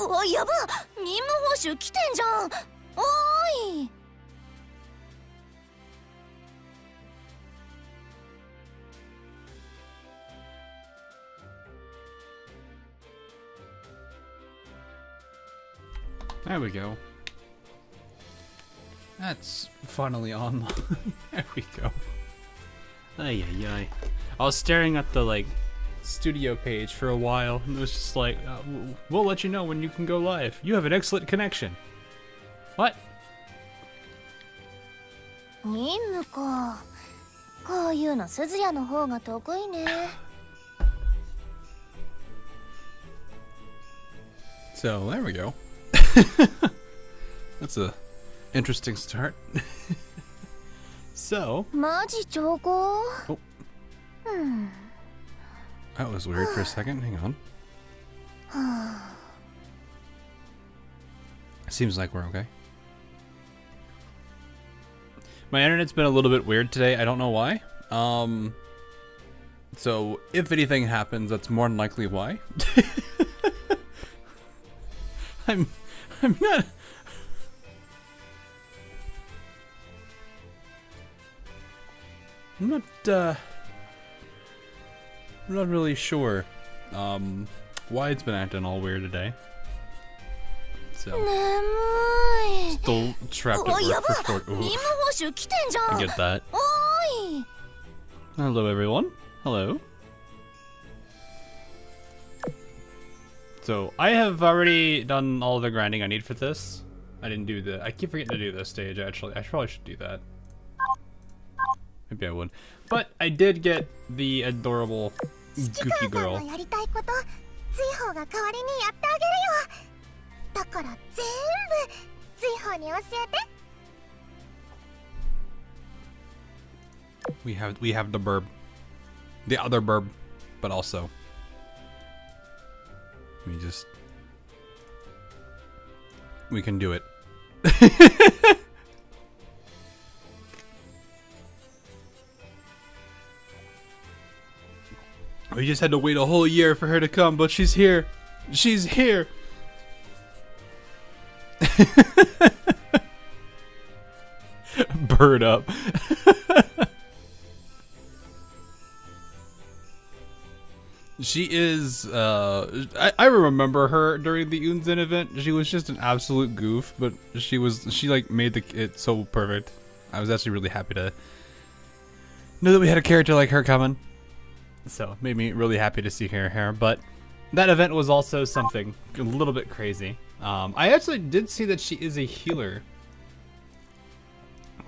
お、やば、任務報酬来てんじゃん。おーい。There we go. That's finally on. There we go. Ay ay ay. I was staring at the like studio page for a while and it was just like, we'll let you know when you can go live. You have an excellent connection. What? 任務か。こういうの鈴谷の方が得意ね。So there we go. That's a interesting start. So. マジ兆候? Oh. That was weird for a second. Hang on. Seems like we're okay. My internet's been a little bit weird today. I don't know why. So if anything happens, that's more than likely why. I'm not. I'm not really sure why it's been acting all weird today. So still trapped at work for short. I get that. Hello everyone. Hello. So I have already done all the grinding I need for this. I didn't do I keep forgetting to do this stage actually. I probably should do that. Maybe I would. But I did get the adorable goofy girl. We have the burb. The other burb, but also we can do it. We just had to wait a whole year for her to come, but she's here. She's here. Bird up. She is, I remember her during the Unzen event. She was just an absolute goof, but she like made it so perfect. I was actually really happy to know that we had a character like her coming. So it made me really happy to see her here, but that event was also something a little bit crazy. I actually did see that she is a healer,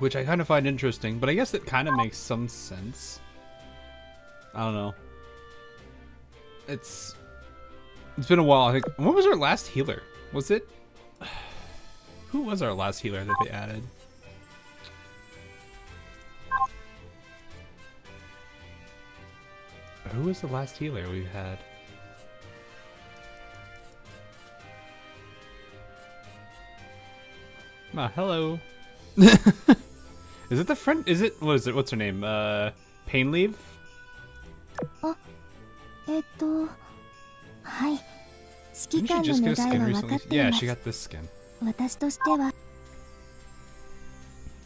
which I kind of find interesting, but I guess it kind of makes some sense. I don't know. It's been a while. I think, what was our last healer? Was it? Who was our last healer that they added? Who was the last healer we had? Ah, hello. Is it the friend? Is it? What is it? What's her name? Pain Leave? Didn't she just get a skin recently? Yeah, she got this skin.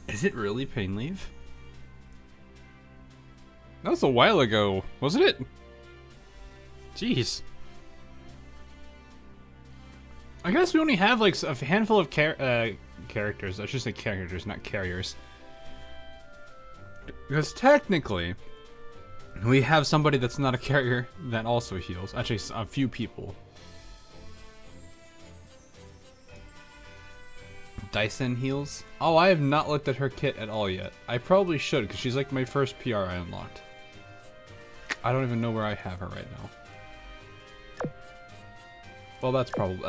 Is it really Pain Leave? That was a while ago, wasn't it? Jeez. I guess we only have like a handful of characters. I should say characters, not carriers. Because technically, we have somebody that's not a carrier that also heals. Actually, a few people. Dyson heals. Oh, I have not looked at her kit at all yet. I probably should, because she's like my first PR I unlocked. I don't even know where I have her right now. Well, that's probably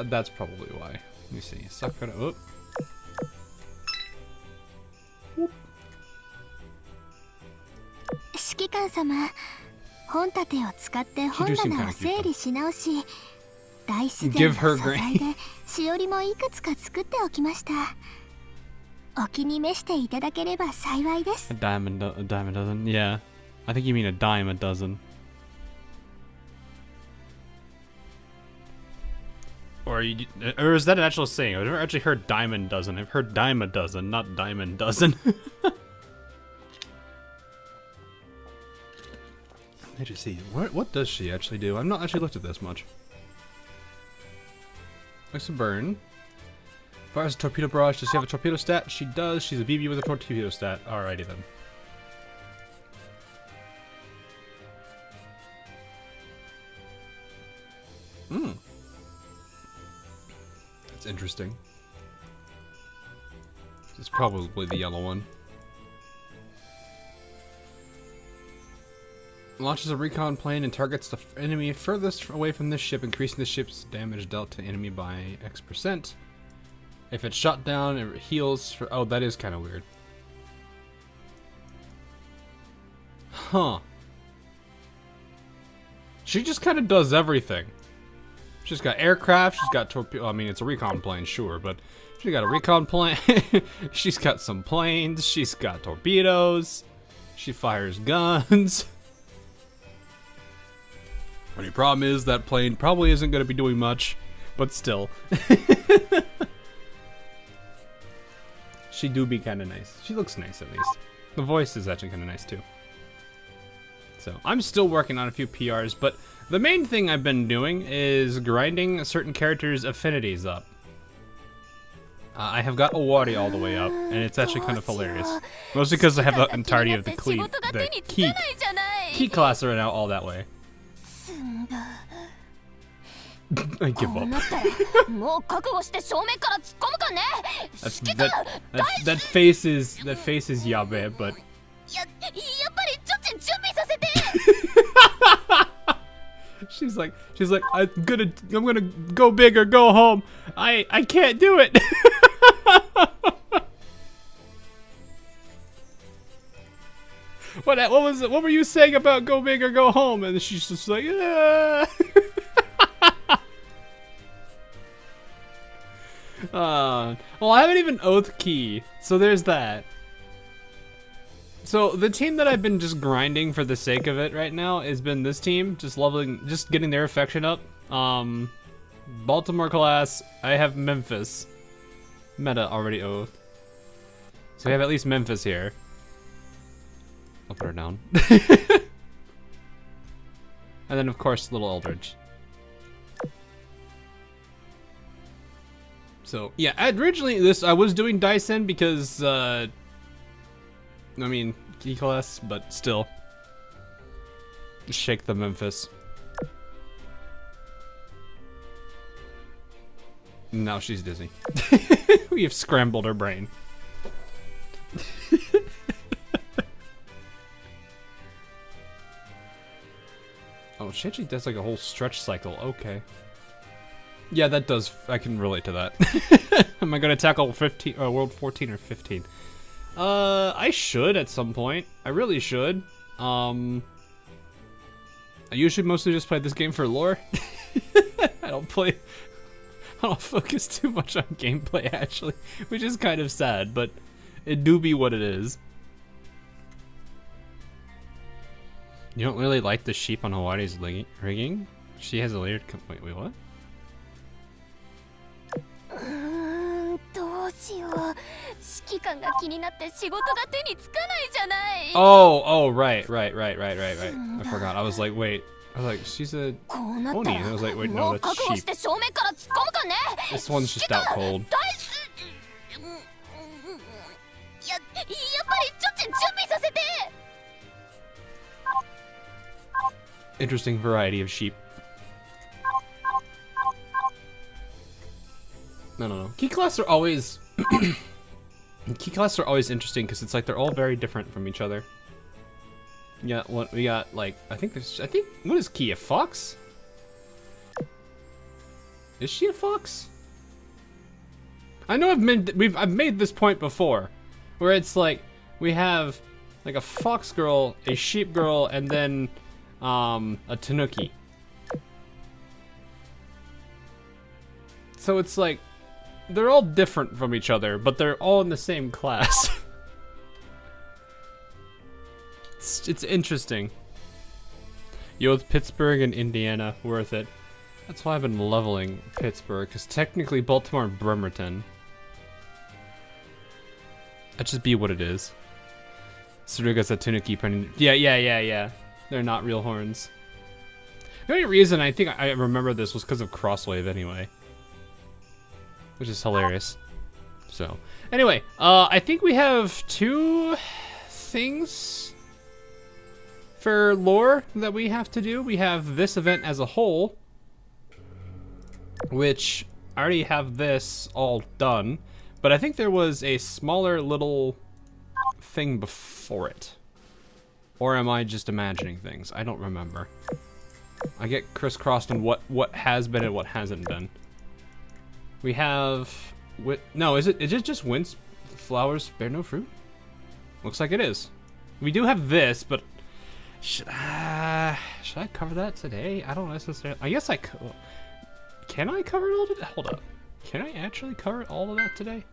why. Let me see. Sakura. Oh. Give her grain. A dime a dozen. Yeah, I think you mean a dime a dozen. or is that an actual saying? I've never actually heard dime a dozen. I've heard dime a dozen, not diamond dozen. Let me see. What does she actually do? I've not actually looked at this much. Likes to burn. Fires a torpedo barrage. Does she have a torpedo stat? She does. She's a BB with a torpedo stat. Alrighty then. Hmm. That's interesting. It's probably the yellow one. Launches a recon plane and targets the enemy furthest away from this ship, increasing the ship's damage dealt to enemy by X%. If it's shot down, it heals for... Oh, that is kind of weird. Huh. She just kind of does everything. She's got aircraft, she's got torpedo... I mean, it's a recon plane, sure, but... She's got a recon plane. She's got some planes. She's got torpedoes. She fires guns. Only problem is that plane probably isn't going to be doing much, but still. She do be kind of nice. She looks nice at least. The voice is actually kind of nice too. So I'm still working on a few PRs, but the main thing I've been doing is grinding certain characters' affinities up. I have got Owari all the way up, and it's actually kind of hilarious. Mostly because I have the entirety of the key class right now all that way. I give up. that face is yabe, but she's like I'm gonna go big or go home. I can't do it. What were you saying about go big or go home? And she's just like, yeah. Well, I haven't even oath key, so there's that. So the team that I've been just grinding for the sake of it right now has been this team, just getting their affection up. Baltimore class, I have Memphis. Meta already oath. So we have at least Memphis here. I'll put her down. And then of course little Eldridge. So yeah, originally I was doing Dyson because I mean key class, but still. Shake the Memphis. Now she's dizzy. We have scrambled her brain. Oh, she actually does like a whole stretch cycle. Okay. Yeah, that does. I can relate to that. Am I gonna tackle 15, World 14 or 15? I should at some point. I really should. I usually mostly just play this game for lore. I don't focus too much on gameplay actually, which is kind of sad, but it do be what it is. You don't really like the sheep on Hawaii's rigging? She has a layered. Wait, what? Oh, right. I forgot. I was like, wait. I was like, she's a Oni. And I was like, wait, no, that's sheep. This one's just out cold. Interesting variety of sheep. No. Key class are always interesting because it's like they're all very different from each other. Yeah, what we got, like I think what is Key, a fox? Is she a fox? I know I've made this point before, where it's like we have like a fox girl, a sheep girl, and then a tanuki. So it's like they're all different from each other, but they're all in the same class. It's interesting. Yo, Pittsburgh and Indiana, worth it. That's why I've been leveling Pittsburgh, because technically Baltimore and Bremerton. That just be what it is. Suruga Satuniki. Yeah. They're not real horns. The only reason I think I remember this was because of Crosswave anyway. Which is hilarious. So, anyway, I think we have 2 things for lore that we have to do. We have this event as a whole, which I already have this all done, but I think there was a smaller little thing before it. Or am I just imagining things? I don't remember. I get crisscrossed on what has been and what hasn't been. We have... No, is it just Whence flowers bear no fruit? Looks like it is. We do have this, but... Should I cover that today? I don't necessarily... I guess I could. Can I cover it all today? Hold up. Can I actually cover all of that today?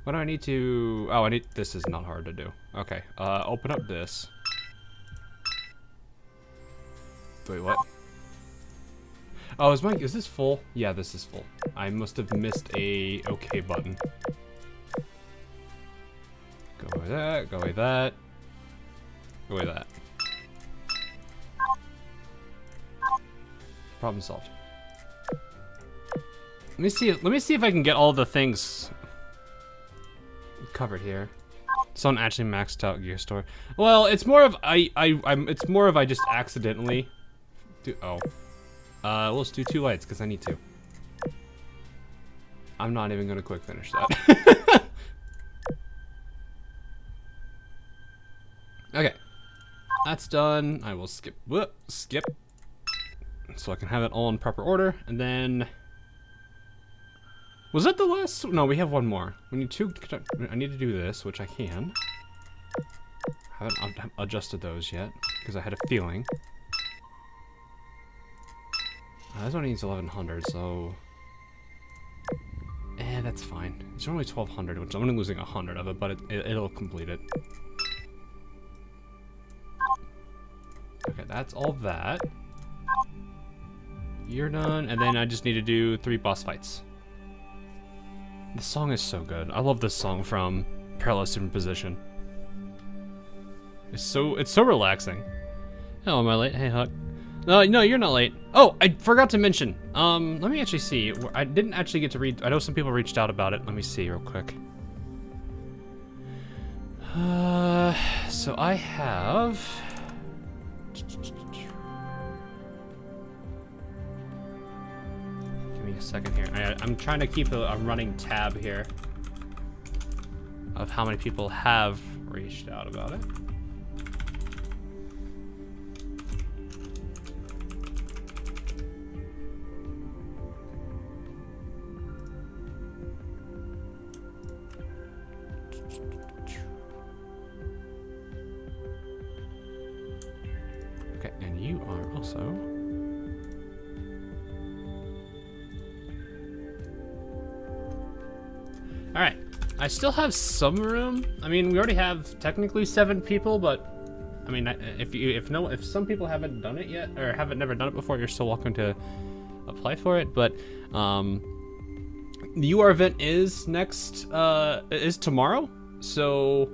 What do I need to... Oh, I need... This is not hard to do. Okay, open up this. Wait, what? Oh, is this full? Yeah, this is full. I must have missed a okay button. Go away that, go away that. Go away that. Problem solved. Let me see if I can get all the things covered here. Someone actually maxed out Gear Store. Well, it's more of it's more of I just accidentally do. Oh, let's do 2 lights because I need to. I'm not even gonna quick finish that. Okay, that's done. I will skip, so I can have it all in proper order, and then. Was that the last? No, we have one more. We need 2. I need to do this, which I can. Haven't adjusted those yet because I had a feeling. This one needs 1100, so that's fine. It's only 1200, which I'm only losing 100 of it, but it'll complete it. Okay, that's all that. You're done, and then I just need to do 3 boss fights. The song is so good. I love this song from Parallel Superposition. It's so relaxing. Oh, am I late? Hey, Huck. No, you're not late. Oh, I forgot to mention. Let me actually see. I didn't actually get to read. I know some people reached out about it. Let me see real quick. So I have. A second here. I'm trying to keep a running tab here of how many people have reached out about it. Okay, and you are also. All right, I still have some room. I mean, we already have technically 7 people, but I mean, if some people haven't done it yet or haven't never done it before, you're still welcome to apply for it. But the UR event is is tomorrow. So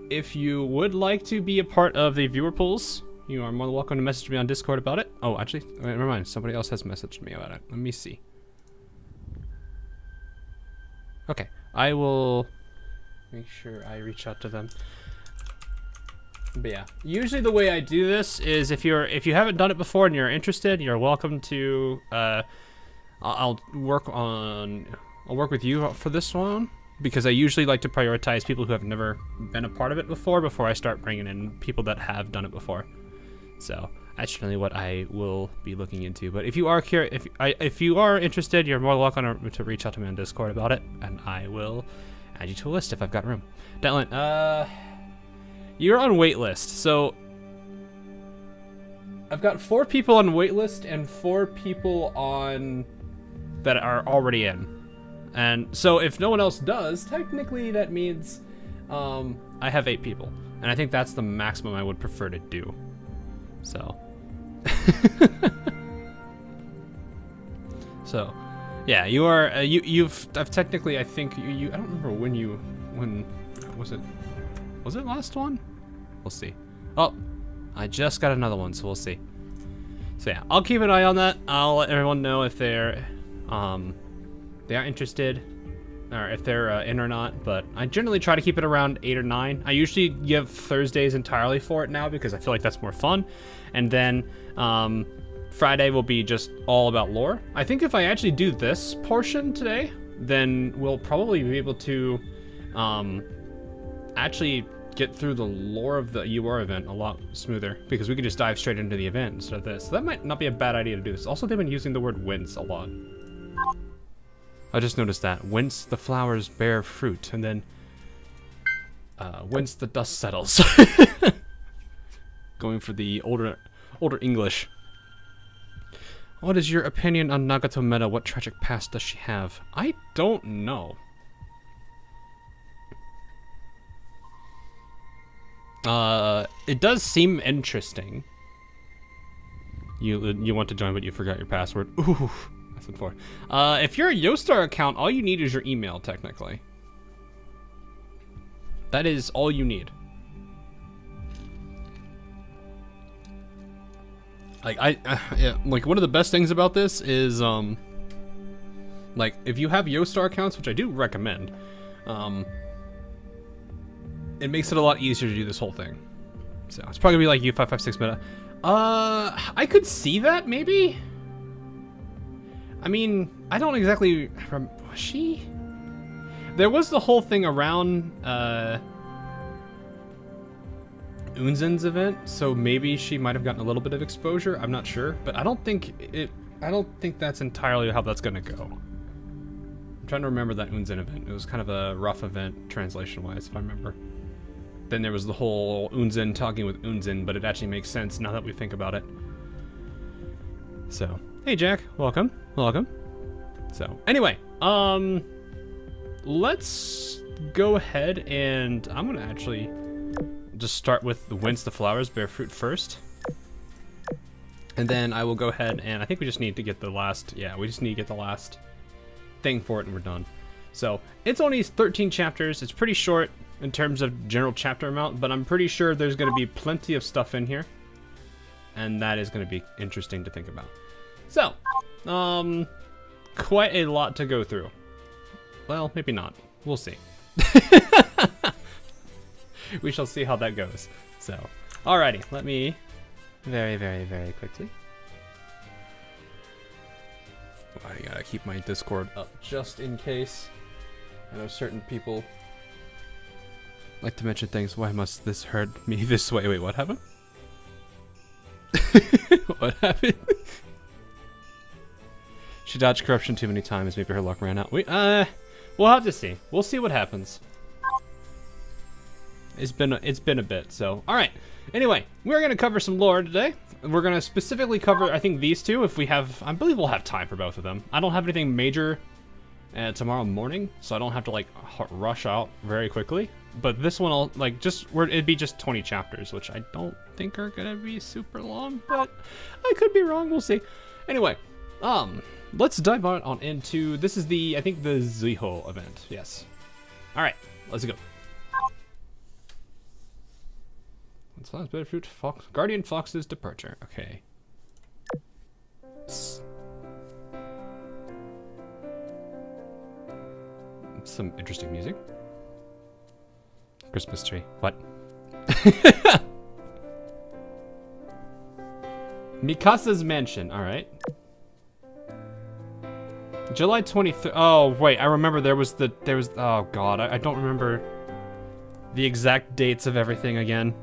if you would like to be a part of the viewer pools, you are more than welcome to message me on Discord about it. Oh, actually, never mind. Somebody else has messaged me about it. Let me see. Okay, I will make sure I reach out to them. But yeah, usually the way I do this is if you haven't done it before and you're interested, you're welcome to. I'll work with you for this one because I usually like to prioritize people who have never been a part of it before I start bringing in people that have done it before. So that's generally what I will be looking into. But if you are curious, if you are interested, you're more welcome to reach out to me on Discord about it, and I will add you to a list if I've got room. Detlin, you're on waitlist. So I've got 4 people on waitlist and 4 people on that are already in. And so if no one else does, technically that means I have 8 people, and I think that's the maximum I would prefer to do. So. So, yeah, you are. I've technically. I think you. I don't remember when was it? Was it last one? We'll see. Oh, I just got another one, so we'll see. So yeah, I'll keep an eye on that. I'll let everyone know if they are interested, or if they're in or not. But I generally try to keep it around 8 or 9. I usually give Thursdays entirely for it now because I feel like that's more fun, and then Friday will be just all about lore. I think if I actually do this portion today, then we'll probably be able to actually get through the lore of the UR event a lot smoother, because we could just dive straight into the event instead of this. So that might not be a bad idea to do this. Also, they've been using the word Whence a lot. I just noticed that. Whence the flowers bear fruit, and then whence the dust settles. Going for the older English. What is your opinion on Nagato Meta? What tragic past does she have? I don't know. It does seem interesting. You want to join, but you forgot your password. Ooh, that's what for. If you're a Yostar account, all you need is your email, technically. That is all you need. Like yeah, like one of the best things about this is like if you have Yostar accounts, which I do recommend, it makes it a lot easier to do this whole thing. So it's probably gonna be like U556 meta. I could see that maybe. I mean, I don't exactly was she? There was the whole thing around Unzen's event, so maybe she might have gotten a little bit of exposure. I'm not sure, but I don't think that's entirely how that's gonna go. I'm trying to remember that Unzen event. It was kind of a rough event translation-wise, if I remember. Then there was the whole Unzen talking with Unzen, but it actually makes sense now that we think about it. So, hey Jack, welcome. So, anyway, let's go ahead and I'm gonna actually just start with the Whence the flowers bear fruit first. And then I will go ahead and I think we just need to get the last, we just need to get the last thing for it and we're done. So, it's only 13 chapters. It's pretty short in terms of general chapter amount, but I'm pretty sure there's going to be plenty of stuff in here. And that is going to be interesting to think about. So, quite a lot to go through. Well, maybe not. We'll see. We shall see how that goes. So, alrighty, let me very quickly. Oh, I gotta keep my Discord up just in case. I know certain people like to mention things. Why must this hurt me this way? Wait, what happened? What happened? She dodged corruption too many times. Maybe her luck ran out. We'll have to see. We'll see what happens. It's been a bit. So, all right. Anyway, we're gonna cover some lore today. We're gonna specifically cover, I think, these two. If we have, I believe we'll have time for both of them. I don't have anything major tomorrow morning, so I don't have to like rush out very quickly. But this one, I'll like it'd be just 20 chapters, which I don't think are gonna be super long, but I could be wrong. We'll see. Anyway, let's dive on into this is I think the Zuihou event. Yes. All right, let's go. Last bit of fruit, Guardian Fox's departure. Okay. Some interesting music. Christmas tree. What? Mikasa's mansion. All right. July 23rd. Oh wait, I remember there was. Oh god, I don't remember the exact dates of everything again.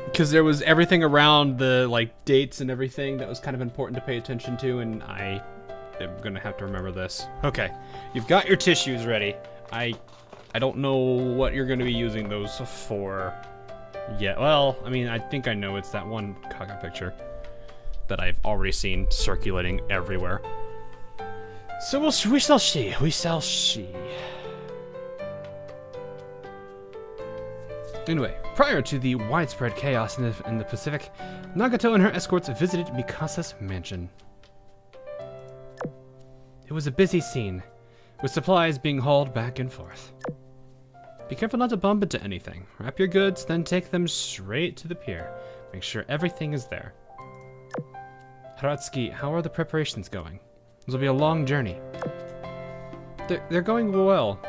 Because there was everything around the like dates and everything that was kind of important to pay attention to, and I am gonna have to remember this. Okay, you've got your tissues ready. I don't know what you're gonna be using those for yet. Well, I mean, I think I know it's that one Kaga picture that I've already seen circulating everywhere. So we shall see. We shall see. Anyway, prior to the widespread chaos in the Pacific, Nagato and her escorts visited Mikasa's mansion. It was a busy scene, with supplies being hauled back and forth. Be careful not to bump into anything. Wrap your goods, then take them straight to the pier. Make sure everything is there. Haratsuki, how are the preparations going? This will be a long journey. They're going well.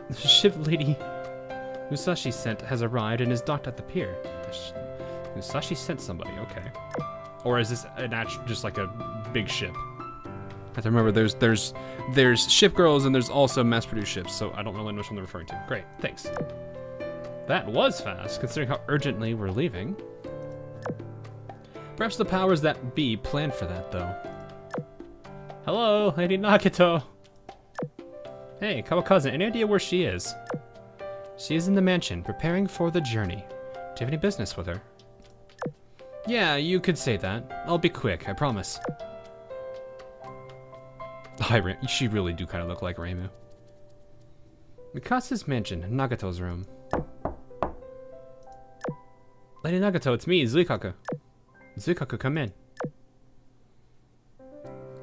The ship lady Musashi sent has arrived and is docked at the pier. Musashi sent somebody, okay. Or is this just like a big ship? I have to remember there's ship girls and there's also mass-produced ships, so I don't really know which one they're referring to. Great, thanks. That was fast, considering how urgently we're leaving. Perhaps the powers that be planned for that, though. Hello, Lady Nagato. Hey, Kawakaze, any idea where she is? She is in the mansion, preparing for the journey. Do you have any business with her? Yeah, you could say that. I'll be quick, I promise. Hi, she really do kind of look like Reimu. Mikasa's mansion, Nagato's room. Lady Nagato, it's me, Zuikaku. Zuikaku, come in.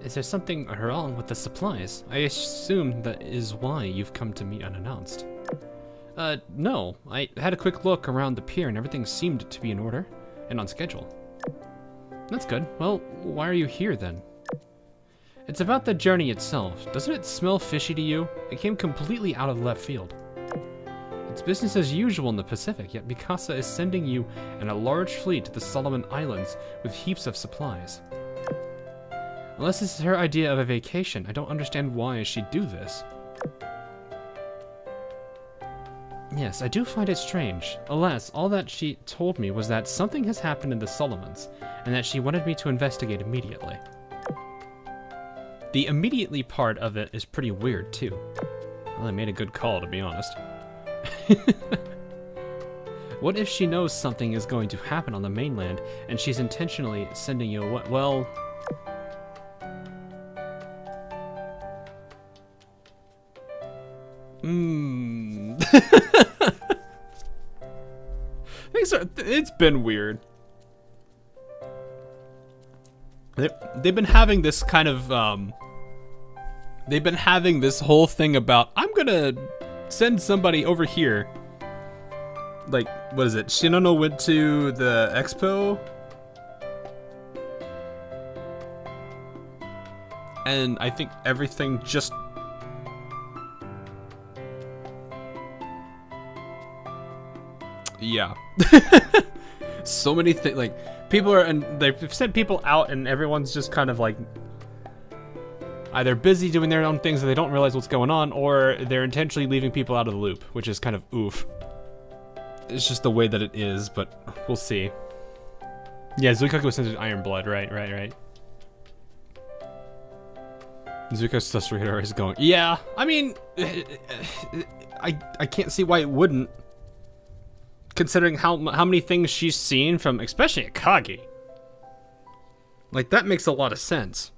Is there something wrong with the supplies? I assume that is why you've come to me unannounced. No. I had a quick look around the pier and everything seemed to be in order and on schedule. That's good. Well, why are you here then? It's about the journey itself. Doesn't it smell fishy to you? It came completely out of left field. It's business as usual in the Pacific, yet Mikasa is sending you and a large fleet to the Solomon Islands with heaps of supplies. Unless this is her idea of a vacation, I don't understand why she'd do this. Yes, I do find it strange. Alas, all that she told me was that something has happened in the Solomons, and that she wanted me to investigate immediately. The immediately part of it is pretty weird, too. Well, I made a good call, to be honest. What if she knows something is going to happen on the mainland, and she's intentionally sending you away? Well... It's been weird. They've been having this kind of, they've been having this whole thing about, I'm gonna send somebody over here. Like, what is it? Shinono went to the expo? And I think everything just... Yeah. So many things, like, people are, and they've sent people out and everyone's just kind of like either busy doing their own things and they don't realize what's going on, or they're intentionally leaving people out of the loop, which is kind of oof. It's just the way that it is, but we'll see. Yeah, Zuikaku was sent to Iron Blood, right. Zuikaku's radar is going, yeah, I mean, I can't see why it wouldn't. Considering how many things she's seen from, especially Akagi. Like, that makes a lot of sense.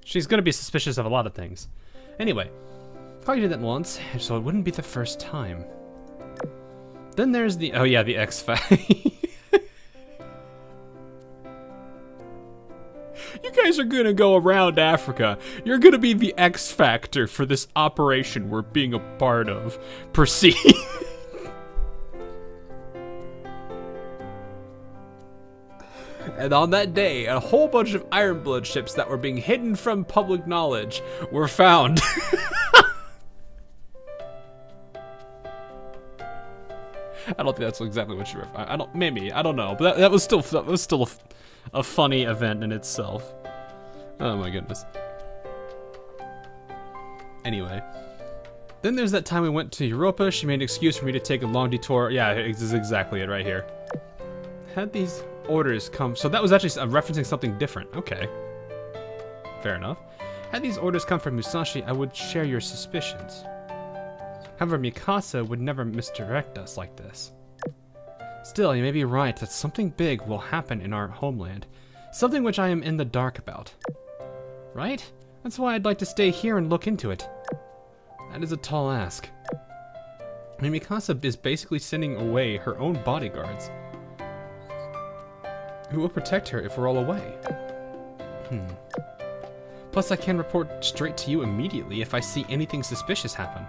She's gonna be suspicious of a lot of things. Anyway, Akagi did that once, so it wouldn't be the first time. Then there's the, oh yeah, the X-Factor. You guys are gonna go around Africa. You're gonna be the X-Factor for this operation we're being a part of. Proceed. And on that day, a whole bunch of Iron Blood ships that were being hidden from public knowledge were found. I don't think that's exactly what you were. I don't know, but that was still a funny event in itself. Oh my goodness. Anyway, then there's that time we went to Europa. She made an excuse for me to take a long detour. Yeah, this is exactly it right here. Had these orders come, so that was actually referencing something different. Okay, fair enough. Had these orders come from Musashi, I would share your suspicions. However, Mikasa would never misdirect us like this. Still, you may be right that something big will happen in our homeland, something which I am in the dark about. Right? That's why I'd like to stay here and look into it. That is a tall ask. I mean, Mikasa is basically sending away her own bodyguards. Who will protect her if we're all away? Plus, I can report straight to you immediately if I see anything suspicious happen.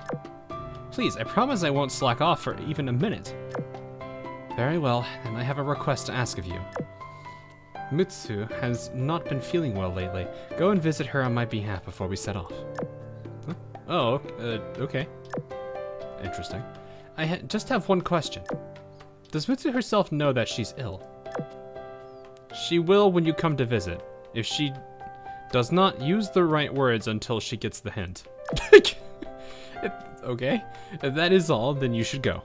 Please, I promise I won't slack off for even a minute. Very well, then I have a request to ask of you. Mutsu has not been feeling well lately. Go and visit her on my behalf before we set off. Huh? Oh, okay. Interesting. I just have one question. Does Mutsu herself know that she's ill? She will when you come to visit. If she does not use the right words until she gets the hint. Okay, if that is all, then you should go.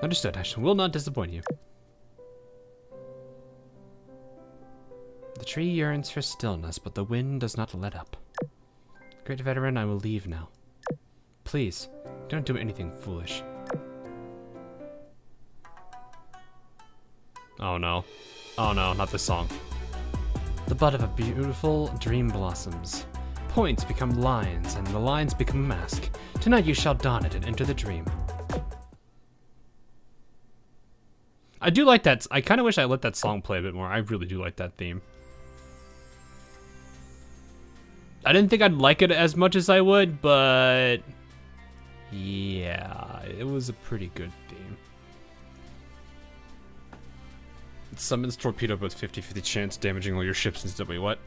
Understood, I will not disappoint you. The tree yearns for stillness, but the wind does not let up. Great veteran, I will leave now. Please, don't do anything foolish. Oh no. Oh no, not this song. The bud of a beautiful dream blossoms. Points become lines, and the lines become a mask. Tonight you shall don it and enter the dream. I do like that. I kind of wish I let that song play a bit more. I really do like that theme. I didn't think I'd like it as much as I would, but yeah, it was a pretty good theme. It summons torpedo with 50-50 chance damaging all your ships instead. Wait, what?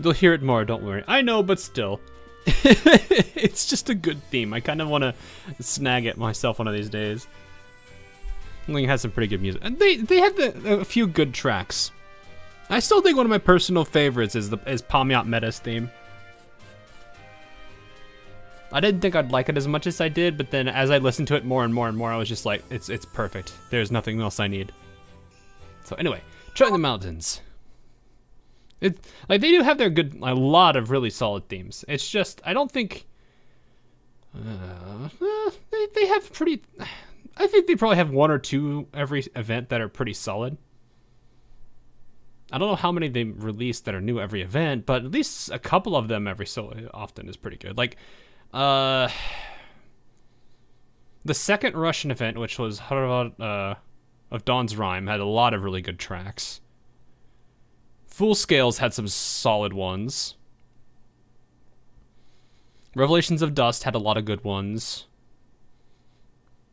You'll hear it more, don't worry. I know, but still. It's just a good theme. I kind of want to snag it myself one of these days. I think it has some pretty good music. And they have a few good tracks. I still think one of my personal favorites is Pamyat Meta's theme. I didn't think I'd like it as much as I did, but then as I listened to it more and more and more, I was just like, it's perfect. There's nothing else I need. So anyway, Try the Mountains. Like they do have a lot of really solid themes. It's just I don't think they have pretty. I think they probably have one or two every event that are pretty solid. I don't know how many they release that are new every event, but at least a couple of them every so often is pretty good. Like, the second Russian event, which was of Dawn's Rhyme, had a lot of really good tracks. Full Scales had some solid ones. Revelations of Dust had a lot of good ones.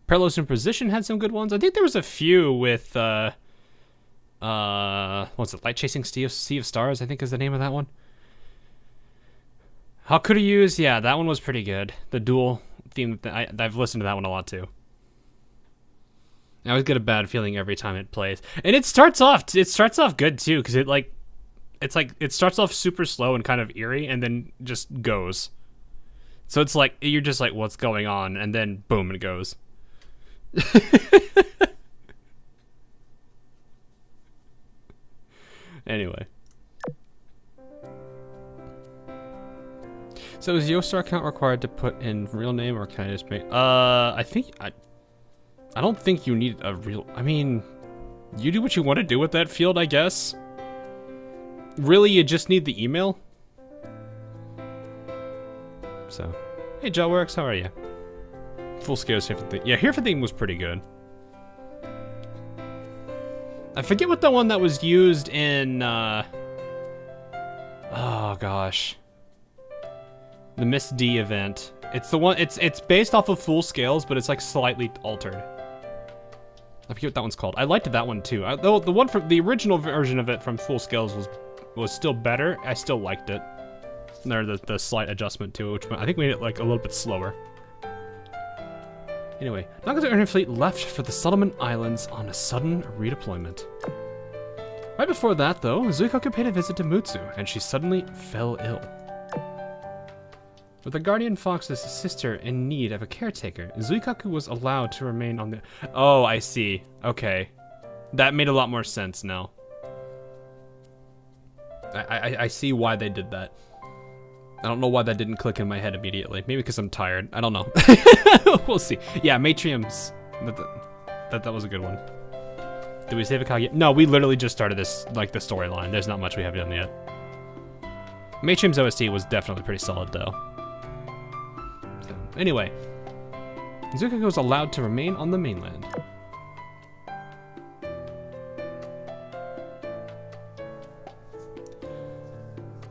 Parallels in Position had some good ones. I think there was a few with, what's it? Light Chasing Sea of Stars, I think is the name of that one. Hakuryu's, yeah, that one was pretty good. The dual theme, I've listened to that one a lot too. I always get a bad feeling every time it plays. And it starts off good too, because it starts off super slow and kind of eerie and then just goes. So it's like, you're just like, what's going on? And then boom, it goes. Anyway. So is Yostar account required to put in real name or can I just make, I don't think you need a real, I mean, you do what you want to do with that field, I guess. Really, you just need the email? So, hey Jawworks, how are you? Full Scales here for thing. Yeah, here for thing was pretty good. I forget what the one that was used in, oh gosh. The Miss D event. It's the one, it's based off of Full Scales, but it's like slightly altered. I forget what that one's called. I liked that one too. Though the one from the original version of it from Full Scales was still better. I still liked it. There, the slight adjustment to it, which I think made it like a little bit slower. Anyway, Naga's Earning Fleet left for the Solomon Islands on a sudden redeployment. Right before that, though, Zuihou paid a visit to Mutsu, and she suddenly fell ill. With the Guardian Fox's sister in need of a caretaker, Zuikaku was allowed to remain on the... Oh, I see. Okay. That made a lot more sense now. I see why they did that. I don't know why that didn't click in my head immediately. Maybe because I'm tired. I don't know. We'll see. Yeah, Matrium's... That was a good one. Did we save Akagi? No, we literally just started this, like, the storyline. There's not much we have done yet. Matrim's OST was definitely pretty solid, though. So, anyway, Zuihou is allowed to remain on the mainland.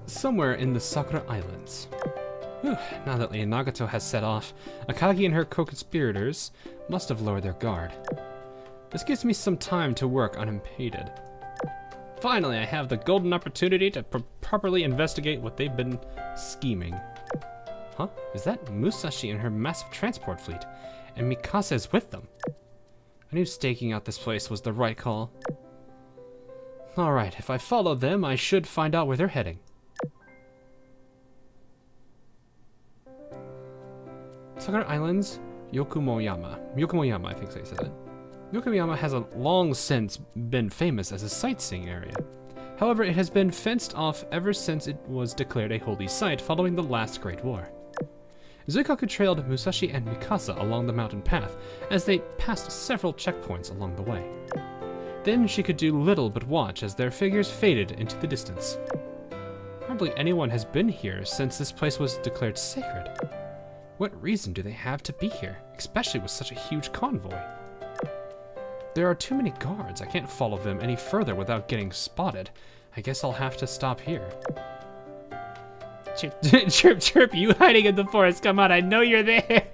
Somewhere in the Sakura Islands. Whew, now that Nagato has set off, Akagi and her co-conspirators must have lowered their guard. This gives me some time to work unimpeded. Finally, I have the golden opportunity to properly investigate what they've been scheming. Huh? Is that Musashi and her massive transport fleet? And Mikasa is with them? I knew staking out this place was the right call. Alright, if I follow them, I should find out where they're heading. Sakura Islands, Yakumoyama, I think they said it. Yakumoyama has long since been famous as a sightseeing area. However, it has been fenced off ever since it was declared a holy site following the last Great War. Zuikaku trailed Musashi and Mikasa along the mountain path as they passed several checkpoints along the way. Then she could do little but watch as their figures faded into the distance. Hardly anyone has been here since this place was declared sacred. What reason do they have to be here, especially with such a huge convoy? There are too many guards. I can't follow them any further without getting spotted. I guess I'll have to stop here. Chirp, chirp, chirp, you hiding in the forest, come on, I know you're there!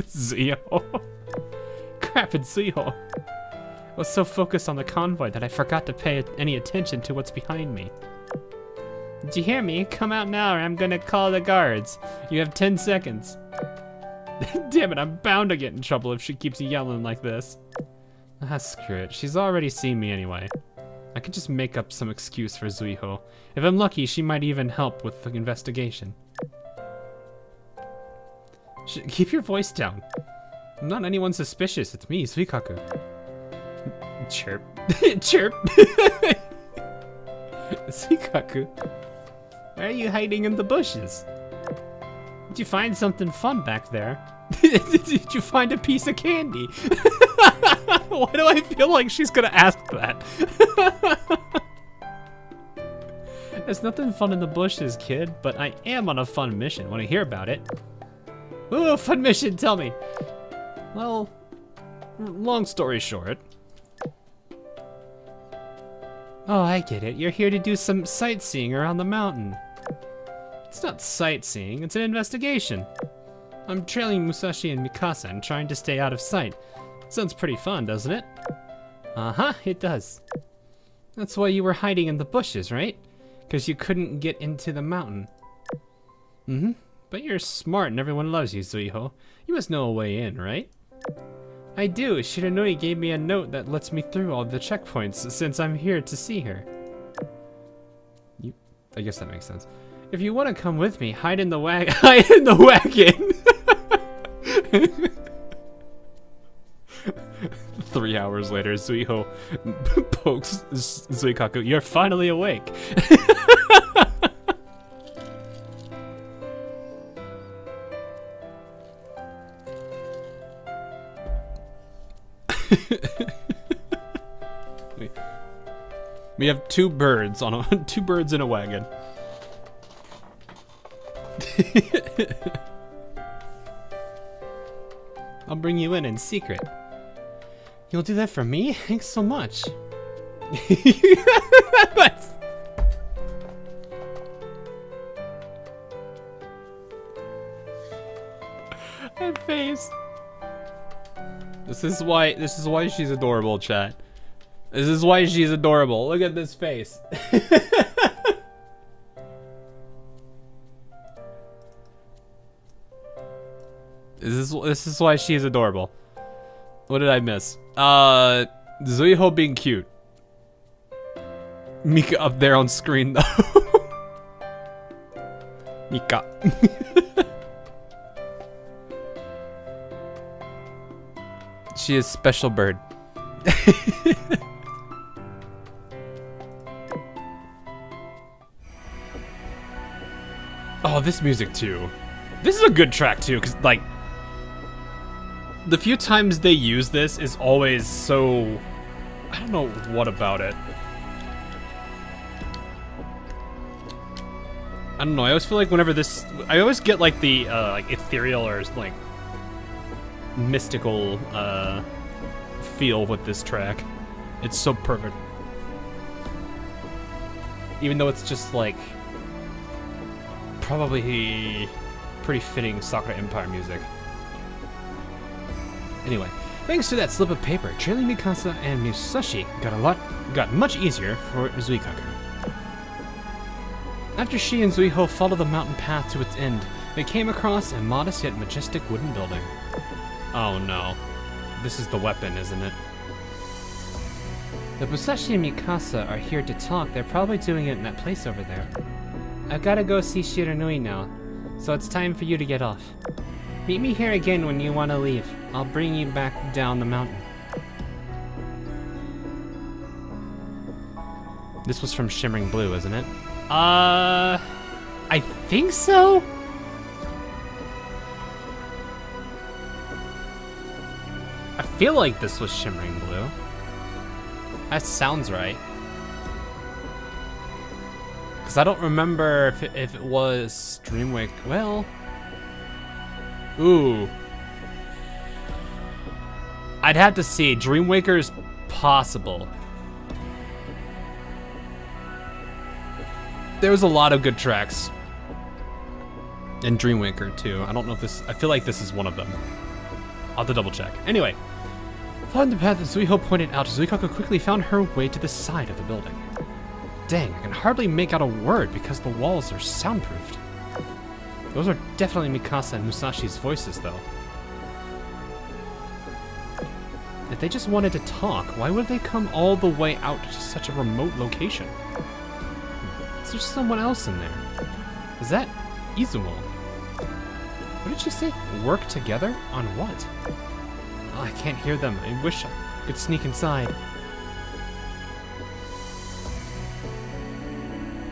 Zuihou. Crap, it's Zuihou. I was so focused on the convoy that I forgot to pay any attention to what's behind me. Did you hear me? Come out now or I'm gonna call the guards. You have 10 seconds. Damn it, I'm bound to get in trouble if she keeps yelling like this. Ah, screw it. She's already seen me anyway. I could just make up some excuse for Zuihou. If I'm lucky, she might even help with the investigation. Keep your voice down. I'm not anyone suspicious. It's me, Zuikaku. Chirp. Chirp. Zuikaku. Why are you hiding in the bushes? Did you find something fun back there? Did you find a piece of candy? Why do I feel like she's gonna ask that? There's nothing fun in the bushes, kid, but I am on a fun mission. Want to hear about it? Ooh, fun mission, tell me. Well, long story short. Oh, I get it. You're here to do some sightseeing around the mountain. It's not sightseeing, it's an investigation. I'm trailing Musashi and Mikasa and trying to stay out of sight. Sounds pretty fun, doesn't it? Uh-huh, it does. That's why you were hiding in the bushes, right? Because you couldn't get into the mountain. Mm-hmm. But you're smart and everyone loves you, Zuihou. You must know a way in, right? I do. Shiranui gave me a note that lets me through all the checkpoints since I'm here to see her. I guess that makes sense. If you want to come with me, hide in the wagon. Hide in the wagon! 3 hours later, Zuihou pokes Zuikaku. You're finally awake. We have two birds on two birds in a wagon. I'll bring you in secret. You'll do that for me? Thanks so much. That face. This is why she's adorable, chat. This is why she's adorable. Look at this face. This is why she is adorable. What did I miss? Zuihou being cute. Mika up there on screen though. Mika. She is special bird. Oh, this music too. This is a good track too, because like the few times they use this is always so, I don't know what about it. I don't know. I always feel like whenever this, I always get like the like ethereal or like mystical feel with this track. It's so perfect. Even though it's just like probably pretty fitting Sakura Empire music. Anyway, thanks to that slip of paper, trailing Mikasa and Musashi got much easier for Zuikaku. After she and Zuihou followed the mountain path to its end, they came across a modest yet majestic wooden building. Oh no. This is the weapon, isn't it? If Musashi and Mikasa are here to talk, they're probably doing it in that place over there. I've gotta go see Shiranui now, so it's time for you to get off. Meet me here again when you want to leave. I'll bring you back down the mountain. This was from Shimmering Blue, isn't it? I think so? I feel like this was Shimmering Blue. That sounds right. Because I don't remember if it was Dreamwake. Well... Ooh. I'd have to see. Dreamwaker's possible. There was a lot of good tracks. And Dreamwaker too. I don't know if this... I feel like this is one of them. I'll have to double check. Anyway. Following the path that Zuihou pointed out, Zuikaku quickly found her way to the side of the building. Dang, I can hardly make out a word because the walls are soundproofed. Those are definitely Mikasa and Musashi's voices, though. If they just wanted to talk, why would they come all the way out to such a remote location? Is there someone else in there? Is that Izumo? What did she say? Work together? On what? Oh, I can't hear them. I wish I could sneak inside.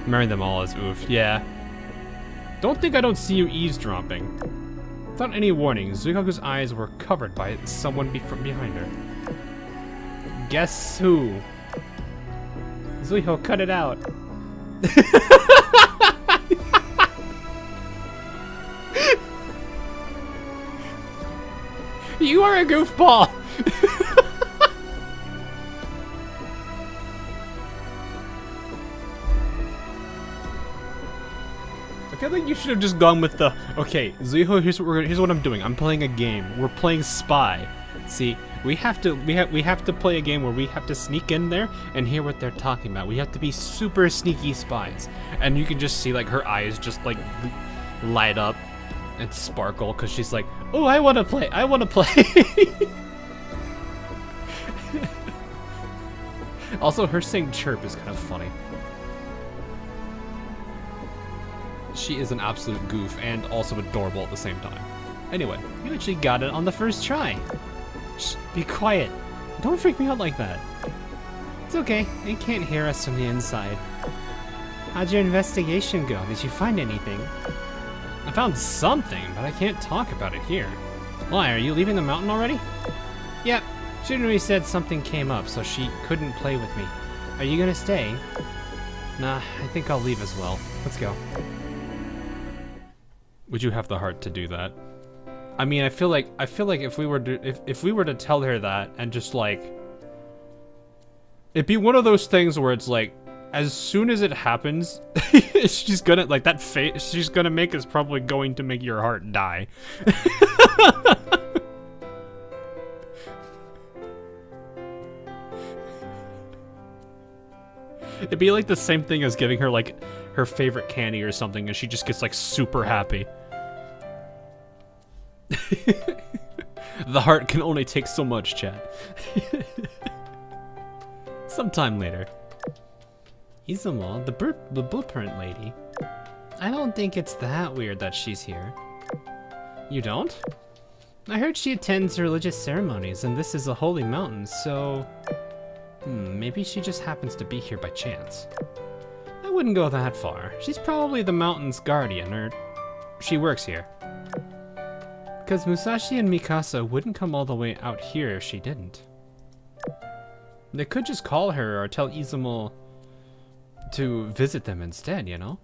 Marrying them all is oof. Yeah. Don't think I don't see you eavesdropping. Without any warning, Zuikaku's eyes were covered by someone from behind her. Guess who? Zuihou, cut it out. You are a goofball! I feel like you should have just gone with the okay, Zuihou, here's what I'm doing. I'm playing a game. We're playing Spy. See, we have to play a game where we have to sneak in there and hear what they're talking about. We have to be super sneaky spies. And you can just see like her eyes just like light up and sparkle because she's like, oh, I want to play. I want to play. Also, her saying chirp is kind of funny. She is an absolute goof and also adorable at the same time. Anyway, you actually got it on the first try. Shh, be quiet. Don't freak me out like that. It's okay. They can't hear us from the inside. How'd your investigation go? Did you find anything? I found something, but I can't talk about it here. Why, are you leaving the mountain already? Yep. Shiranui said something came up, so she couldn't play with me. Are you gonna stay? Nah, I think I'll leave as well. Let's go. Would you have the heart to do that? I mean, I feel like if we were to tell her that and just like, it'd be one of those things where it's like, as soon as it happens, she's gonna like that face she's gonna make is probably going to make your heart die. It'd be like the same thing as giving her like her favorite candy or something, and she just gets like super happy. The heart can only take so much, chat. Sometime later. Izumo, the blueprint lady. I don't think it's that weird that she's here. You don't? I heard she attends religious ceremonies, and this is a holy mountain, so... maybe she just happens to be here by chance. I wouldn't go that far. She's probably the mountain's guardian, or... she works here. Because Musashi and Mikasa wouldn't come all the way out here if she didn't. They could just call her or tell Izumo to visit them instead, you know?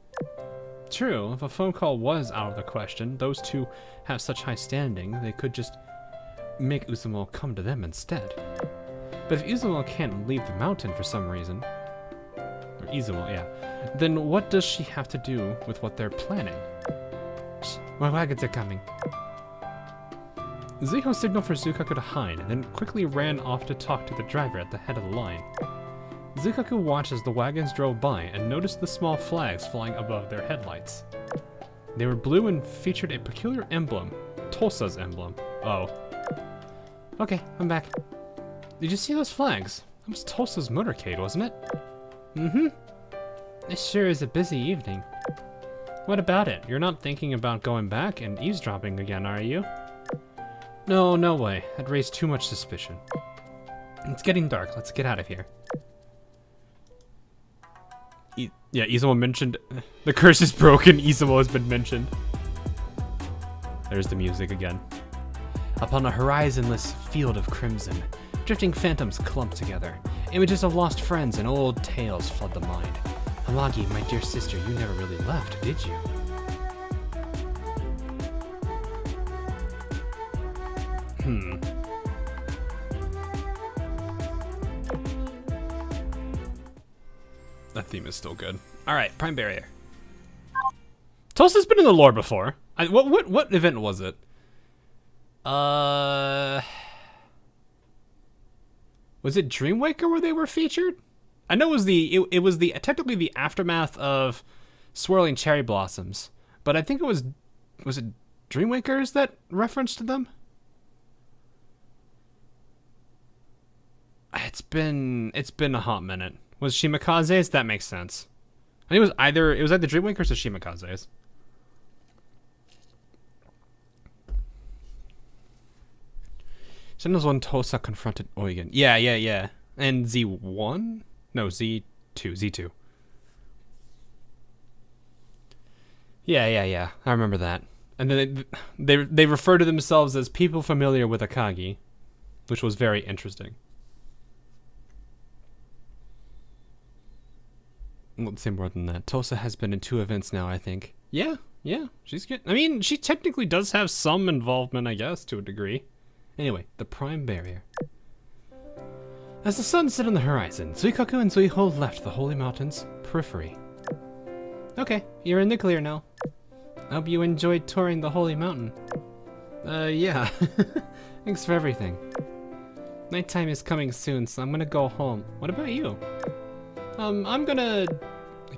True, if a phone call was out of the question, those two have such high standing, they could just make Uzumo come to them instead. But if Uzumo can't leave the mountain for some reason, or Izumo, yeah, then what does she have to do with what they're planning? Shh, my wagons are coming. Zuihou signaled for Zuikaku to hide, and then quickly ran off to talk to the driver at the head of the line. Zuikaku watched as the wagons drove by and noticed the small flags flying above their headlights. They were blue and featured a peculiar emblem, Tulsa's emblem. Oh. Okay, I'm back. Did you see those flags? That was Tulsa's motorcade, wasn't it? Mm-hmm. It sure is a busy evening. What about it? You're not thinking about going back and eavesdropping again, are you? No, no way. That raised too much suspicion. It's getting dark. Let's get out of here. Yeah, Izumo mentioned... The curse is broken. Izumo has been mentioned. There's the music again. Upon a horizonless field of crimson, drifting phantoms clump together. Images of lost friends and old tales flood the mind. Amagi, my dear sister, you never really left, did you? That theme is still good. Alright, Prime Barrier. Tulsa's been in the lore before. What event was it? Was it Dreamwaker where they were featured? I know it was technically the aftermath of Swirling Cherry Blossoms, but I think was it Dreamwakers that referenced them? It's been a hot minute. Was Shimakaze's? That makes sense. I think it was either Dreamwakers or Shimakaze's. Sentinels 1 Tosa confronted Oigen. Yeah. And Z1? No, Z2. Yeah. I remember that. And then they refer to themselves as people familiar with Akagi, which was very interesting. Let's say more than that. Tosa has been in 2 events now, I think. Yeah. She's good. I mean, she technically does have some involvement, I guess, to a degree. Anyway, the Prime Barrier. As the sun set on the horizon, Zuikaku and Zuihou left the Holy Mountain's periphery. Okay, you're in the clear now. I hope you enjoyed touring the Holy Mountain. Yeah. Thanks for everything. Nighttime is coming soon, so I'm gonna go home. What about you? I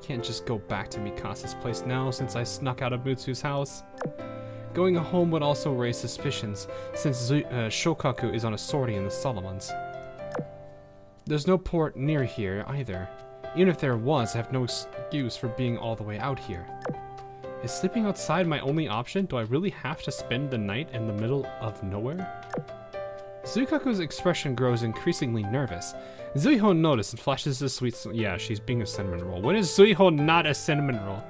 can't just go back to Mikasa's place now since I snuck out of Mutsu's house. Going home would also raise suspicions since Shokaku is on a sortie in the Solomons. There's no port near here either. Even if there was, I have no excuse for being all the way out here. Is sleeping outside my only option? Do I really have to spend the night in the middle of nowhere? Zuikaku's expression grows increasingly nervous. Zuihou notices and flashes a sweet... Yeah, she's being a cinnamon roll. When is Zuihou not a cinnamon roll?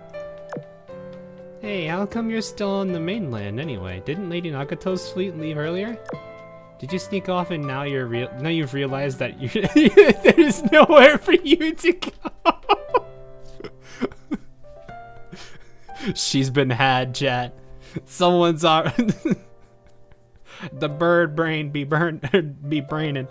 Hey, how come you're still on the mainland anyway? Didn't Lady Nagato's fleet leave earlier? Did you sneak off and now you've realized that there is nowhere for you to go? She's been had, chat. Someone's the bird brain be braining.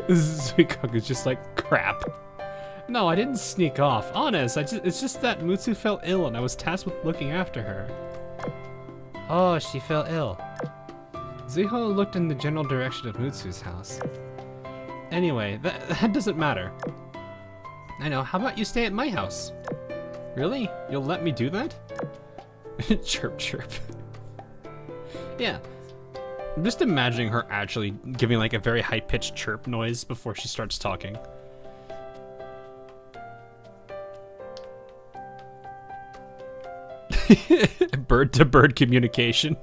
Zuikaku's just like, crap. No, I didn't sneak off. Honest, it's just that Mutsu fell ill and I was tasked with looking after her. Oh, she fell ill. Zuihou looked in the general direction of Mutsu's house. Anyway, that doesn't matter. I know, how about you stay at my house? Really? You'll let me do that? Chirp, chirp. Yeah. I'm just imagining her actually giving like a very high-pitched chirp noise before she starts talking. Bird-to-bird communication.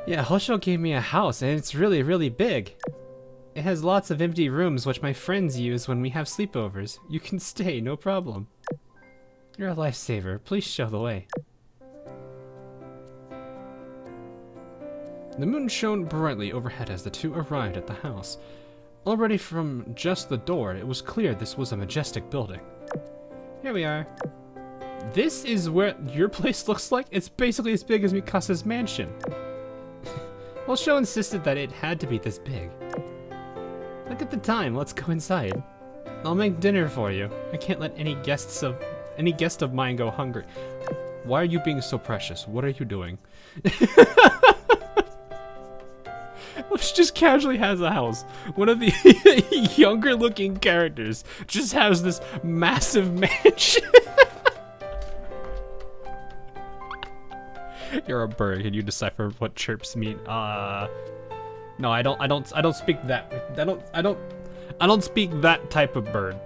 Yeah, Hosho gave me a house and it's really, really big. It has lots of empty rooms which my friends use when we have sleepovers. You can stay, no problem. You're a lifesaver. Please show the way. The moon shone brightly overhead as the two arrived at the house. Already from just the door, it was clear this was a majestic building. Here we are. This is what your place looks like? It's basically as big as Mikasa's mansion. Well, Sho insisted that it had to be this big. Look at the time, let's go inside. I'll make dinner for you. I can't let any guest of mine go hungry. Why are you being so precious? What are you doing? She just casually has a house. One of the younger looking characters just has this massive mansion. You're a bird. Can you decipher what chirps mean? No, I don't speak that. I don't speak that type of bird.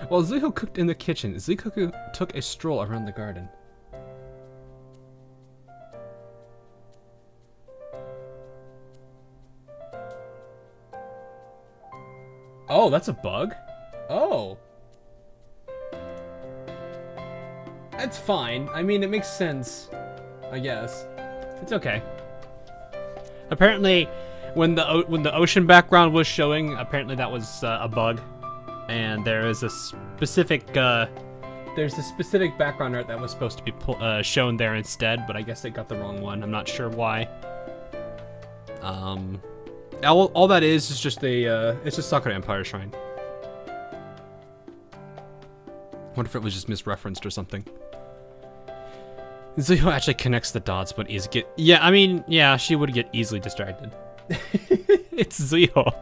While Zuihou cooked in the kitchen, Zuihou took a stroll around the garden. Oh, that's a bug? Oh. That's fine. I mean, it makes sense, I guess. It's okay. Apparently, when the ocean background was showing, apparently that was a bug. And there is a specific there's a specific background art that was supposed to be shown there instead, but I guess they got the wrong one. I'm not sure why. All that is just it's just Sakura Empire Shrine. What if it was just misreferenced or something? Zuihou actually connects the dots, but she would get easily distracted. It's Zuihou.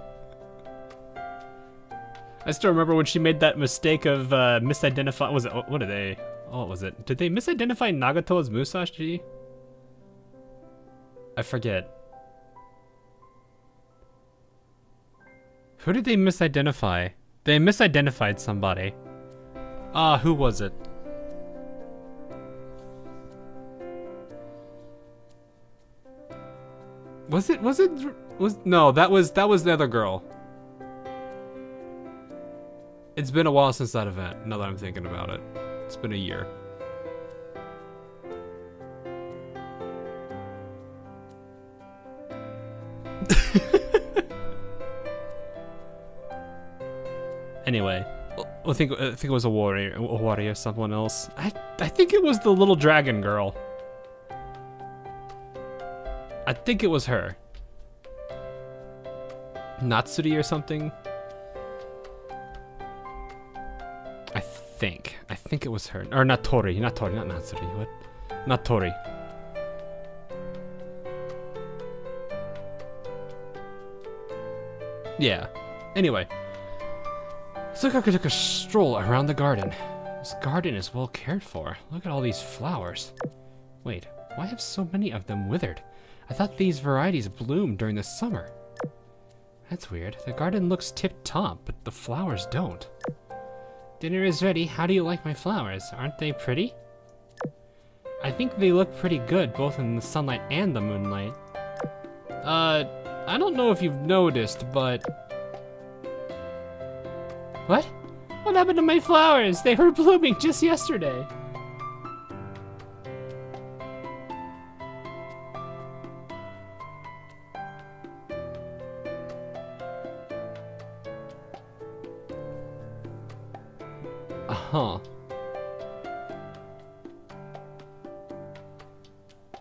I still remember when she made that mistake of misidentify. What did they? Oh, what was it? Did they misidentify Nagato as Musashi? I forget. Who did they misidentify? They misidentified somebody. Who was it? No, that was the other girl. It's been a while since that event, now that I'm thinking about it. It's been a year. Anyway, I think it was a warrior, someone else. I think it was the little dragon girl. I think it was her. Natsuri or something. I think it was her. Or not Natsuri, not Natsuri. What? Not Tori. Yeah. Anyway. Zuihou took a stroll around the garden. This garden is well cared for. Look at all these flowers. Wait, why have so many of them withered? I thought these varieties bloomed during the summer. That's weird. The garden looks tip-top, but the flowers don't. Dinner is ready. How do you like my flowers? Aren't they pretty? I think they look pretty good, both in the sunlight and the moonlight. I don't know if you've noticed, but... What? What happened to my flowers? They were blooming just yesterday. Huh.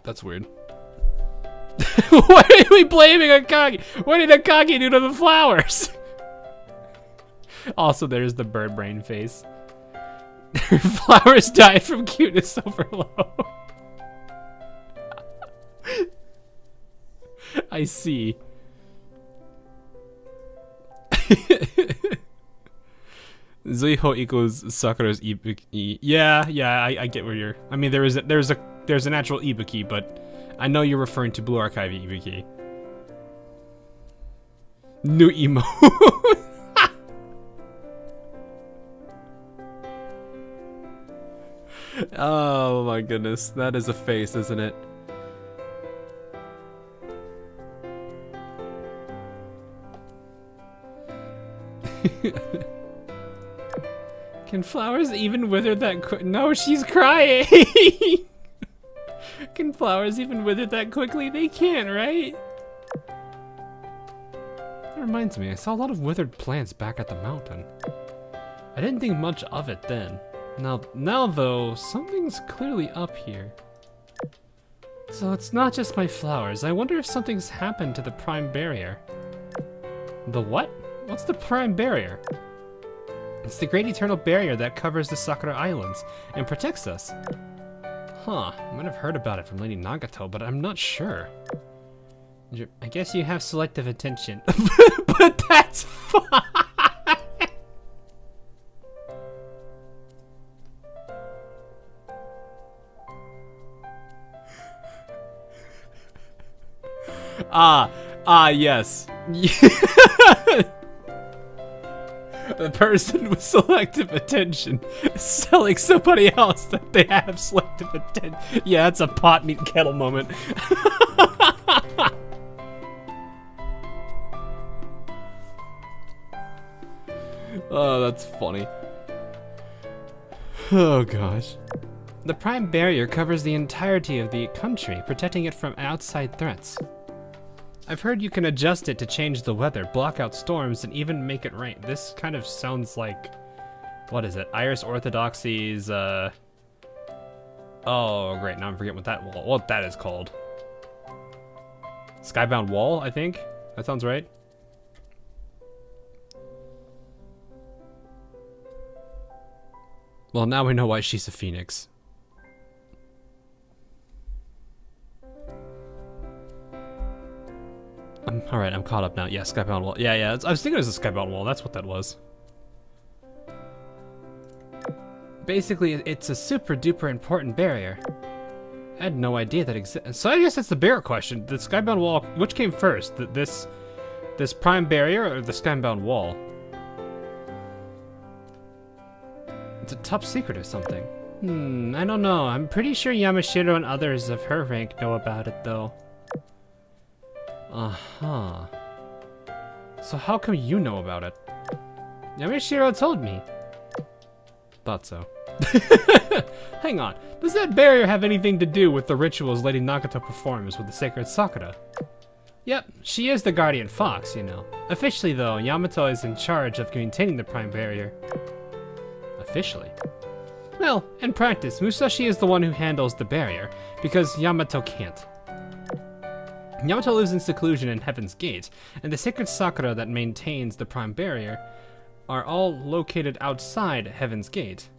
That's weird. Why are we blaming Akagi? What did Akagi do to the flowers? Also, there's the bird brain face. Flowers died from cuteness overload. I see. Zuihou equals Sakura's ibuki. Yeah, I get where you're. I mean, there's an actual ibuki, but I know you're referring to Blue Archive ibuki. New emo. Oh my goodness, that is a face, isn't it? Can flowers even wither that quick? No, she's crying! Can flowers even wither that quickly? They can't, right? That reminds me, I saw a lot of withered plants back at the mountain. I didn't think much of it then. Now though, something's clearly up here. So it's not just my flowers. I wonder if something's happened to the prime barrier. The what? What's the prime barrier? It's the great eternal barrier that covers the Sakura Islands and protects us. Huh, I might have heard about it from Lady Nagato, but I'm not sure. I guess you have selective attention. But that's fine! Yes. The person with selective attention is telling somebody else that they have selective attention. Yeah, that's a pot meet kettle moment. Oh, that's funny. Oh gosh. The prime barrier covers the entirety of the country, protecting it from outside threats. I've heard you can adjust it to change the weather, block out storms, and even make it rain. This kind of sounds like, what is it? Iris Orthodoxy's, oh great, now I'm forgetting what that is called. Skybound Wall, I think? That sounds right. Well, now we know why she's a phoenix. Alright, I'm caught up now. Yeah, Skybound Wall. Yeah, I was thinking it was a Skybound Wall. That's what that was. Basically, it's a super duper important barrier. I had no idea that existed. So I guess that's the barrier question. The Skybound Wall, which came first? This prime barrier or the Skybound Wall? It's a top secret or something. I don't know. I'm pretty sure Yamashiro and others of her rank know about it, though. Uh-huh. So how come you know about it? Yamashiro told me. Thought so. Hang on. Does that barrier have anything to do with the rituals Lady Nagato performs with the sacred Sakura? Yep, she is the guardian fox, you know. Officially, though, Yamato is in charge of maintaining the prime barrier. Officially? Well, in practice, Musashi is the one who handles the barrier, because Yamato can't. Yamato lives in seclusion in Heaven's Gate, and the sacred Sakura that maintains the prime barrier are all located outside Heaven's Gate.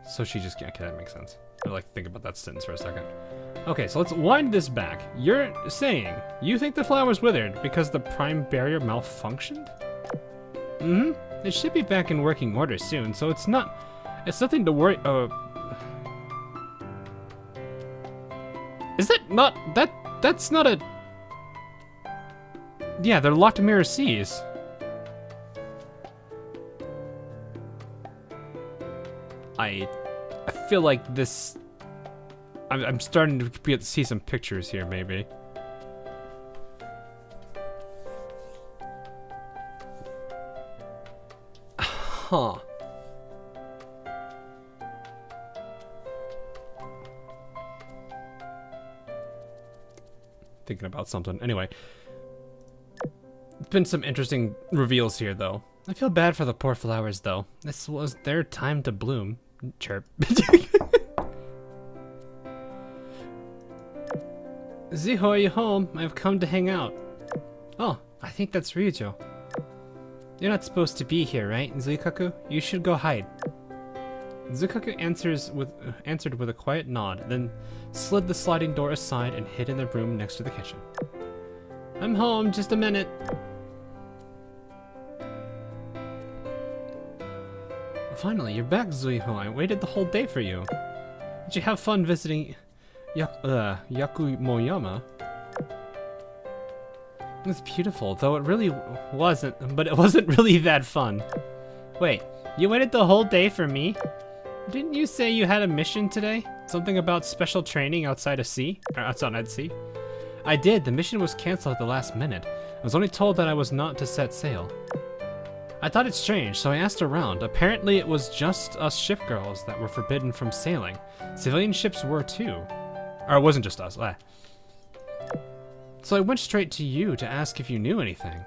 So she just can't. Okay, that makes sense. I like to think about that sentence for a second. Okay, so let's wind this back. You're saying you think the flower's withered because the prime barrier malfunctioned? It should be back in working order soon, so it's nothing to worry. Is that not that's not a? Yeah, they're locked mirror seas. I feel like this. I'm starting to see some pictures here, maybe. Huh. Thinking about something. Anyway. There's been some interesting reveals here, though. I feel bad for the poor flowers, though. This was their time to bloom. Chirp. Zuihou, are you home? I've come to hang out. Oh, I think that's Ryujo. You're not supposed to be here, right, Zuikaku? You should go hide. Zuikaku answered with a quiet nod, then slid the sliding door aside and hid in the room next to the kitchen. I'm home, just a minute. Finally, you're back, Zuihou. I waited the whole day for you. Did you have fun visiting Yakumoyama? It was beautiful, though it really wasn't, but it wasn't really that fun. Wait, you waited the whole day for me? Didn't you say you had a mission today? Something about special training outside of sea? Or outside sea? I did. The mission was canceled at the last minute. I was only told that I was not to set sail. I thought it strange, so I asked around. Apparently it was just us ship girls that were forbidden from sailing. Civilian ships were too. Or it wasn't just us. So I went straight to you to ask if you knew anything.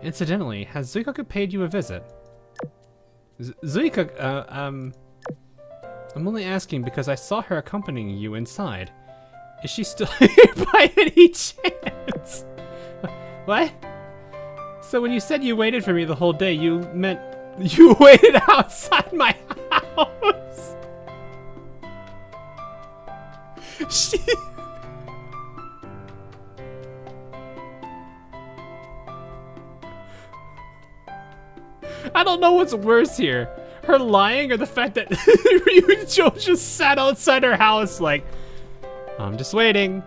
Incidentally, has Zuihou paid you a visit? Zuihou, I'm only asking because I saw her accompanying you inside. Is she still here by any chance? What? So when you said you waited for me the whole day, you meant you waited outside my house? I don't know what's worse here. Her lying or the fact that Ryujo just sat outside her house like, I'm just waiting.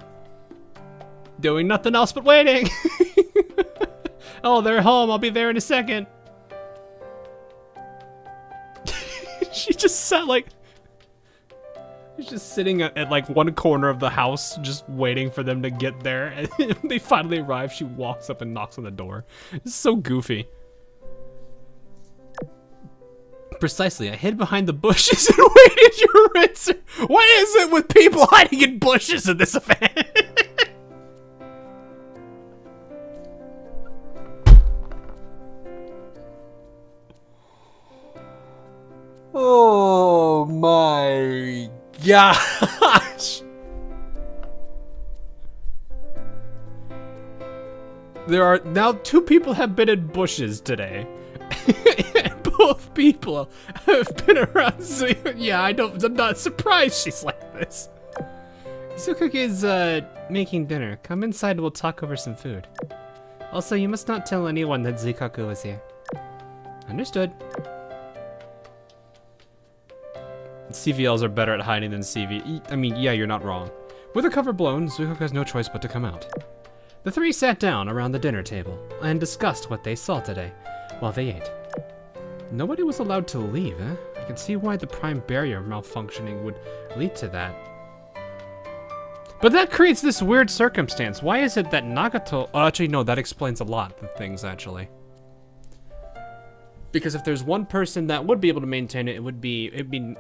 Doing nothing else but waiting. Oh, they're home. I'll be there in a second. She just sat like... She's just sitting at like one corner of the house, just waiting for them to get there. And when they finally arrive, she walks up and knocks on the door. It's so goofy. Precisely, I hid behind the bushes and waited your rinser. What is it with people hiding in bushes in this event? Oh my gosh. There are now 2 people have been in bushes today. And both people have been around Zuihou. Yeah, I'm not surprised she's like this. Zuihou is making dinner. Come inside and we'll talk over some food. Also, you must not tell anyone that Zuihou was here. Understood. CVLs are better at hiding than CV. I mean, yeah, you're not wrong. With the cover blown, Zuihou has no choice but to come out. The 3 sat down around the dinner table and discussed what they saw today while they ate. Nobody was allowed to leave, eh? I can see why the prime barrier malfunctioning would lead to that. But that creates this weird circumstance. Why is it that Nagato... Oh, actually, no, that explains a lot of things, actually. Because if there's one person that would be able to maintain it, it'd be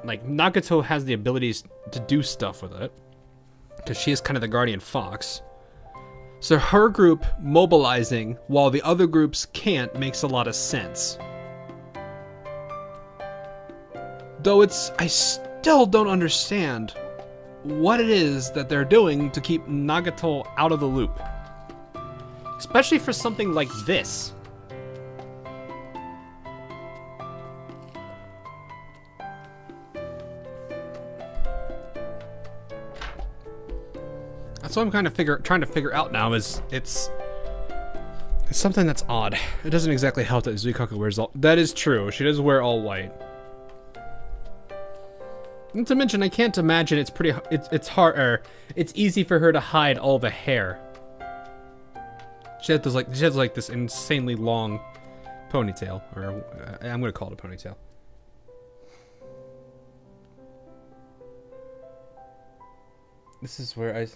like Nagato has the abilities to do stuff with it. Because she is kind of the guardian fox. So her group mobilizing while the other groups can't makes a lot of sense. Though I still don't understand what it is that they're doing to keep Nagato out of the loop. Especially for something like this. That's what I'm kind of trying to figure out now. Is it's something that's odd. It doesn't exactly help that Zuihou wears all. That is true. She does wear all white. Not to mention, I can't imagine it's hard or it's easy for her to hide all the hair. She has like this insanely long ponytail, or I'm gonna call it a ponytail. This is where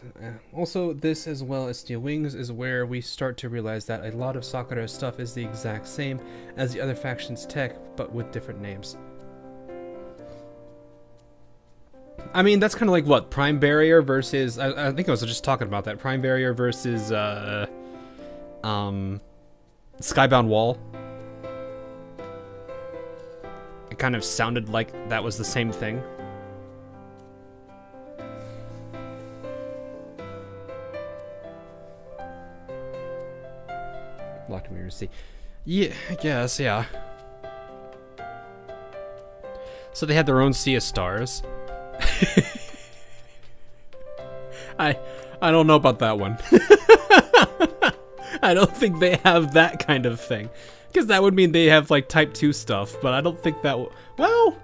also this as well as Steel Wings is where we start to realize that a lot of Sakura's stuff is the exact same as the other faction's tech, but with different names. I mean, that's kind of like what Prime Barrier versus I think I was just talking about that Prime Barrier versus Skybound Wall. It kind of sounded like that was the same thing. Locked mirror C. Yeah, I guess, yeah. So they had their own sea of stars. I don't know about that one. I don't think they have that kind of thing. Because that would mean they have like type 2 stuff, but I don't think that well,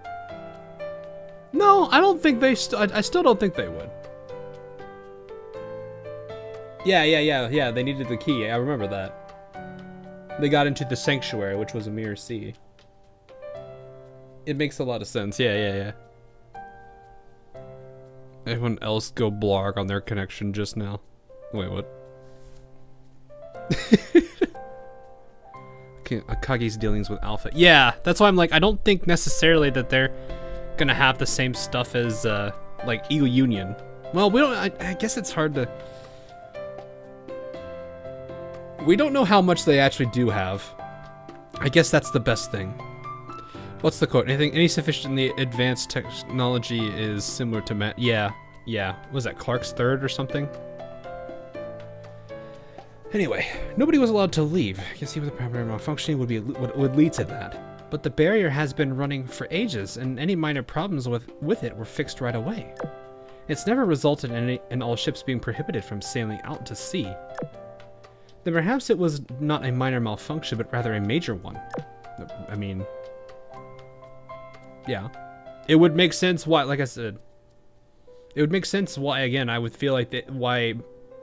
no, I don't think they I still don't think they would. Yeah, they needed the key. I remember that. They got into the sanctuary, which was a mirror C. It makes a lot of sense. Yeah. Everyone else go blog on their connection just now. Wait, what? Okay, Akagi's dealings with Alpha. Yeah, that's why I'm like, I don't think necessarily that they're gonna have the same stuff as, like, Eagle Union. Well, we don't, I guess it's hard to... We don't know how much they actually do have. I guess that's the best thing. What's the quote? Any sufficiently advanced technology is similar to man. Yeah. Was that Clark's third or something? Anyway, nobody was allowed to leave. I can see what the primary malfunctioning would lead to that. But the barrier has been running for ages, and any minor problems with it were fixed right away. It's never resulted in all ships being prohibited from sailing out to sea. Then perhaps it was not a minor malfunction, but rather a major one. I mean... Yeah. It would make sense why, like I said... It would make sense why, again, I would feel like why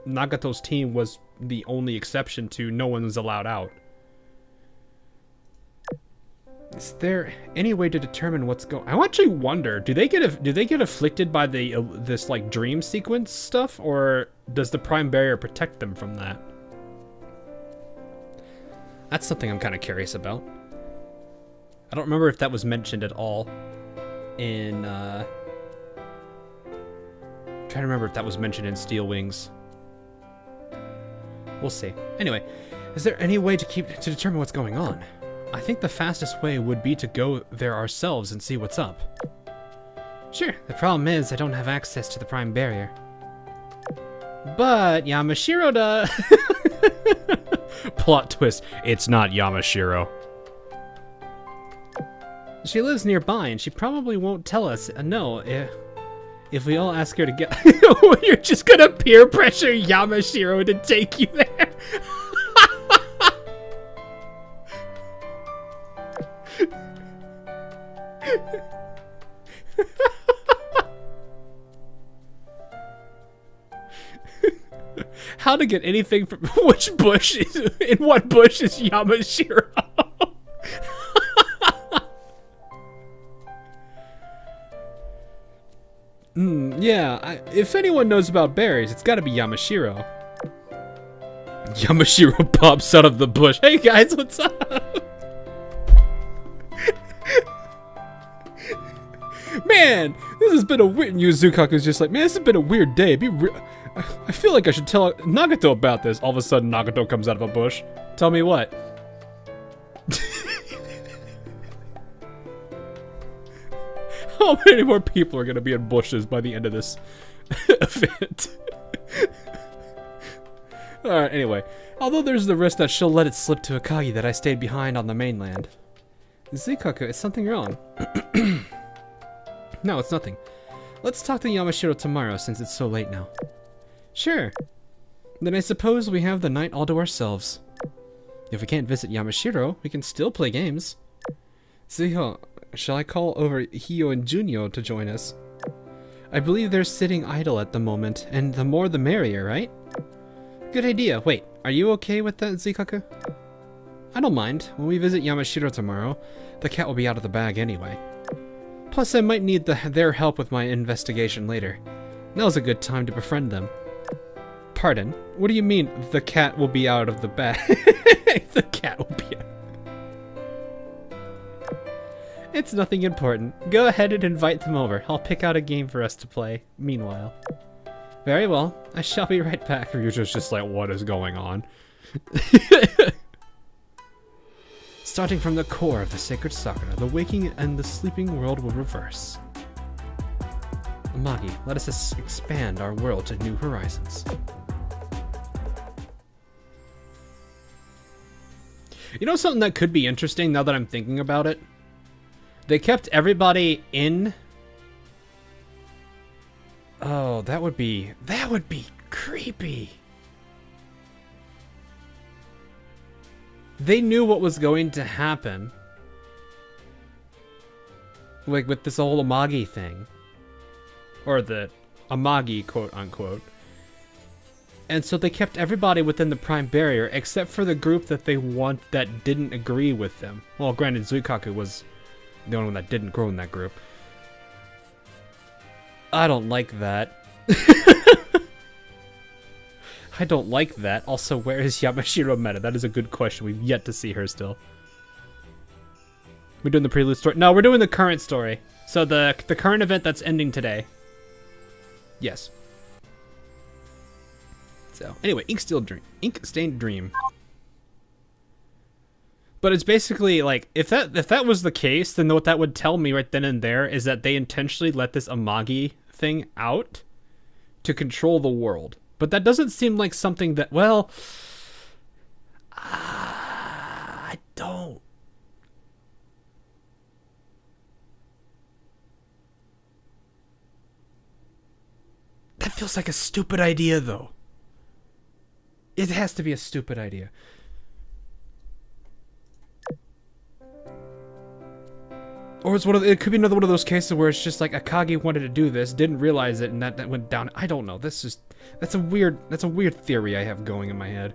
Nagato's team was the only exception to no one was allowed out. Is there any way to determine what's going? I actually wonder, do they get afflicted by this like dream sequence stuff, or does the prime barrier protect them from that? That's something I'm kind of curious about. I don't remember if that was mentioned at all in I'm trying to remember if that was mentioned in Steel Wings. We'll see. Anyway, is there any way to determine what's going on? I think the fastest way would be to go there ourselves and see what's up. Sure, the problem is I don't have access to the prime barrier. But Yamashiro does. Plot twist, it's not Yamashiro. She lives nearby and she probably won't tell us no if we all ask her to get... You're just gonna peer pressure Yamashiro to take you there. How to get anything from which bush is in what bush is Yamashiro? Yeah, if anyone knows about berries, it's gotta be Yamashiro. Yamashiro pops out of the bush. Hey guys, what's up? Man, this has been a weird... Yuzukaku's just like, man, this has been a weird day. I feel like I should tell Nagato about this. All of a sudden, Nagato comes out of a bush. Tell me what? How many more people are going to be in bushes by the end of this event? Alright, anyway. Although there's the risk that she'll let it slip to Akagi that I stayed behind on the mainland. Zuikaku, is something wrong? No, it's nothing. Let's talk to Yamashiro tomorrow since it's so late now. Sure. Then I suppose we have the night all to ourselves. If we can't visit Yamashiro, we can still play games. Zuihou, shall I call over Hio and Junyo to join us? I believe they're sitting idle at the moment, and the more the merrier, right? Good idea. Wait, are you okay with that, Zuikaku? I don't mind. When we visit Yamashiro tomorrow, the cat will be out of the bag anyway. Plus, I might need their help with my investigation later. Now's a good time to befriend them. Pardon? What do you mean, the cat will be out of the bag? The cat will be out. It's nothing important. Go ahead and invite them over. I'll pick out a game for us to play, meanwhile. Very well. I shall be right back. Ryujo's just like, what is going on? Starting from the core of the sacred sakura, the waking and the sleeping world will reverse. Amagi, let us expand our world to new horizons. You know something that could be interesting now that I'm thinking about it? They kept everybody in... Oh, that would be creepy. They knew what was going to happen. Like with this whole Amagi thing. Or the Amagi, quote unquote. And so they kept everybody within the prime barrier except for the group that they want that didn't agree with them. Well, granted, Zuikaku was the only one that didn't grow in that group. I don't like that. I don't like that. Also, where is Yamashiro Meta? That is a good question. We've yet to see her still. We're doing the prelude story. No, we're doing the current story. So the current event that's ending today. Yes. So anyway, Ink Stained Dream. But it's basically like if that was the case, then what that would tell me right then and there is that they intentionally let this Amagi thing out to control the world. But that doesn't seem like something that, well, I don't. That feels like a stupid idea, though. It has to be a stupid idea. Or it could be another one of those cases where it's just like Akagi wanted to do this, didn't realize it, and that went down. I don't know. That's a weird theory I have going in my head.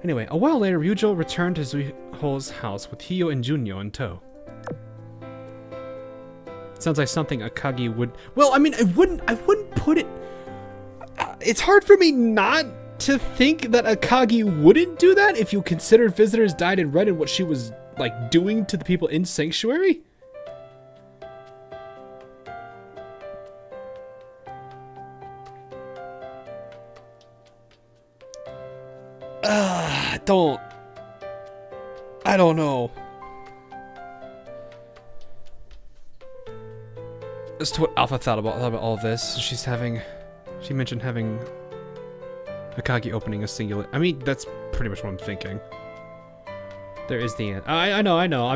Anyway, a while later, Ryujo returned to Zuihou's house with Hiyo and Junyo in tow. Sounds like something Akagi would. Well, I mean, I wouldn't put it. It's hard for me not to think that Akagi wouldn't do that if you consider visitors died in red and what she was like doing to the people in Sanctuary. I don't know. As to what Alpha thought about all this, she mentioned having Akagi opening a singular. I mean, that's pretty much what I'm thinking. There is the end. I know.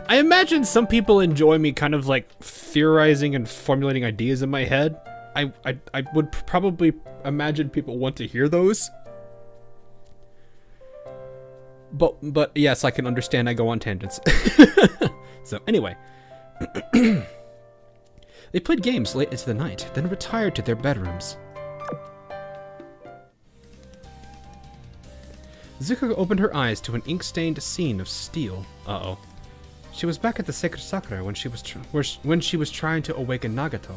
I imagine some people enjoy me kind of like theorizing and formulating ideas in my head. I would probably imagine people want to hear those. But yes, I can understand I go on tangents. So anyway. They played games late into the night, then retired to their bedrooms. Zuihou opened her eyes to an ink-stained scene of steel. Uh-oh. She was back at the Sacred Sakura when she was trying to awaken Nagato.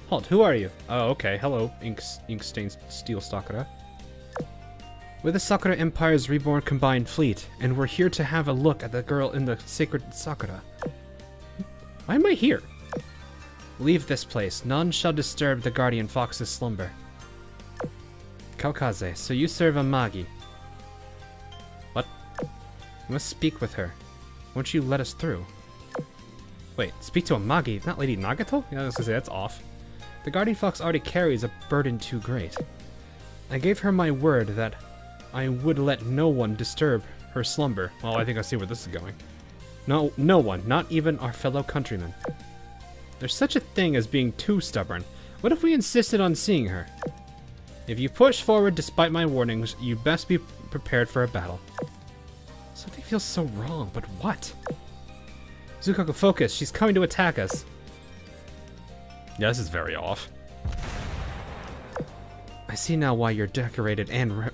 Halt, who are you? Oh, okay, hello, ink-stained steel Sakura. We're the Sakura Empire's reborn combined fleet, and we're here to have a look at the girl in the Sacred Sakura. Why am I here? Leave this place. None shall disturb the Guardian Fox's slumber. Kaukaze, so you serve Amagi. What? You must speak with her. Won't you let us through? Wait, speak to Amagi, not Lady Nagato? Yeah, I was gonna say, that's off. The Guardian Fox already carries a burden too great. I gave her my word that I would let no one disturb her slumber. Well, I think I see where this is going. No one, not even our fellow countrymen. There's such a thing as being too stubborn. What if we insisted on seeing her? If you push forward despite my warnings, you best be prepared for a battle. Something feels so wrong, but what? Zukoku, focus. She's coming to attack us. Yeah, this is very off. I see now why you're decorated and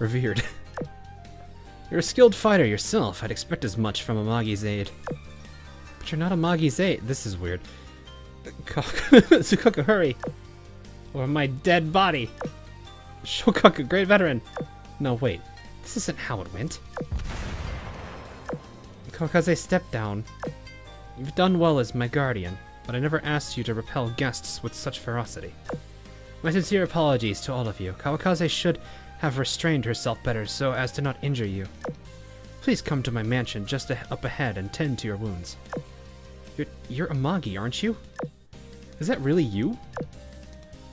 revered. You're a skilled fighter yourself. I'd expect as much from Amagi's aid. But you're not Amagi's aid. This is weird. Zukoku, hurry! Or my dead body! Shokaku, great veteran! No, wait. This isn't how it went. Kaukaze, step down. You've done well as my guardian, but I never asked you to repel guests with such ferocity. My sincere apologies to all of you. Kawakaze should have restrained herself better so as to not injure you. Please come to my mansion just up ahead and tend to your wounds. You're Amagi, aren't you? Is that really you?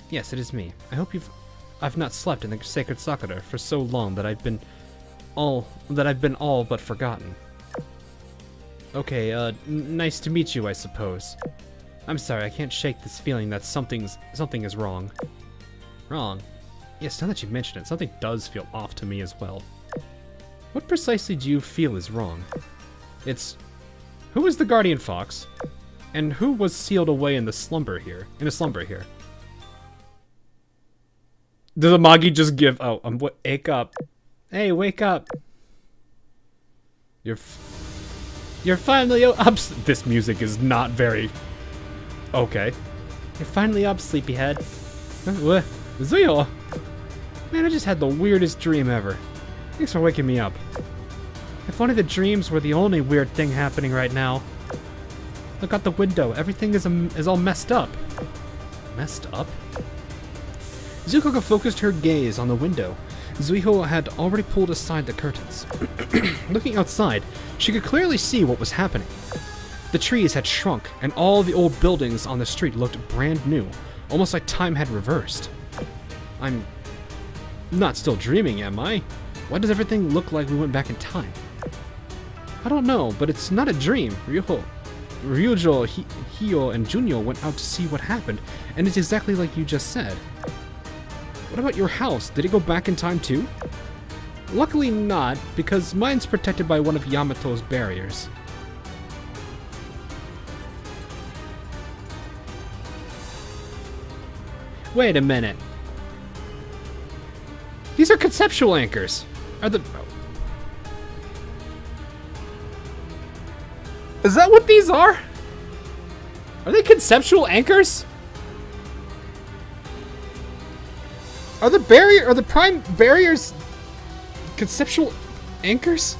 Yes, it is me. I hope I've not slept in the Sacred Sakura for so long that I've been all but forgotten. Okay, nice to meet you, I suppose. I'm sorry, I can't shake this feeling that something is wrong. Wrong? Yes, now that you mention it, something does feel off to me as well. What precisely do you feel is wrong? Who is the Guardian Fox? And who was sealed away in a slumber here? Does Amagi just give... Oh, wake up. Hey, wake up. You're finally up. This music is not very... Okay. You're finally up, sleepyhead. Zuihou. Man, I just had the weirdest dream ever. Thanks for waking me up. If only the dreams were the only weird thing happening right now. Look out the window. Everything is all messed up. Messed up? Zuihou focused her gaze on the window. Zuihou had already pulled aside the curtains. Looking outside, she could clearly see what was happening. The trees had shrunk, and all the old buildings on the street looked brand new, almost like time had reversed. I'm not still dreaming, am I? Why does everything look like we went back in time? I don't know, but it's not a dream. Ryujo, Hio, and Junyo went out to see what happened, and it's exactly like you just said. What about your house? Did it go back in time too? Luckily not, because mine's protected by one of Yamato's barriers. Wait a minute. These are conceptual anchors. Is that what these are? Are they conceptual anchors? Are the prime barriers conceptual anchors?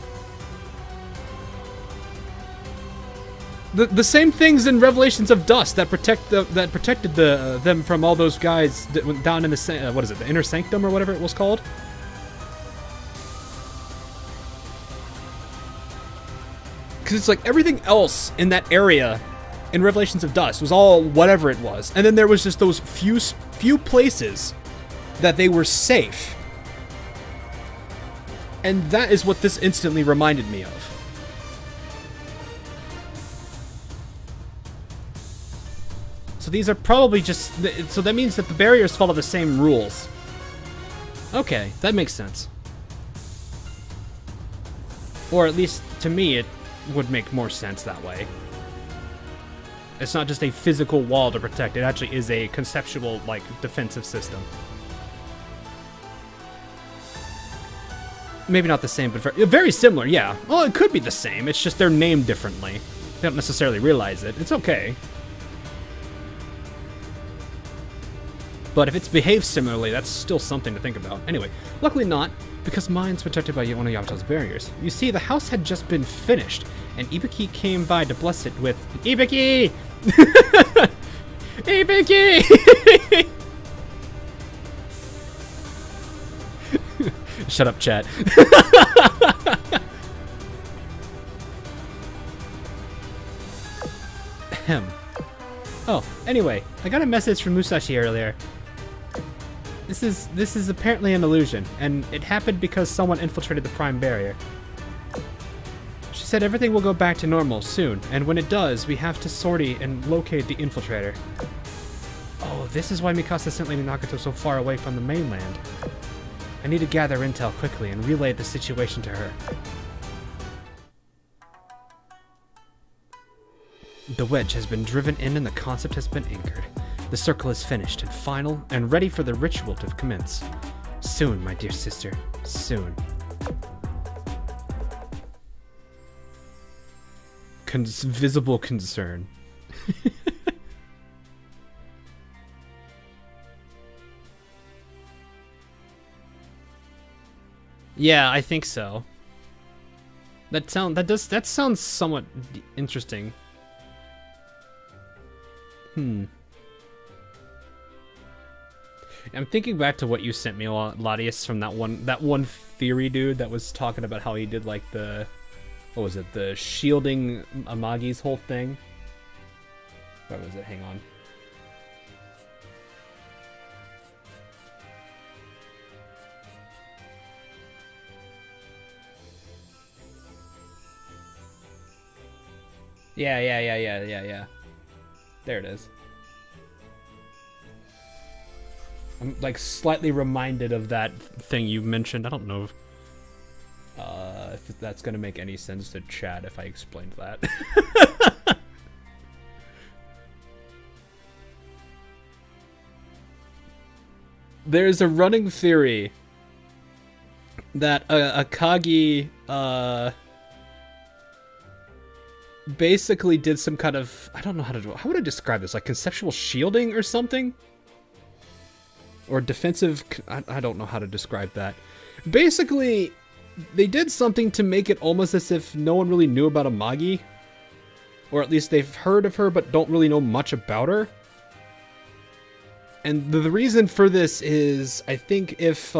The same things in Revelations of Dust that protected them from all those guys that went down in the what is it, the inner sanctum or whatever it was called. Because it's like everything else in that area in Revelations of Dust was all whatever it was, and then there was just those few places that they were safe, and that is what this instantly reminded me of. So these are probably just... So that means that the barriers follow the same rules. Okay, that makes sense. Or at least, to me, it would make more sense that way. It's not just a physical wall to protect, it actually is a conceptual, like, defensive system. Maybe not the same, but very similar, yeah. Well, it could be the same, it's just they're named differently. They don't necessarily realize it. It's okay. But if it's behaved similarly, that's still something to think about. Anyway, luckily not, because mine's protected by one of Yamato's barriers. You see, the house had just been finished, and Ibiki came by to bless it with... Ibiki! Ibiki! Shut up, chat. Ahem. Oh, anyway, I got a message from Musashi earlier. This is apparently an illusion, and it happened because someone infiltrated the Prime Barrier. She said everything will go back to normal soon, and when it does, we have to sortie and locate the infiltrator. Oh, this is why Mikasa sent Lady Nagato so far away from the mainland. I need to gather intel quickly and relay the situation to her. The wedge has been driven in and the concept has been anchored. The circle is finished and final and ready for the ritual to commence. Soon, my dear sister, soon. Visible concern. Yeah, I think so. That sounds somewhat interesting. I'm thinking back to what you sent me, Latius, from that one theory dude that was talking about how he did like the, what was it, the shielding Amagi's whole thing. Where was it? Hang on. Yeah. There it is. I'm like slightly reminded of that thing you mentioned. I don't know if that's gonna make any sense to chat if I explained that. There's a running theory that Akagi basically did some kind of, I don't know how would I describe this, like conceptual shielding or something? or defensive. I don't know how to describe that. Basically, they did something to make it almost as if no one really knew about Amagi, or at least they've heard of her but don't really know much about her. And the reason for this is, I think if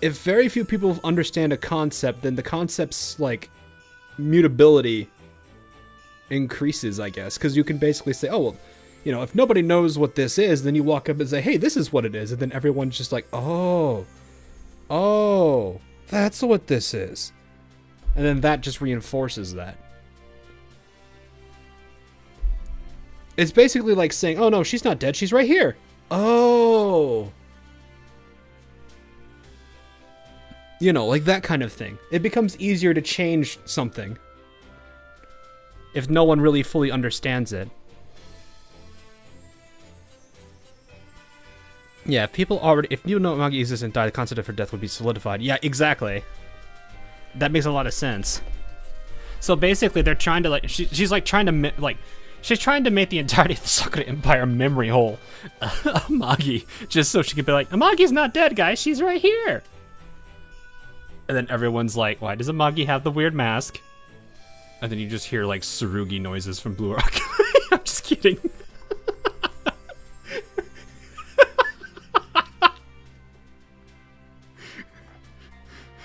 very few people understand a concept, then the concept's like mutability increases, I guess, because you can basically say, oh well, you know, if nobody knows what this is, then you walk up and say, hey, this is what it is, and then everyone's just like, oh, that's what this is, and then that just reinforces that. It's basically like saying, oh no, she's not dead, she's right here. Oh, you know, like that kind of thing. It becomes easier to change something if no one really fully understands it. Yeah, if you know Amagi exists and died, the concept of her death would be solidified. Yeah, exactly. That makes a lot of sense. So basically, they're trying to like, she's like trying to like, she's trying to make the entirety of the Sakura Empire memory hole. Amagi, just so she could be like, Amagi's not dead, guys. She's right here. And then everyone's like, why does Amagi have the weird mask? And then you just hear like Tsurugi noises from Blue Rock. I'm just kidding.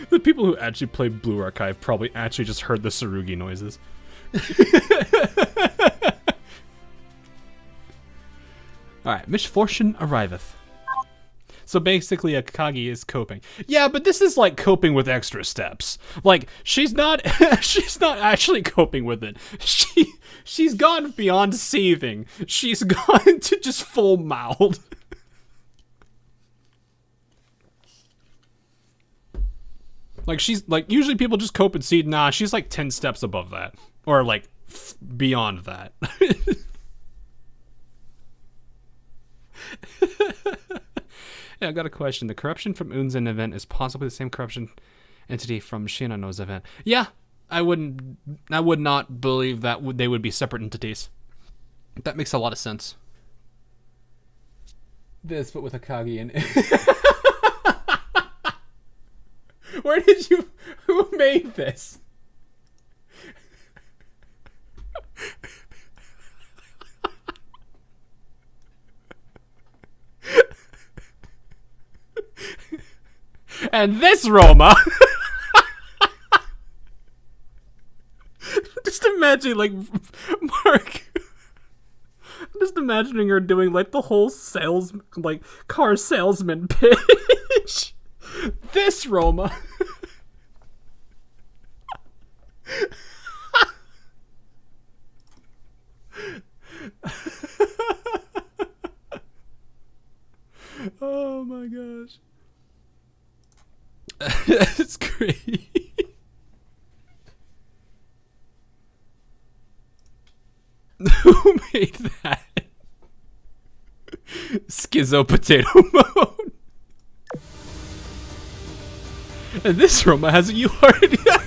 The people who actually play Blue Archive probably actually just heard the Tsurugi noises. Alright, misfortune arriveth. So basically, Akagi is coping. Yeah, but this is like coping with extra steps. Like, she's not she's not actually coping with it. She's gone beyond seething. She's gone to just full mouthed. Like, she's like, usually people just cope and seethe. Nah, she's like 10 steps above that, or like beyond that. Yeah, I got a question. The corruption from Unzen event is possibly the same corruption entity from Shinano's event. Yeah, I would not believe that they would be separate entities. That makes a lot of sense. This, but with Akagi in it. Where did you... Who made this? And this Roma... Just imagine, like, Mark... I'm just imagining her doing, like, the whole car salesman pitch. This Roma... Oh my gosh. It's great. Who made that? Schizo potato mode. And this Roma has a URL.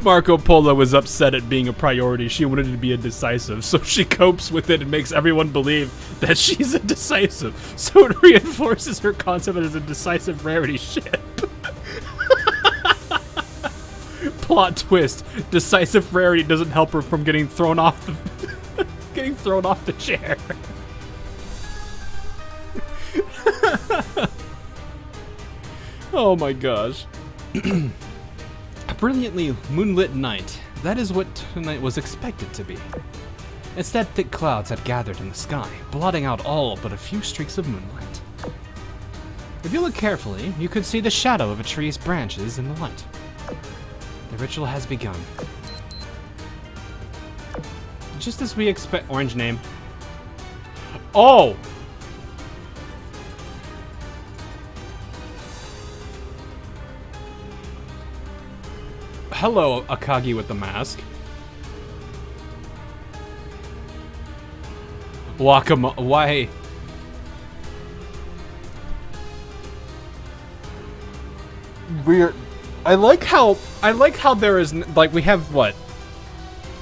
Marco Polo was upset at being a priority. She wanted to be a decisive, so she copes with it and makes everyone believe that she's a decisive. So it reinforces her concept as a decisive rarity ship. Plot twist: decisive rarity doesn't help her from getting thrown off the chair. Oh my gosh. A brilliantly moonlit night. That is what tonight was expected to be. Instead, thick clouds had gathered in the sky, blotting out all but a few streaks of moonlight. If you look carefully, you could see the shadow of a tree's branches in the light. The ritual has begun. Just as we expect. Orange name. Oh! Hello, Akagi with the mask. Why? Weird. I like how there is, like, we have what?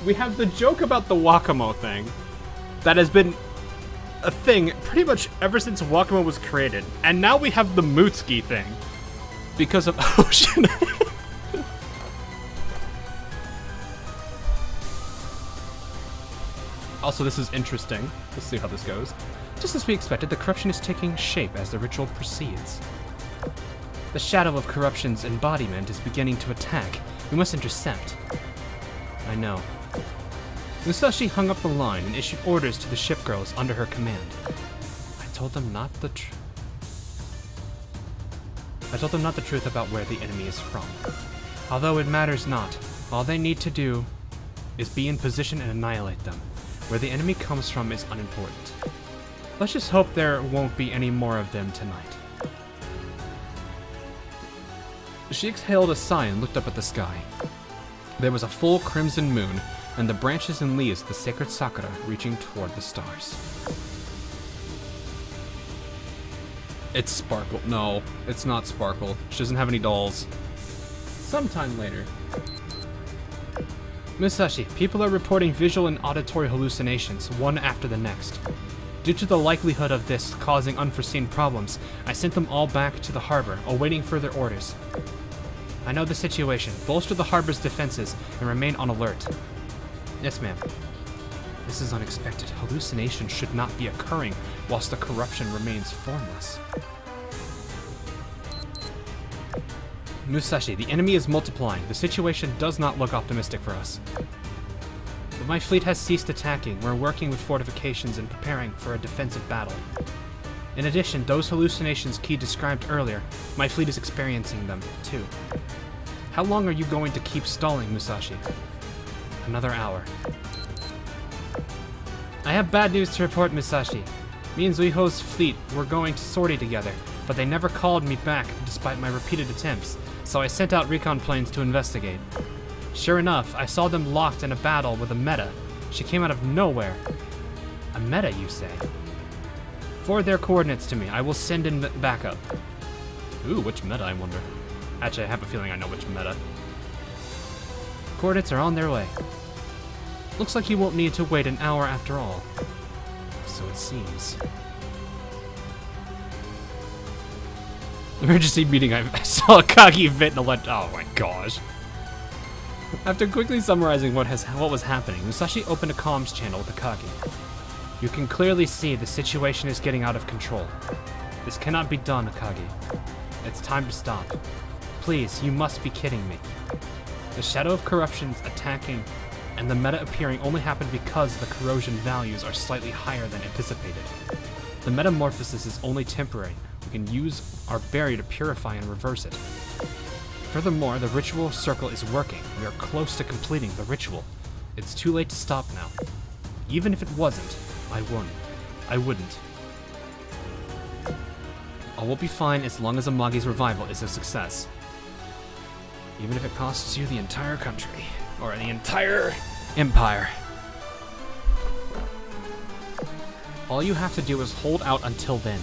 we have the joke about the Wakamo thing that has been a thing pretty much ever since Wakamo was created. And now we have the Mutsuki thing because of Ocean. Also, this is interesting. Let's see how this goes. Just as we expected, the corruption is taking shape as the ritual proceeds. The shadow of corruption's embodiment is beginning to attack. We must intercept. I know. Musashi hung up the line and issued orders to the ship girls under her command. I told them not the truth about where the enemy is from. Although it matters not, all they need to do is be in position and annihilate them. Where the enemy comes from is unimportant. Let's just hope there won't be any more of them tonight. She exhaled a sigh and looked up at the sky. There was a full crimson moon, and the branches and leaves of the sacred sakura reaching toward the stars. It's Sparkle. No, it's not Sparkle. She doesn't have any dolls. Sometime later. Musashi, people are reporting visual and auditory hallucinations, one after the next. Due to the likelihood of this causing unforeseen problems, I sent them all back to the harbor, awaiting further orders. I know the situation. Bolster the harbor's defenses and remain on alert. Yes, ma'am. This is unexpected. Hallucinations should not be occurring whilst the corruption remains formless. Musashi, the enemy is multiplying. The situation does not look optimistic for us. But my fleet has ceased attacking. We're working with fortifications and preparing for a defensive battle. In addition, those hallucinations Key described earlier, my fleet is experiencing them, too. How long are you going to keep stalling, Musashi? Another hour. I have bad news to report, Musashi. Me and Zuihou's fleet were going to sortie together, but they never called me back despite my repeated attempts, so I sent out recon planes to investigate. Sure enough, I saw them locked in a battle with a meta. She came out of nowhere. A meta, you say? Forward their coordinates to me. I will send in backup. Ooh, which meta, I wonder? Actually, I have a feeling I know which meta. Coordinates are on their way. Looks like you won't need to wait an hour after all. So it seems. Emergency meeting. I saw Akagi vent and oh my gosh. After quickly summarizing what was happening, Musashi opened a comms channel with Akagi. You can clearly see the situation is getting out of control. This cannot be done, Akagi. It's time to stop. Please, you must be kidding me. The shadow of corruption's attacking and the meta appearing only happened because the corrosion values are slightly higher than anticipated. The metamorphosis is only temporary. We can use our barrier to purify and reverse it. Furthermore, the ritual circle is working. We are close to completing the ritual. It's too late to stop now. Even if it wasn't, I wouldn't. All will be fine as long as Amagi's revival is a success. Even if it costs you the entire country, or the entire empire. All you have to do is hold out until then.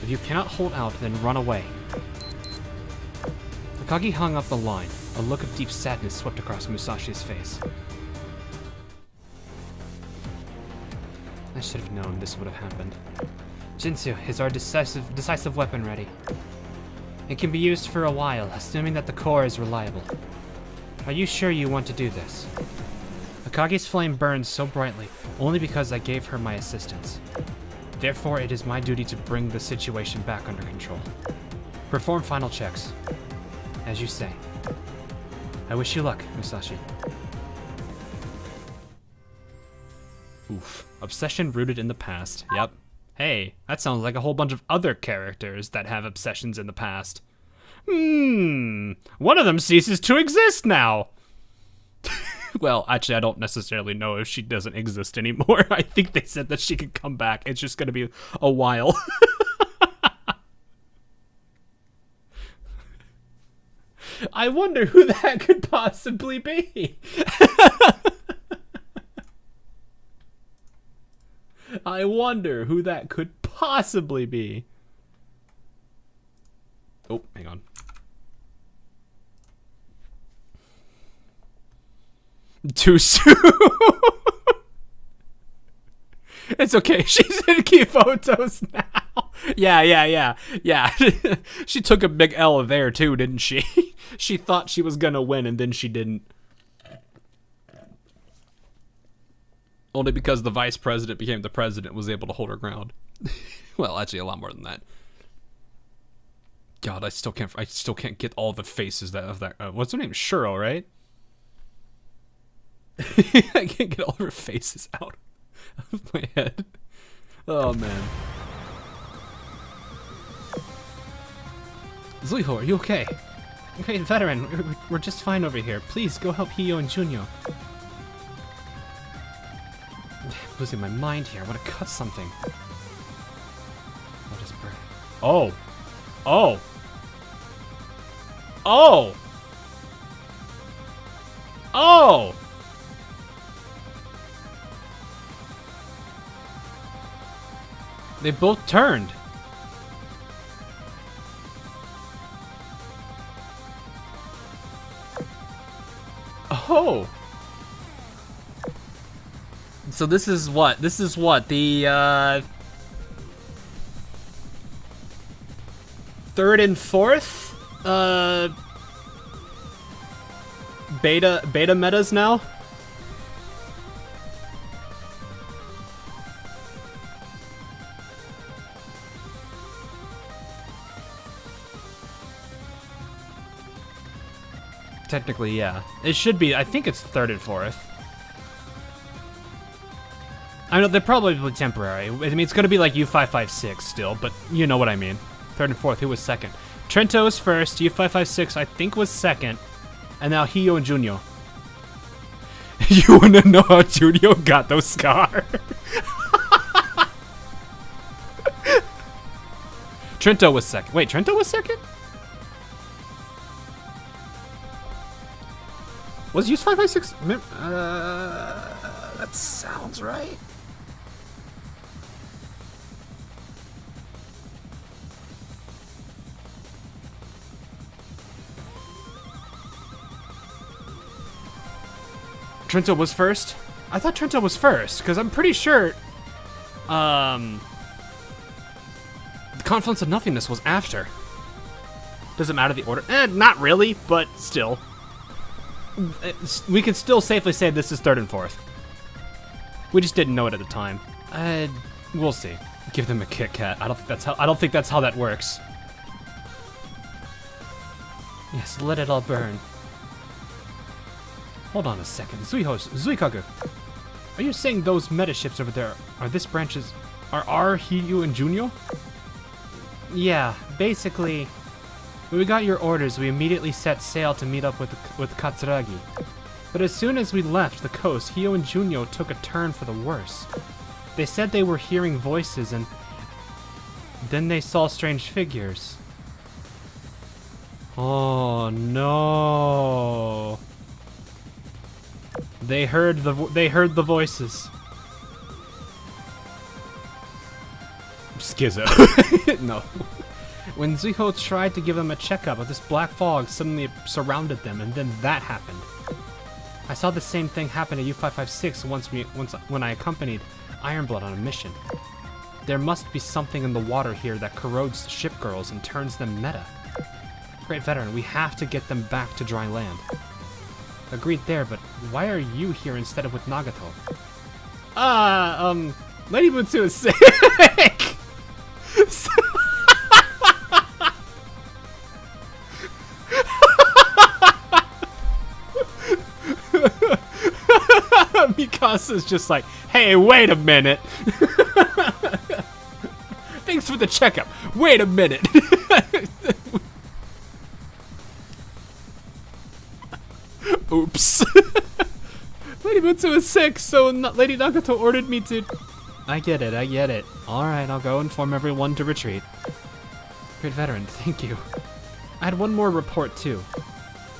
If you cannot hold out, then run away. Akagi hung up the line. A look of deep sadness swept across Musashi's face. I should have known this would have happened. Jinsu, is our decisive weapon ready? It can be used for a while, assuming that the core is reliable. Are you sure you want to do this? Akagi's flame burns so brightly, only because I gave her my assistance. Therefore, it is my duty to bring the situation back under control. Perform final checks. As you say. I wish you luck, Musashi. Oof. Obsession rooted in the past. Yep. Hey, that sounds like a whole bunch of other characters that have obsessions in the past. One of them ceases to exist now! Well, actually, I don't necessarily know if she doesn't exist anymore. I think they said that she could come back. It's just gonna be a while. I wonder who that could possibly be. I wonder who that could possibly be. Oh, hang on. Too soon. It's okay. She's in key photos now. Yeah. She took a big L there too, didn't she? She thought she was gonna win and then she didn't. Only because the vice president became the president was able to hold her ground. Well, actually a lot more than that. God, I still can't get all the faces of that. What's her name? Shuro, right? I can't get all her faces out of my head. Oh man. Zuihou, are you okay? Okay, veteran, we're just fine over here. Please go help Hio and Junyo. I'm losing my mind here. I want to cut something. What is burn? Oh. Oh. Oh. Oh. They both turned. Oh. So this is what? This is what? The third and fourth beta metas now? Technically, yeah. It should be. I think it's third and fourth. I know they're probably temporary. I mean, it's gonna be like U556 still, but you know what I mean. Third and fourth. Who was second? Trento was first. U556 I think was second, and now Hio and Junyo. You wanna know how Junyo got those scars? Trento was second. Wait, Trento was second? Was use 556? That sounds right. Trento was first? I thought Trento was first, because I'm pretty sure the Confluence of Nothingness was after. Does it matter the order? Not really, but still. We can still safely say this is third and fourth. We just didn't know it at the time. We'll see. Give them a Kit Kat. I don't think that's how that works. Yes, let it all burn. Hold on a second. Zuikaku. Are you saying those metaships over there are this branches are Hio and Junyo? Yeah, basically. When we got your orders, we immediately set sail to meet up with Katsuragi. But as soon as we left the coast, Hio and Junyo took a turn for the worse. They said they were hearing voices and then they saw strange figures. Oh no. They heard the voices. Schizo. No. When Zuihou tried to give them a checkup, this black fog suddenly surrounded them, and then that happened. I saw the same thing happen at U556 when I accompanied Ironblood on a mission. There must be something in the water here that corrodes the ship girls and turns them meta. Great veteran, we have to get them back to dry land. Agreed there, but why are you here instead of with Nagato? Lady Butsu is sick! Mikasa's just like, hey, wait a minute. Thanks for the checkup. Wait a minute. Oops. Lady Butsu is sick, so Lady Nagato ordered me to... I get it. Alright, I'll go inform everyone to retreat. Great veteran, thank you. I had one more report too.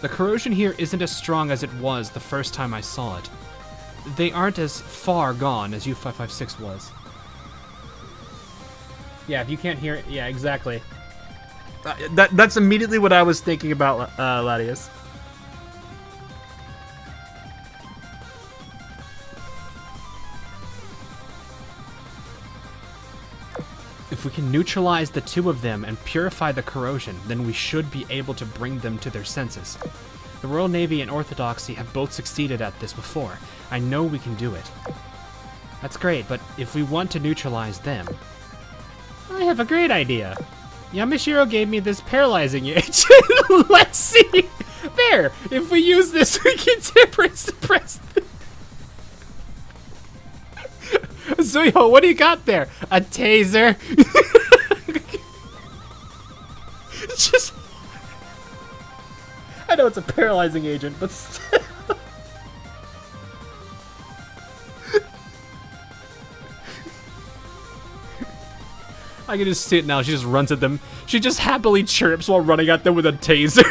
The corrosion here isn't as strong as it was the first time I saw it. They aren't as far gone as U556 was. Yeah, if you can't hear it, yeah, exactly. That's immediately what I was thinking about, Latius. If we can neutralize the two of them and purify the corrosion, then we should be able to bring them to their senses. The Royal Navy and Orthodoxy have both succeeded at this before. I know we can do it. That's great, but if we want to neutralize them... I have a great idea. Yamashiro gave me this paralyzing agent. Let's see. There. If we use this, we can temporarily suppress them. Zuihou, what do you got there? A taser? Just... I know it's a paralyzing agent, but still... I can just see it now. She just runs at them. She just happily chirps while running at them with a taser.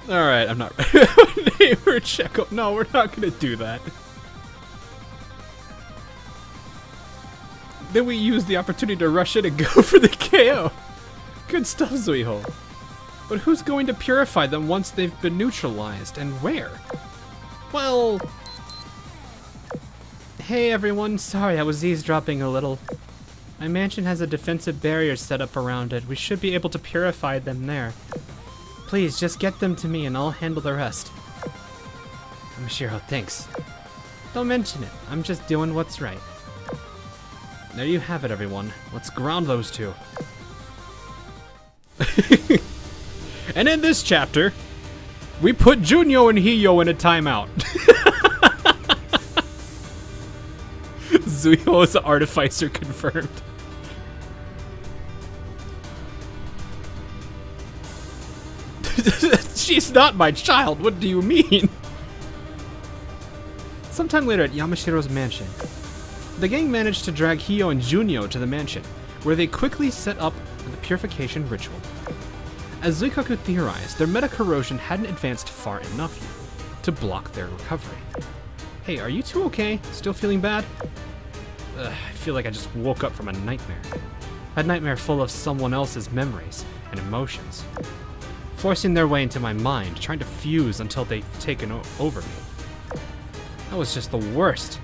Alright, I'm not neighbor check up. No, we're not gonna do that. Then we use the opportunity to rush in and go for the KO. Good stuff, Zuihou. But who's going to purify them once they've been neutralized, and where? Well... Hey everyone, sorry I was eavesdropping a little. My mansion has a defensive barrier set up around it. We should be able to purify them there. Please, just get them to me and I'll handle the rest. Mashiro, thanks. Don't mention it. I'm just doing what's right. There you have it, everyone. Let's ground those two. And in this chapter, we put Junyo and Hiyo in a timeout. Zuihou is an artificer confirmed. She's not my child, what do you mean? Sometime later at Yamashiro's mansion, the gang managed to drag Hiyo and Junyo to the mansion, where they quickly set up the purification ritual. As Zuikaku theorized, their meta-corrosion hadn't advanced far enough yet to block their recovery. Hey, are you two okay? Still feeling bad? I feel like I just woke up from a nightmare. A nightmare full of someone else's memories and emotions, forcing their way into my mind, trying to fuse until they've taken over me. That was just the worst.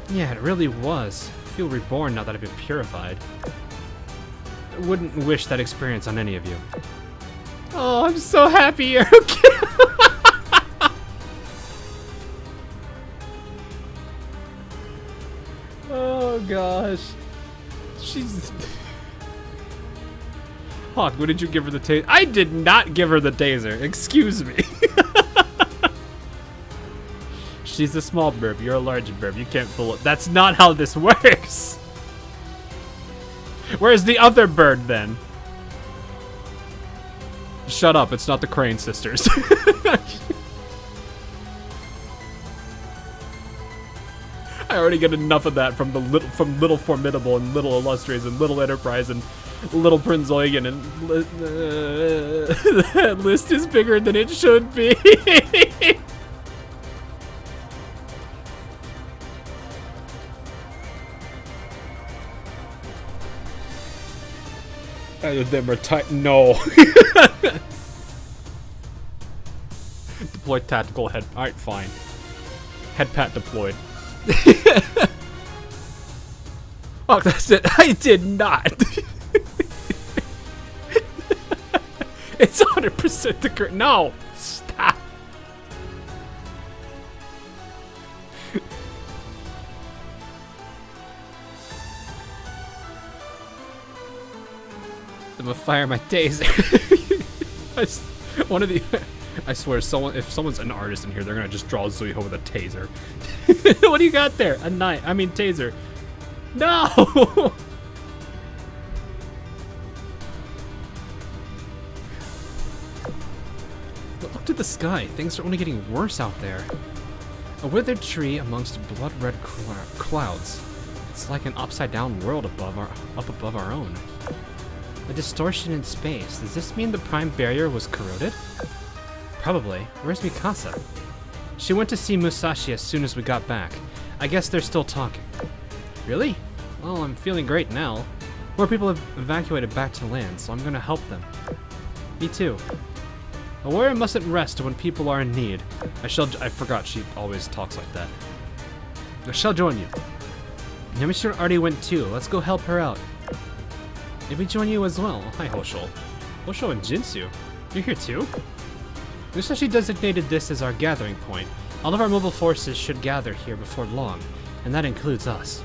Yeah, it really was. I feel reborn now that I've been purified. I wouldn't wish that experience on any of you. Oh, I'm so happy you're okay. Oh gosh. She's... Hawk, what did you give her the taser? I did not give her the taser. Excuse me. She's a small burb. You're a large burb. You can't fool it. That's not how this works. Where's the other bird then? Shut up. It's not the Crane sisters. I already get enough of that from Little Formidable and Little Illustrious and Little Enterprise and Little Prince Eugen, and that list is bigger than it should be. Either them are tight. No. Deploy tactical head. Alright, fine. Head pat deployed. Oh, that's it. I did not. It's 100% the correct. No, stop. I'm gonna fire my taser. One of the. I swear, if someone's an artist in here, they're gonna just draw Zuihou with a taser. What do you got there? A knife. I mean, taser. No! But look to the sky. Things are only getting worse out there. A withered tree amongst blood-red clouds. It's like an upside-down world up above our own. A distortion in space. Does this mean the prime barrier was corroded? Probably. Where's Mikasa? She went to see Musashi as soon as we got back. I guess they're still talking. Really? Well, I'm feeling great now. More people have evacuated back to land, so I'm gonna help them. Me too. A warrior mustn't rest when people are in need. I forgot she always talks like that. I shall join you. Yamashiro already went too. Let's go help her out. Maybe join you as well. Hi, Hosho. Hosho and Jinsu. You're here too? Musashi designated this as our gathering point. All of our mobile forces should gather here before long, and that includes us.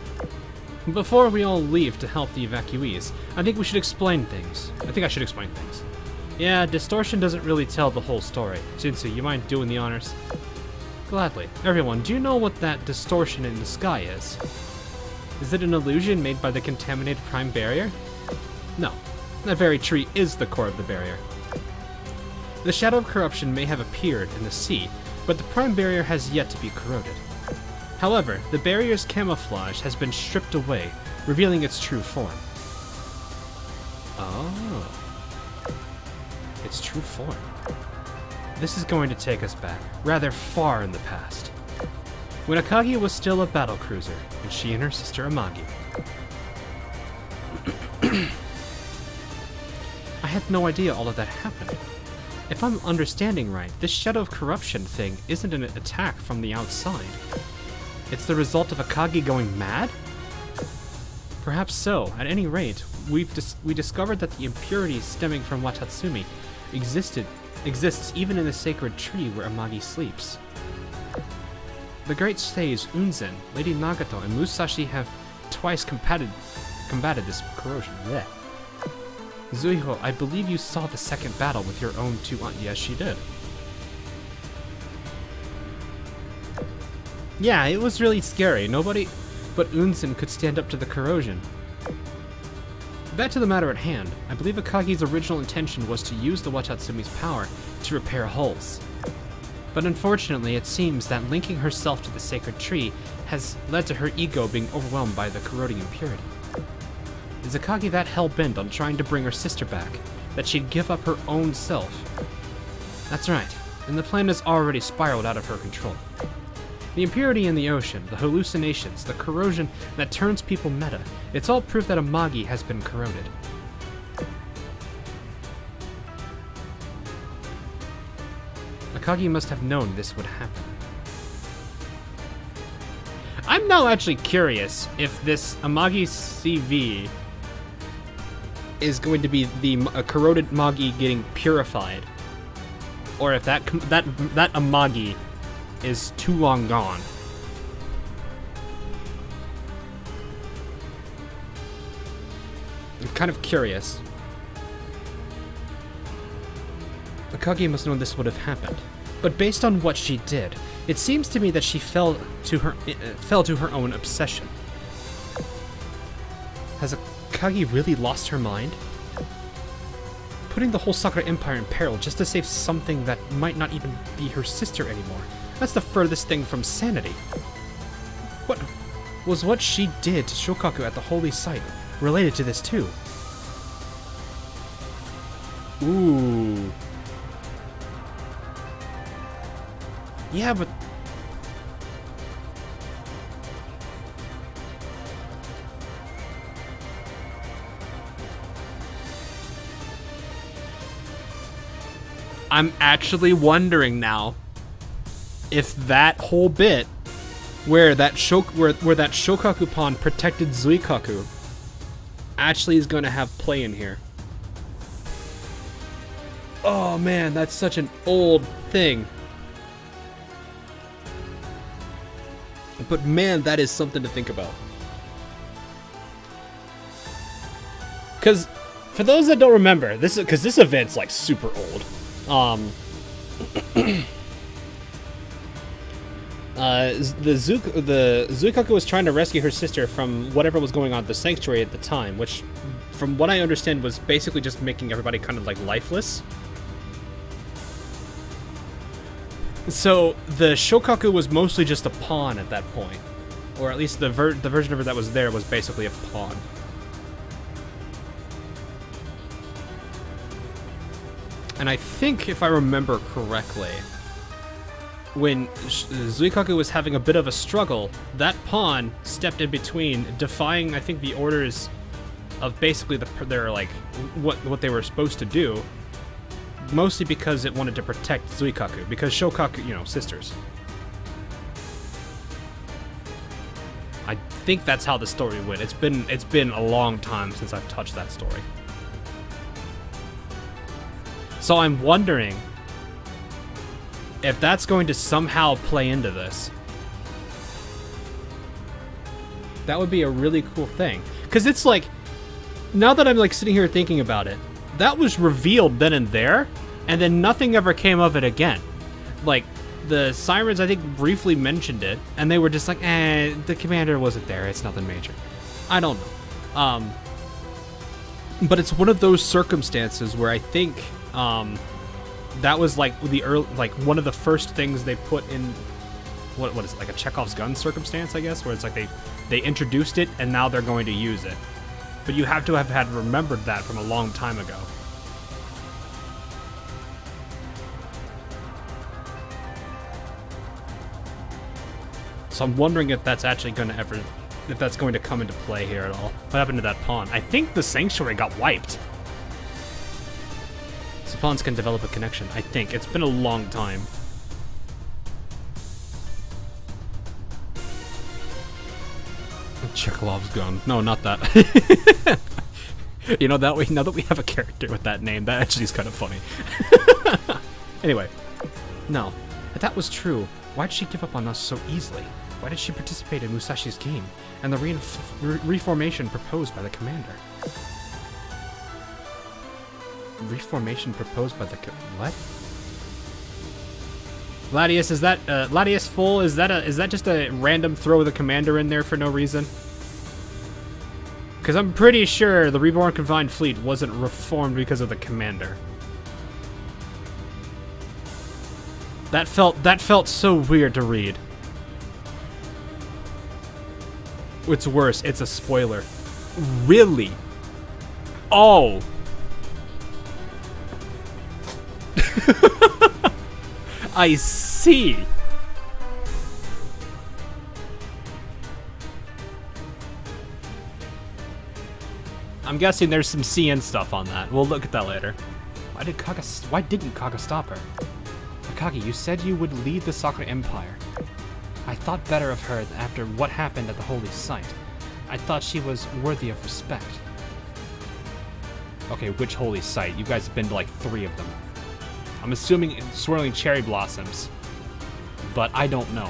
Before we all leave to help the evacuees, I think we should explain things. I think I should explain things. Yeah, distortion doesn't really tell the whole story. Jinsu, you mind doing the honors? Gladly. Everyone, do you know what that distortion in the sky is? Is it an illusion made by the contaminated prime barrier? No. That very tree is the core of the barrier. The shadow of corruption may have appeared in the sea, but the prime barrier has yet to be corroded. However, the barrier's camouflage has been stripped away, revealing its true form. Oh. Its true form. This is going to take us back, rather far in the past. When Akagi was still a battle cruiser, and she and her sister Amagi. I had no idea all of that happened. If I'm understanding right, this shadow of corruption thing isn't an attack from the outside. It's the result of Akagi going mad? Perhaps so. At any rate, we discovered that the impurity stemming from Watatsumi exists even in the sacred tree where Amagi sleeps. The great sages Unzen, Lady Nagato, and Musashi have twice combated this corrosion. Blech. Zuihou, I believe you saw the second battle with your own two eyes. Yes, she did. Yeah, it was really scary. Nobody but Unzen could stand up to the corrosion. Back to the matter at hand. I believe Akagi's original intention was to use the Watatsumi's power to repair hulls. But unfortunately, it seems that linking herself to the sacred tree has led to her ego being overwhelmed by the corroding impurity. Is Akagi that hell-bent on trying to bring her sister back, that she'd give up her own self? That's right, and the plan has already spiraled out of her control. The impurity in the ocean, the hallucinations, the corrosion that turns people meta, it's all proof that Amagi has been corroded. Akagi must have known this would happen. I'm now actually curious if this Amagi CV is going to be the corroded Magi getting purified, or if that Amagi is too long gone. I'm kind of curious. Akagi must know this would have happened, but based on what she did, it seems to me that she fell to her own obsession. Has Akagi really lost her mind? Putting the whole Sakura Empire in peril just to save something that might not even be her sister anymore. That's the furthest thing from sanity. What she did to Shokaku at the holy site related to this too? Ooh. Yeah, but I'm actually wondering now if that whole bit where that Shokaku pawn protected Zuikaku actually is going to have play in here. Oh man, that's such an old thing. But man, that is something to think about. Because for those that don't remember, this event's like super old. The Zuikaku was trying to rescue her sister from whatever was going on at the sanctuary at the time, which, from what I understand, was basically just making everybody kind of like lifeless. So the Shokaku was mostly just a pawn at that point, or at least the version of her that was there was basically a pawn. And I think, if I remember correctly, when Zuikaku was having a bit of a struggle, that pawn stepped in between, defying, I think, the orders of basically their like what they were supposed to do, mostly because it wanted to protect Zuikaku, because Shokaku, you know, sisters. I think that's how the story went. It's been a long time since I've touched that story. So I'm wondering if that's going to somehow play into this. That would be a really cool thing. Because it's like, now that I'm like sitting here thinking about it, that was revealed then and there, and then nothing ever came of it again. Like, the Sirens, I think, briefly mentioned it, and they were just like, the commander wasn't there, it's nothing major. I don't know. But it's one of those circumstances where I think that was like one of the first things they put in, what is it, like a Chekhov's gun circumstance, I guess, where it's like they introduced it and now they're going to use it. But you have to have had remembered that from a long time ago. So I'm wondering if that's actually going to if that's going to come into play here at all. What happened to that pawn? I think the sanctuary got wiped. So pawns can develop a connection, I think. It's been a long time. Chekhov's gun. No, not that. You know, that way, now that we have a character with that name, that actually is kind of funny. Anyway, no. If that was true, why'd she give up on us so easily? Why did she participate in Musashi's game and the reformation proposed by the commander? Reformation proposed by the what? Latius, is that Latius full? Is that just a random throw of the commander in there for no reason? Because I'm pretty sure the Reborn Confined Fleet wasn't reformed because of the commander. That felt so weird to read. What's worse, it's a spoiler. Really? Oh. I see. I'm guessing there's some CN stuff on that. We'll look at that later. Why didn't Kaga stop her? Akagi, you said you would lead the Sakura Empire. I thought better of her after what happened at the holy site. I thought she was worthy of respect. Okay, which holy site? You guys have been to like 3 of them. I'm assuming swirling cherry blossoms, but I don't know.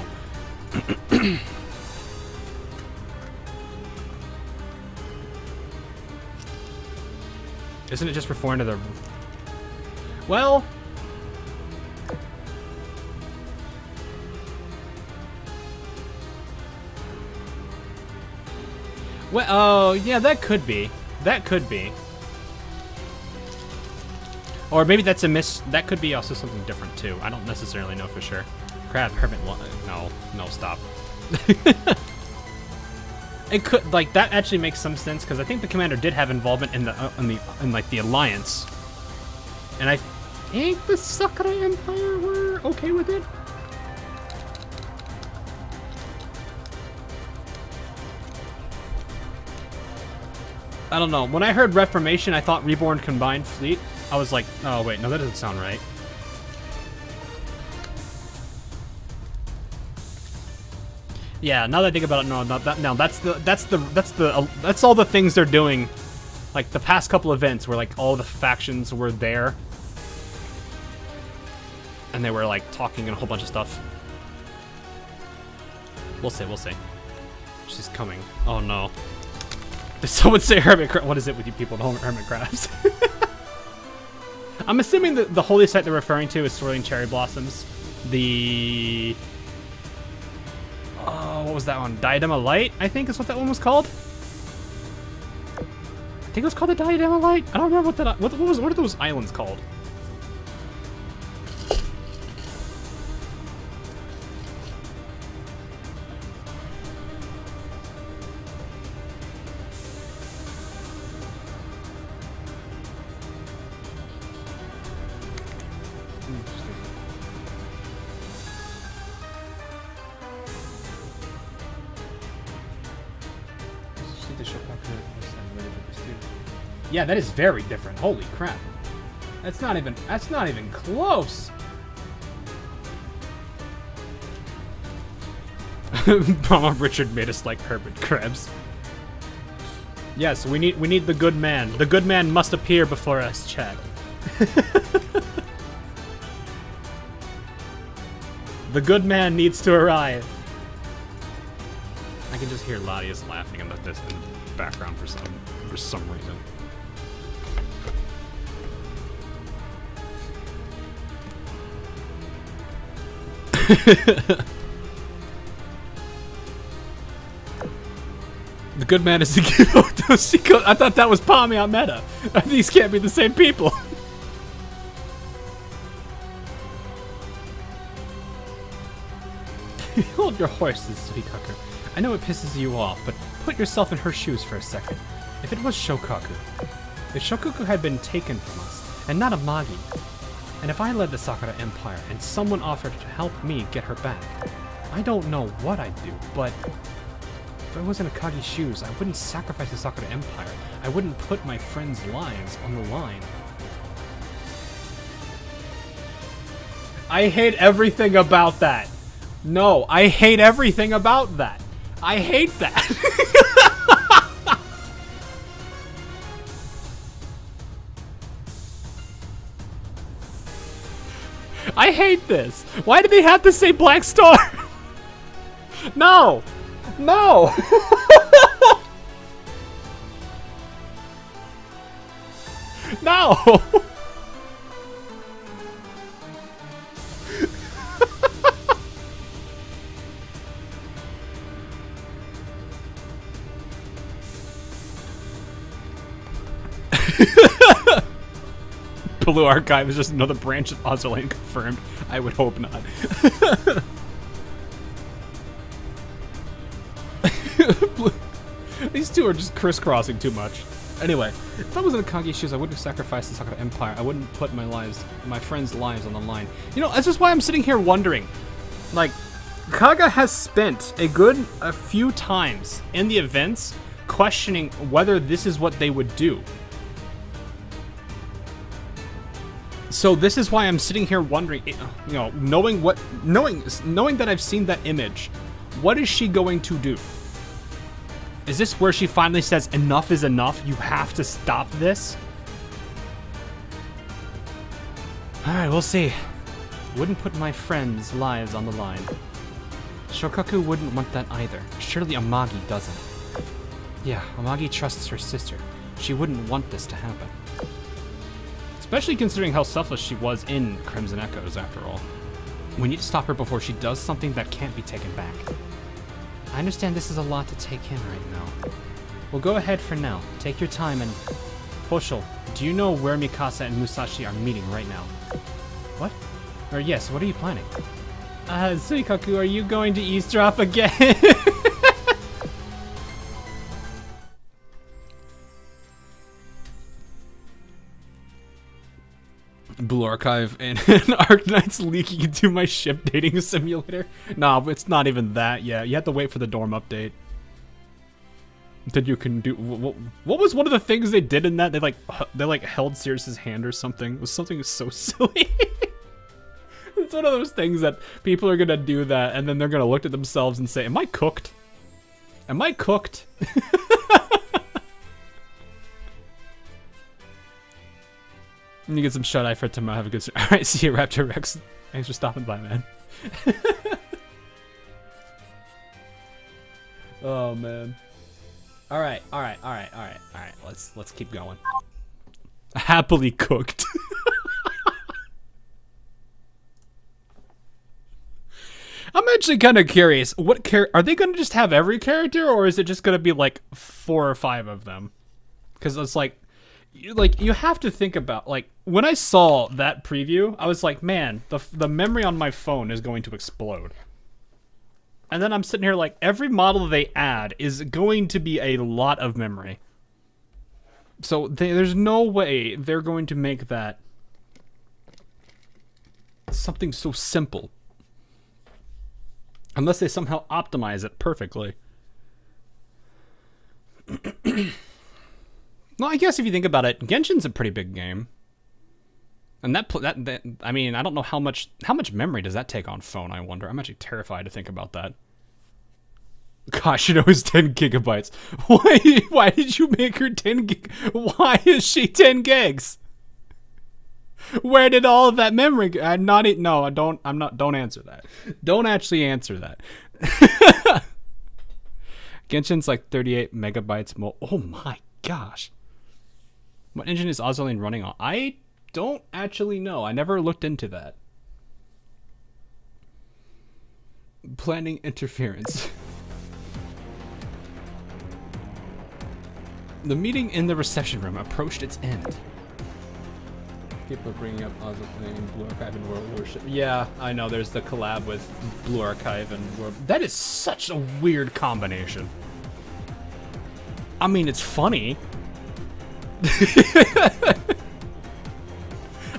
Isn't it just referring to the... Well... Well, oh, yeah, that could be. That could be. Or maybe that's a miss. That could be also something different, too. I don't necessarily know for sure. Crab, hermit... No, stop. It could, like, that actually makes some sense, because I think the commander did have involvement in the alliance. And I think the Sakura Empire were okay with it. I don't know. When I heard Reformation, I thought Reborn Combined Fleet. I was like, oh wait, no, that doesn't sound right. Yeah, now that I think about it, no, not that. No, that's all the things they're doing. Like the past couple events where like all the factions were there, and they were like talking and a whole bunch of stuff. We'll see. We'll see. She's coming. Oh no. Did someone say hermit crab? What is it with you people, hermit crabs? I'm assuming that the holy site they're referring to is swirling cherry blossoms. The... Oh, what was that one? Diadema Light, I think is what that one was called. I think it was called the Diadema Light. I don't remember what are those islands called? Yeah, that is very different. Holy crap. That's not even close. Mama Richard made us like Herbert Krebs. Yes, we need the good man. The good man must appear before us, Chad. The good man needs to arrive. I can just hear Ladia's laughing in the distant background for some reason. The good man is the Kyoto. I thought that was Palmy on Meta. These can't be the same people. Hold your horses, Suikaku. I know it pisses you off, but put yourself in her shoes for a second. If it was Shokaku, if Shokaku had been taken from us, and not Amagi, and if I led the Sakura Empire and someone offered to help me get her back, I don't know what I'd do, but if I was in Akagi's shoes, I wouldn't sacrifice the Sakura Empire. I wouldn't put my friends' lives on the line. I hate everything about that. No, I hate everything about that. I hate that. I hate this. Why did they have to say Black Star? No. No. No. Blue Archive is just another branch of Azur confirmed. I would hope not. These two are just crisscrossing too much. Anyway, if I was in Akagi's shoes, I wouldn't have sacrificed the Sakura Empire. I wouldn't put my friends' lives on the line. You know, that's just why I'm sitting here wondering. Like, Kaga has spent a few times in the events questioning whether this is what they would do. So this is why I'm sitting here wondering, you know, knowing that I've seen that image, what is she going to do? Is this where she finally says, enough is enough, you have to stop this? Alright, we'll see. Wouldn't put my friends' lives on the line. Shokaku wouldn't want that either. Surely Amagi doesn't. Yeah, Amagi trusts her sister. She wouldn't want this to happen. Especially considering how selfless she was in Crimson Echoes, after all. We need to stop her before she does something that can't be taken back. I understand this is a lot to take in right now. Well, go ahead for now. Take your time and... Hoshul, do you know where Mikasa and Musashi are meeting right now? What? Or yes, what are you planning? Suikaku, are you going to eavesdrop again? Blue Archive and Arknight's leaking into my ship dating simulator. Nah, it's not even that yet. You have to wait for the dorm update. Then you can do... What was one of the things they did in that? They like held Sirius's hand or something. It was something so silly. It's one of those things that people are gonna do that and then they're gonna look at themselves and say, am I cooked? Am I cooked? You get some shut-eye for tomorrow. Have a good... Alright, see you, Raptor Rex. Thanks for stopping by, man. Oh, man. Alright. Let's keep going. Happily cooked. I'm actually kind of curious. What are they going to just have every character, or is it just going to be like 4 or 5 of them? Because it's like you have to think about, like, when I saw that preview, I was like, man, the memory on my phone is going to explode. And then I'm sitting here like, every model they add is going to be a lot of memory. So there's no way they're going to make that something so simple. Unless they somehow optimize it perfectly. Well, I guess if you think about it, Genshin's a pretty big game. And that I mean, I don't know how much memory does that take on phone, I wonder. I'm actually terrified to think about that. Gosh, it was 10 gigabytes. Why did you make her 10 gig? Why is she 10 gigs? Where did all of that memory go? Don't answer that. Don't actually answer that. Genshin's like 38 megabytes more. Oh my gosh. What engine is Azur running on? I don't actually know. I never looked into that. Planning interference. The meeting in the reception room approached its end. People are bringing up Azur playing Blue Archive and World Warship. Yeah, I know. There's the collab with Blue Archive and World. That is such a weird combination. I mean, it's funny.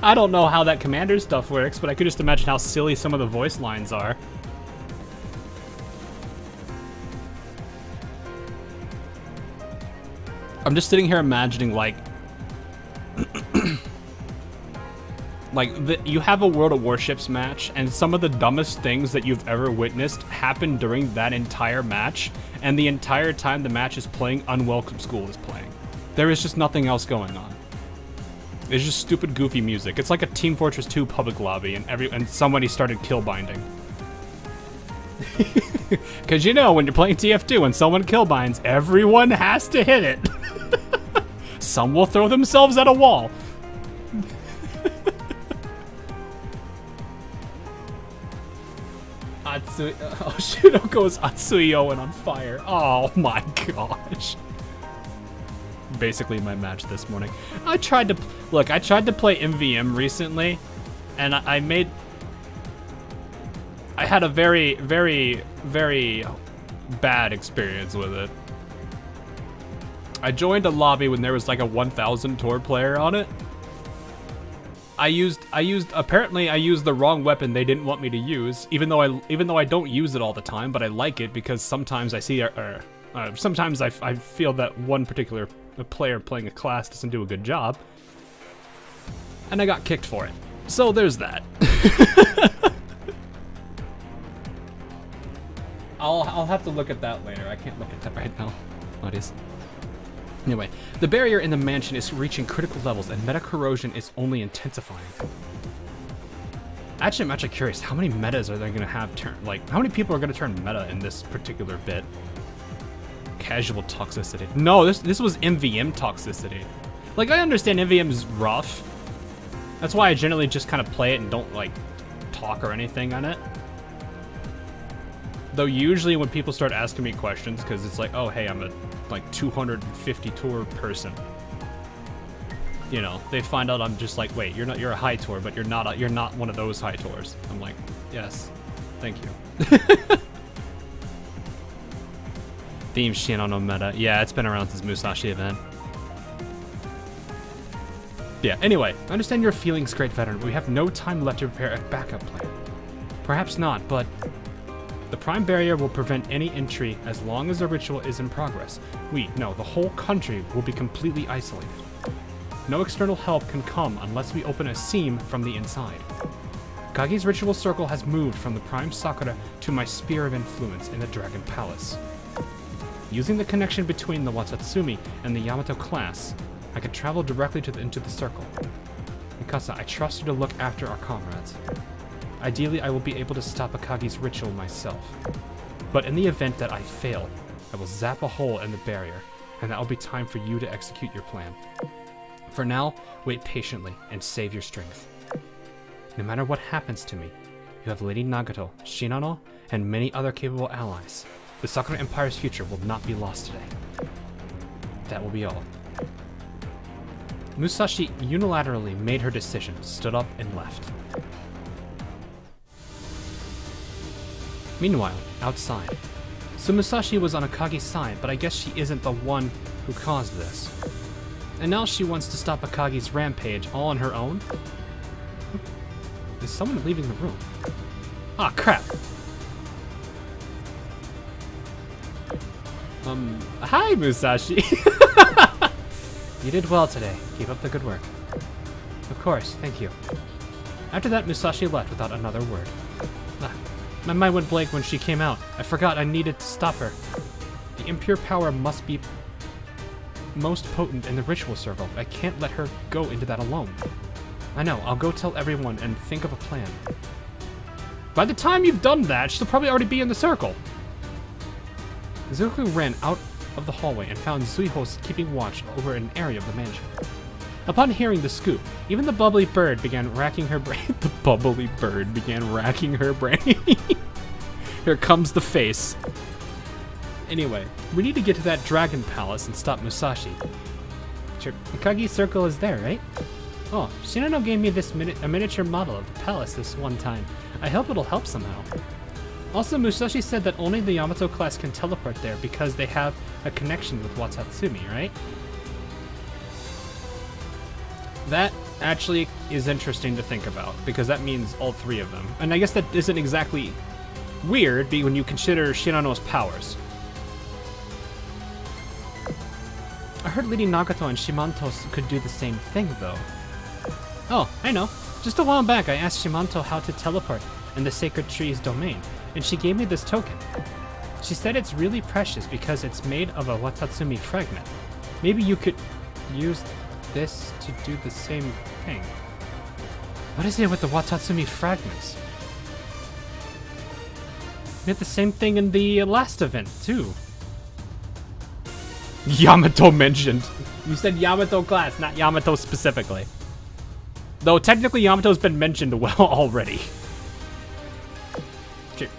I don't know how that commander stuff works, but I could just imagine how silly some of the voice lines are. I'm just sitting here imagining, like, you have a World of Warships match, and some of the dumbest things that you've ever witnessed happen during that entire match, and the entire time the match is playing, Unwelcome School is playing. There is just nothing else going on. It's just stupid, goofy music. It's like a Team Fortress 2 public lobby, and somebody started kill binding. Because you know, when you're playing TF2 and someone kill binds, everyone has to hit it. Some will throw themselves at a wall. Shiroko is Atsuyo and on fire. Oh my gosh. Basically my match this morning. I tried to play MVM recently, and I had a very, very, very bad experience with it. I joined a lobby when there was like a 1000 tour player on it. Apparently I used the wrong weapon they didn't want me to use, even though I don't use it all the time, but I like it because sometimes I see sometimes I feel that one particular player playing a class doesn't do a good job, and I got kicked for it. So there's that. I'll have to look at that later. I can't look at that right now. Audience. Anyway, the barrier in the mansion is reaching critical levels, and meta corrosion is only intensifying. Actually, I'm actually curious, how many metas are they going to have how many people are going to turn meta in this particular bit? Casual toxicity. No, this was MVM toxicity. Like, I understand MVM is rough. That's why I generally just kind of play it and don't, like, talk or anything on it. Though usually when people start asking me questions, because it's like, oh, hey, I'm a, 250 tour person. You know, they find out I'm just like, wait, you're a high tour, but you're not one of those high tours. I'm like, yes, thank you. Theme Shinano no meta. Yeah, it's been around since Musashi event. Yeah, anyway, I understand your feelings, great veteran, but we have no time left to prepare a backup plan. Perhaps not, but the Prime Barrier will prevent any entry as long as the ritual is in progress. The whole country will be completely isolated. No external help can come unless we open a seam from the inside. Akagi's ritual circle has moved from the Prime Sakura to my sphere of influence in the Dragon Palace. Using the connection between the Watatsumi and the Yamato class, I can travel directly into the circle. Mikasa, I trust you to look after our comrades. Ideally, I will be able to stop Akagi's ritual myself. But in the event that I fail, I will zap a hole in the barrier, and that will be time for you to execute your plan. For now, wait patiently and save your strength. No matter what happens to me, you have Lady Nagato, Shinano, and many other capable allies. The Sakura Empire's future will not be lost today. That will be all. Musashi unilaterally made her decision, stood up, and left. Meanwhile, outside. So Musashi was on Akagi's side, but I guess she isn't the one who caused this. And now she wants to stop Akagi's rampage all on her own? Is someone leaving the room? Ah, crap! Hi, Musashi! You did well today. Keep up the good work. Of course, thank you. After that, Musashi left without another word. My mind went blank when she came out. I forgot I needed to stop her. The impure power must be most potent in the ritual circle. I can't let her go into that alone. I know, I'll go tell everyone and think of a plan. By the time you've done that, she'll probably already be in the circle. Zuihou ran out of the hallway and found Zuihou keeping watch over an area of the mansion. Upon hearing the scoop, even the bubbly bird began racking her brain. The bubbly bird began racking her brain. Here comes the face. Anyway, we need to get to that dragon palace and stop Musashi. Sure, Akagi circle is there, right? Oh, Shinano gave me this a miniature model of the palace this one time. I hope it'll help somehow. Also, Musashi said that only the Yamato class can teleport there because they have a connection with Watatsumi, right? That actually is interesting to think about, because that means all three of them. And I guess that isn't exactly weird when you consider Shinano's powers. I heard Lady Nagato and Shimanto could do the same thing, though. Oh, I know. Just a while back, I asked Shimanto how to teleport in the Sacred Tree's domain, and she gave me this token. She said it's really precious because it's made of a Watatsumi fragment. Maybe you could use this to do the same thing. What is it with the Watatsumi fragments? We had the same thing in the last event, too. Yamato mentioned. You said Yamato class, not Yamato specifically. Though technically Yamato's been mentioned well already.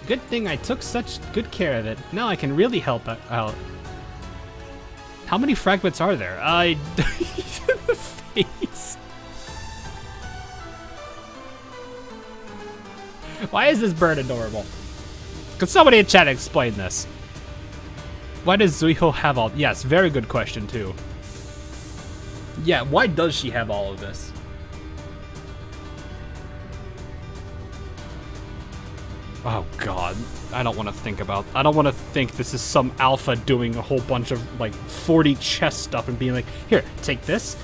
Good thing I took such good care of it. Now I can really help out. How many fragments are there? The face. Why is this bird adorable? Could somebody in chat explain this? Why does Zuihou have all? Yes, very good question too. Yeah, why does she have all of this? Oh god, I don't want to think this is some alpha doing a whole bunch of like 40 chess stuff and being like, here, take this,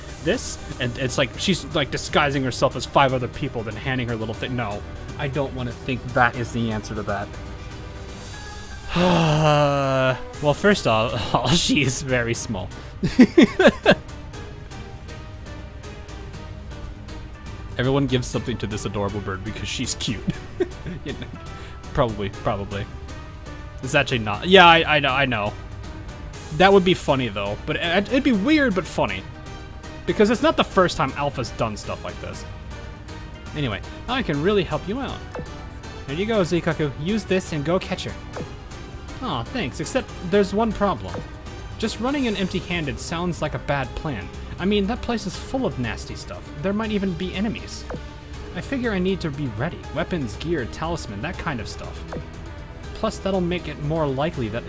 and it's like she's like disguising herself as 5 other people then handing her little thing. No, I don't want to think that is the answer to that. Well, first of all, she is very small. Everyone gives something to this adorable bird because she's cute. You know, probably. It's actually not. Yeah, I know. That would be funny though, but it'd be weird but funny. Because it's not the first time Alpha's done stuff like this. Anyway, I can really help you out. There you go, Zuikaku. Use this and go catch her. Aw, thanks, except there's one problem. Just running in empty-handed sounds like a bad plan. I mean, that place is full of nasty stuff. There might even be enemies. I figure I need to be ready. Weapons, gear, talisman, that kind of stuff. Plus, that'll make it more likely that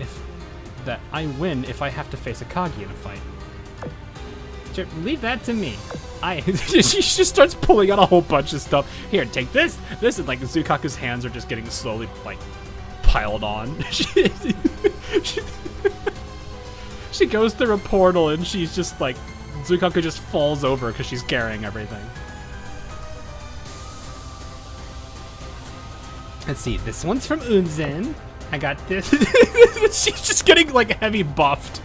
I win if I have to face Akagi in a fight. Sure, leave that to me. She just starts pulling out a whole bunch of stuff. Here, take this. This is like Zuikaku's hands are just getting slowly, like, piled on. She goes through a portal and she's just like, Zuikaku just falls over because she's carrying everything. Let's see, this one's from Unzen. I got this. She's just getting like heavy buffed.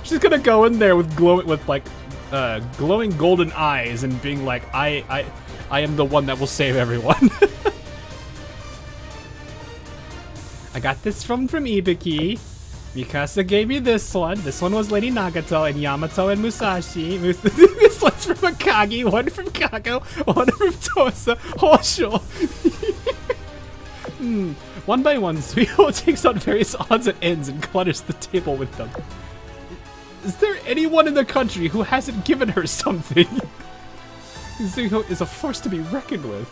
She's gonna go in there with glowing golden eyes and being like, I am the one that will save everyone. I got this from Ibiki. Mikasa gave me this one. This one was Lady Nagato and Yamato and Musashi. This one's from Akagi, one from Kako, one from Tosa, Hosho. One by one, Zuihou takes out various odds and ends and clutters the table with them. Is there anyone in the country who hasn't given her something? Zuihou is a force to be reckoned with.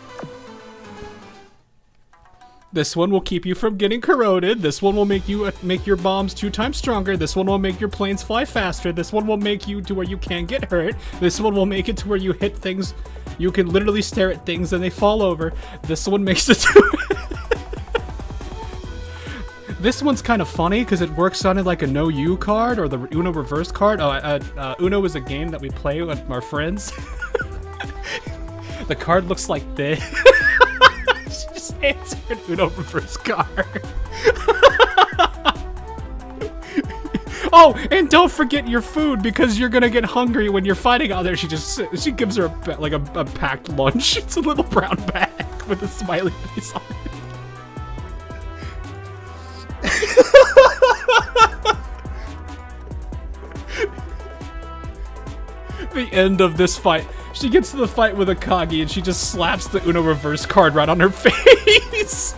This one will keep you from getting corroded. This one will make your bombs 2 times stronger. This one will make your planes fly faster. This one will make you to where you can't get hurt. This one will make it to where you hit things. You can literally stare at things and they fall over. This one makes it to This one's kind of funny because it works on it like a no you card or the Uno reverse card. Uno is a game that we play with our friends. The card looks like this. She just answered an Uno reverse card. Oh, and don't forget your food because you're gonna get hungry when you're fighting out there. She gives her a packed lunch. It's a little brown bag with a smiley face on it. The end of this fight. She gets to the fight with Akagi and she just slaps the Uno reverse card right on her face.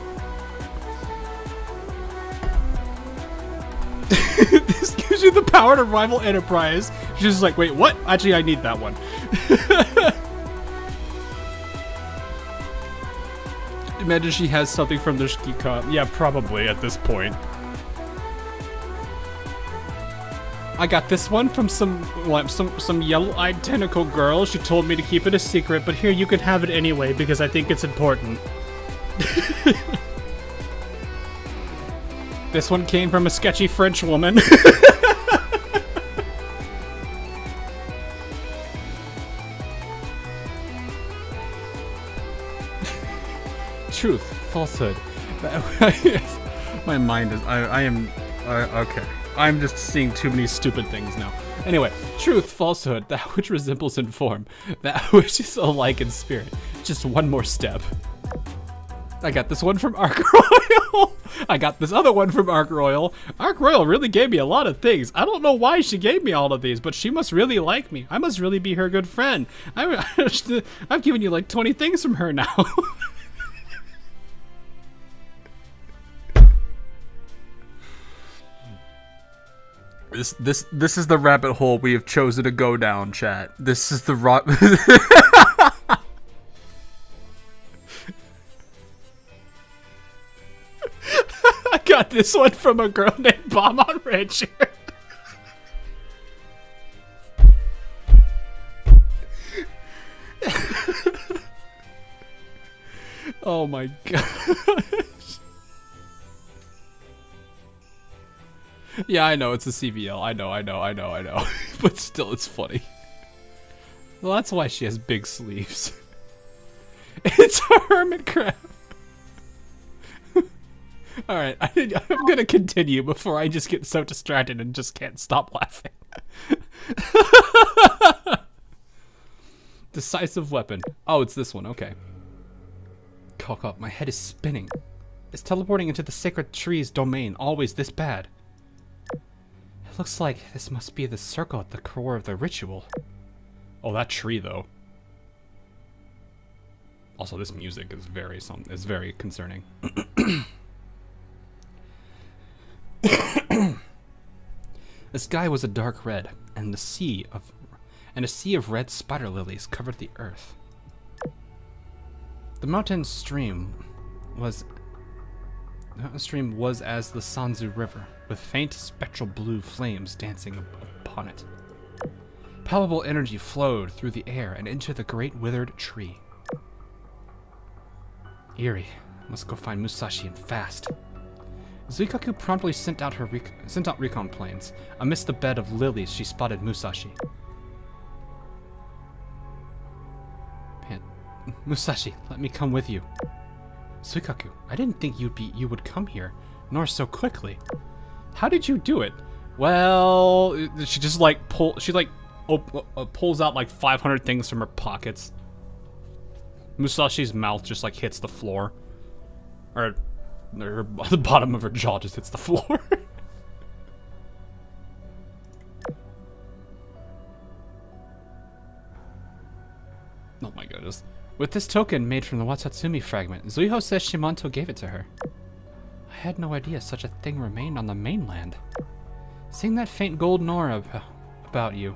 This gives you the power to rival Enterprise. She's just like, wait, what? Actually, I need that one. Imagine she has something from the Shikika. Yeah, probably at this point. I got this one from some yellow-eyed tentacle girl. She told me to keep it a secret, but here, you can have it anyway because I think it's important. This one came from a sketchy French woman. Truth, falsehood. My mind is. I am. Okay. I'm just seeing too many stupid things now. Anyway, truth, falsehood, that which resembles in form, that which is alike in spirit. Just one more step. I got this one from Arc Royal. I got this other one from Arc Royal. Arc Royal really gave me a lot of things. I don't know why she gave me all of these, but she must really like me. I must really be her good friend. I've given you like 20 things from her now. This is the rabbit hole we have chosen to go down, chat. This is the I got this one from a girl named Bomb on Rancher. Oh my god. Yeah, I know, it's a CVL. I know. But still, it's funny. Well, that's why she has big sleeves. It's a hermit crab. Alright, I'm gonna continue before I just get so distracted and just can't stop laughing. Decisive weapon. Oh, it's this one, okay. Cock up, my head is spinning. It's teleporting into the sacred tree's domain, always this bad. Looks like this must be the circle at the core of the ritual. Oh, that tree, though. Also, this music is very concerning. The sky was a dark red, and a sea of red spider lilies covered the earth. The mountain stream was as the Sanzu River, with faint spectral blue flames dancing upon it. Palpable energy flowed through the air and into the great withered tree. Eerie. Must go find Musashi and fast. Zuikaku promptly sent out recon planes. Amidst the bed of lilies, she spotted Musashi. Musashi, let me come with you. Zuikaku, I didn't think you would come here, nor so quickly. How did you do it? Well, she just pulls out like 500 things from her pockets. Musashi's mouth just like hits the floor, or the bottom of her jaw just hits the floor. Oh my goodness. With this token made from the Watatsumi fragment, Zuihou says Shimanto gave it to her. I had no idea such a thing remained on the mainland. Seeing that faint golden aura about you,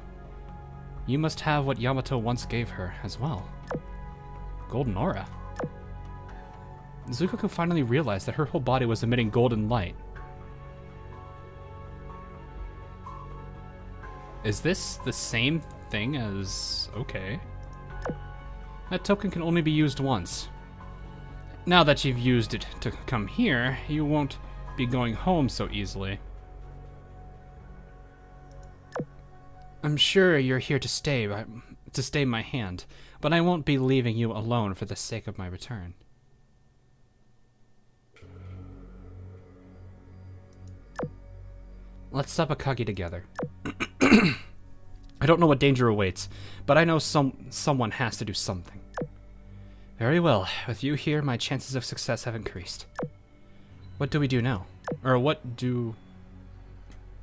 you must have what Yamato once gave her as well. Golden aura? Zuikaku finally realized that her whole body was emitting golden light. Is this the same thing as... okay. That token can only be used once. Now that you've used it to come here, you won't be going home so easily. I'm sure you're here to stay my hand, but I won't be leaving you alone for the sake of my return. Let's stop Akagi together. I don't know what danger awaits, but I know someone has to do something. Very well. With you here, my chances of success have increased. What do we do now? Or what do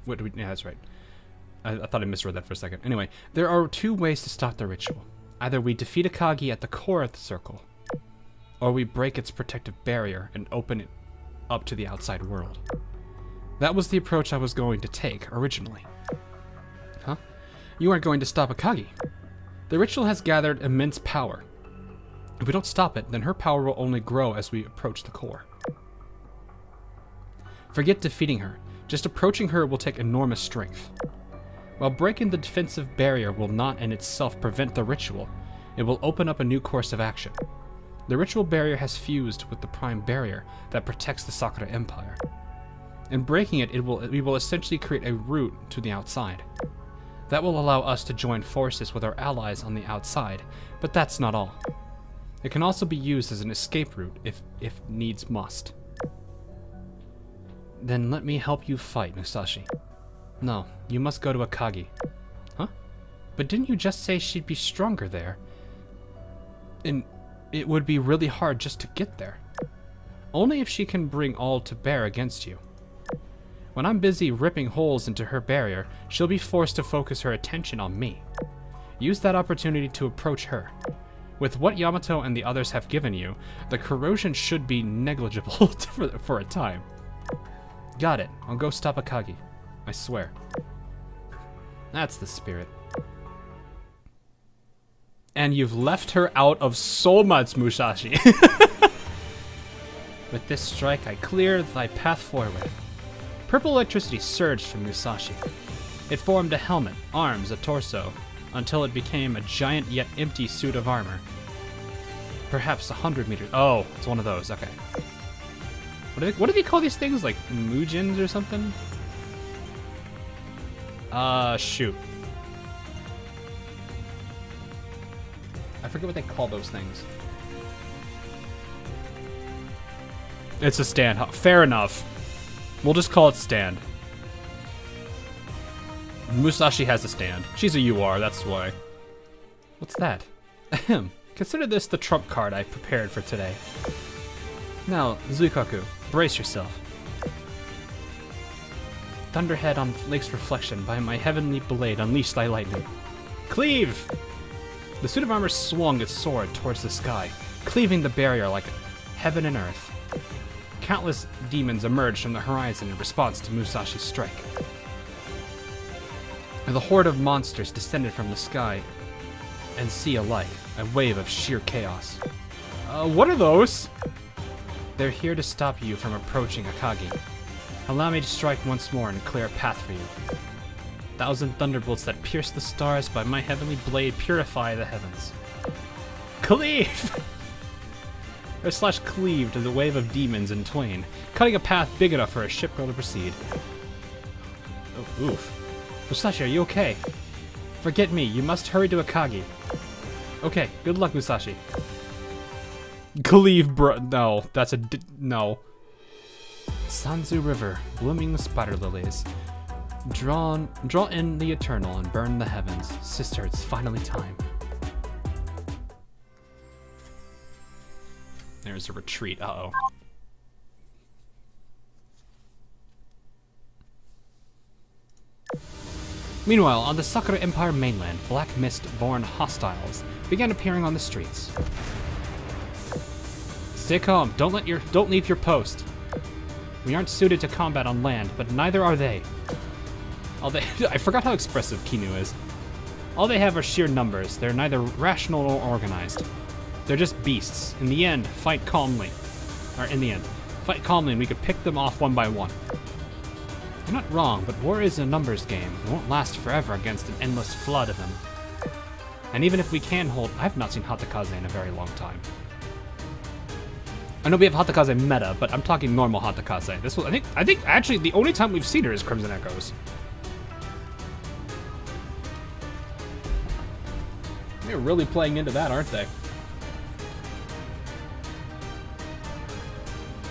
we... Yeah, that's right. I thought I misread that for a second. Anyway, there are 2 ways to stop the ritual. Either we defeat Akagi at the core of the circle, or we break its protective barrier and open it up to the outside world. That was the approach I was going to take originally. Huh? You aren't going to stop Akagi. The ritual has gathered immense power. If we don't stop it, then her power will only grow as we approach the core. Forget defeating her. Just approaching her will take enormous strength. While breaking the defensive barrier will not in itself prevent the ritual, it will open up a new course of action. The ritual barrier has fused with the prime barrier that protects the Sakura Empire. In breaking it, we will essentially create a route to the outside. That will allow us to join forces with our allies on the outside, but that's not all. It can also be used as an escape route if needs must. Then let me help you fight, Musashi. No, you must go to Akagi. Huh? But didn't you just say she'd be stronger there? And it would be really hard just to get there. Only if she can bring all to bear against you. When I'm busy ripping holes into her barrier, she'll be forced to focus her attention on me. Use that opportunity to approach her. With what Yamato and the others have given you, the corrosion should be negligible for a time. Got it. I'll go stop Akagi. I swear. That's the spirit. And you've left her out of so much, Musashi. With this strike, I clear thy path forward. Purple electricity surged from Musashi. It formed a helmet, arms, a torso, until it became a giant yet empty suit of armor. Perhaps 100 meters. Oh, it's one of those. Okay. What do they call these things? Like Mujins or something? Shoot. I forget what they call those things. It's a stand. Fair enough. We'll just call it stand. Musashi has a stand. She's a UR, that's why. What's that? Ahem. Consider this the trump card I prepared for today. Now, Zuikaku, brace yourself. Thunderhead on Lake's reflection, by my heavenly blade, unleash thy lightning. Cleave! The suit of armor swung its sword towards the sky, cleaving the barrier like heaven and earth. Countless demons emerged from the horizon in response to Musashi's strike. And the horde of monsters descended from the sky and sea alike, a wave of sheer chaos. What are those? They're here to stop you from approaching Akagi. Allow me to strike once more and clear a path for you. 1,000 thunderbolts that pierce the stars by my heavenly blade purify the heavens. Cleave! Or slash cleave to the wave of demons in twain, cutting a path big enough for a shipgirl to proceed. Oh, oof. Musashi, are you okay? Forget me, you must hurry to Akagi. Okay, good luck, Musashi. Cleave, bro. No, that's a no. Sanzu River, blooming spider lilies. Draw in the eternal and burn the heavens. Sister, it's finally time. There's a retreat. Uh-oh. Meanwhile, on the Sakura Empire mainland, black mist-born hostiles began appearing on the streets. Stay calm. Don't leave your post. We aren't suited to combat on land, but neither are they. I forgot how expressive Kinu is. All they have are sheer numbers. They're neither rational nor organized. They're just beasts. In the end, fight calmly and we could pick them off one by one. You're not wrong, but war is a numbers game. It won't last forever against an endless flood of them. And even if we can hold... I've not seen Hatakaze in a very long time. I know we have Hatakaze meta, but I'm talking normal Hatakaze. This was, I think actually the only time we've seen her is Crimson Echoes. They're really playing into that, aren't they?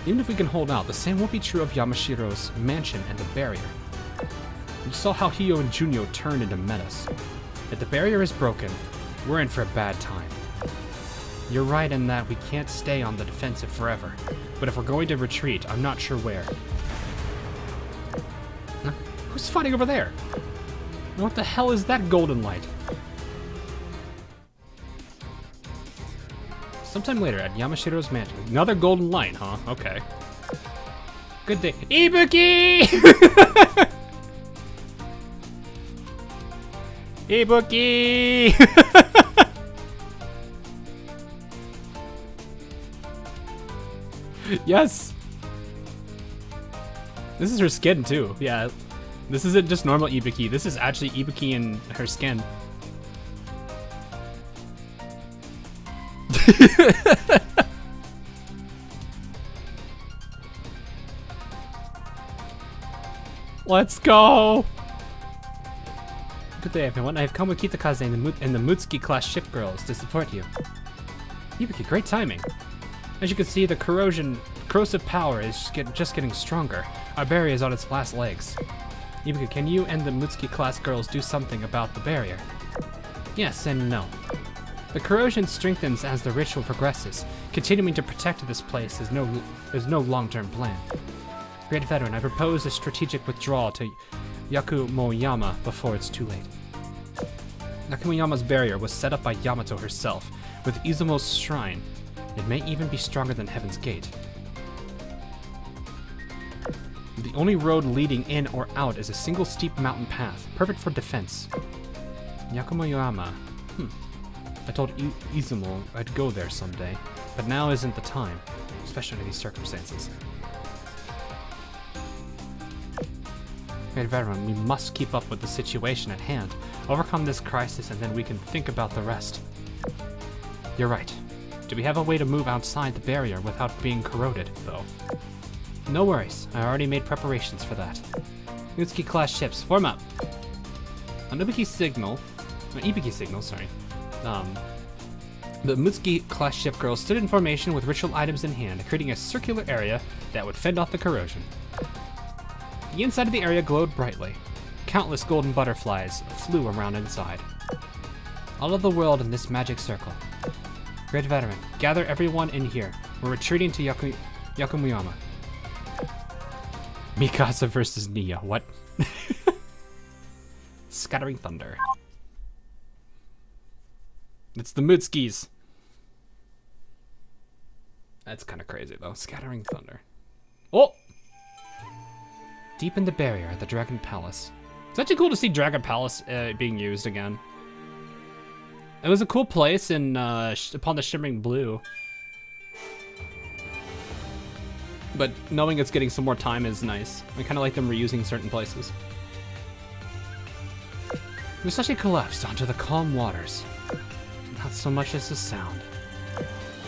Even if we can hold out, the same won't be true of Yamashiro's mansion and the barrier. You saw how Hio and Junyo turned into menace. If the barrier is broken, we're in for a bad time. You're right in that we can't stay on the defensive forever, but if we're going to retreat, I'm not sure where. Huh? Who's fighting over there? And what the hell is that golden light? Sometime later at Yamashiro's mansion. Another golden light, huh? Okay. Good day. Ibuki! Ibuki! Yes! This is her skin too, yeah. This isn't just normal Ibuki, this is actually Ibuki in her skin. Let's go! Good day everyone, I have come with Kitakaze and the Mutsuki class ship girls to support you. Ibuki, great timing. As you can see, the corrosive power is just getting stronger. Our barrier is on its last legs. Ibuki, can you and the Mutsuki class girls do something about the barrier? Yes and no. The corrosion strengthens as the ritual progresses. Continuing to protect this place is no long-term plan. Great veteran, I propose a strategic withdrawal to Yakumoyama before it's too late. Yakumoyama's barrier was set up by Yamato herself, with Izumo's shrine. It may even be stronger than Heaven's Gate. The only road leading in or out is a single steep mountain path, perfect for defense. Yakumoyama. I told Izumo I'd go there someday, but now isn't the time, especially in these circumstances. Great veteran, we must keep up with the situation at hand, overcome this crisis, and then we can think about the rest. You're right. Do we have a way to move outside the barrier without being corroded, though? No worries, I already made preparations for that. Mutsuki-class ships, form up! On Ibuki signal, sorry. The Mutsuki-class ship girls stood in formation with ritual items in hand, creating a circular area that would fend off the corrosion. The inside of the area glowed brightly. Countless golden butterflies flew around inside. All of the world in this magic circle. Great veteran, gather everyone in here. We're retreating to Yakumoyama. Mikasa versus Nia, what? Scattering thunder. It's the Mutskis. That's kind of crazy though, scattering thunder. Oh! Deep in the barrier at the Dragon Palace. It's actually cool to see Dragon Palace being used again. It was a cool place in upon the Shimmering Blue. But knowing it's getting some more time is nice. I kind of like them reusing certain places. Musashi collapsed onto the calm waters. Not so much as a sound.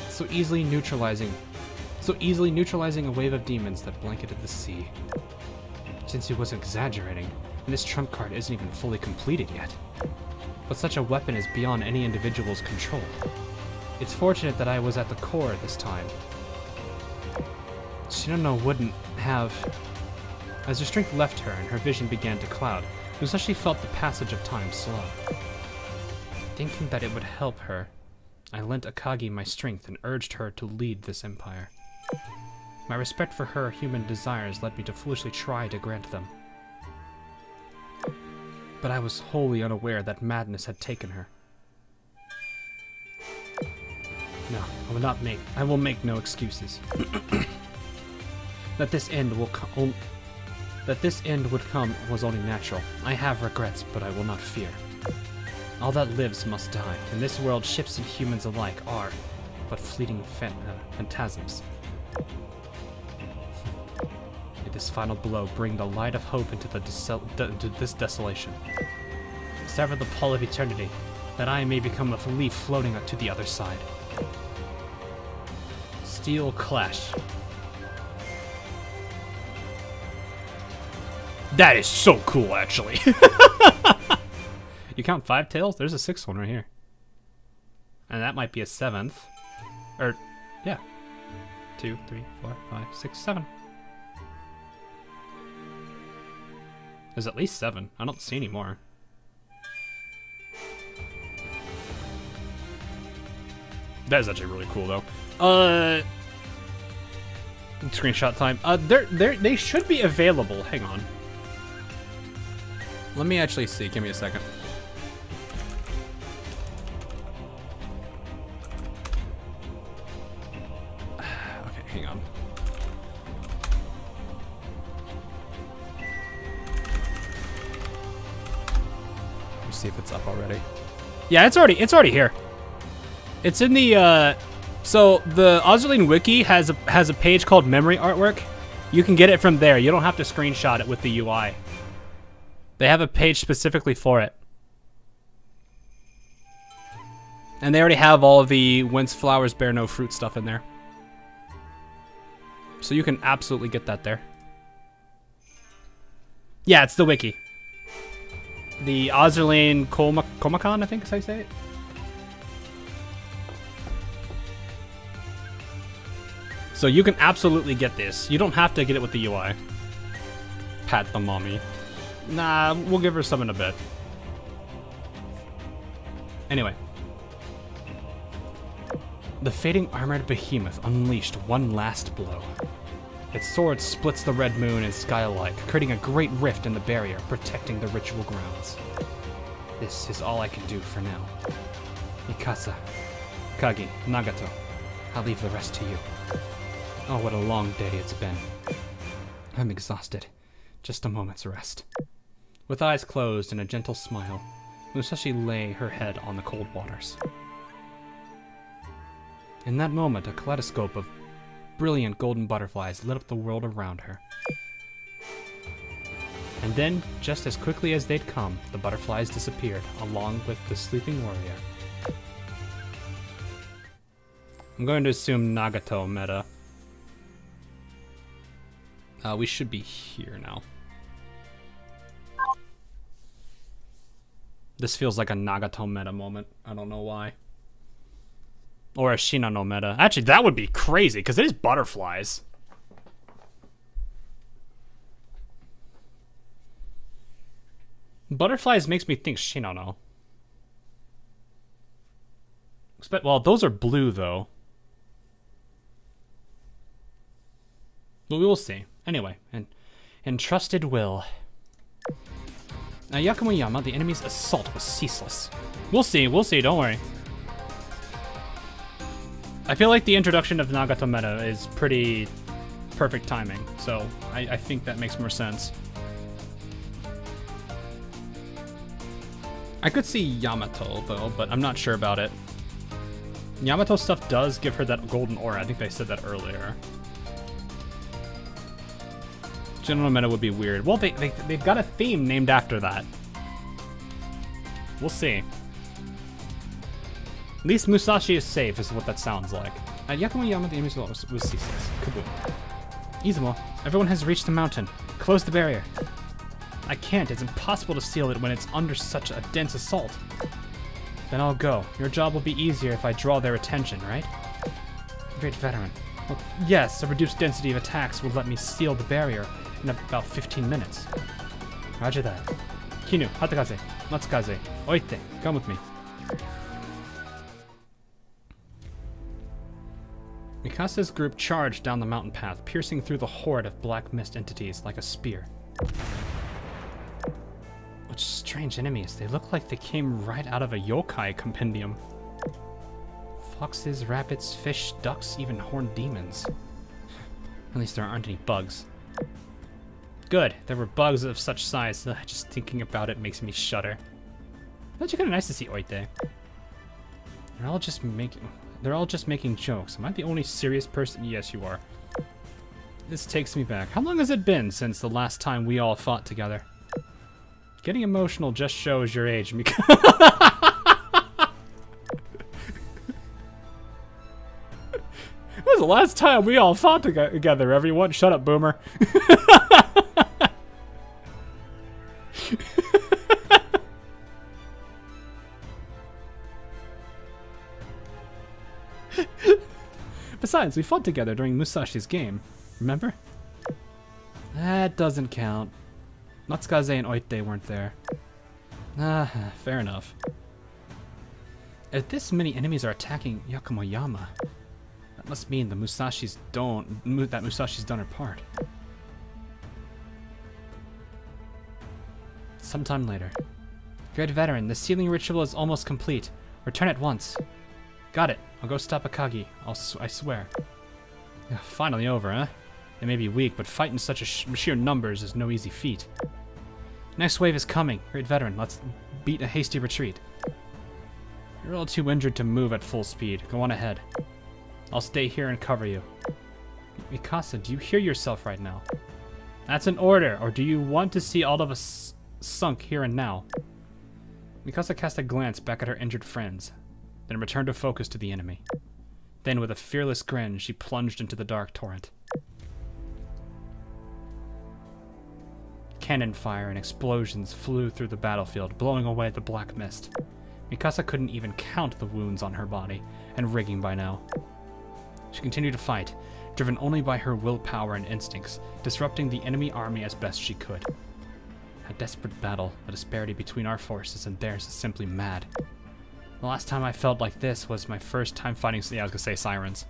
So easily neutralizing a wave of demons that blanketed the sea. Since he was exaggerating, and this trump card isn't even fully completed yet. But such a weapon is beyond any individual's control. It's fortunate that I was at the core this time. Shinano wouldn't have... As her strength left her and her vision began to cloud, Musashi felt the passage of time slow. Thinking that it would help her, I lent Akagi my strength and urged her to lead this empire. My respect for her human desires led me to foolishly try to grant them. But I was wholly unaware that madness had taken her. No, I will make no excuses. That this end would come was only natural. I have regrets, but I will not fear. All that lives must die. In this world, ships and humans alike are but fleeting phantasms. May this final blow bring the light of hope into this desolation. Sever the pall of eternity, that I may become a leaf floating to the other side. Steel Clash. That is so cool, actually. You count 5 tails? There's a 6th one right here. And that might be a 7th. Or, yeah. 2, 3, 4, 5, 6, 7. There's at least 7. I don't see any more. That is actually really cool, though. Screenshot time. They should be available. Hang on. Let me actually see. Give me a second. Okay, hang on. Let me see if it's up already. Yeah, it's already here. It's in the so the Azur wiki has a page called memory artwork. You can get it from there. You don't have to screenshot it with the UI. They have a page specifically for it. And they already have all of the whence flowers bear no fruit stuff in there. So you can absolutely get that there. Yeah, it's the wiki. The Azur Komakan, I think is how you say it. So you can absolutely get this. You don't have to get it with the UI. Pat the mommy. Nah, we'll give her some in a bit. Anyway. The fading armored behemoth unleashed one last blow. Its sword splits the red moon and sky alike, creating a great rift in the barrier, protecting the ritual grounds. This is all I can do for now. Mikasa, Akagi, Nagato, I'll leave the rest to you. Oh, what a long day it's been. I'm exhausted. Just a moment's rest. With eyes closed and a gentle smile, Musashi lay her head on the cold waters. In that moment, a kaleidoscope of brilliant golden butterflies lit up the world around her. And then, just as quickly as they'd come, the butterflies disappeared, along with the sleeping warrior. I'm going to assume Nagato meta. We should be here now. This feels like a Nagato meta moment. I don't know why. Or a Shinano meta. Actually, that would be crazy, because it is butterflies. Butterflies makes me think Shinano. Well, those are blue, though. But we will see. Anyway, entrusted will. Now, Yakumoyama, the enemy's assault was ceaseless. We'll see, don't worry. I feel like the introduction of Nagato meta is pretty perfect timing, so I think that makes more sense. I could see Yamato, though, but I'm not sure about it. Yamato stuff does give her that golden aura. I think they said that earlier. General meta would be weird. Well, they've got a theme named after that. We'll see. At least Musashi is safe, is what that sounds like. At Yakumoyama, the enemy's was ceaseless. Kaboom. Izumo, everyone has reached the mountain. Close the barrier. I can't. It's impossible to seal it when it's under such a dense assault. Then I'll go. Your job will be easier if I draw their attention, right? Great veteran. Well, yes, a reduced density of attacks will let me seal the barrier in about 15 minutes. Roger that. Kinu, Hatakaze, Matsukaze, Oite, come with me. Mikasa's group charged down the mountain path, piercing through the horde of black mist entities like a spear. Which strange enemies. They look like they came right out of a yokai compendium. Foxes, rabbits, fish, ducks, even horned demons. At least there aren't any bugs. Good. There were bugs of such size that just thinking about it makes me shudder. It's actually kind of nice to see Oite. They're all just making jokes. Am I the only serious person? Yes, you are. This takes me back. How long has it been since the last time we all fought together? Getting emotional just shows your age, Mika. It was a last time we all fought together, everyone. Shut up, Boomer. Besides, we fought together during Musashi's game. Remember? That doesn't count. Natsukaze and Oite weren't there. Ah, fair enough. If this many enemies are attacking Yakumoyama, that must mean that Musashi's done her part. Sometime later. Great veteran, the sealing ritual is almost complete. Return at once. Got it. I'll go stop Akagi. I swear. Finally over, huh? They may be weak, but fighting such sheer numbers is no easy feat. Next wave is coming. Great veteran, let's beat a hasty retreat. You're all too injured to move at full speed. Go on ahead. I'll stay here and cover you. Mikasa, do you hear yourself right now? That's an order, or do you want to see all of us sunk here and now? Mikasa cast a glance back at her injured friends, then returned her focus to the enemy. Then, with a fearless grin, she plunged into the dark torrent. Cannon fire and explosions flew through the battlefield, blowing away the black mist. Mikasa couldn't even count the wounds on her body and rigging by now. She continued to fight, driven only by her willpower and instincts, disrupting the enemy army as best she could. A desperate battle, the disparity between our forces and theirs is simply mad. The last time I felt like this was my first time fighting, yeah, I was gonna say sirens.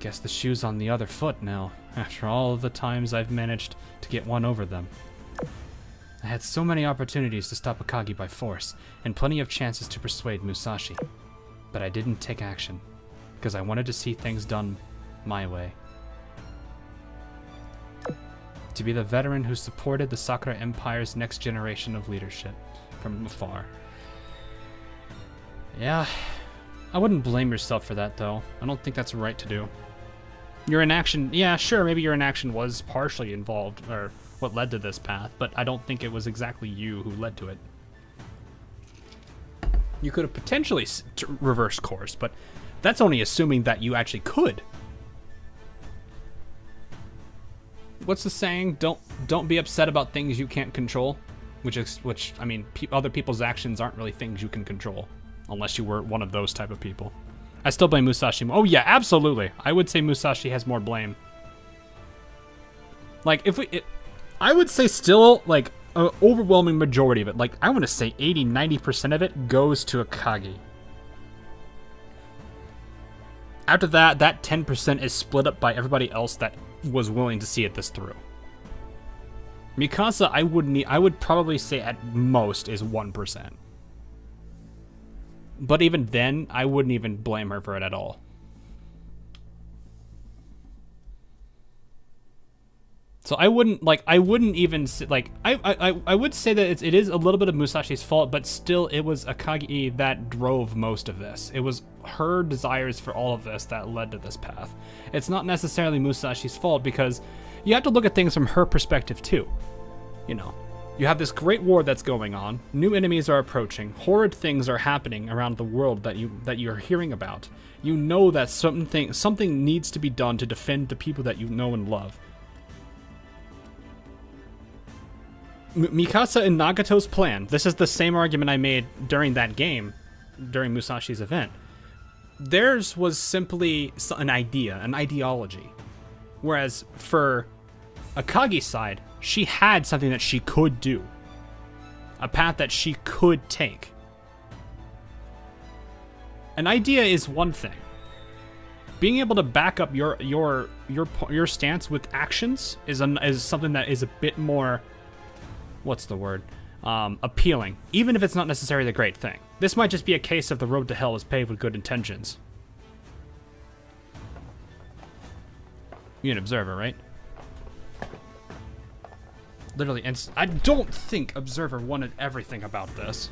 Guess the shoe's on the other foot now, after all of the times I've managed to get one over them. I had so many opportunities to stop Akagi by force, and plenty of chances to persuade Musashi. But I didn't take action, because I wanted to see things done my way. To be the veteran who supported the Sakura Empire's next generation of leadership from afar. Yeah, I wouldn't blame yourself for that, though. I don't think that's right to do. Your inaction, yeah, sure, maybe your inaction was partially involved, or what led to this path, but I don't think it was exactly you who led to it. You could have potentially reversed course, but that's only assuming that you actually could. What's the saying? Don't be upset about things you can't control, which I mean, other people's actions aren't really things you can control, unless you were one of those type of people. I still blame Musashi. Oh yeah, absolutely. I would say Musashi has more blame. Like I would say still like an overwhelming majority of it. Like I want to say 80-90% of it goes to Akagi. After that 10% is split up by everybody else that was willing to see it this through. Mikasa, I would probably say at most is 1%. But even then, I wouldn't even blame her for it at all. So I wouldn't even say, like, I would say that it is a little bit of Musashi's fault, but still it was Akagi that drove most of this. It was her desires for all of this that led to this path. It's not necessarily Musashi's fault, because you have to look at things from her perspective too. You know, you have this great war that's going on, new enemies are approaching, horrid things are happening around the world that you're hearing about. You know that something needs to be done to defend the people that you know and love. Mikasa and Nagato's plan, this is the same argument I made during that game, during Musashi's event. Theirs was simply an idea, an ideology. Whereas for Akagi's side, she had something that she could do. A path that she could take. An idea is one thing. Being able to back up your stance with actions is something that is a bit more, what's the word? Appealing, even if it's not necessarily the great thing. This might just be a case of the road to hell is paved with good intentions. You're an observer, right? Literally, and I don't think Observer wanted everything about this.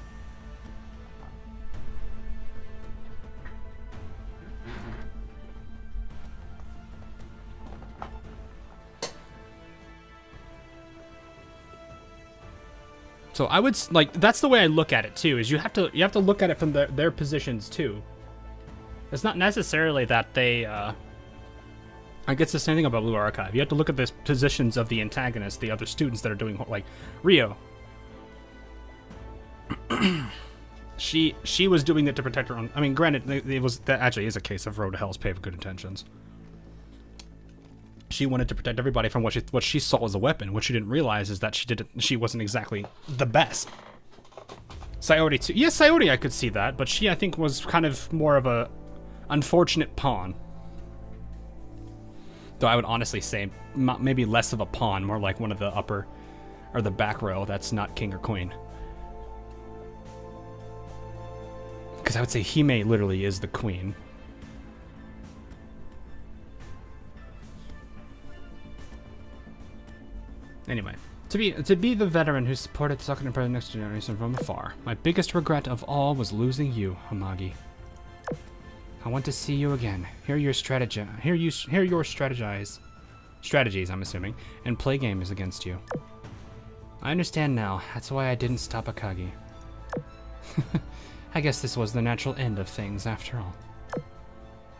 So I would like that's the way I look at it too. Is you have to look at it from their positions too. It's not necessarily that they, I guess the same thing about Blue Archive. You have to look at the positions of the antagonists, the other students that are doing, like, Rio. She was doing it to protect her own. I mean, granted, that actually is a case of Road to Hell's paved with good intentions. She wanted to protect everybody from what she saw as a weapon. What she didn't realize is that she wasn't exactly the best. Sayori too. Yes, Sayori, I could see that, but she, I think, was kind of more of a unfortunate pawn. Though I would honestly say maybe less of a pawn, more like one of the upper or the back row that's not king or queen. Because I would say Hime literally is the queen. Anyway, to be the veteran who supported Sakura and the next generation from afar, my biggest regret of all was losing you, Amagi. I want to see you again, hear your strategies, I'm assuming, and play games against you. I understand now, that's why I didn't stop Akagi. I guess this was the natural end of things after all.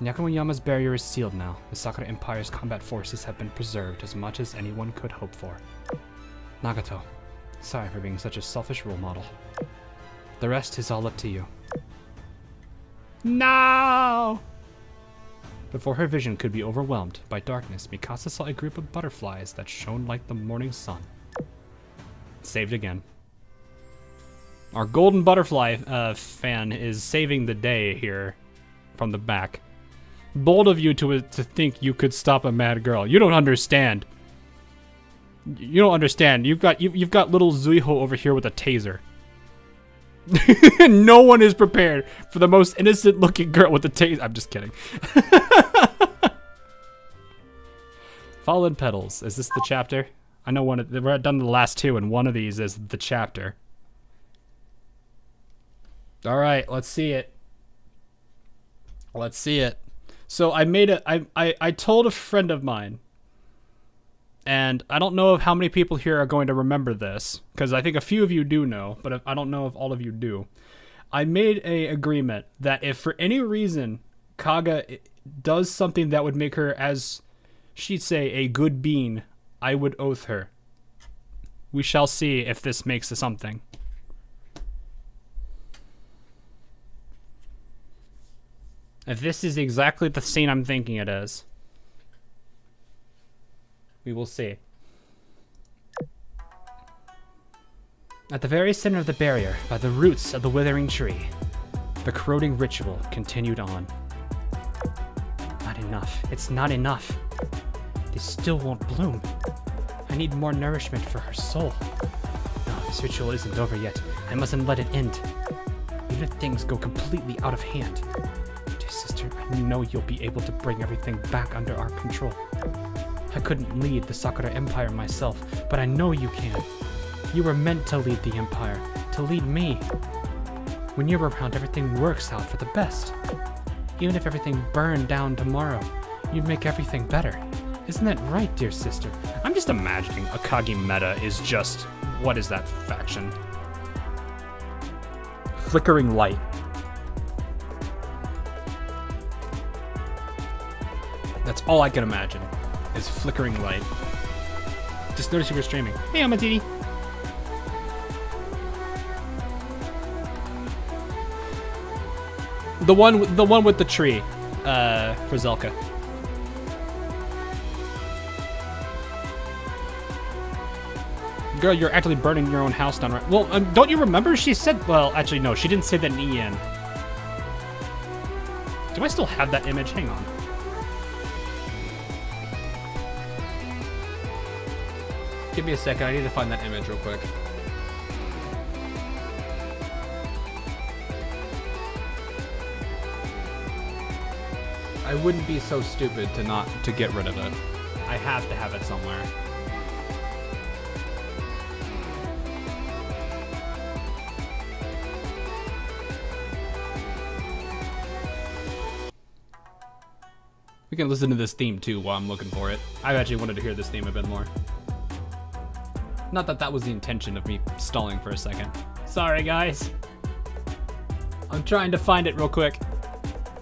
Yakumoyama's barrier is sealed now. The Sakura Empire's combat forces have been preserved as much as anyone could hope for. Nagato, sorry for being such a selfish role model. The rest is all up to you. No! Before her vision could be overwhelmed by darkness, Mikasa saw a group of butterflies that shone like the morning sun. Saved again. Our golden butterfly fan is saving the day here from the back. Bold of you to think you could stop a mad girl. You don't understand. You don't understand. You've got little Zuihou over here with a taser. No one is prepared for the most innocent looking girl with a taser. I'm just kidding. Fallen Petals. Is this the chapter? I know we're done the last two, and one of these is the chapter. All right, let's see it. Let's see it. So I told a friend of mine, and I don't know if how many people here are going to remember this, because I think a few of you do know, but I don't know if all of you do. I made a agreement that if for any reason Kaga does something that would make her, as she'd say, a good bean, I would oath her. We shall see if this makes something. If this is exactly the scene I'm thinking it is, we will see. At the very center of the barrier, by the roots of the withering tree, the corroding ritual continued on. Not enough. It's not enough. They still won't bloom. I need more nourishment for her soul. No, this ritual isn't over yet. I mustn't let it end. Even if things go completely out of hand. Dear sister, I know you'll be able to bring everything back under our control. I couldn't lead the Sakura Empire myself, but I know you can. You were meant to lead the Empire, to lead me. When you're around, everything works out for the best. Even if everything burned down tomorrow, you'd make everything better. Isn't that right, dear sister? I'm just imagining Akagi meta is just, what is that faction? Flickering light. That's all I can imagine, is flickering light. Just noticed you were streaming. Hey, Amatini. The one with the tree, for Zelka. Girl, you're actually burning your own house down, right? Well, don't you remember? She said, well, actually, no, she didn't say that in EN. Do I still have that image? Hang on. Give me a second, I need to find that image real quick. I wouldn't be so stupid to get rid of it. I have to have it somewhere. We can listen to this theme too while I'm looking for it. I actually wanted to hear this theme a bit more. Not that that was the intention of me stalling for a second. Sorry, guys. I'm trying to find it real quick.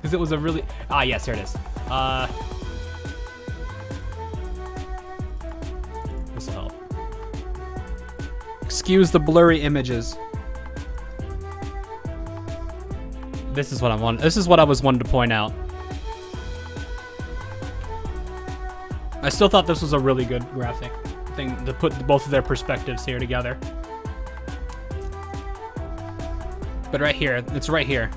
Because it was a really... yes, here it is. This will help. Excuse the blurry images. This is what I want. This is what I was wanting to point out. I still thought this was a really good graphic thing to put both of their perspectives here together. But right here, it's right here.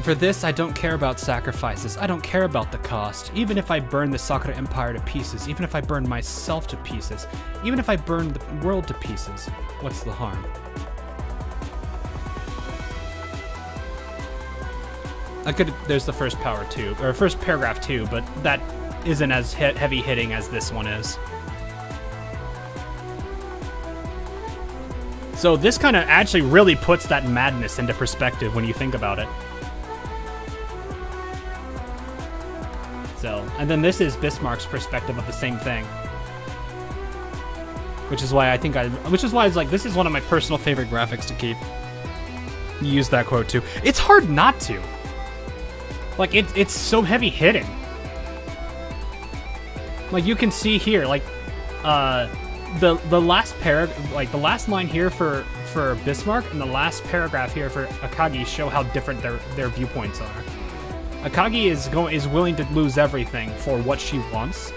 For this, I don't care about sacrifices. I don't care about the cost. Even if I burn the Sakura Empire to pieces, even if I burn myself to pieces, even if I burn the world to pieces, what's the harm? There's the first power too, or first paragraph too, but that isn't as heavy hitting as this one is. So this kind of actually really puts that madness into perspective when you think about it. So, and then this is Bismarck's perspective of the same thing. Which is why it's like, this is one of my personal favorite graphics to keep. You use that quote too. It's hard not to. Like, it's so heavy hitting. Like, you can see here, like, the last the last line here for Bismarck and the last paragraph here for Akagi show how different their viewpoints are. Akagi is willing to lose everything for what she wants.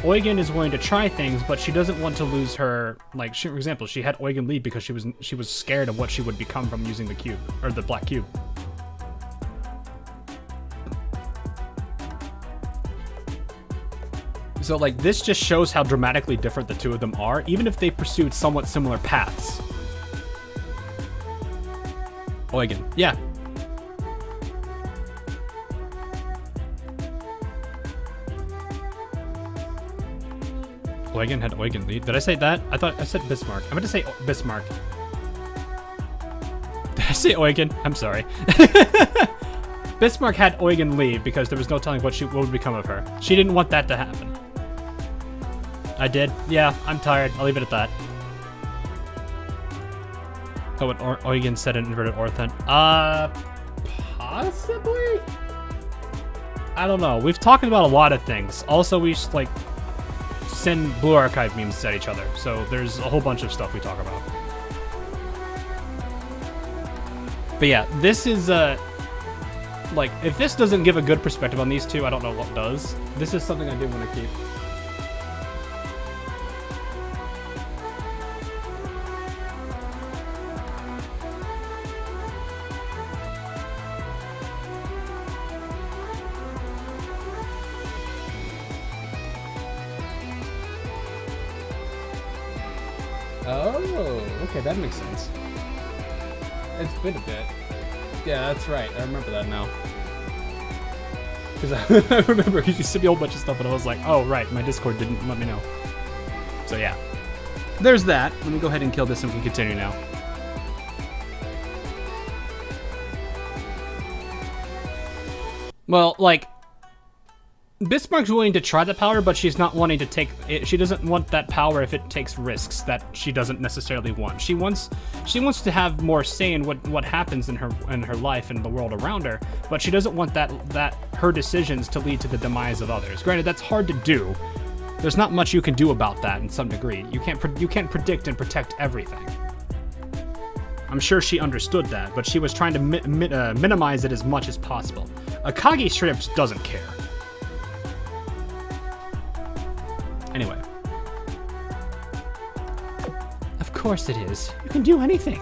Eugen is willing to try things, but she doesn't want to lose her. Like, for example, she had Eugen leave because she was scared of what she would become from using the cube or the black cube. So, like, this just shows how dramatically different the two of them are, even if they pursued somewhat similar paths. Eugen, yeah. Eugen had Eugen lead. Did I say that? I thought I said Bismarck. I meant to say Bismarck. Did I say Eugen? I'm sorry. Bismarck had Eugen leave because there was no telling what would become of her. She didn't want that to happen. I did. Yeah, I'm tired. I'll leave it at that. Oh, what Eugen said in inverted orthon. Possibly? I don't know. We've talked about a lot of things. Also, we just, like, send Blue Archive memes at each other. So there's a whole bunch of stuff we talk about. But yeah, this is, like, if this doesn't give a good perspective on these two, I don't know what does. This is something I do want to keep. Oh, okay, that makes sense. It's been a bit. Yeah, that's right. I remember that now. Because I remember you sent me a whole bunch of stuff, and I was like, oh, right, my Discord didn't let me know. So, yeah. There's that. Let me go ahead and kill this and we can continue now. Well, like, Bismarck's willing to try the power, but she's not wanting to take it. She doesn't want that power if it takes risks that she doesn't necessarily want. She wants to have more say in what happens in her life and the world around her, but she doesn't want that her decisions to lead to the demise of others. Granted, that's hard to do. There's not much you can do about that in some degree. You can't predict and protect everything. I'm sure she understood that, but she was trying to minimize it as much as possible. Akagi straight up just doesn't care. Anyway. Of course it is. You can do anything.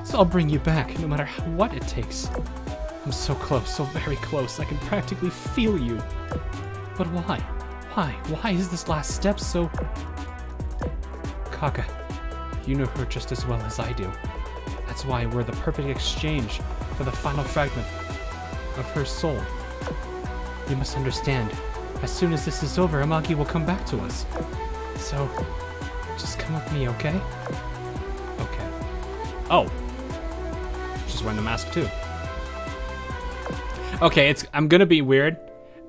So I'll bring you back, no matter what it takes. I'm so close, so very close. I can practically feel you. But why? Why is this last step so... Kaga, you know her just as well as I do. That's why we're the perfect exchange for the final fragment of her soul. You must understand. As soon as this is over, Amagi will come back to us. So, just come with me, okay? Okay. Oh. She's wearing the mask too. Okay, I'm gonna be weird.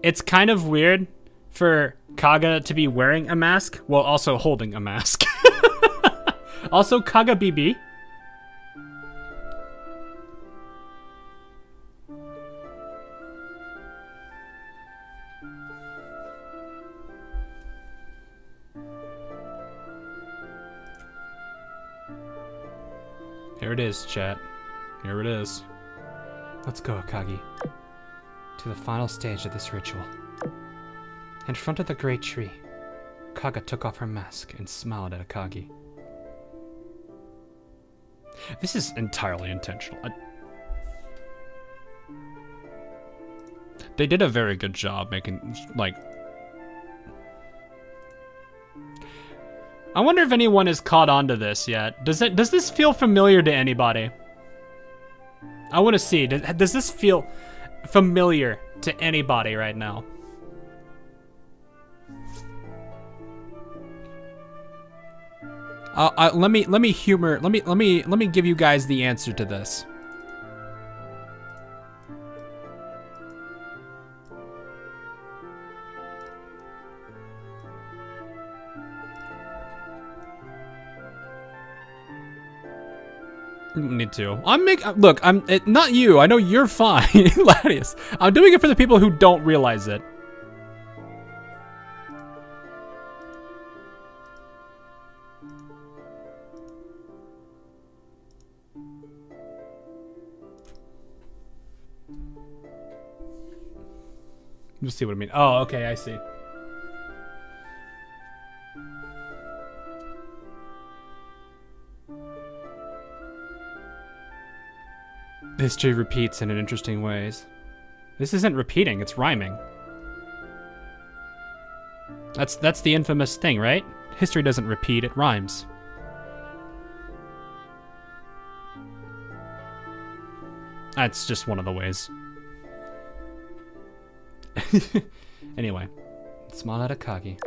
It's kind of weird for Kaga to be wearing a mask while also holding a mask. Also, Kaga BB. Here it is, chat. Here it is. Let's go, Akagi. To the final stage of this ritual. In front of the great tree, Kaga took off her mask and smiled at Akagi. This is entirely intentional. They did a very good job making, like... I wonder if anyone has caught on to this yet. Does this feel familiar to anybody? I want to see. Does this feel familiar to anybody right now? Let me give you guys the answer to this. Need to. Look, not you. I know you're fine, Ladius. I'm doing it for the people who don't realize it. You'll see what I mean. Oh, okay, I see. History repeats in interesting ways. This isn't repeating, it's rhyming. That's the infamous thing, right? History doesn't repeat, it rhymes. That's just one of the ways. Anyway, small at Akagi.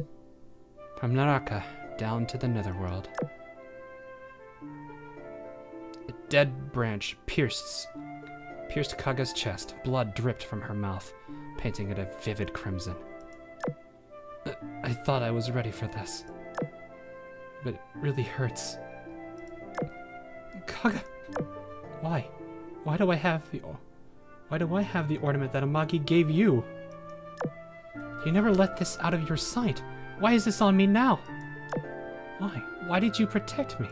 From Naraka down to the netherworld. A dead branch pierced Kaga's chest. Blood dripped from her mouth, painting it a vivid crimson. I thought I was ready for this, but it really hurts. Kaga, why? Why do I have the ornament that Amagi gave you? You never let this out of your sight. Why is this on me now? Why? Why did you protect me?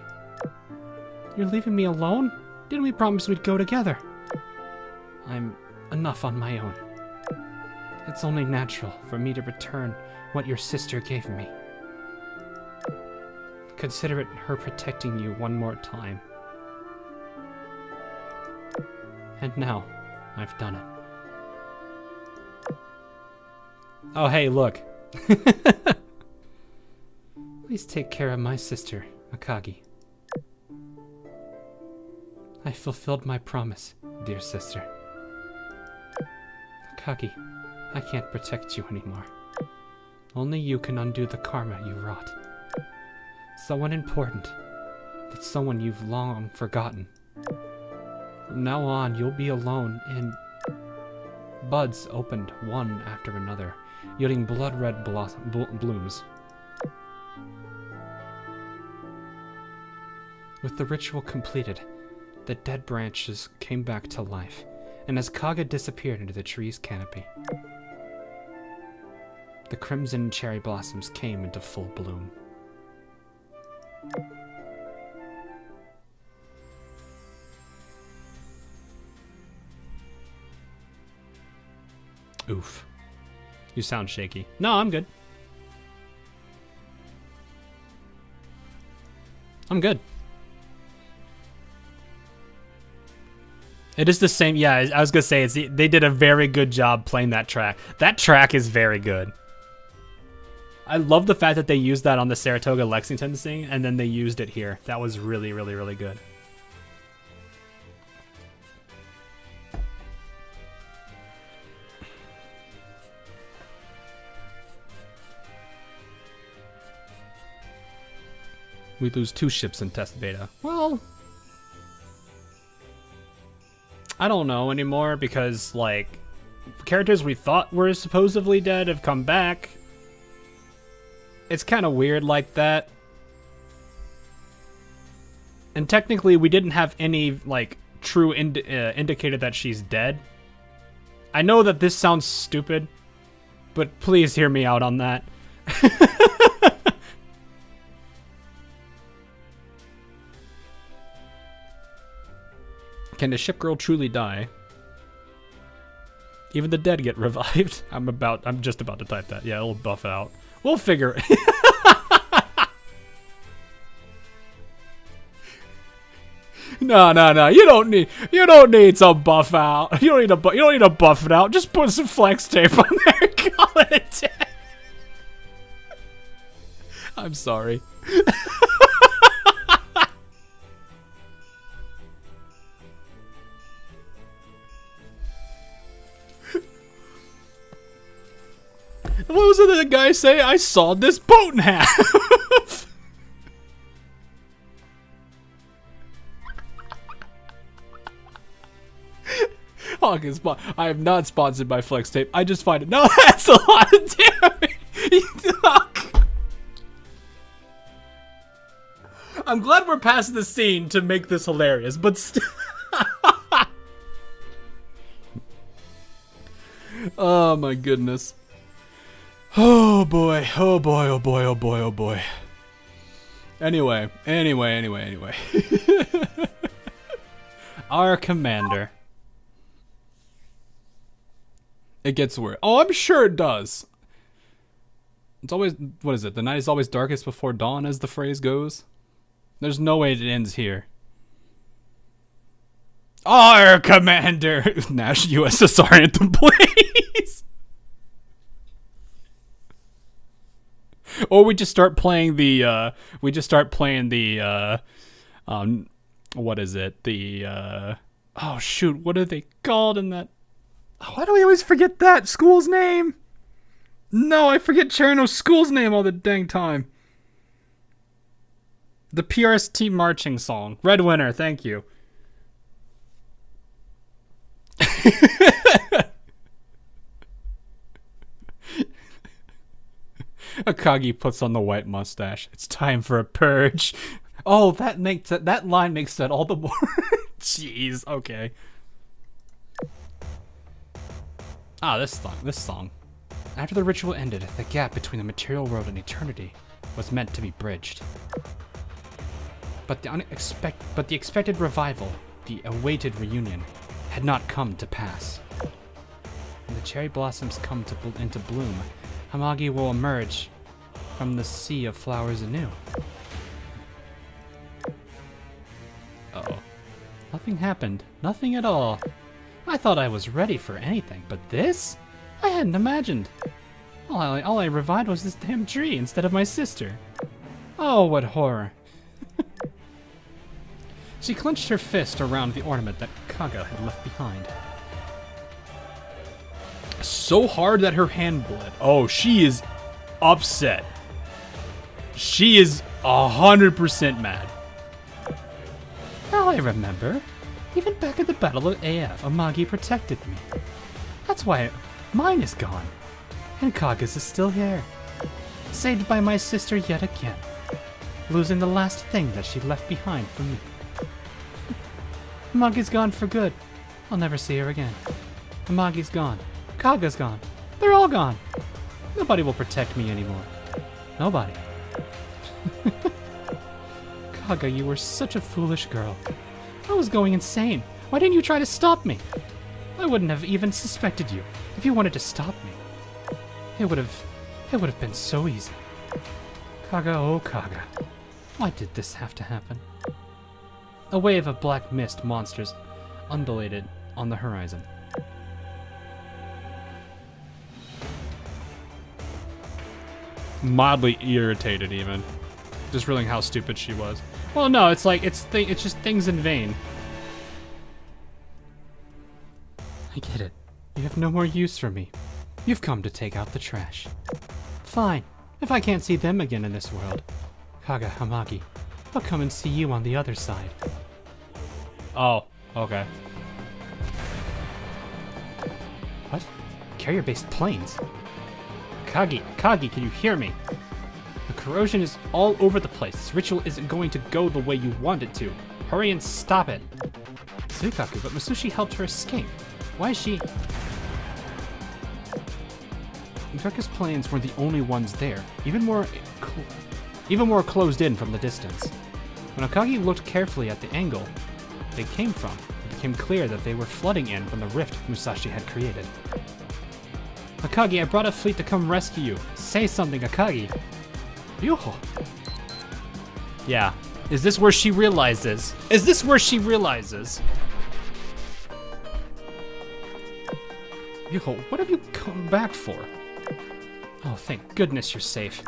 You're leaving me alone? Didn't we promise we'd go together? I'm enough on my own. It's only natural for me to return what your sister gave me. Consider it her protecting you one more time. And now, I've done it. Oh, hey, look. Please take care of my sister, Akagi. I fulfilled my promise, dear sister. Akagi, I can't protect you anymore. Only you can undo the karma you wrought. Someone important, but someone you've long forgotten. From now on, you'll be alone in... Buds opened one after another, yielding blood-red blooms. With the ritual completed, the dead branches came back to life, and as Kaga disappeared into the tree's canopy, the crimson cherry blossoms came into full bloom. Oof. You sound shaky. No, I'm good. I'm good. It is the same. Yeah, I was gonna say they did a very good job playing that track. That track is very good. I love the fact that they used that on the Saratoga Lexington sing, and then they used it here. That was really, really, really good. We lose 2 ships in test beta. Well, I don't know anymore because, like, characters we thought were supposedly dead have come back. It's kind of weird like that. And technically, we didn't have any, like, true indicator that she's dead. I know that this sounds stupid, but please hear me out on that. Can the ship girl truly die? Even the dead get revived. I'm just about to type that. Yeah, it'll buff out. We'll figure it. No. You don't need some buff out. You don't need to buff it out. Just put some flex tape on there and call it a day. I'm sorry. What was it that the guy say? I sawed this boat in half. Hawkins, I am not sponsored by Flex Tape. I just find it. No, that's a lot of damage. I'm glad we're past the scene to make this hilarious, but still. Oh my goodness. Oh boy. Anyway. Our commander. It gets worse. Oh, I'm sure it does. It's always, what is it? The night is always darkest before dawn, as the phrase goes. There's no way it ends here. Our commander! National USSR anthem, please! Or we just start playing the, what is it? Oh shoot, what are they called in that? Why do we always forget that school's name? No, I forget Cherno's school's name all the dang time. The PRST marching song. Red Winter, thank you. Akagi puts on the white mustache. It's time for a purge. Oh, that line makes that all the more. Jeez, okay. This song. After the ritual ended, the gap between the material world and eternity was meant to be bridged. But the expected revival, the awaited reunion, had not come to pass. When the cherry blossoms come into bloom, Amagi will emerge from the sea of flowers anew. Uh-oh. Nothing happened. Nothing at all. I thought I was ready for anything, but this? I hadn't imagined. All I revived was this damn tree instead of my sister. Oh, what horror. She clenched her fist around the ornament that Kaga had left behind. So hard that her hand bled. Oh, she is upset. She is 100% mad. Now I remember. Even back at the Battle of AF, Amagi protected me. That's why mine is gone. And Kaga's is still here. Saved by my sister yet again. Losing the last thing that she left behind for me. Amagi's gone for good. I'll never see her again. Amagi's gone. Kaga's gone. They're all gone. Nobody will protect me anymore. Nobody. Kaga, you were such a foolish girl. I was going insane. Why didn't you try to stop me? I wouldn't have even suspected you if you wanted to stop me. It would have been so easy. Kaga, oh Kaga. Why did this have to happen? A wave of black mist monsters undulated on the horizon. Mildly irritated even. Just realizing how stupid she was. Well, no, it's like, it's just things in vain. I get it. You have no more use for me. You've come to take out the trash. Fine. If I can't see them again in this world, Kaga Amagi, I'll come and see you on the other side. Oh, okay. What? Carrier-based planes? Akagi, can you hear me? The corrosion is all over the place. This ritual isn't going to go the way you want it to. Hurry and stop it. Suikaku, but Musashi helped her escape. Why is she... Mikaku's planes were the only ones there, even more closed in from the distance. When Akagi looked carefully at the angle they came from, he became clear that they were flooding in from the rift Musashi had created. Akagi, I brought a fleet to come rescue you. Say something, Akagi. Yuho. Yeah. Is this where she realizes? Is this where she realizes? Yuho, what have you come back for? Oh, thank goodness you're safe.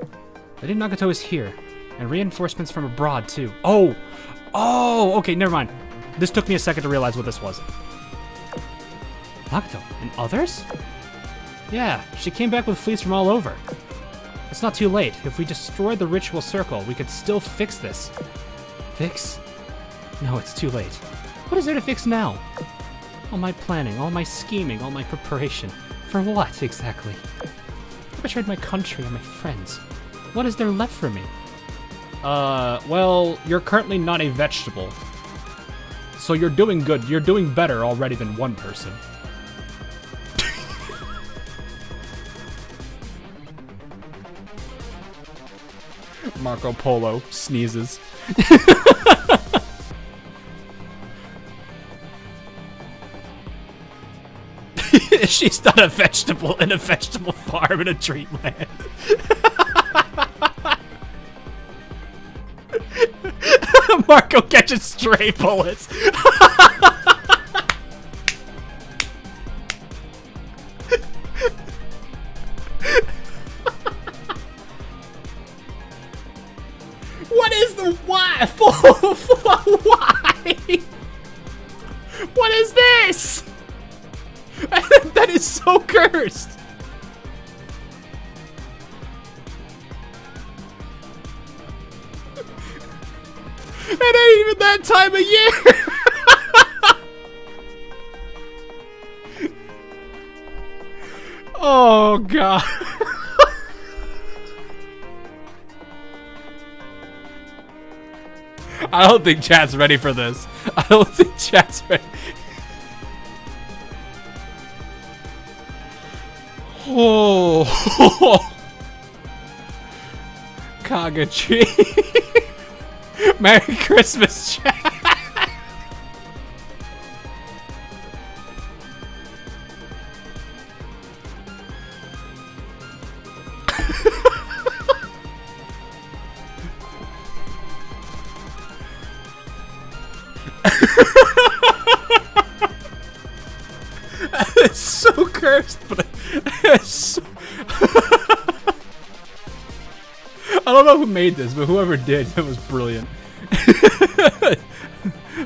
Lady Nagato is here, and reinforcements from abroad, too. Oh! Oh! Okay, never mind. This took me a second to realize what this was. Nagato, and others? Yeah, she came back with fleets from all over. It's not too late. If we destroy the ritual circle, we could still fix this. Fix? No, it's too late. What is there to fix now? All my planning, all my scheming, all my preparation. For what, exactly? I betrayed my country and my friends. What is there left for me? Well, you're currently not a vegetable. So you're doing good. You're doing better already than one person. Marco Polo sneezes. She's not a vegetable in a vegetable farm in a dreamland. Marco catches stray bullets. What is the why? Why? What is this? That is so cursed. It ain't even that time of year. Oh god. I don't think chat's ready for this. I don't think chat's ready. Oh. Kagachi. Merry Christmas, chat. It's so cursed, but it's so I don't know who made this, but whoever did, it was brilliant.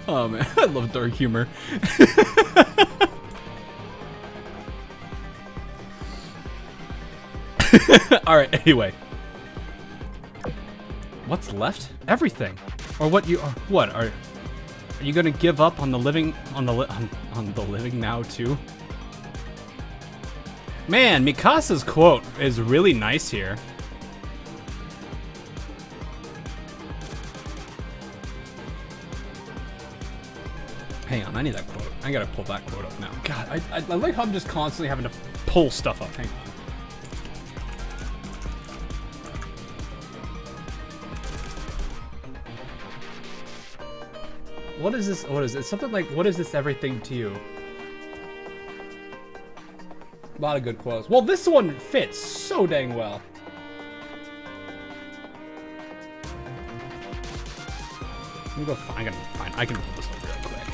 Oh man, I love dark humor. Alright, anyway. What's left? Everything. Or what you are what are you gonna give up on the living on the living now too? Man, Mikasa's quote is really nice here. Hang on, I need that quote. I gotta pull that quote up now. God, I like how I'm just constantly having to pull stuff up. Hang on. What is this? What is it? Something like, what is this everything to you? A lot of good quotes. Well, this one fits so dang well. Let me go find. I can pull this up real quick.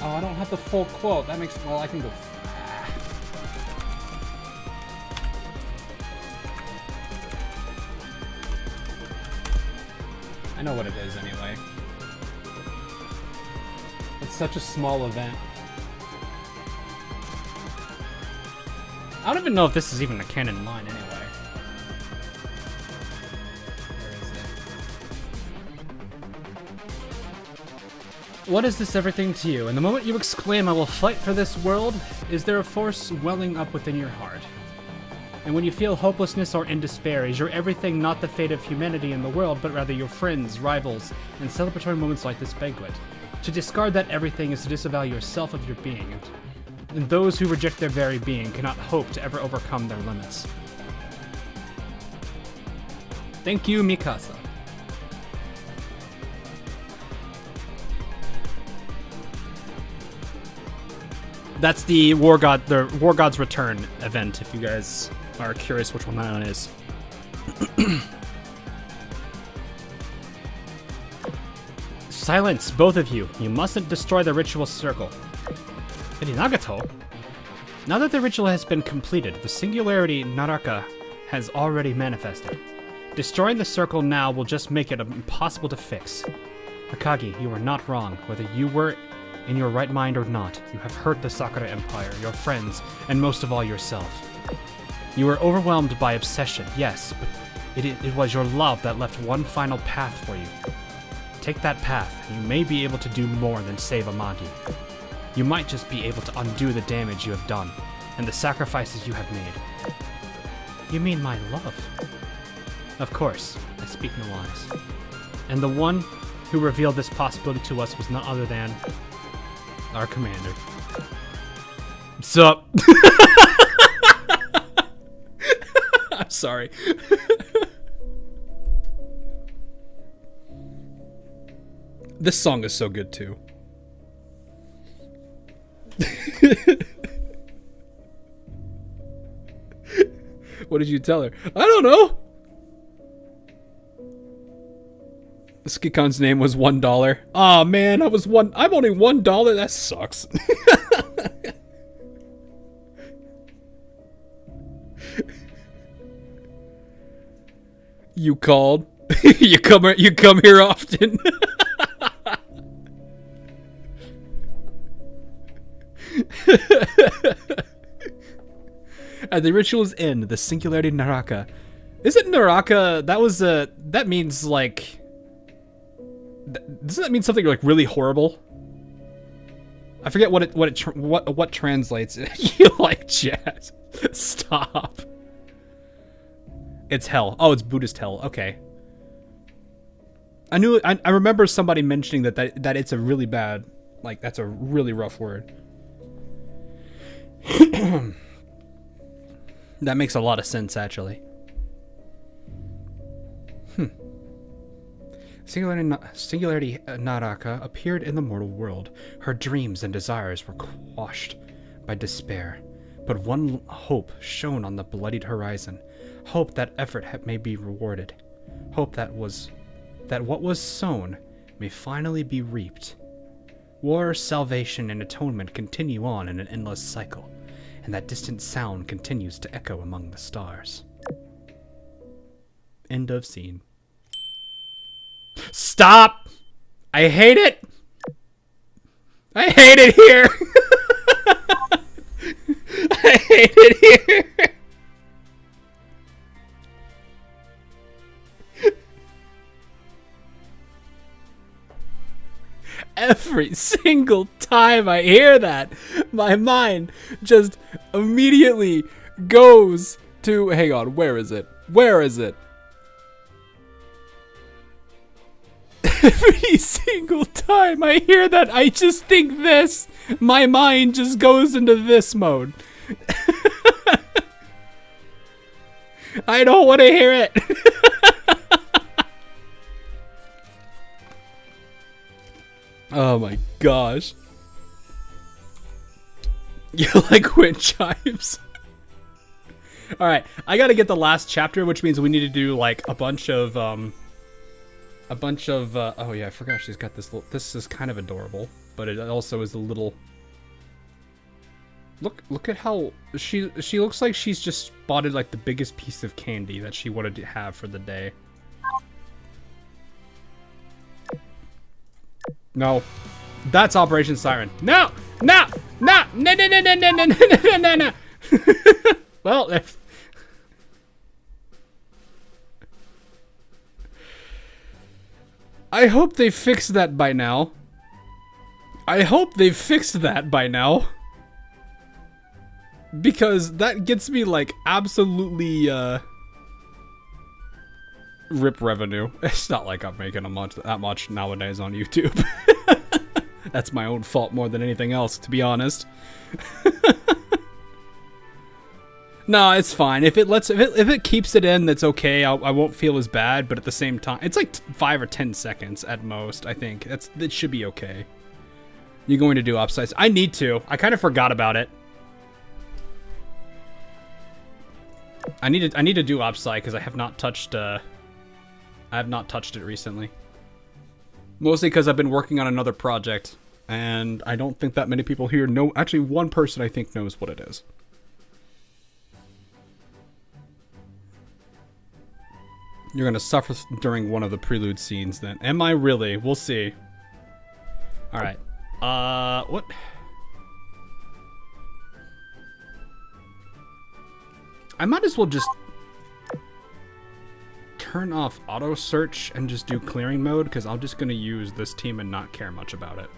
Oh, I don't have the full quote. That makes, well, I can go. I know what it is anyway. It's such a small event. I don't even know if this is even a canon line anyway. Where is it? What is this everything to you? And the moment you exclaim, I will fight for this world, is there a force welling up within your heart? And when you feel hopelessness or in despair, is your everything not the fate of humanity in the world, but rather your friends, rivals, and celebratory moments like this banquet? To discard that everything is to disavow yourself of your being, and those who reject their very being cannot hope to ever overcome their limits. Thank you, Mikasa. That's the War God's Return event, if you guys are curious which one that one is. Silence, both of you. You mustn't destroy the ritual circle. Lady Nagato? Now that the ritual has been completed, the singularity Naraka has already manifested. Destroying the circle now will just make it impossible to fix. Akagi, you are not wrong. Whether you were in your right mind or not, you have hurt the Sakura Empire, your friends, and most of all yourself. You were overwhelmed by obsession, yes, but it was your love that left one final path for you. Take that path, and you may be able to do more than save Amagi. You might just be able to undo the damage you have done, and the sacrifices you have made. You mean my love? Of course, I speak no lies. And the one who revealed this possibility to us was none other than our commander. Sup? I'm sorry. This song is so good too. What did you tell her? I don't know. Skikon's name was $1. Aw, man, I'm only $1. That sucks. You called. you come here often. The ritual's end. The singularity Naraka. Isn't Naraka? That means like. Doesn't that mean something like really horrible? I forget what translates. You like jazz? Stop. It's hell. Oh, it's Buddhist hell. Okay. I remember somebody mentioning that it's a really bad, like that's a really rough word. That makes a lot of sense, actually. Singularity Naraka appeared in the mortal world. Her dreams and desires were quashed by despair. But one hope shone on the bloodied horizon. Hope that effort may be rewarded. Hope that what was sown may finally be reaped. War, salvation, and atonement continue on in an endless cycle, and that distant sound continues to echo among the stars. End of scene. Stop! I hate it! I hate it here! I hate it here! Every single time I hear that, my mind just immediately goes to... Hang on, where is it? Where is it? Every single time I hear that, I just think this. My mind just goes into this mode. I don't want to hear it. Oh my gosh. You like wind chimes? Alright, I gotta get the last chapter, which means we need to do like a bunch of oh yeah, I forgot she's got this little, this is kind of adorable, but it also is a little, look at how she looks like she's just spotted like the biggest piece of candy that she wanted to have for the day. No, that's Operation Siren. No, no, no, no, no, no, no, no, no, no, no, no. Well, if I hope they fixed that by now. I hope they've fixed that by now. Because that gets me like absolutely rip revenue. It's not like I'm making that much nowadays on YouTube. That's my own fault more than anything else, to be honest. No, it's fine. If it keeps it in, that's okay. I won't feel as bad. But at the same time, it's like 5 or 10 seconds at most. I think that should be okay. You're going to do upsides. I need to. I kind of forgot about it. I need to do upside because I have not touched. I have not touched it recently. Mostly because I've been working on another project, and I don't think that many people here know. Actually, one person I think knows what it is. You're gonna suffer during one of the prelude scenes then. Am I really? We'll see. Alright. What? I might as well just turn off auto search and just do clearing mode, because I'm just gonna use this team and not care much about it.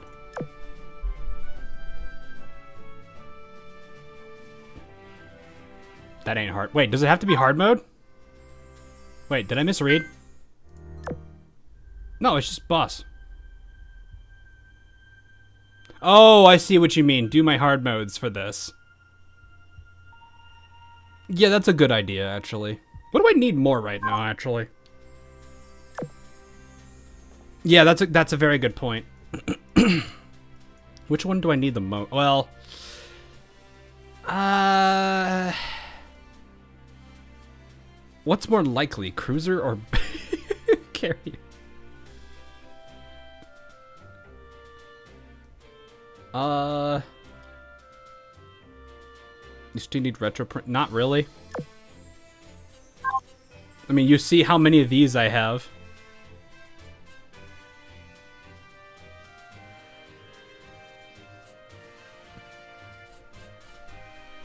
That ain't hard. Wait, does it have to be hard mode? Wait, did I misread? No, it's just boss. Oh, I see what you mean. Do my hard modes for this. Yeah, that's a good idea, actually. What do I need more right now, actually? Yeah, that's a very good point. Which one do I need the most? Well, what's more likely, cruiser or carrier? You still need retro print? Not really. I mean, you see how many of these I have.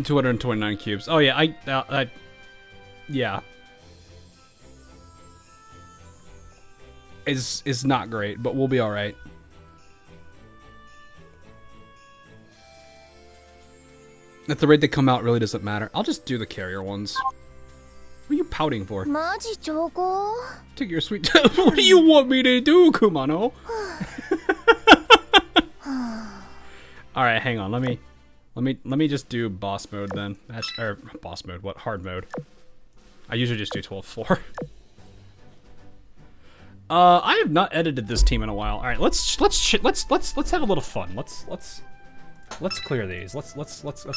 $229 cubes. Oh yeah, yeah. Is not great, but we'll be all right. At the rate they come out, really doesn't matter. I'll just do the carrier ones. What are you pouting for? マジ超高 Take your sweet time. What do you want me to do, Kumano? Alright, hang on. Let me just do boss mode then. Or boss mode, what? Hard mode. I usually just do 12-4. I have not edited this team in a while. Alright, let's have a little fun. Let's clear these. Let's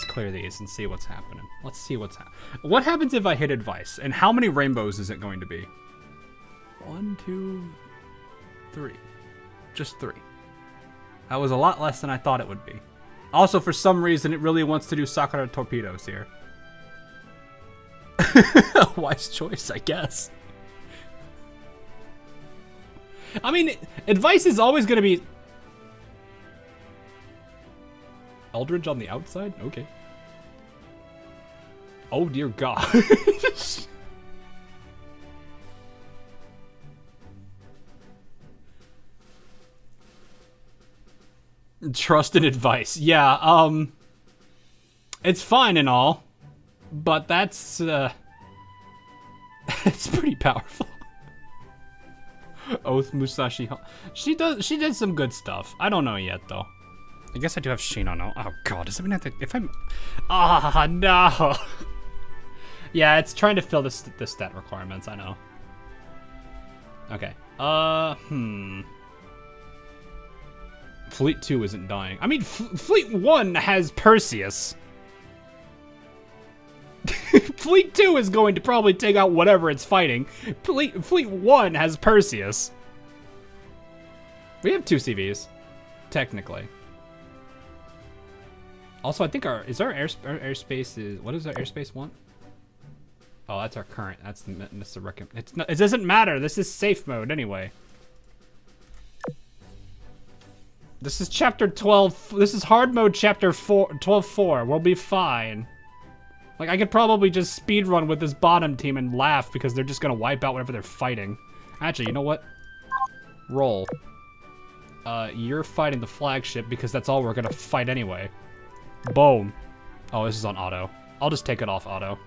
clear these and see what's happening. Let's see what's happening. What happens if I hit advice? And how many rainbows is it going to be? 1, 2, 3. Just 3. That was a lot less than I thought it would be. Also, for some reason, it really wants to do Sakura torpedoes here. Wise choice, I guess. I mean, advice is always going to be... Eldridge on the outside? Okay. Oh dear God. Trust and advice. Yeah, it's fine and all, but that's it's pretty powerful. Oath Musashi. She did some good stuff. I don't know yet though. I guess I do have Shino now. Oh god, does that mean I have to, if I'm... Ah, no! Yeah, it's trying to fill the stat requirements, I know. Okay. Fleet 2 isn't dying. I mean, Fleet 1 has Perseus. Fleet 2 is going to probably take out whatever it's fighting. Fleet 1 has Perseus. We have 2 CVs, technically. Also, I think our airspace is, what does our airspace want? Oh, that's our current. That's the recommend. It's not. It doesn't matter. This is safe mode anyway. This is chapter 12. This is hard mode chapter 12-4. We'll be fine. Like I could probably just speed run with this bottom team and laugh because they're just gonna wipe out whatever they're fighting. Actually, you know what? Roll. You're fighting the flagship because that's all we're gonna fight anyway. Boom. Oh, this is on auto. I'll just take it off auto.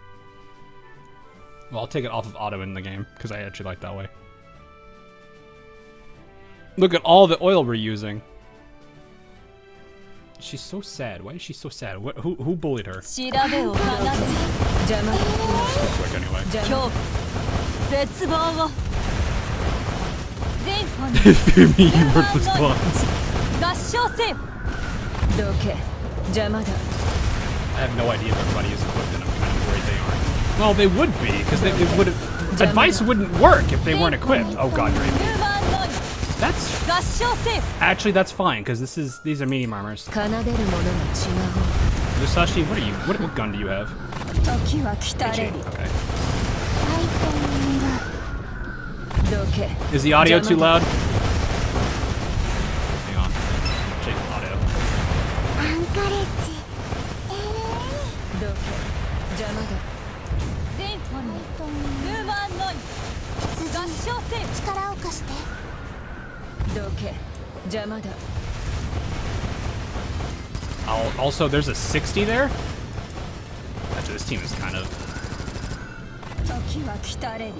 Well, I'll take it off of auto in the game, because I actually like that way. Look at all the oil we're using. She's so sad. Why is she so sad? Who bullied her? Quick anyway. 絶望を全本 Fear me, you worthless pawns. 合唱せよどけ邪魔だ I have no idea if everybody is equipped, and I'm kind of worried they aren't. Well, they would be, because they would have. Advice wouldn't work if they weren't equipped. Oh god, you're aiming. That's 合唱せよ actually that's fine, because these are medium armors. 奏でるものが違う Musashi, what gun do you have? 時は来たれ HE, り okay. どけ Is the audio too loud? Hang on. Check the audio. アンカレッジどけ邪魔だ全本ルーマンノイ合唱せよ力を貸してどけ邪魔だ Also, there's a 60 there? Actually, this team is kind of... 時は来たれり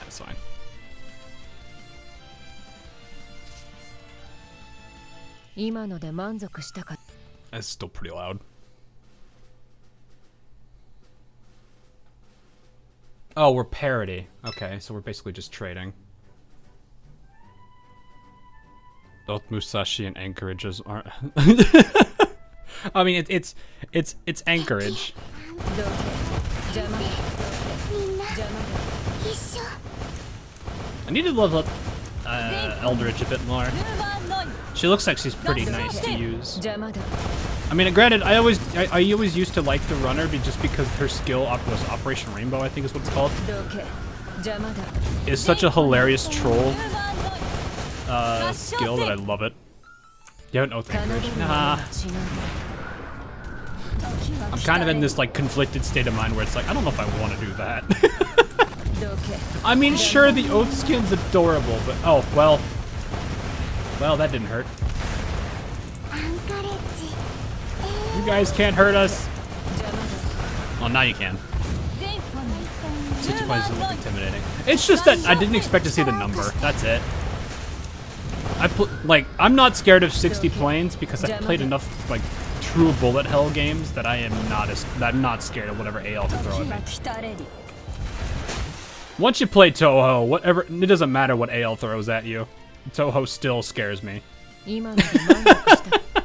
That's fine. 今ので満足したか That's still pretty loud. Oh, we're parity. Okay, so we're basically just trading. Both Musashi and Anchorages aren't... I mean, it's Anchorage. どけ邪魔だみんな邪魔だ一緒 I need to level up Eldritch a bit more. ルーマンノイ She looks like she's pretty nice to use. 邪魔だ I mean, granted, I always used to like the runner just because her skill was Operation Rainbow, I think is what it's called. どけ邪魔だ Is such a hilarious troll ルーマンノイ skill that I love it. You have an oath 奏で anchorage? るもの Nah. が違う時は I'm 来た kind of れ in り this like conflicted state of mind where it's like, I don't know if I want to do that. どけ I mean, sure, the oath skin's adorable, but oh, well, that didn't hurt. アンカレッジ You guys can't hurt us. 邪魔だ Well, now you can. 全本ル 60 ーマ points is a ン little ノイ intimidating. It's just that I didn't expect to see the number. That's it. I'm not scared of 60 planes because I've played enough like true bullet hell games that I'm not scared of whatever AL can throw at 時 me. は来たれり Once you play Toho, whatever, it doesn't matter what AL throws at you. Toho still scares me. 今ので満足した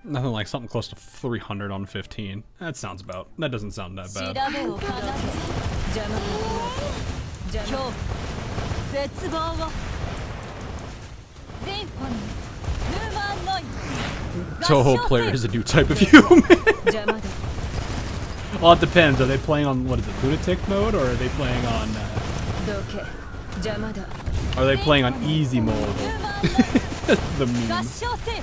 Nothing like something close to 300 on 15. That doesn't sound that 調 bad. べを奏で邪魔だ邪魔絶望を全本ルーマンノイ Toho player is a new type of human. 邪魔だ Well, it depends. Are they playing on, what is it, lunatic mode, or are they playing on, どけ邪魔だ are they playing on easy mode? ルーマンノイ The 合 meme. 唱せよ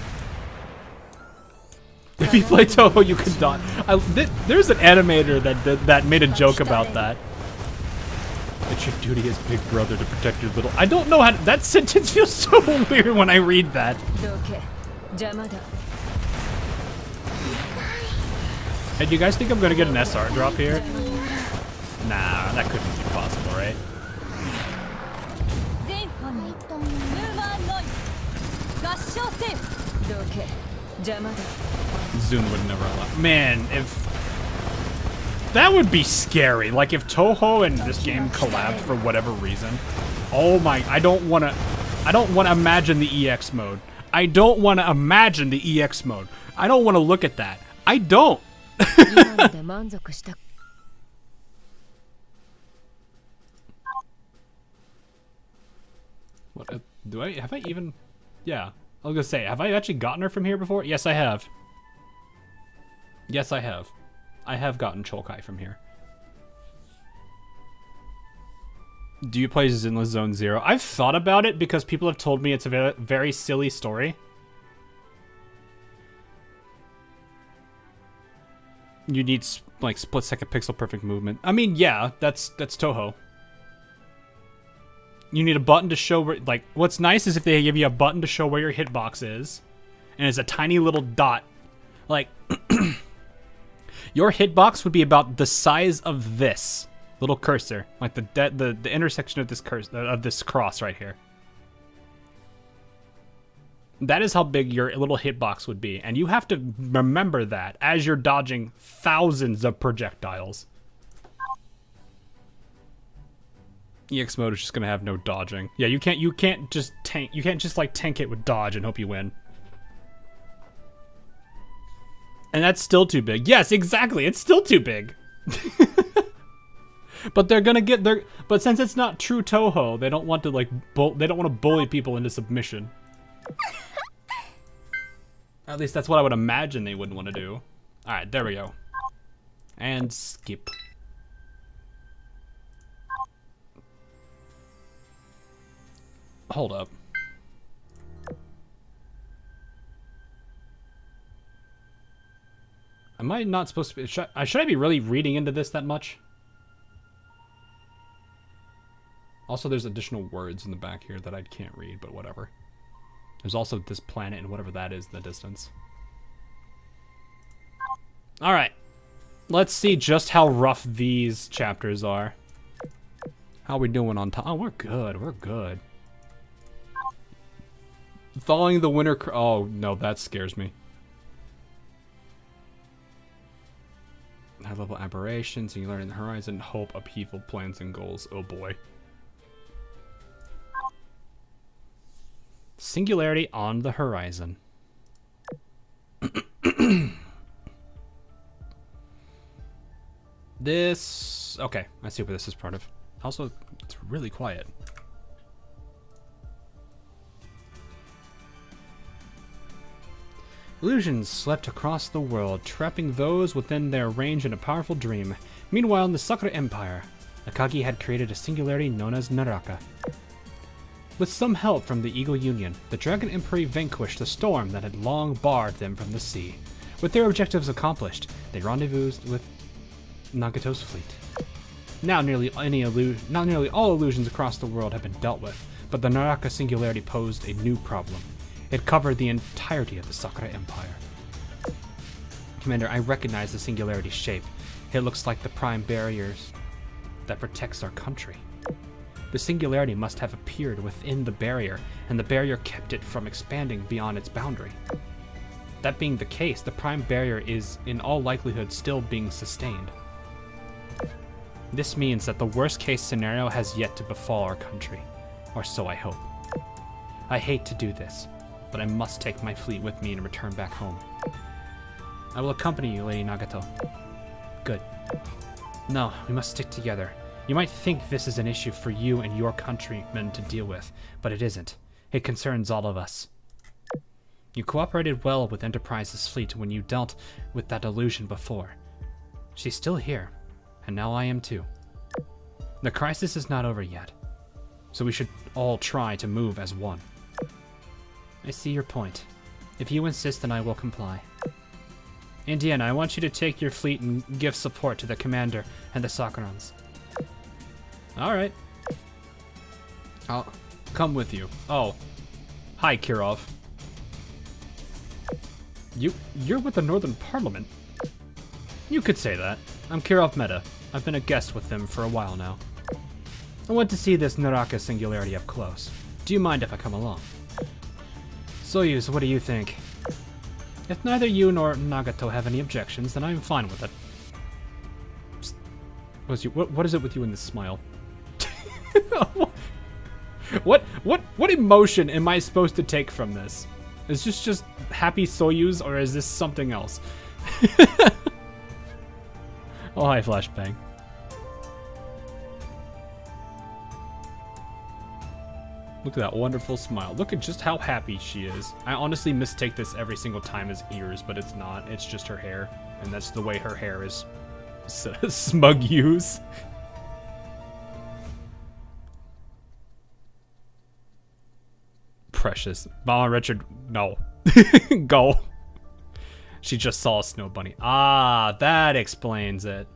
If you play Toho, you can dodge. There's an animator that made a joke about that. It's your duty as big brother to protect your little. I don't know how that sentence feels so weird when I read that. どけ邪魔だ Hey, do you guys think I'm gonna get an SR drop here? Nah, that couldn't be possible, right? 全本ルーマンノイ合唱せよどけ邪魔だ Zoom would never allow. Man, if that would be scary. Like if Toho and this game collabed for whatever reason. Oh my! I don't want to imagine the EX mode. I don't want to imagine the EX mode. I don't want to look at that. I don't. 今ので満足した What have I even? Yeah, I was gonna say, have I actually gotten her from here before? Yes, I have. Yes, I have. I have gotten Cholkai from here. Do you play Zinless Zone Zero? I've thought about it because people have told me it's a very, very silly story. You need like split-second pixel perfect movement. I mean, yeah, that's Toho. You need a button to show where, like, what's nice is if they give you a button to show where your hitbox is, and it's a tiny little dot. Like, Your hitbox would be about the size of this little cursor, like the intersection of this cross right here. That is how big your little hitbox would be, and you have to remember that as you're dodging thousands of projectiles. EX mode is just gonna have no dodging. Yeah, you can't just like tank it with dodge and hope you win. And that's still too big. Yes, exactly. It's still too big. But they're gonna get their. But since it's not true Toho, they don't want to like. They don't want to bully people into submission. At least that's what I would imagine they wouldn't want to do. All right, there we go. And skip. Hold up. Am I not supposed to be... Should I be really reading into this that much? Also, there's additional words in the back here that I can't read, but whatever. There's also this planet and whatever that is in the distance. Alright. Let's see just how rough these chapters are. How are we doing on time? Oh, we're good. We're good. Following the winter... Oh, no, that scares me. High-level aberrations, singularity in the horizon, hope, upheaval, plans, and goals. Oh, boy. Singularity on the horizon. This... Okay, I see what this is part of. Also, it's really quiet. Illusions slept across the world, trapping those within their range in a powerful dream. Meanwhile, in the Sakura Empire, Akagi had created a singularity known as Naraka. With some help from the Eagle Union, the Dragon Emperor vanquished the storm that had long barred them from the sea. With their objectives accomplished, they rendezvoused with Nagato's fleet. Now nearly all illusions across the world have been dealt with, but the Naraka singularity posed a new problem. It covered the entirety of the Sakura Empire. Commander, I recognize the singularity's shape. It looks like the prime barriers that protects our country. The singularity must have appeared within the barrier, and the barrier kept it from expanding beyond its boundary. That being the case, the prime barrier is, in all likelihood, still being sustained. This means that the worst-case scenario has yet to befall our country, or so I hope. I hate to do this, but I must take my fleet with me and return back home. I will accompany you, Lady Nagato. Good. No, we must stick together. You might think this is an issue for you and your countrymen to deal with, but it isn't. It concerns all of us. You cooperated well with Enterprise's fleet when you dealt with that illusion before. She's still here, and now I am too. The crisis is not over yet, so we should all try to move as one. I see your point. If you insist, then I will comply. Indiana, I want you to take your fleet and give support to the commander and the Sakurans. Alright. I'll come with you. Oh. Hi, Kirov. You're with the Northern Parliament? You could say that. I'm Kirov Meta. I've been a guest with them for a while now. I want to see this Naraka singularity up close. Do you mind if I come along? Soyuz, what do you think? If neither you nor Nagato have any objections, then I'm fine with it. What is it with you in this smile? What emotion am I supposed to take from this? Is this just happy Soyuz, or is this something else? Oh, hi, Flashbang. Look at that wonderful smile. Look at just how happy she is. I honestly mistake this every single time as ears, but it's not. It's just her hair. And that's the way her hair is. Smug use. Precious. Mama Richard, no. Go. She just saw a snow bunny. Ah, that explains it.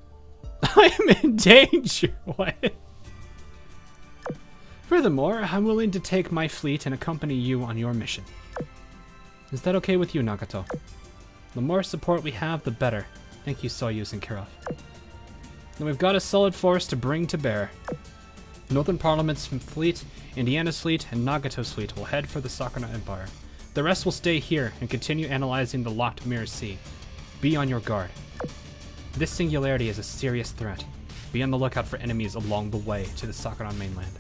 I'm in danger. What? Furthermore, I'm willing to take my fleet and accompany you on your mission. Is that okay with you, Nagato? The more support we have, the better. Thank you, Soyuz and Kirov. Then we've got a solid force to bring to bear. Northern Parliament's fleet, Indiana's fleet, and Nagato's fleet will head for the Sakura Empire. The rest will stay here and continue analyzing the locked Mirror Sea. Be on your guard. This singularity is a serious threat. Be on the lookout for enemies along the way to the Sakura mainland.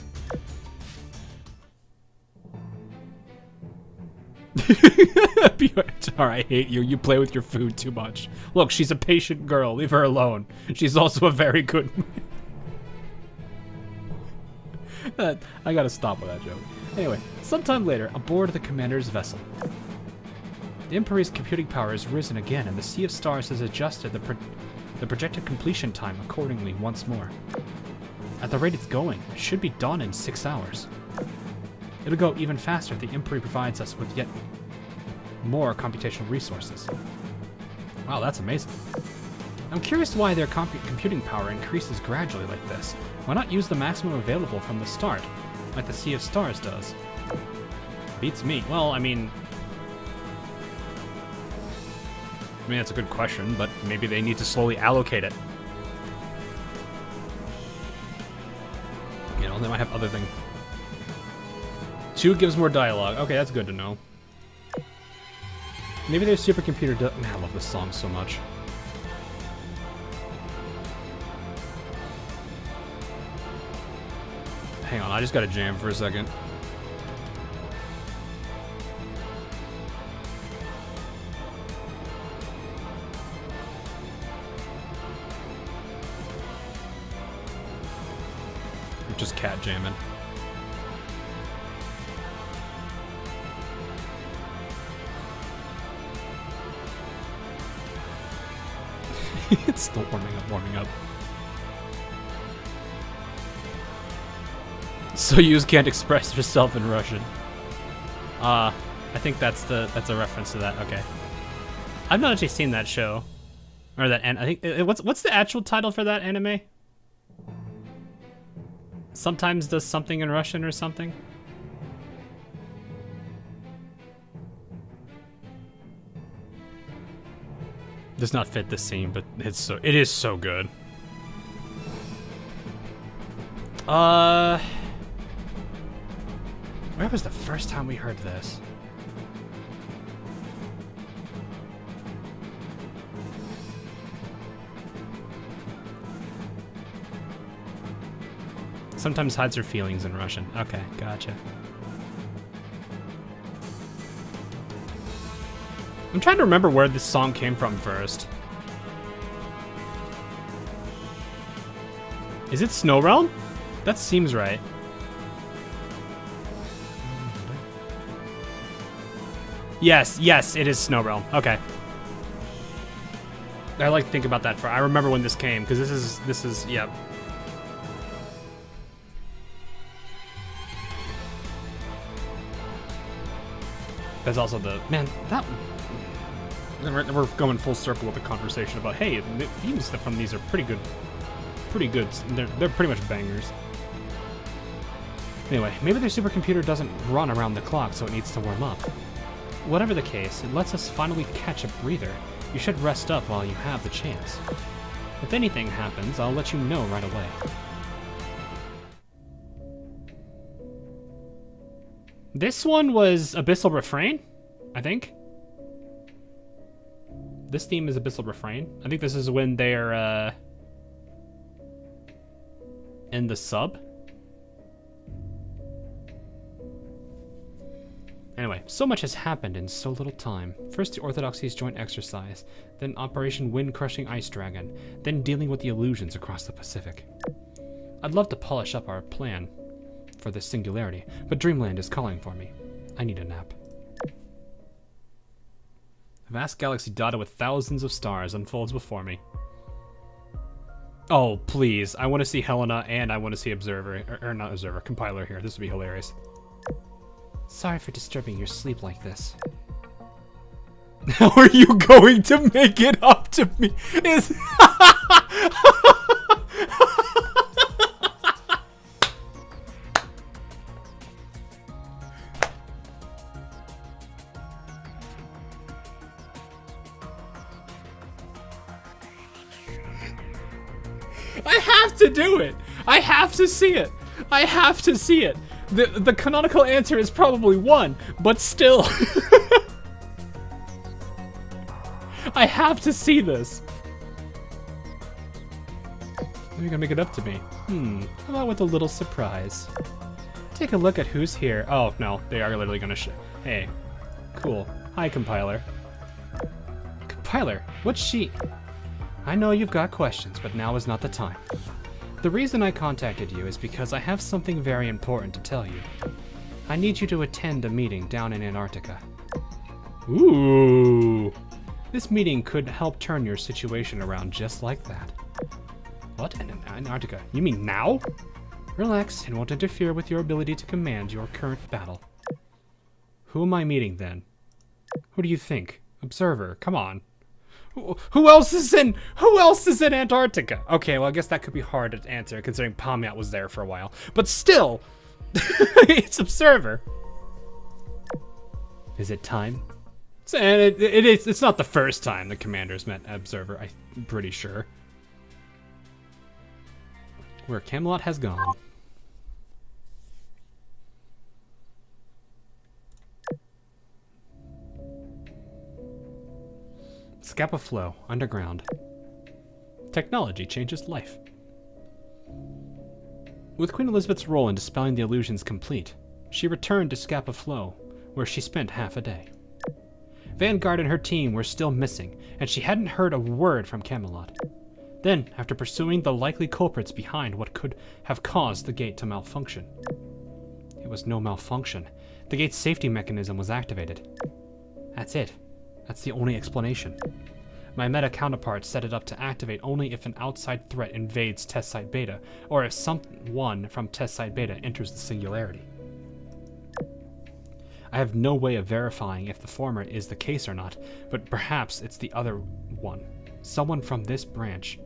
I hate you. You play with your food too much. Look, she's a patient girl. Leave her alone. She's also a very good... I gotta stop with that joke. Anyway, sometime later, aboard the commander's vessel. The Empire's computing power has risen again, and the Sea of Stars has adjusted the projected completion time accordingly once more. At the rate it's going, it should be done in 6 hours. It'll go even faster if the Empire provides us with yet more computational resources. Wow, that's amazing. I'm curious why their computing power increases gradually like this. Why not use the maximum available from the start, like the Sea of Stars does? Beats me. Well, I mean, that's a good question, but maybe they need to slowly allocate it. You know, they might have other things. 2 gives more dialogue. Okay, that's good to know. Maybe their supercomputer does... Man, I love this song so much. Hang on, I just gotta jam for a second. I'm just cat jamming. It's still warming up. Soyuz can't express herself in Russian. I think that's a reference to that. Okay. I've not actually seen that show. Or that, and I think, what's the actual title for that anime? Sometimes does something in Russian or something? Does not fit the scene, but it is so good. Where was the first time we heard this? Sometimes hides her feelings in Russian. Okay, gotcha. I'm trying to remember where this song came from first. Is it Snow Realm? That seems right. Yes, it is Snow Realm. Okay. I like to think about that I remember when this came, because this is, yep. There's also the, man, that, we're going full circle with the conversation about, hey, the themes from these are pretty good. They're pretty much bangers. Anyway, maybe their supercomputer doesn't run around the clock, so it needs to warm up. Whatever the case, it lets us finally catch a breather. You should rest up while you have the chance. If anything happens, I'll let you know right away. This one was Abyssal Refrain, I think. This theme is Abyssal Refrain. I think this is when they're in the sub. Anyway, so much has happened in so little time. First the Orthodoxy's joint exercise, then Operation Wind-Crushing Ice Dragon, then dealing with the illusions across the Pacific. I'd love to polish up our plan for this singularity, but Dreamland is calling for me. I need a nap. A vast galaxy dotted with thousands of stars unfolds before me. Oh, please. I want to see Helena and I want to see Observer, or not Observer, Compiler here. This would be hilarious. Sorry for disturbing your sleep like this. How are you going to make it up to me? I have to do it. I have to see it. I have to see it. The canonical answer is probably 1, but still. I have to see this. You're gonna make it up to me. How about with a little surprise? Take a look at who's here. Oh, no, they are literally gonna hey, cool. Hi, compiler. Compiler, what's she? I know you've got questions, but now is not the time. The reason I contacted you is because I have something very important to tell you. I need you to attend a meeting down in Antarctica. Ooh. This meeting could help turn your situation around just like that. What? In Antarctica? You mean now? Relax, it won't interfere with your ability to command your current battle. Who am I meeting then? Who do you think? Observer, come on. Who else is in Antarctica? Okay, well I guess that could be hard to answer considering Pomyat was there for a while. But still, it's Observer. Is it time? It's not the first time the commanders met Observer, I'm pretty sure. Where Camelot has gone. Scapa Flow, underground. Technology changes life. With Queen Elizabeth's role in dispelling the illusions complete, she returned to Scapa Flow, where she spent half a day. Vanguard and her team were still missing, and she hadn't heard a word from Camelot. Then, after pursuing the likely culprits behind what could have caused the gate to malfunction. It was no malfunction. The gate's safety mechanism was activated. That's it. That's the only explanation. My meta counterpart set it up to activate only if an outside threat invades Test Site Beta, or if someone from Test Site Beta enters the singularity. I have no way of verifying if the former is the case or not, but perhaps it's the other one. Someone from this branch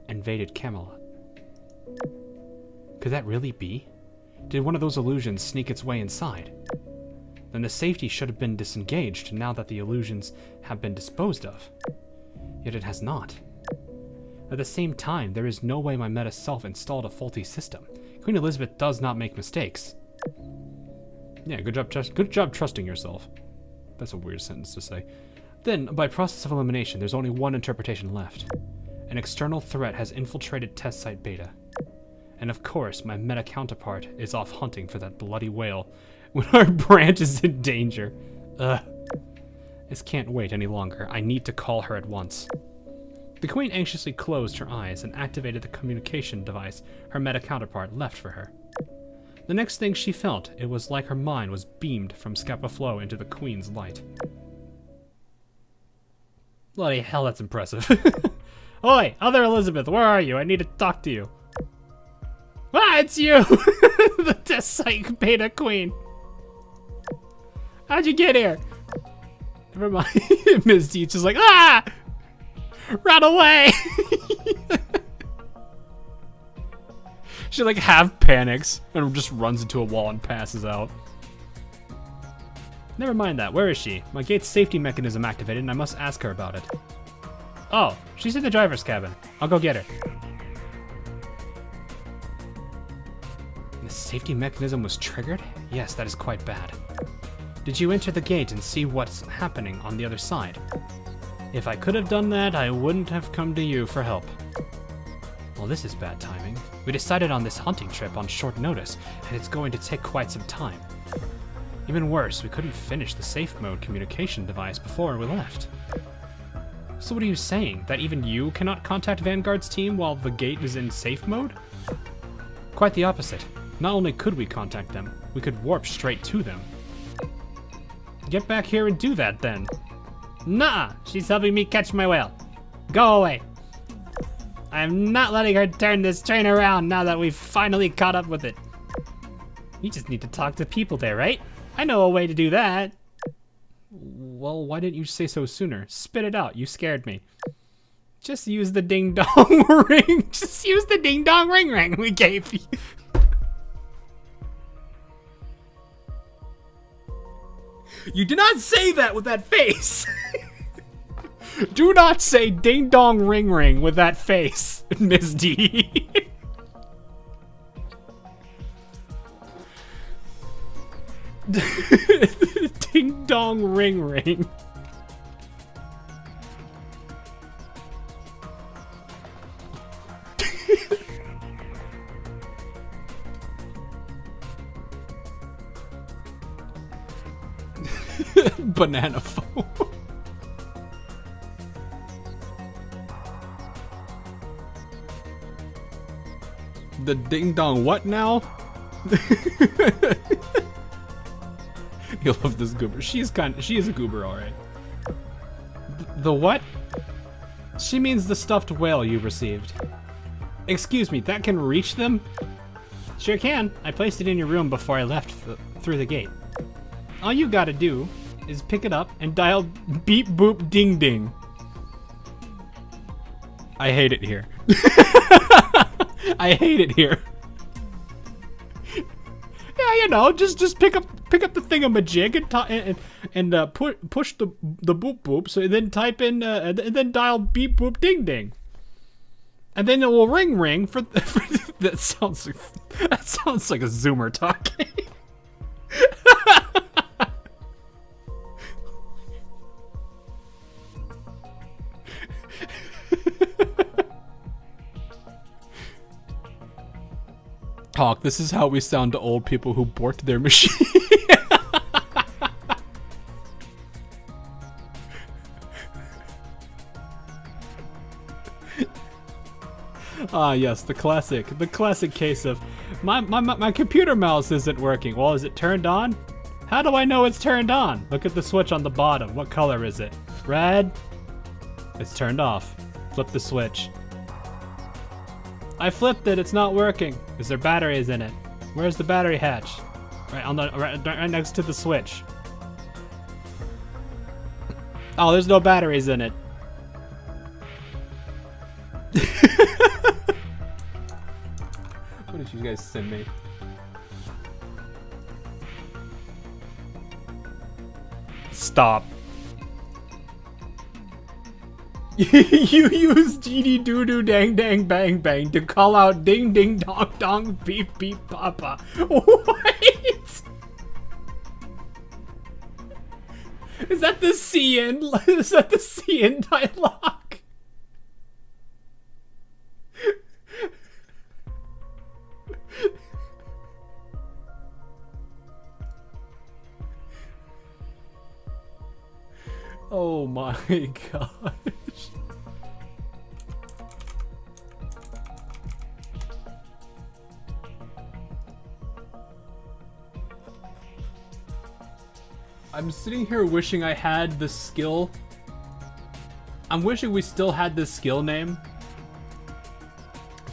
invaded Camelot. Could that really be? Did one of those illusions sneak its way inside? Then the safety should have been disengaged now that the illusions have been disposed of. Yet it has not. At the same time, there is no way my meta self installed a faulty system. Queen Elizabeth does not make mistakes. Yeah, good job trusting yourself. That's a weird sentence to say. Then, by process of elimination, there's only one interpretation left. An external threat has infiltrated Test Site Beta. And of course, my meta counterpart is off hunting for that bloody whale when our branch is in danger. This can't wait any longer. I need to call her at once. The Queen anxiously closed her eyes and activated the communication device her meta counterpart left for her. The next thing she felt, it was like her mind was beamed from Scapa Flow into the Queen's light. Bloody hell, that's impressive. Oi, Other Elizabeth, where are you? I need to talk to you. Ah, it's you! The Test Site Beta Queen. How'd you get here? Never mind. Ms. Teach is like, ah! Run away! She like half panics and just runs into a wall and passes out. Never mind that. Where is she? My gate's safety mechanism activated and I must ask her about it. Oh, she's in the driver's cabin. I'll go get her. The safety mechanism was triggered? Yes, that is quite bad. Did you enter the gate and see what's happening on the other side? If I could have done that, I wouldn't have come to you for help. Well, this is bad timing. We decided on this hunting trip on short notice, and it's going to take quite some time. Even worse, we couldn't finish the safe mode communication device before we left. So what are you saying? That even you cannot contact Vanguard's team while the gate is in safe mode? Quite the opposite. Not only could we contact them, we could warp straight to them. Get back here and do that then. Nah, she's helping me catch my whale. Go away. I'm not letting her turn this train around now that we've finally caught up with it. You just need to talk to people there, right? I know a way to do that. Well, why didn't you say so sooner? Spit it out, you scared me. Just use the ding-dong ring. Just use the ding-dong ring we gave you. You did not say that with that face. Do not say ding dong ring ring with that face, Miss D. Ding dong ring ring. Banana phone. The ding dong what now? You'll love this goober. She is a goober, alright. The what? She means the stuffed whale you received. Excuse me, that can reach them? Sure can. I placed it in your room before I left through the gate. All you gotta do is pick it up and dial beep boop ding ding. I hate it here. I hate it here. Yeah, you know, just pick up the thingamajig and push the boop boop. So then type in and then dial beep boop ding ding, and then it will ring for that sounds like a Zoomer talking. Talk, this is how we sound to old people who borked their machine. Ah, yes, the classic case of my computer mouse isn't working. Well, is it turned on? How do I know it's turned on? Look at the switch on the bottom. What color is it? Red? It's turned off. Flip the switch. I flipped it, it's not working. Is there batteries in it? Where's the battery hatch? Right next to the switch. Oh, there's no batteries in it. What did you guys send me? Stop. You use dee dee doo doo dang dang bang bang to call out ding ding dong dong beep beep papa. Wait! Is that the CN? Is that the CN dialogue? Oh my gosh. I'm sitting here wishing I had the skill. I'm wishing we still had this skill name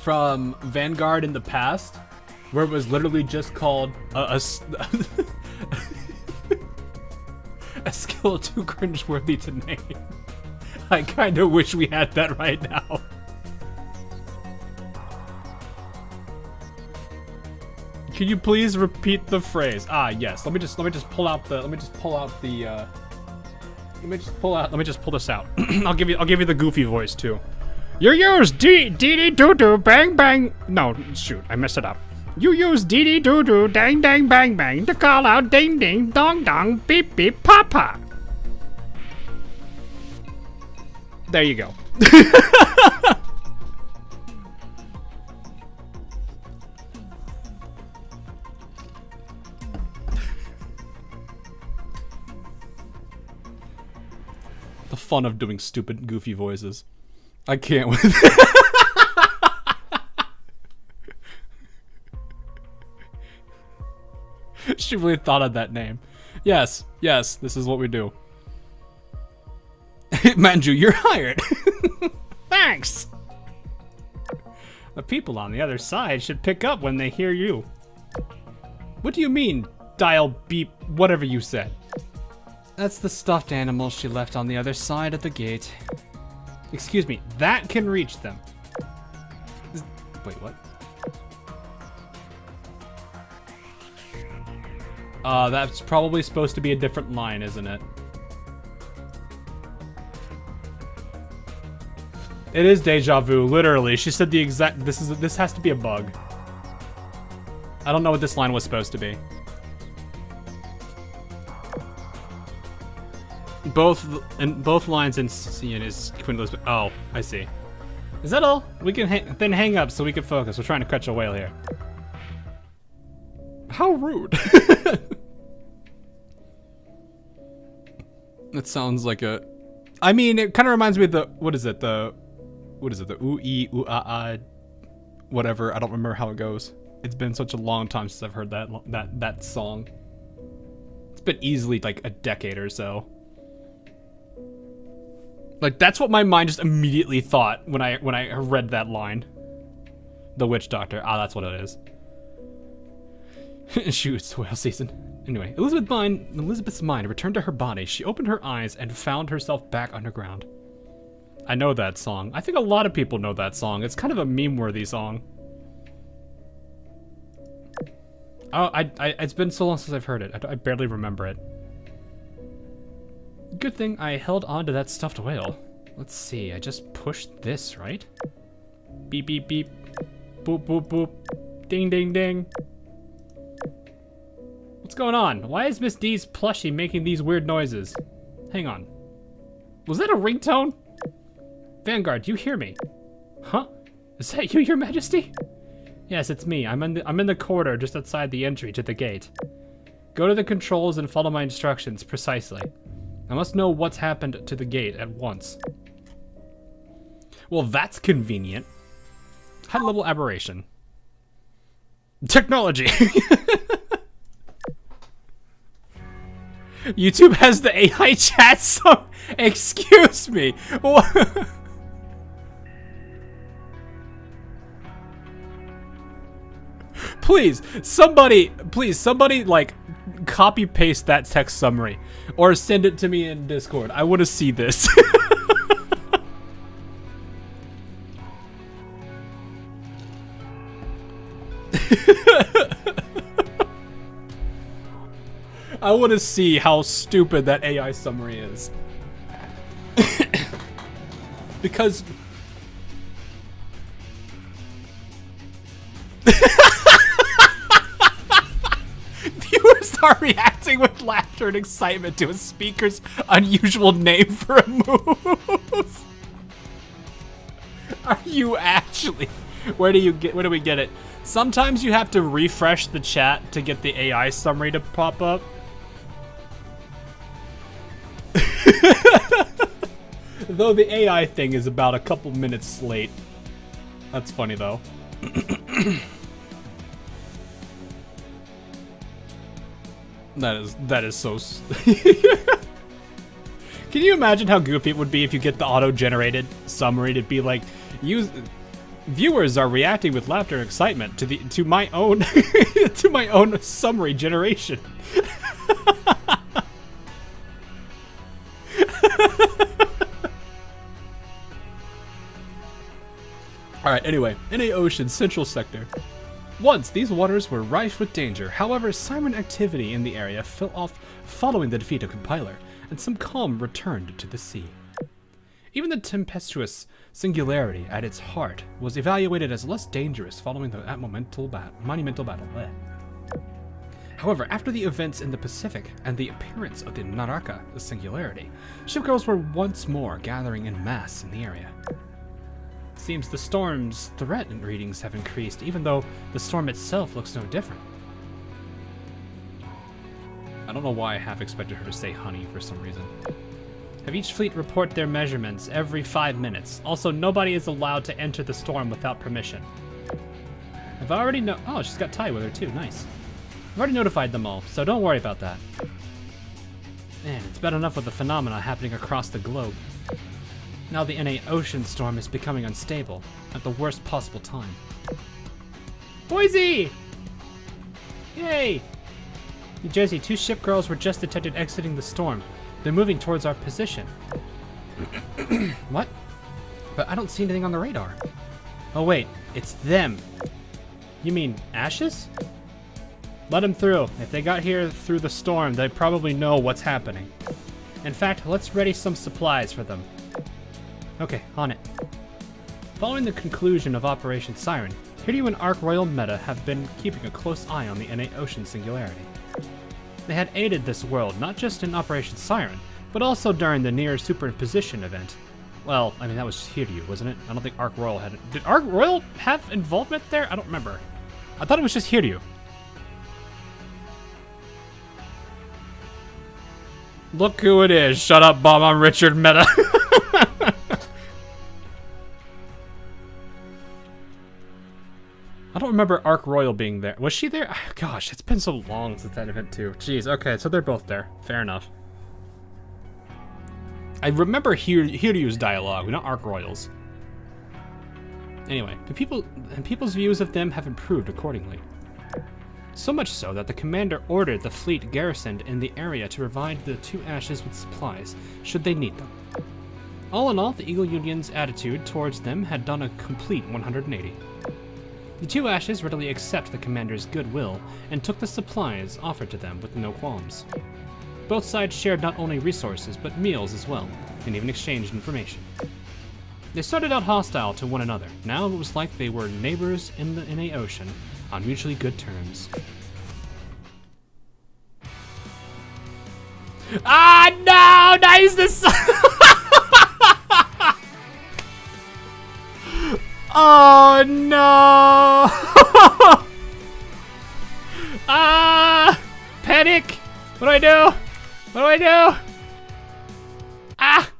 from Vanguard in the past, where it was literally just called a skill too cringeworthy to name. I kind of wish we had that right now. Can you please repeat the phrase? Ah, yes. Let me just pull this out. I'll give you the goofy voice too. You use dee dee doo doo bang bang. No, shoot, I messed it up. You use dee dee doo doo dang dang bang bang to call out ding ding dong dong beep beep papa. There you go. The fun of doing stupid, goofy voices. I can't with it. She really thought of that name. Yes, this is what we do. Manju, you're hired. Thanks. The people on the other side should pick up when they hear you. What do you mean, dial beep, whatever you said? That's the stuffed animal she left on the other side of the gate. Excuse me, that can reach them. Wait, what? That's probably supposed to be a different line, isn't it? It is deja vu, literally. She said the exact. This has to be a bug. I don't know what this line was supposed to be. Both lines in scene is Queen Elizabeth. Oh, I see. Is that all? We can then hang up so we can focus. We're trying to catch a whale here. How rude. That sounds like a... I mean, it kind of reminds me of the... What is it? The ooh-ee, ooh-ah-ah, whatever. I don't remember how it goes. It's been such a long time since I've heard that song. It's been easily like a decade or so. Like, that's what my mind just immediately thought when I read that line. The witch doctor. Ah, that's what it is. Shoot, it's whale season. Anyway, Elizabeth's mind returned to her body. She opened her eyes and found herself back underground. I know that song. I think a lot of people know that song. It's kind of a meme-worthy song. Oh, it's been so long since I've heard it. I barely remember it. Good thing I held on to that stuffed whale. Let's see, I just pushed this, right? Beep, beep, beep. Boop, boop, boop. Ding, ding, ding. What's going on? Why is Miss D's plushie making these weird noises? Hang on. Was that a ringtone? Vanguard, you hear me? Huh? Is that you, Your Majesty? Yes, it's me. I'm in the corridor just outside the entry to the gate. Go to the controls and follow my instructions precisely. I must know what's happened to the gate at once. Well, that's convenient. High-level aberration. Technology! YouTube has the AI chat, so... Excuse me! Please, somebody, like, copy-paste that text summary. Or send it to me in Discord. I want to see this. I want to see how stupid that AI summary is. Because... Viewers are reacting with laughter and excitement to a speaker's unusual name for a move. Are you actually? Where do we get it? Sometimes you have to refresh the chat to get the AI summary to pop up. Though the AI thing is about a couple minutes late. That's funny though. That is so... Can you imagine how goofy it would be if you get the auto-generated summary to be like, viewers are reacting with laughter and excitement to my own to my own summary generation. Alright, anyway, in a ocean central sector. Once, these waters were rife with danger. However, siren activity in the area fell off following the defeat of Compiler, and some calm returned to the sea. Even the tempestuous singularity at its heart was evaluated as less dangerous following that monumental battle. However, after the events in the Pacific and the appearance of the Naraka, the singularity, shipgirls were once more gathering in mass in the area. Seems the storm's threat readings have increased, even though the storm itself looks no different. I don't know why I half expected her to say honey for some reason. Have each fleet report their measurements every 5 minutes. Also, nobody is allowed to enter the storm without permission. I've already oh, she's got Ty with her too, nice. I've already notified them all, so don't worry about that. Man, it's bad enough with the phenomena happening across the globe. Now the NA ocean storm is becoming unstable, at the worst possible time. Boise! Yay! New Jersey, 2 ship girls were just detected exiting the storm. They're moving towards our position. What? But I don't see anything on the radar. Oh wait, it's them. You mean Ashes? Let them through. If they got here through the storm, they probably know what's happening. In fact, let's ready some supplies for them. Okay, on it. Following the conclusion of Operation Siren, Hiryu and Ark Royal Meta have been keeping a close eye on the NA Ocean singularity. They had aided this world not just in Operation Siren, but also during the near superimposition event. Well, I mean, that was Hiryu, wasn't it? I don't think Ark Royal had it. Did Ark Royal have involvement there? I don't remember. I thought it was just Hiryu. Look who it is. Shut up, Bob. I'm Richard Meta. I don't remember Ark Royal being there. Was she there? Gosh, it's been so long since that event too. Jeez, okay, so they're both there. Fair enough. I remember Hiryu's dialogue, not Ark Royal's. Anyway, people's views of them have improved accordingly. So much so that the commander ordered the fleet garrisoned in the area to provide the two Ashes with supplies, should they need them. All in all, the Eagle Union's attitude towards them had done a complete 180. The two Ashes readily accept the commander's goodwill and took the supplies offered to them with no qualms. Both sides shared not only resources, but meals as well, and even exchanged information. They started out hostile to one another. Now it was like they were neighbors in the NA Ocean, on mutually good terms. Ah, no! Nice! This. Oh no! Ah! Panic! What do I do? What do I do? Ah!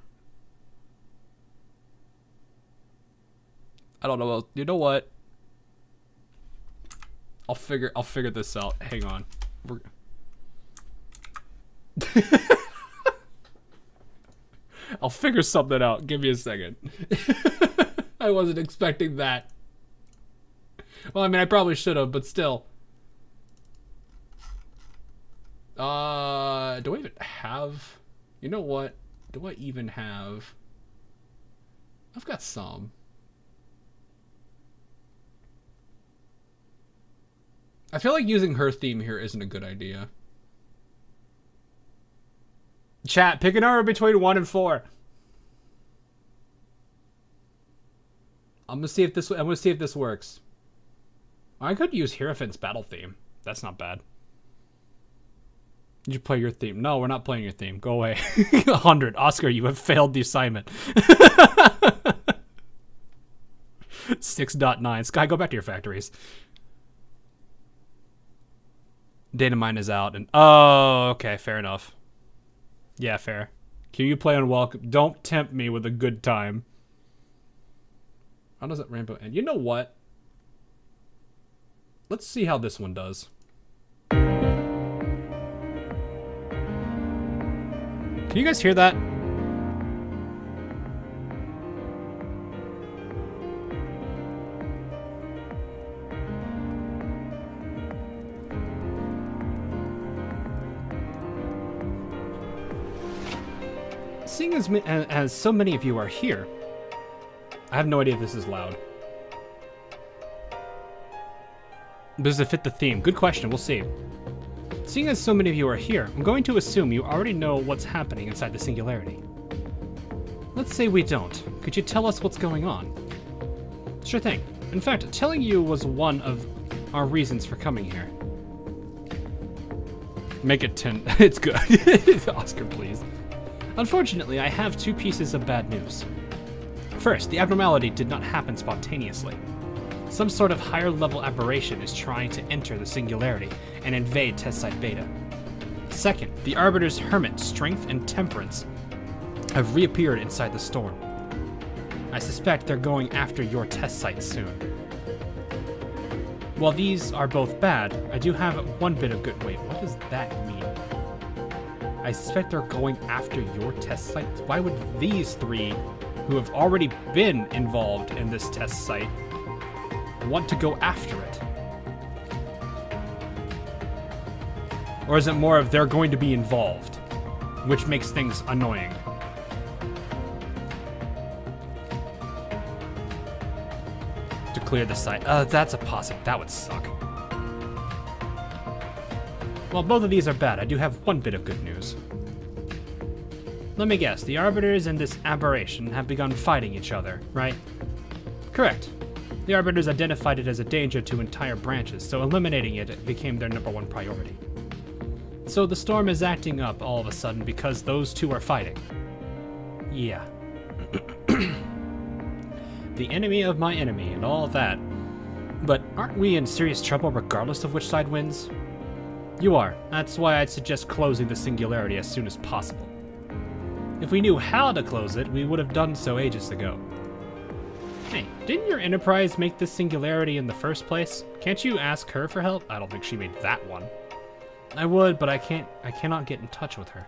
I don't know. You know what? I'll figure this out. Hang on. I'll figure something out. Give me a second. I wasn't expecting that. Well, I mean, I probably should have, but still. Do I even have... You know what? Do I even have... I've got some. I feel like using her theme here isn't a good idea. Chat, pick a number between 1 and 4. I'm gonna see if this works. I could use Hierophant's battle theme. That's not bad. Did you play your theme? No, we're not playing your theme. Go away. 100. Oscar, you have failed the assignment. 6.9. Sky, go back to your factories. Data mine is out and oh, okay, fair enough. Yeah, fair. Can you play on welcome? Don't tempt me with a good time. How does that rainbow end? You know what? Let's see how this one does. Can you guys hear that? Seeing as so many of you are here, I have no idea if this is loud. Does it fit the theme? Good question, we'll see. Seeing as so many of you are here, I'm going to assume you already know what's happening inside the singularity. Let's say we don't. Could you tell us what's going on? Sure thing. In fact, telling you was one of our reasons for coming here. Make it 10. It's good. Oscar, please. Unfortunately, I have two pieces of bad news. First, the abnormality did not happen spontaneously. Some sort of higher level aberration is trying to enter the singularity and invade test site beta. Second, the Arbiter's Hermit strength and temperance have reappeared inside the storm. I suspect they're going after your test site soon. While these are both bad, I do have one bit of good. Wait, what does that mean? I suspect they're going after your test site. Why would these three, who have already been involved in this test site, want to go after it? Or is it more of they're going to be involved, which makes things annoying? To clear the site. That's a posse. That would suck. While both of these are bad, I do have one bit of good news. Let me guess, the Arbiters and this aberration have begun fighting each other, right? Correct. The Arbiters identified it as a danger to entire branches, so eliminating it became their #1 priority. So the storm is acting up all of a sudden because those two are fighting. Yeah. The enemy of my enemy and all that. But aren't we in serious trouble regardless of which side wins? You are. That's why I'd suggest closing the singularity as soon as possible. If we knew how to close it, we would have done so ages ago. Hey, didn't your Enterprise make this singularity in the first place? Can't you ask her for help? I don't think she made that one. I would, but I cannot get in touch with her.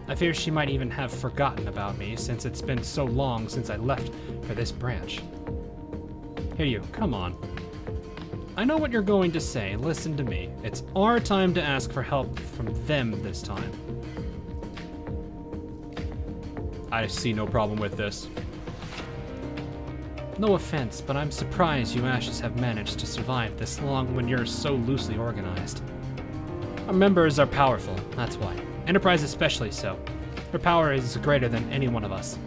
I fear she might even have forgotten about me since it's been so long since I left for this branch. Here you, come on. I know what you're going to say, listen to me. It's our time to ask for help from them this time. I see no problem with this. No offense, but I'm surprised you Ashes have managed to survive this long when you're so loosely organized. Our members are powerful, that's why. Enterprise especially so. Her power is greater than any one of us.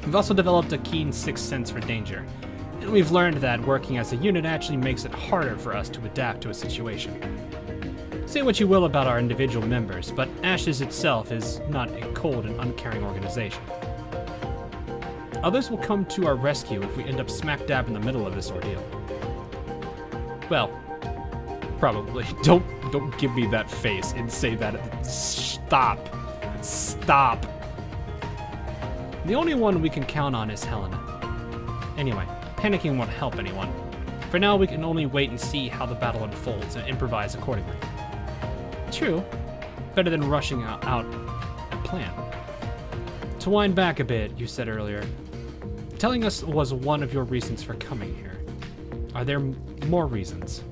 We've also developed a keen sixth sense for danger, and we've learned that working as a unit actually makes it harder for us to adapt to a situation. Say what you will about our individual members, but Ashes itself is not a cold and uncaring organization. Others will come to our rescue if we end up smack dab in the middle of this ordeal. Well, probably. Don't give me that face and say that. Stop. Stop. The only one we can count on is Helena. Anyway, panicking won't help anyone. For now, we can only wait and see how the battle unfolds and improvise accordingly. True. Better than rushing out a plan. To wind back a bit, you said earlier, telling us was one of your reasons for coming here. Are there more reasons?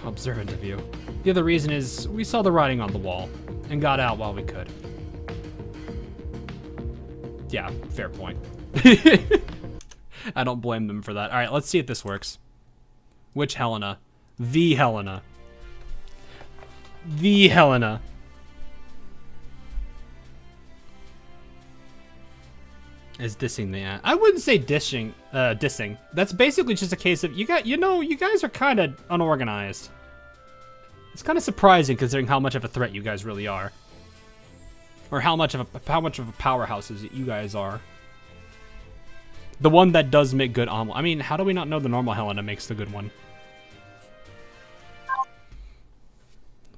How observant of you. The other reason is we saw the writing on the wall and got out while we could. Yeah, fair point. I don't blame them for that. All right, let's see if this works. Which Helena? The Helena. The Helena. Is dissing the I wouldn't say dissing. That's basically just a case of you guys are kind of unorganized. It's kind of surprising considering how much of a threat you guys really are, or how much of a powerhouse you guys are. The one that does make good omelet. I mean, how do we not know the normal Helena makes the good one?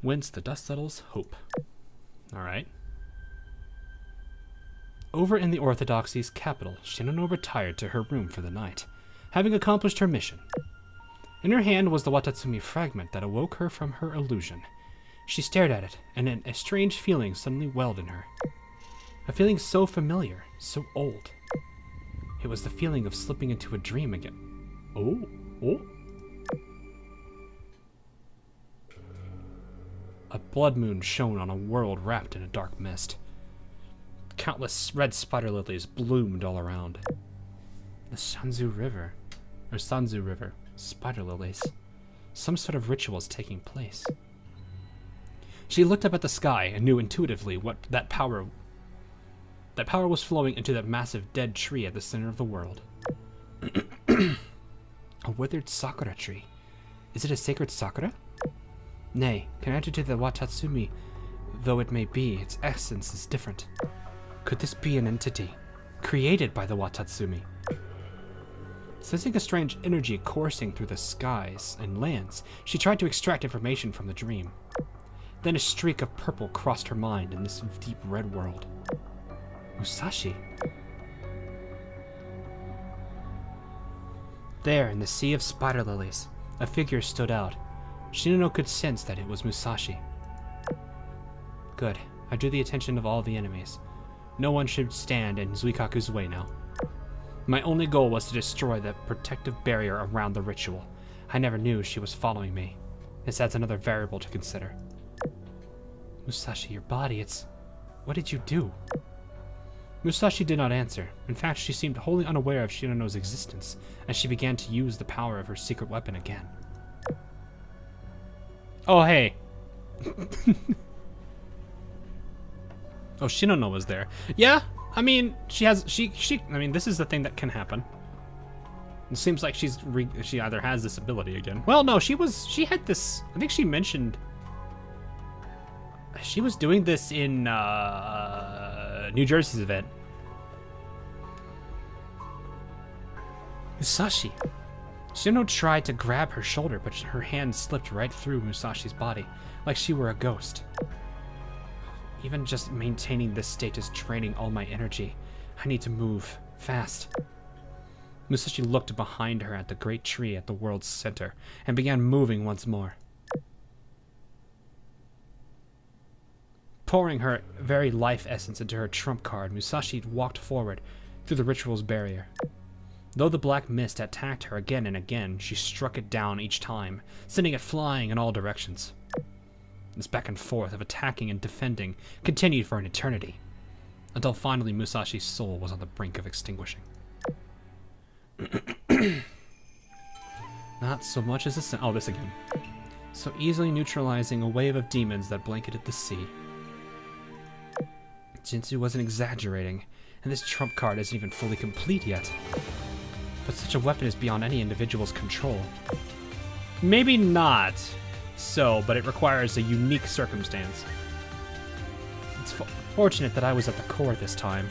Whence the dust settles, hope. All right. Over in the Orthodoxy's capital, Shinano retired to her room for the night, having accomplished her mission. In her hand was the Watatsumi fragment that awoke her from her illusion. She stared at it, and a strange feeling suddenly welled in her. A feeling so familiar, so old. It was the feeling of slipping into a dream again. Oh. A blood moon shone on a world wrapped in a dark mist. Countless red spider lilies bloomed all around. The Sanzu River, spider lilies. Some sort of ritual is taking place. She looked up at the sky and knew intuitively what that power was flowing into that massive dead tree at the center of the world. A withered sakura tree. Is it a sacred sakura? Nay, connected to the Watatsumi, though it may be, its essence is different. Could this be an entity created by the Watatsumi? Sensing a strange energy coursing through the skies and lands, she tried to extract information from the dream. Then a streak of purple crossed her mind in this deep red world. Musashi. There, in the sea of spider lilies, a figure stood out. Shinano could sense that it was Musashi. Good. I drew the attention of all the enemies. No one should stand in Zuikaku's way now. My only goal was to destroy the protective barrier around the ritual. I never knew she was following me. This adds another variable to consider. Musashi, your body, it's... What did you do? Musashi did not answer. In fact, she seemed wholly unaware of Shinano's existence as she began to use the power of her secret weapon again. Oh, hey. Oh, Shinano was there. Yeah, I mean, I mean, this is the thing that can happen. It seems like she either has this ability again. Well, no, she had this. I think she mentioned she was doing this in New Jersey's event. Musashi. Shino tried to grab her shoulder, but her hand slipped right through Musashi's body, like she were a ghost. Even just maintaining this state is draining all my energy. I need to move, fast. Musashi looked behind her at the great tree at the world's center, and began moving once more. Pouring her very life essence into her trump card, Musashi walked forward through the ritual's barrier. Though the black mist attacked her again and again, she struck it down each time, sending it flying in all directions. This back and forth of attacking and defending continued for an eternity, until finally Musashi's soul was on the brink of extinguishing. Not so much as this again. So easily neutralizing a wave of demons that blanketed the sea. Jinsu wasn't exaggerating, and this trump card isn't even fully complete yet. But such a weapon is beyond any individual's control. Maybe not so, but it requires a unique circumstance. It's fortunate that I was at the core this time.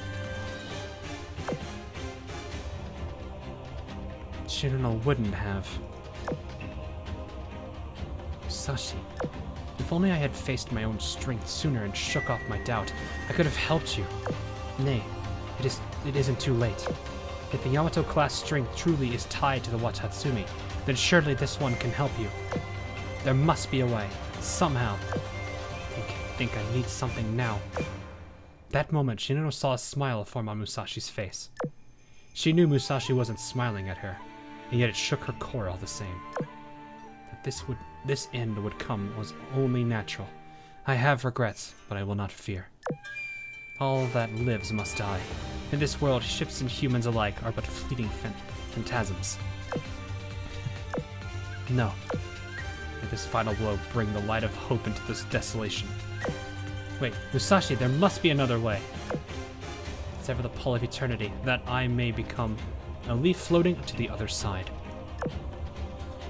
Shinono wouldn't have. Musashi. If only I had faced my own strength sooner and shook off my doubt, I could have helped you. Nay, it isn't too late. If the Yamato-class strength truly is tied to the Watatsumi, then surely this one can help you. There must be a way, somehow. I think I need something now. That moment, Shinono saw a smile form on Musashi's face. She knew Musashi wasn't smiling at her, and yet it shook her core all the same. That this end would come was only natural. I have regrets, but I will not fear. All that lives must die. In this world, ships and humans alike are but fleeting phantasms. No. May this final blow bring the light of hope into this desolation. Wait, Musashi, there must be another way. Sever the pull of eternity, that I may become a leaf floating to the other side.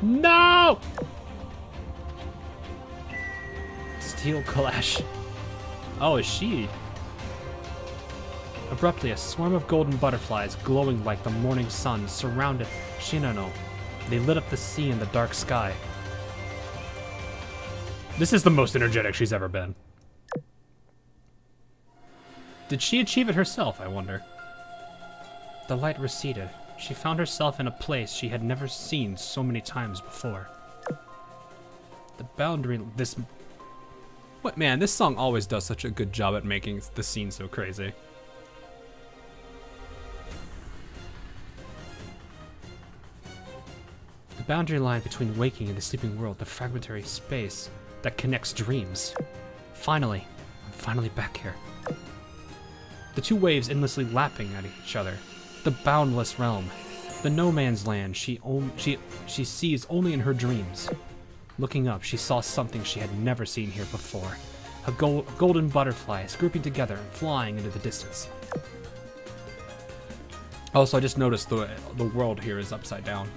No! Steel Clash. Oh, is she? Abruptly, a swarm of golden butterflies, glowing like the morning sun, surrounded Shinono. They lit up the sea and the dark sky. This is the most energetic she's ever been. Did she achieve it herself, I wonder? The light receded. She found herself in a place she had never seen so many times before. The boundary... What, man, this song always does such a good job at making the scene so crazy. The boundary line between waking and the sleeping world, the fragmentary space that connects dreams. Finally, I'm finally back here. The two waves endlessly lapping at each other. The boundless realm. The no man's land she sees only in her dreams. Looking up, she saw something she had never seen here before. A golden butterflies grouping together and flying into the distance. Also, I just noticed the world here is upside down.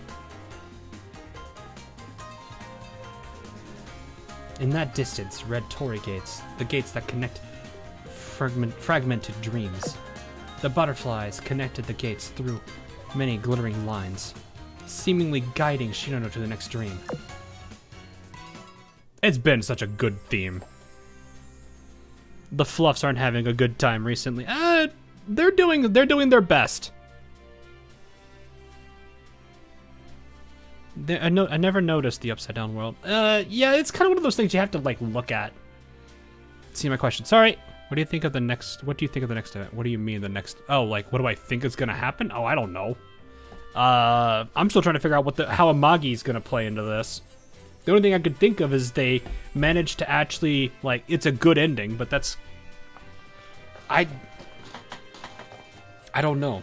In that distance, red torii gates, the gates that connect fragmented dreams. The butterflies connected the gates through many glittering lines, seemingly guiding Shinono to the next dream. It's been such a good theme. The Fluffs aren't having a good time recently. They're doing their best. I never noticed the upside down world. Yeah, it's kind of one of those things you have to like look at. See my question. Sorry. What do you think of the next event? What do you mean the next? Oh, like what do I think is gonna happen? Oh, I don't know. I'm still trying to figure out how Amagi is gonna play into this. The only thing I could think of is they managed to actually like it's a good ending, but that's I don't know.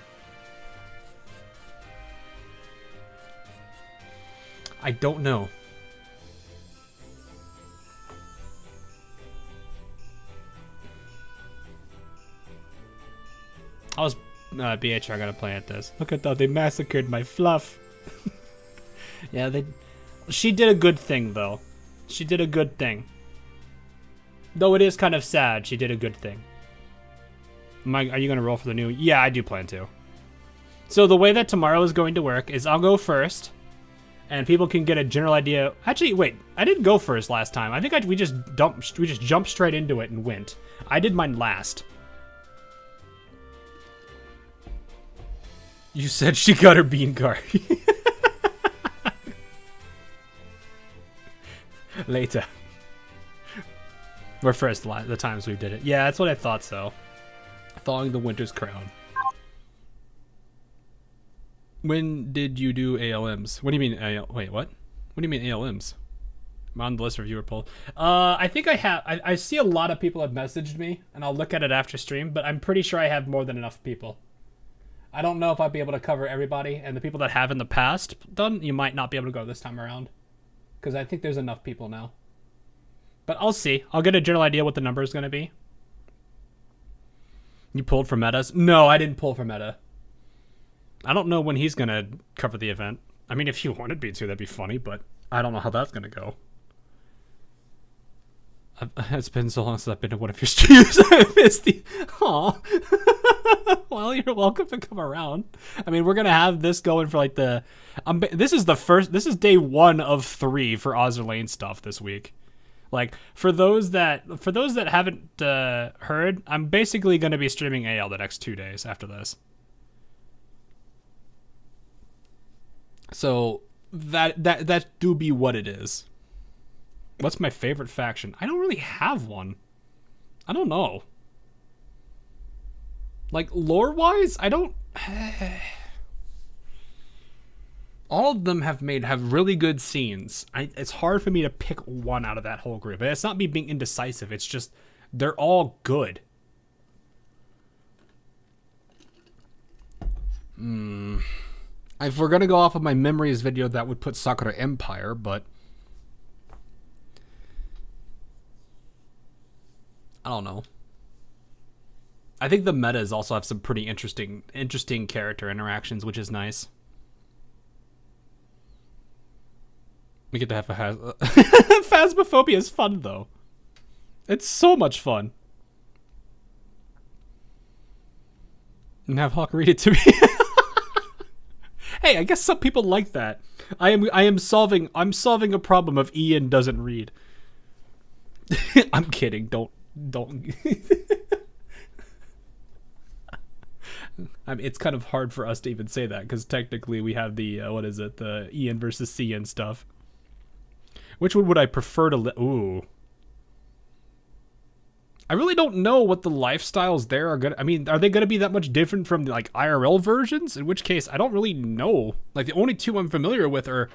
I don't know. I was BHR gotta play at this. Look at that, they massacred my fluff. Yeah, she did a good thing, though. She did a good thing. Though it is kind of sad, she did a good thing. Are you going to roll for the new? Yeah, I do plan to. So the way that tomorrow is going to work is I'll go first, and people can get a general idea. Actually, wait, I didn't go first last time. I think we just jumped straight into it and went. I did mine last. You said she got her bean card. Later. We're first the times we did it. Yeah, that's what I thought so. Thawing the Winter's Crown. When did you do ALMs? What do you mean wait, what? What do you mean ALMs? I'm on the list for viewer poll. I think I have. I see a lot of people have messaged me, and I'll look at it after stream, but I'm pretty sure I have more than enough people. I don't know if I'll be able to cover everybody, and the people that have in the past done, you might not be able to go this time around. Because I think there's enough people now. But I'll see. I'll get a general idea what the number is going to be. You pulled for metas? No, I didn't pull for meta. I don't know when he's going to cover the event. I mean, if you wanted me to, that'd be funny, but I don't know how that's going to go. It's been so long since I've been to one of your streams. I missed the... Aw. Well, you're welcome to come around. I mean, we're going to have this going for like the... this is day 1 of 3 for Azur Lane stuff this week. Like, for those that haven't heard, I'm basically going to be streaming AL the next 2 days after this. So, that do be what it is. What's my favorite faction? I don't really have one. I don't know. Like, lore-wise, I don't... All of them have really good scenes. It's hard for me to pick one out of that whole group. And it's not me being indecisive. It's just, they're all good. If we're going to go off of my memories video, that would put Sakura Empire, but... I don't know. I think the metas also have some pretty interesting character interactions, which is nice. We get to have a Phasmophobia is fun though. It's so much fun. And have Hawk read it to me. Hey, I guess some people like that. I'm solving a problem of Ian doesn't read. I'm kidding. Don't. I mean, it's kind of hard for us to even say that because technically we have the the Ian versus Cian stuff. Which one would I prefer to ooh. I really don't know what the lifestyles there are gonna... I mean, are they gonna be that much different from the, like, IRL versions? In which case, I don't really know. Like, the only two I'm familiar with are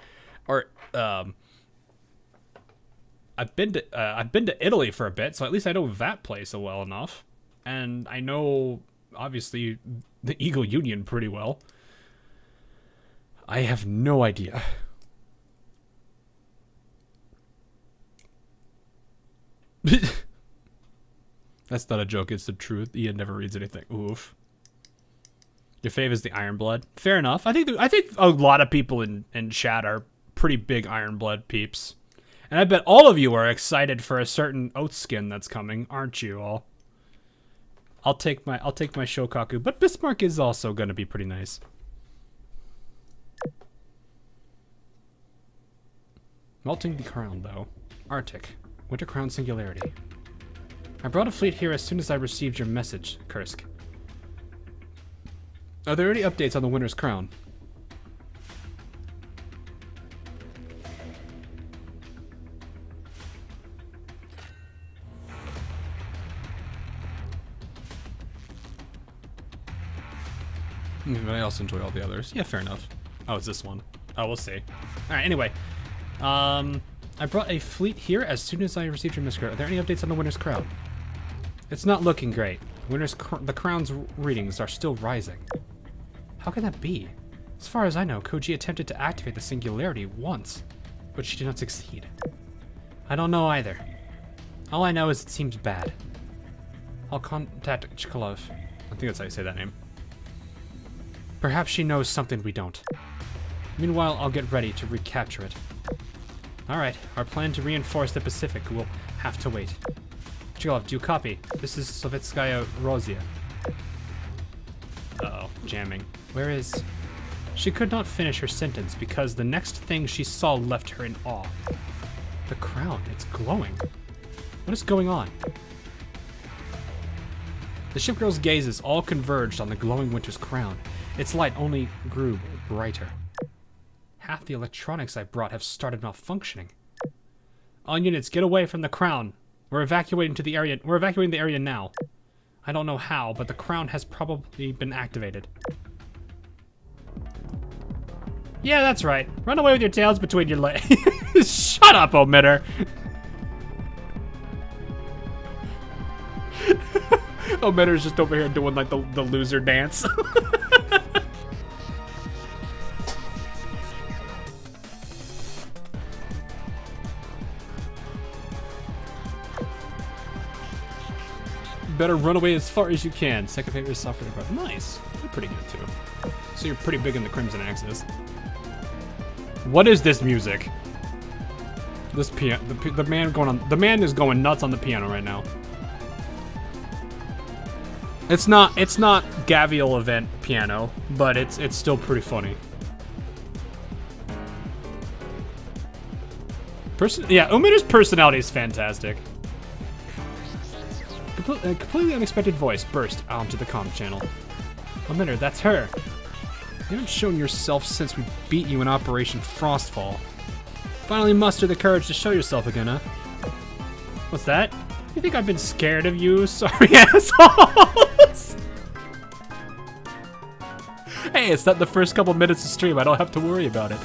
I've been to Italy for a bit, so at least I know that place well enough. And I know, obviously, the Eagle Union pretty well. I have no idea. That's not a joke, it's the truth. Ian never reads anything. Oof. Your fave is the Ironblood. Fair enough. I think a lot of people in chat are pretty big Ironblood peeps. And I bet all of you are excited for a certain oath skin that's coming, aren't you all? I'll take my Shokaku, but Bismarck is also going to be pretty nice. Melting the crown though. Arctic. Winter Crown Singularity. I brought a fleet here as soon as I received your message, Kursk. Are there any updates on the Winter's Crown? I also enjoy all the others. Yeah, fair enough. Oh, it's this one. Oh, we'll see. Alright, anyway. I brought a fleet here as soon as I received your message. Are there any updates on the Winter's Crown? It's not looking great. The Crown's readings are still rising. How can that be? As far as I know, Koji attempted to activate the Singularity once, but she did not succeed. I don't know either. All I know is it seems bad. I'll contact Chkalov. I think that's how you say that name. Perhaps she knows something we don't. Meanwhile, I'll get ready to recapture it. Alright, our plan to reinforce the Pacific will have to wait. Chigolov, do you copy? This is Sovetskaya Rozia. Uh-oh, jamming. Where is... She could not finish her sentence because the next thing she saw left her in awe. The crown, it's glowing. What is going on? The shipgirl's gazes all converged on the glowing winter's crown. Its light only grew brighter. Half the electronics I brought have started malfunctioning. All units, get away from the crown. We're evacuating the area now. I don't know how, but the crown has probably been activated. Yeah, that's right. Run away with your tails between your legs. Shut up, omitter. Omitter's just over here doing like the loser dance. Better run away as far as you can. Second favorite is software department. Nice. You're pretty good too. So you're pretty big in the Crimson Axis. What is this music? This piano. The man is going nuts on the piano right now. It's not Gavial event piano, but it's still pretty funny. Yeah, Umitter's personality is fantastic. A completely unexpected voice burst onto the comm channel. Umitter, that's her. You haven't shown yourself since we beat you in Operation Frostfall. Finally muster the courage to show yourself again, huh? What's that? You think I've been scared of you, sorry assholes? Hey, it's not the first couple minutes of stream. I don't have to worry about it.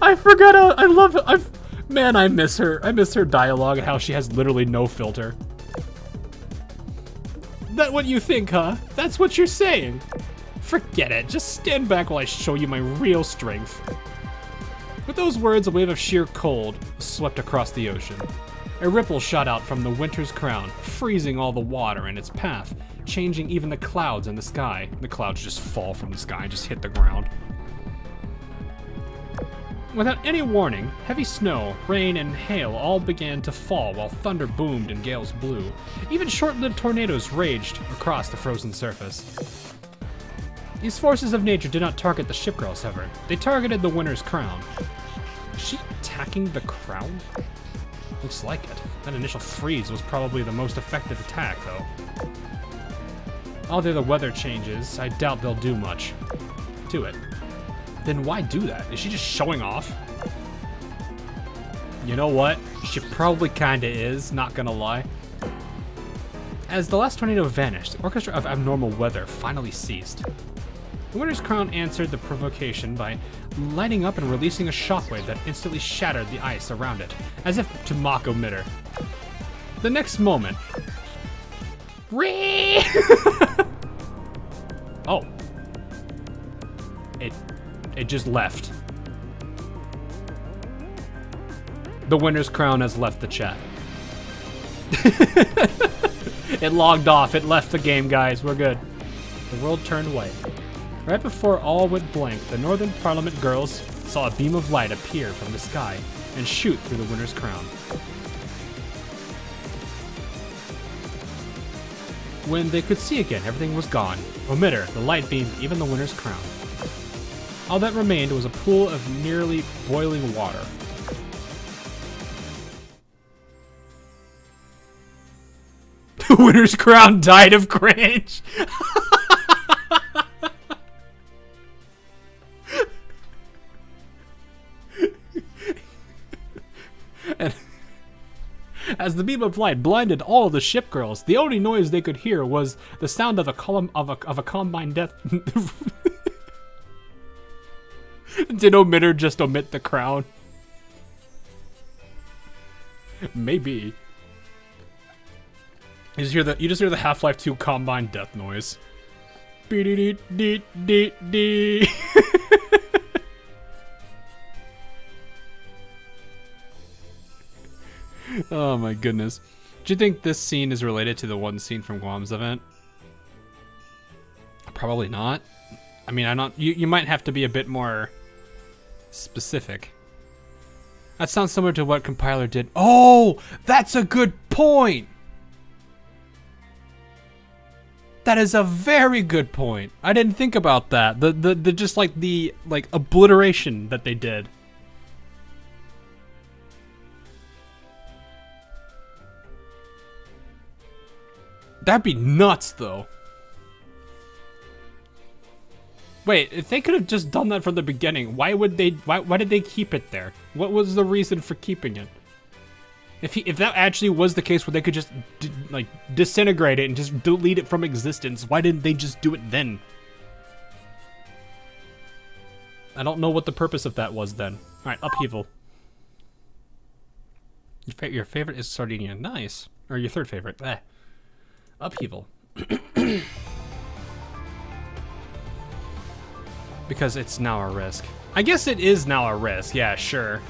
I forgot. I love it. Man, I miss her. I miss her dialogue and how she has literally no filter. That what you think, huh? That's what you're saying. Forget it. Just stand back while I show you my real strength. With those words, a wave of sheer cold swept across the ocean. A ripple shot out from the winter's crown, freezing all the water in its path, changing even the clouds in the sky. The clouds just fall from the sky and just hit the ground. Without any warning, heavy snow, rain, and hail all began to fall while thunder boomed and gales blew. Even short-lived tornadoes raged across the frozen surface. These forces of nature did not target the shipgirls, however. They targeted the winter's crown. Is she attacking the crown? Looks like it. That initial freeze was probably the most effective attack, though. Although the weather changes, I doubt they'll do much to it. Then why do that? Is she just showing off? You know what? She probably kinda is, not gonna lie. As the last tornado vanished, the orchestra of abnormal weather finally ceased. The winter's crown answered the provocation by lighting up and releasing a shockwave that instantly shattered the ice around it, as if to mock Omitter. The next moment... Oh. It just left. The winner's crown has left the chat. It logged off. It left the game, guys. We're good. The world turned white. Right before all went blank, the Northern Parliament girls saw a beam of light appear from the sky and shoot through the winner's crown. When they could see again, everything was gone. Omitter, the light beamed even the winner's crown. All that remained was a pool of nearly boiling water. The winner's crown died of cringe. And as the beam of light blinded all the shipgirls, the only noise they could hear was the sound of a combine death. Did Omitter just omit the crown? Maybe. You just hear the Half-Life 2 combine death noise. Dee-dee-dee-dee-dee. Oh my goodness. Do you think this scene is related to the one scene from Guam's event? Probably not. I mean, you might have to be a bit more specific. That sounds similar to what Compiler did. Oh, that's a good point. That is a very good point. I didn't think about that. The just like the obliteration that they did. That'd be nuts, though. Wait, if they could have just done that from the beginning, why did they keep it there? What was the reason for keeping it? If that actually was the case where they could just disintegrate it and just delete it from existence, why didn't they just do it then? I don't know what the purpose of that was then. All right, upheaval. Your favorite is Sardinia. Nice. Or your third favorite. Upheaval. Because it's now a risk. I guess it is now a risk. Yeah, sure.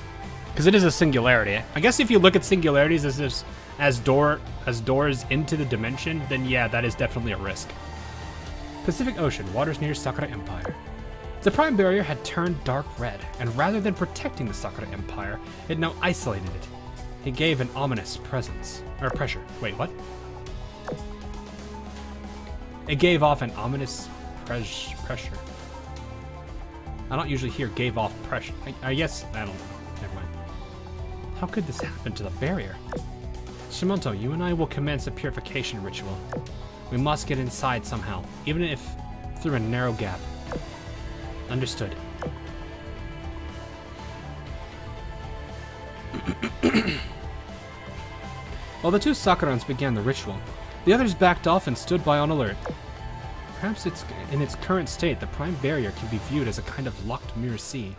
Because it is a singularity. I guess if you look at singularities as doors into the dimension, then yeah, that is definitely a risk. Pacific Ocean, waters near Sakura Empire. The Prime Barrier had turned dark red, and rather than protecting the Sakura Empire, it now isolated it. It gave an ominous pressure. Wait, what? It gave off an ominous pressure. I don't usually hear gave off pressure. I guess, I don't know. Never mind. How could this happen to the barrier? Shimonto, you and I will commence a purification ritual. We must get inside somehow, even if through a narrow gap. Understood. While the two Sakurans began the ritual, the others backed off and stood by on alert. Perhaps in its current state, the Prime Barrier can be viewed as a kind of locked mirror sea.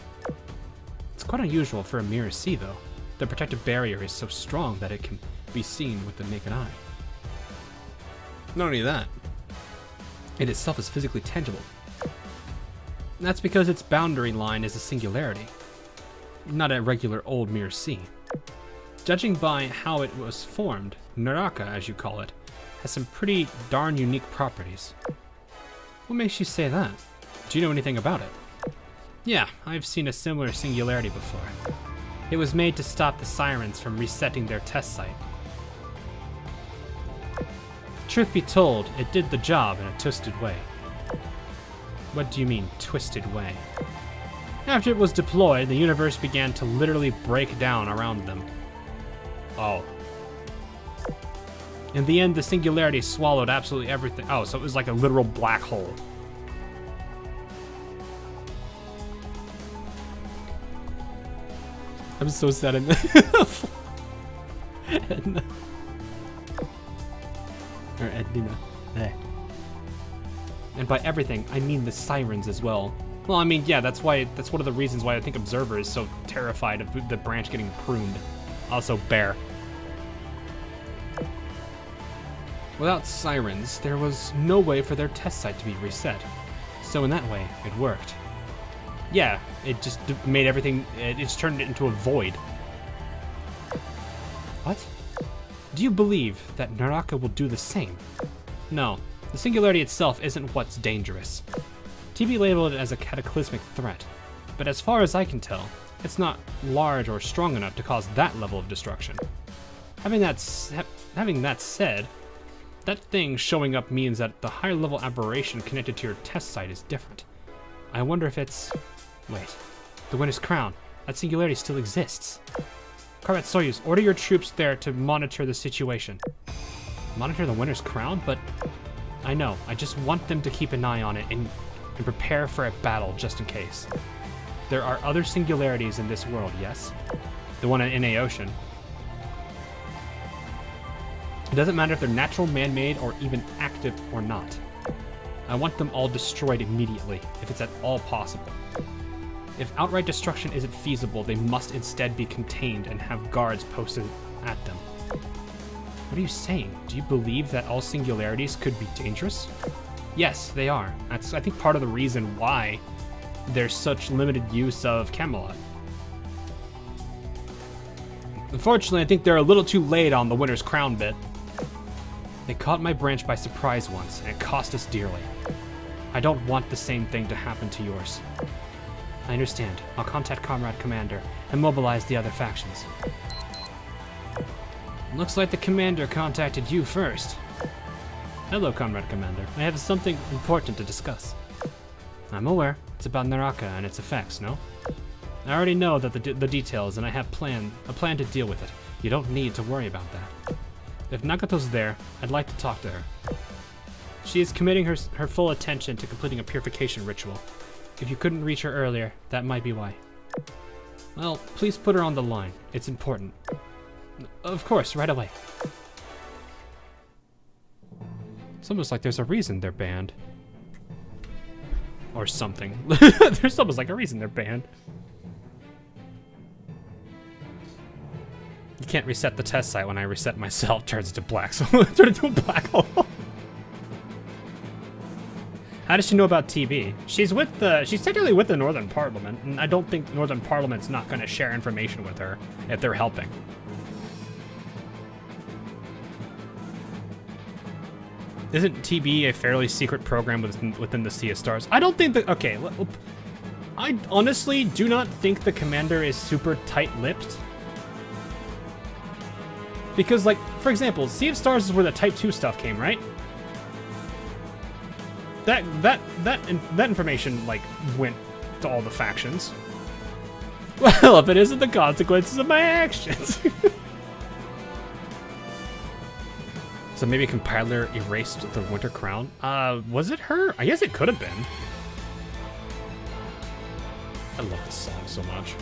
It's quite unusual for a mirror sea, though. The protective barrier is so strong that it can be seen with the naked eye. Not only that, it itself is physically tangible. That's because its boundary line is a singularity, not a regular old mirror sea. Judging by how it was formed, Naraka, as you call it, has some pretty darn unique properties. What makes you say that? Do you know anything about it? Yeah, I've seen a similar singularity before. It was made to stop the sirens from resetting their test site. Truth be told, it did the job in a twisted way. What do you mean, twisted way? After it was deployed, the universe began to literally break down around them. Oh. In the end, the singularity swallowed absolutely everything. Oh, so it was like a literal black hole. I'm so sad in the or Edina. And by everything, I mean the sirens as well. Well, I mean, yeah, that's one of the reasons why I think Observer is so terrified of the branch getting pruned. Also, Bear. Without sirens, there was no way for their test site to be reset. So in that way, it worked. Yeah, it just made everything, it just turned it into a void. What? Do you believe that Naraka will do the same? No, the singularity itself isn't what's dangerous. TB labeled it as a cataclysmic threat, but as far as I can tell, it's not large or strong enough to cause that level of destruction. Having that said, that thing showing up means that the higher level aberration connected to your test site is different. I wonder if it's... Wait, the Winter's Crown. That singularity still exists. Combat Soyuz, order your troops there to monitor the situation. Monitor the Winter's Crown? But I know, I just want them to keep an eye on it and prepare for a battle just in case. There are other singularities in this world, yes? The one in NA Ocean. It doesn't matter if they're natural, man-made, or even active or not. I want them all destroyed immediately, if it's at all possible. If outright destruction isn't feasible, they must instead be contained and have guards posted at them. What are you saying? Do you believe that all singularities could be dangerous? Yes, they are. That's, I think, part of the reason why there's such limited use of Camelot. Unfortunately, I think they're a little too late on the Winter's Crown bit. They caught my branch by surprise once, and it cost us dearly. I don't want the same thing to happen to yours. I understand. I'll contact Comrade Commander and mobilize the other factions. Looks like the Commander contacted you first. Hello, Comrade Commander. I have something important to discuss. I'm aware. It's about Naraka and its effects, no? I already know that the details, and I have a plan to deal with it. You don't need to worry about that. If Nagato's there, I'd like to talk to her. She is committing her full attention to completing a purification ritual. If you couldn't reach her earlier, that might be why. Well, please put her on the line. It's important. Of course, right away. It's almost like there's a reason they're banned. Or something. There's almost like a reason they're banned. You can't reset the test site. When I reset myself, it turns into black. So it turned into a black hole. How does she know about TB? She's technically with the Northern Parliament, and I don't think Northern Parliament's not going to share information with her if they're helping. Isn't TB a fairly secret program within the Sea of Stars? I don't think that. Okay, I honestly do not think the commander is super tight-lipped. Because, like, for example, Sea of Stars is where the Type 2 stuff came, right? That information, like, went to all the factions. Well, if it isn't the consequences of my actions. So maybe Compiler erased the Winter Crown? Was it her? I guess it could have been. I love this song so much.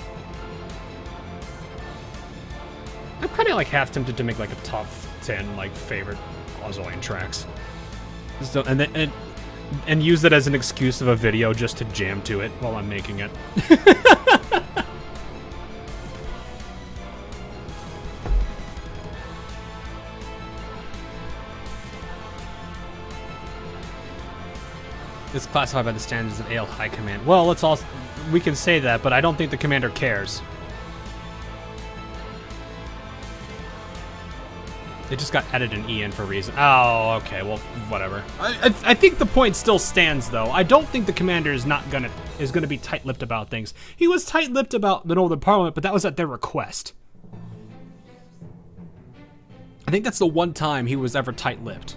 I'm kind of like half tempted to make like a top 10 like favorite Azurian tracks. So, and use it as an excuse of a video just to jam to it while I'm making it. It's classified by the standards of Ale High Command. Well, we can say that, but I don't think the commander cares. It just got added an E in for a reason. Oh, okay, well, whatever. I think the point still stands, though. I don't think the commander is gonna be tight-lipped about things. He was tight-lipped about the Northern Parliament, but that was at their request. I think that's the one time he was ever tight-lipped.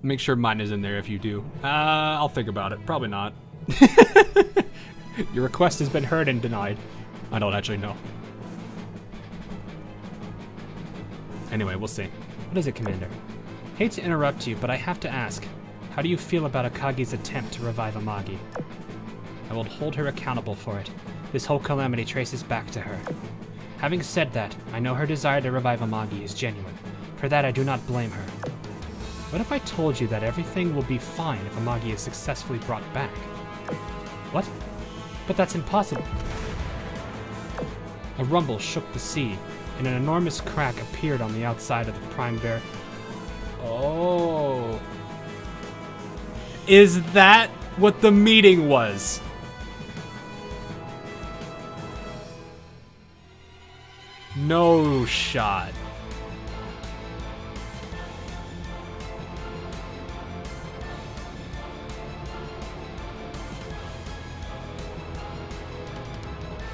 Make sure mine is in there if you do. I'll think about it. Probably not. Your request has been heard and denied. I don't actually know. Anyway, we'll see. What is it, Commander? Hate to interrupt you, but I have to ask. How do you feel about Akagi's attempt to revive Amagi? I will hold her accountable for it. This whole calamity traces back to her. Having said that, I know her desire to revive Amagi is genuine. For that, I do not blame her. What if I told you that everything will be fine if Amagi is successfully brought back? What? But that's impossible. A rumble shook the sea, and an enormous crack appeared on the outside of the Prime Bear. Oh. Is that what the meeting was? No shot.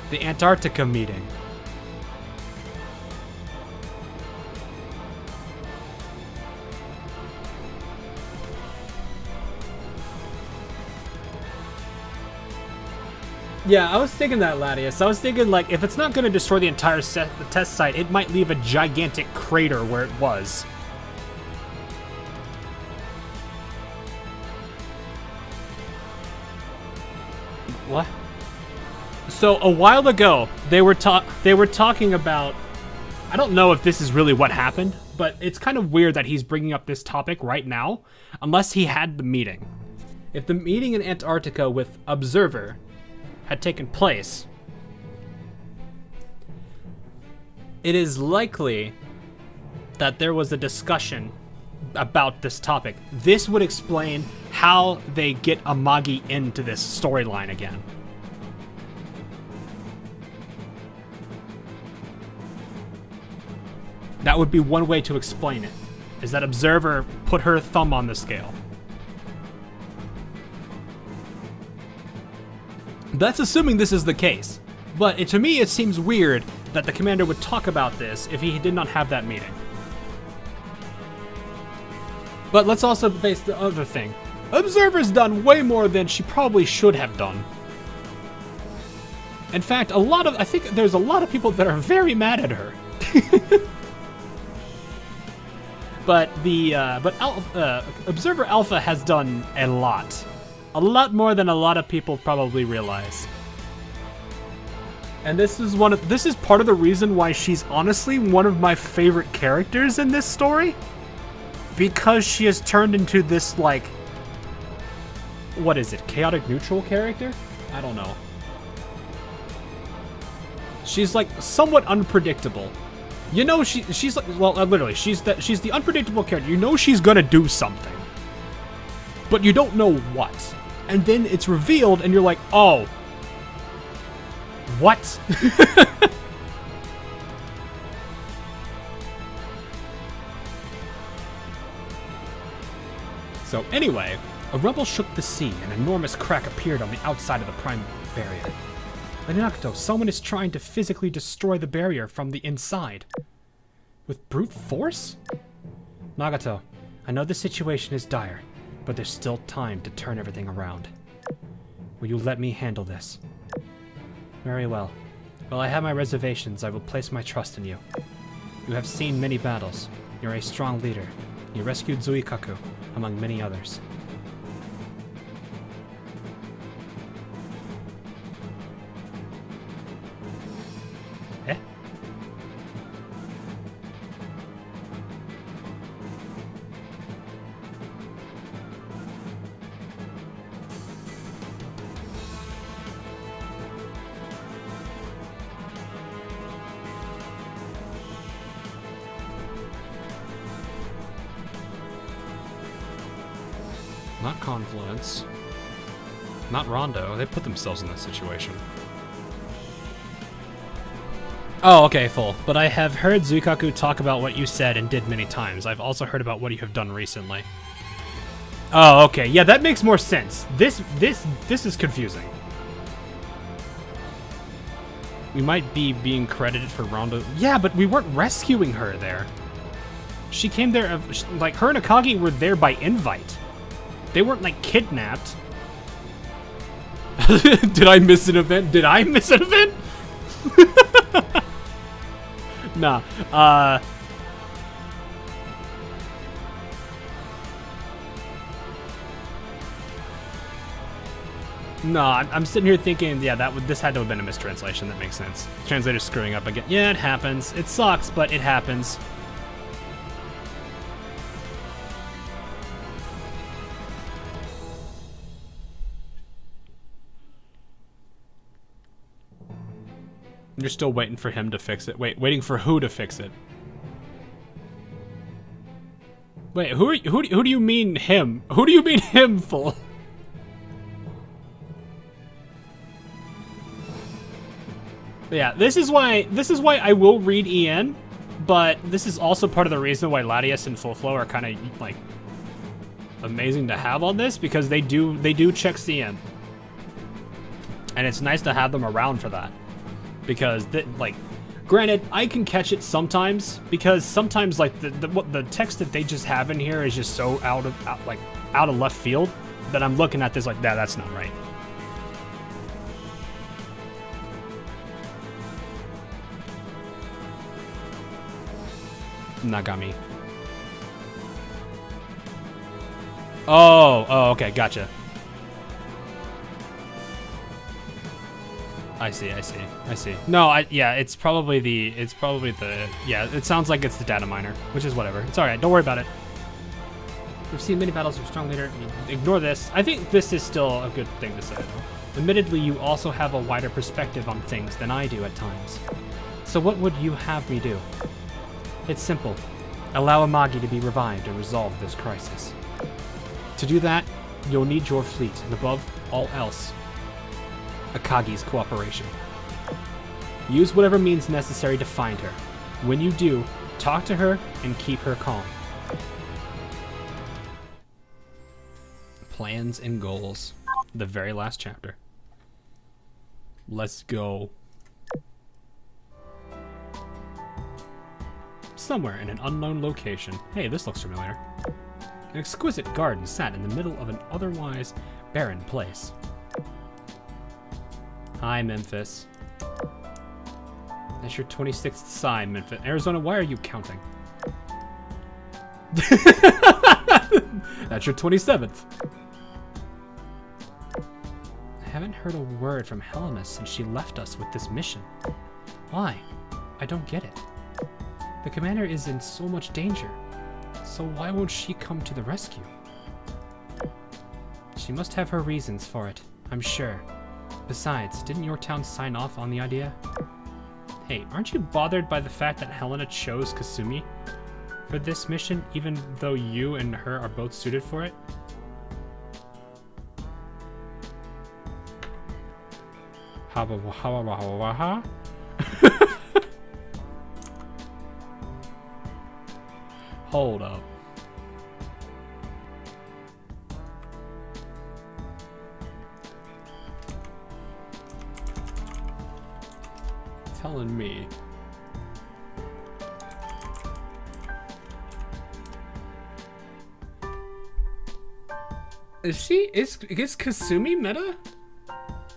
The Antarctica meeting. Yeah, I was thinking that, Latius. I was thinking, like, if it's not going to destroy the entire the test site, it might leave a gigantic crater where it was. What? So a while ago, they were talking about. I don't know if this is really what happened, but it's kind of weird that he's bringing up this topic right now, unless he had the meeting. If the meeting in Antarctica with Observer had taken place, it is likely that there was a discussion about this topic. This would explain how they get Amagi into this storyline again. That would be one way to explain it. is that Observer put her thumb on the scale. That's assuming this is the case. But to me, it seems weird that the commander would talk about this if he did not have that meeting. But let's also face the other thing. Observer's done way more than she probably should have done. In fact, I think there's a lot of people that are very mad at her. But Observer Alpha has done a lot more than a lot of people probably realize. And this is part of the reason why she's honestly one of my favorite characters in this story, because she has turned into this, like, what is it, chaotic neutral character? I don't know. She's like somewhat unpredictable. You know, she's like, well, literally, she's the unpredictable character. You know she's gonna do something, but you don't know what. And then it's revealed, and you're like, oh, what? So anyway, a rubble shook the sea, and an enormous crack appeared on the outside of the prime barrier. Nagato, someone is trying to physically destroy the barrier from the inside. With brute force? Nagato, I know the situation is dire, but there's still time to turn everything around. Will you let me handle this? Very well. While I have my reservations, I will place my trust in you. You have seen many battles. You're a strong leader. You rescued Zuikaku, among many others. Eh? Not Confluence. Not Rondo. They put themselves in that situation. Oh, okay, full. But I have heard Zuikaku talk about what you said and did many times. I've also heard about what you have done recently. Oh, okay. Yeah, that makes more sense. This is confusing. We might be being credited for Rondo. Yeah, but we weren't rescuing her there. She came there, like, her and Akagi were there by invite. They weren't, like, kidnapped. Did I miss an event? Did I miss an event? Nah. No, I'm sitting here thinking, yeah, this had to have been a mistranslation. That makes sense. Translator's screwing up again. Yeah, it happens. It sucks, but it happens. You're still waiting for him to fix it. Wait, waiting for who to fix it? Wait, who do you mean him? Who do you mean him for? Yeah, this is why I will read EN, but this is also part of the reason why Latias and Full Flow are kind of like amazing to have on this, because they do check CN. And it's nice to have them around for that. Because, like, granted, I can catch it sometimes, because sometimes, like, the text that they just have in here is just so out of left field that I'm looking at this like, that's not right. Nagami. Oh, okay, gotcha. I see. No, yeah, it's probably the, yeah, it sounds like it's the data miner, which is whatever. It's alright, don't worry about it. We've seen many battles of strong leader. Ignore this. I think this is still a good thing to say, though. Admittedly, you also have a wider perspective on things than I do at times. So what would you have me do? It's simple. Allow Amagi to be revived and resolve this crisis. To do that, you'll need your fleet, and above all else, Akagi's cooperation. Use whatever means necessary to find her. When you do, talk to her and keep her calm. Plans and goals. The very last chapter. Let's go. Somewhere in an unknown location. Hey, this looks familiar. An exquisite garden sat in the middle of an otherwise barren place. Hi, Memphis. That's your 26th sign, Memphis. Arizona, why are you counting? That's your 27th. I haven't heard a word from Helena since she left us with this mission. Why? I don't get it. The commander is in so much danger. So why won't she come to the rescue? She must have her reasons for it, I'm sure. Besides, didn't your town sign off on the idea? Hey, aren't you bothered by the fact that Helena chose Kasumi for this mission, even though you and her are both suited for it? Hold up. Telling me. Is Kasumi meta?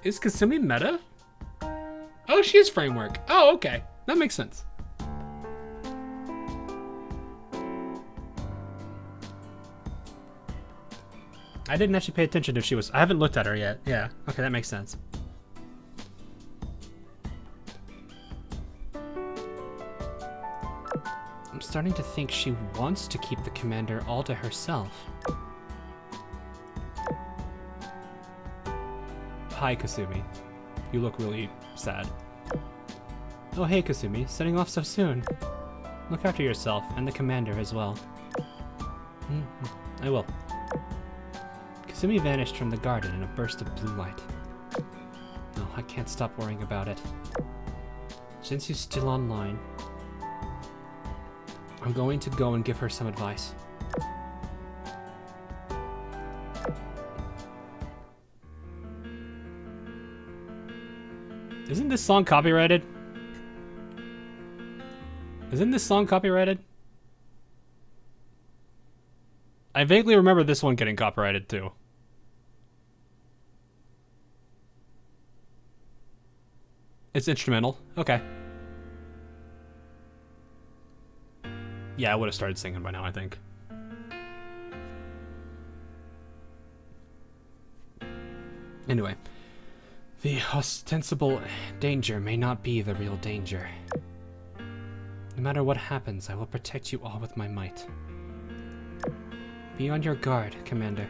Is Kasumi meta? Oh, she is framework. Oh, okay. That makes sense. I didn't actually pay attention if she was. I haven't looked at her yet. Yeah. Okay, that makes sense. I'm starting to think she wants to keep the commander all to herself. Hi, Kasumi. You look really sad. Oh, hey, Kasumi. Setting off so soon. Look after yourself and the commander as well. I will. Kasumi vanished from the garden in a burst of blue light. No, I can't stop worrying about it. Since you're still online, I'm going to go and give her some advice. Isn't this song copyrighted? Isn't this song copyrighted? I vaguely remember this one getting copyrighted too. It's instrumental. Okay. Yeah, I would have started singing by now, I think. Anyway. The ostensible danger may not be the real danger. No matter what happens, I will protect you all with my might. Be on your guard, Commander.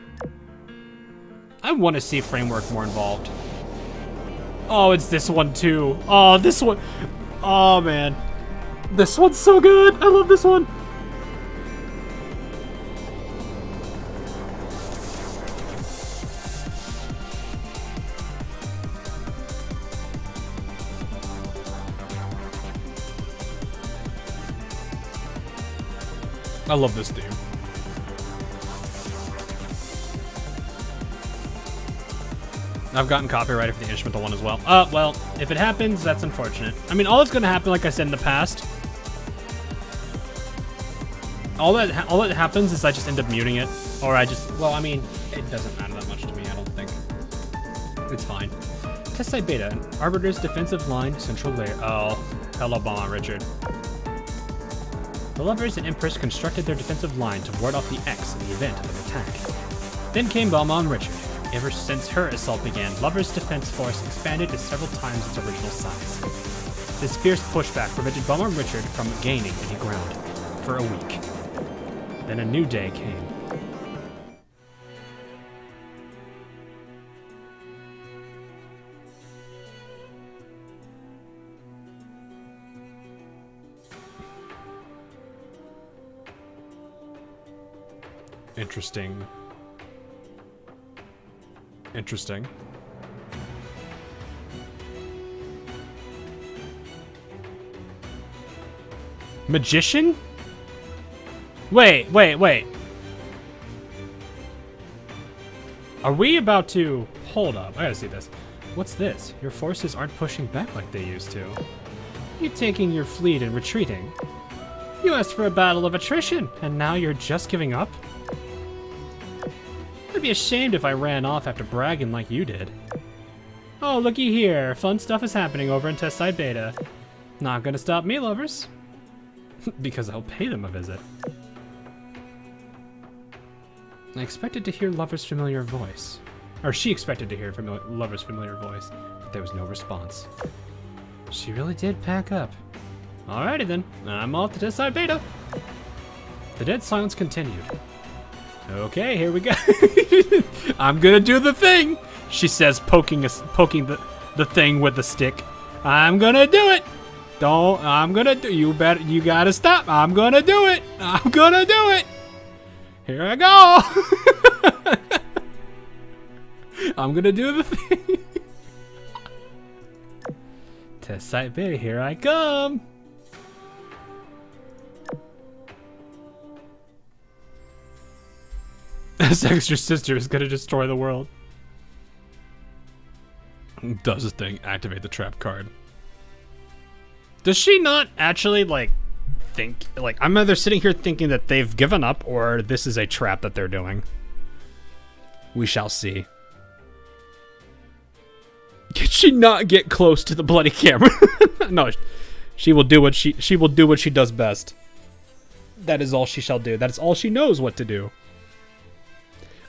I want to see Framework more involved. Oh, it's this one too. Oh, this one. Oh, man. This one's so good. I love this one. I love this theme. I've gotten copyrighted for the instrumental one as well. Well, if it happens, that's unfortunate. I mean, all that's gonna happen, like I said in the past, all that happens is I just end up muting it, or I just, well, I mean, it doesn't matter that much to me, I don't think. It's fine. Test site beta, Arbiter's defensive line, central layer. Oh, hello, Bomber Richard. The Lovers and Empress constructed their defensive line to ward off the X in the event of an attack. Then came Belmont and Richard. Ever since her assault began, Lovers' defense force expanded to several times its original size. This fierce pushback prevented Belmont and Richard from gaining any ground for a week. Then a new day came. Interesting. Interesting. Magician? Wait. Are we about to... Hold up, I gotta see this. What's this? Your forces aren't pushing back like they used to. You're taking your fleet and retreating. You asked for a battle of attrition, and now you're just giving up? I'd be ashamed if I ran off after bragging like you did. Oh, looky here. Fun stuff is happening over in Test Site Beta. Not gonna stop me, lovers. Because I'll pay them a visit. I expected to hear Lover's familiar voice. Or she expected to hear Lover's familiar voice, but there was no response. She really did pack up. Alrighty then, I'm off to Test Site Beta. The dead silence continued. Okay, here we go. I'm gonna do the thing, she says, poking the thing with the stick. I'm gonna do it. You gotta stop. I'm gonna do it. I'm gonna do it. Here I go. I'm gonna do the thing. Test Site Beta, here I come. This extra sister is gonna destroy the world. Does the thing activate the trap card? Does she not actually, like, think, like, I'm either sitting here thinking that they've given up or this is a trap that they're doing. We shall see. Can she not get close to the bloody camera? No, she will do what she will do what she does best. That is all she shall do. That is all she knows what to do.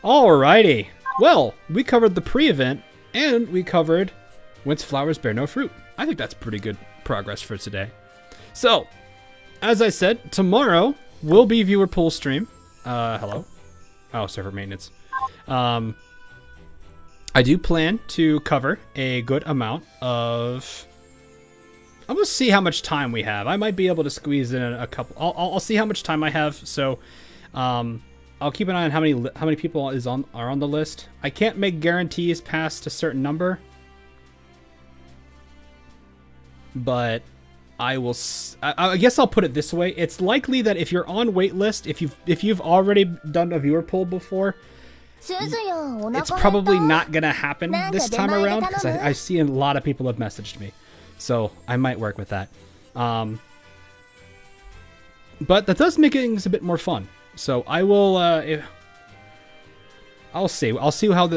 Alrighty. Well, we covered the pre-event and we covered Whence Flowers Bear No Fruit. I think that's pretty good progress for today. So, as I said, tomorrow will be viewer pool stream. Hello? Oh, server maintenance. I do plan to cover a good amount of... I'm gonna see how much time we have. I might be able to squeeze in a couple. I'll see how much time I have. So, I'll keep an eye on how many people are on the list. I can't make guarantees past a certain number, but I will. I guess I'll put it this way: it's likely that if you're on waitlist, if you've already done a viewer poll before, it's probably not gonna happen this time around because I see a lot of people have messaged me, so I might work with that. But that does make things a bit more fun. So I will. I'll see. I'll see how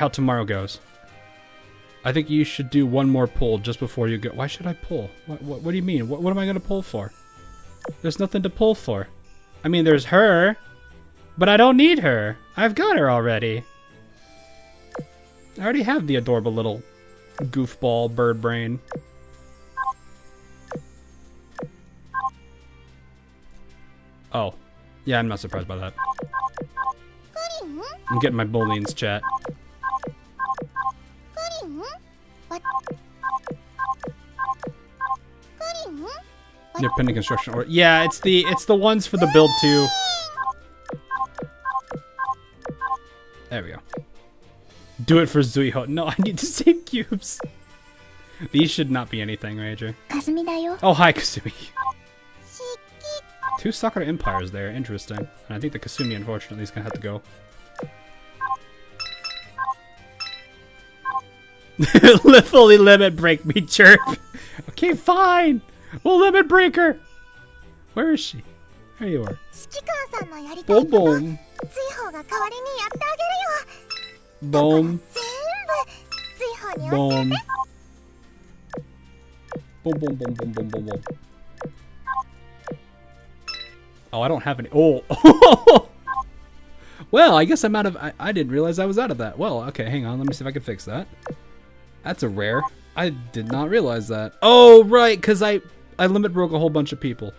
tomorrow goes. I think you should do one more pull just before you go. Why should I pull? What do you mean? What am I gonna pull for? There's nothing to pull for. I mean, there's her, but I don't need her. I've got her already. I already have the adorable little goofball bird brain. Oh. Yeah, I'm not surprised by that. I'm getting my Booleans chat. They're pending construction order. Yeah, it's the ones for the build too. There we go. Do it for Zuihou. No, I need to save cubes. These should not be anything, Ranger. Oh, hi, Kasumi. 2 Sakura Empires there, interesting. And I think the Kasumi, unfortunately, is gonna have to go. Fully limit break me, chirp. Okay, fine. We'll limit break her. Where is she? There you are. Boom, boom. Boom. Boom. Boom, boom, boom, boom, boom, boom, boom. Oh, I don't have any. Oh. Well, I guess I'm out of. I didn't realize I was out of that. Well, okay, hang on. Let me see if I can fix that. That's a rare. I did not realize that. Oh, right, because I limit broke a whole bunch of people.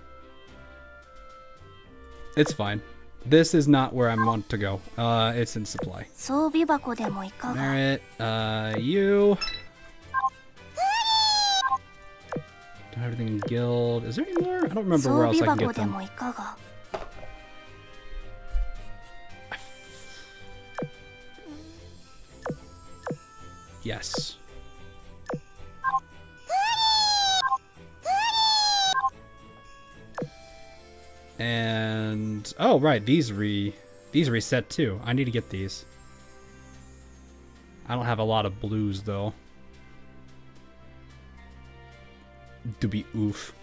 It's fine. This is not where I want to go. It's in supply. Merit, you. Do everything in guild. Is there any more? I don't remember where else I can get them. Yes. And oh right, these reset too. I need to get these. I don't have a lot of blues, though. To be oof.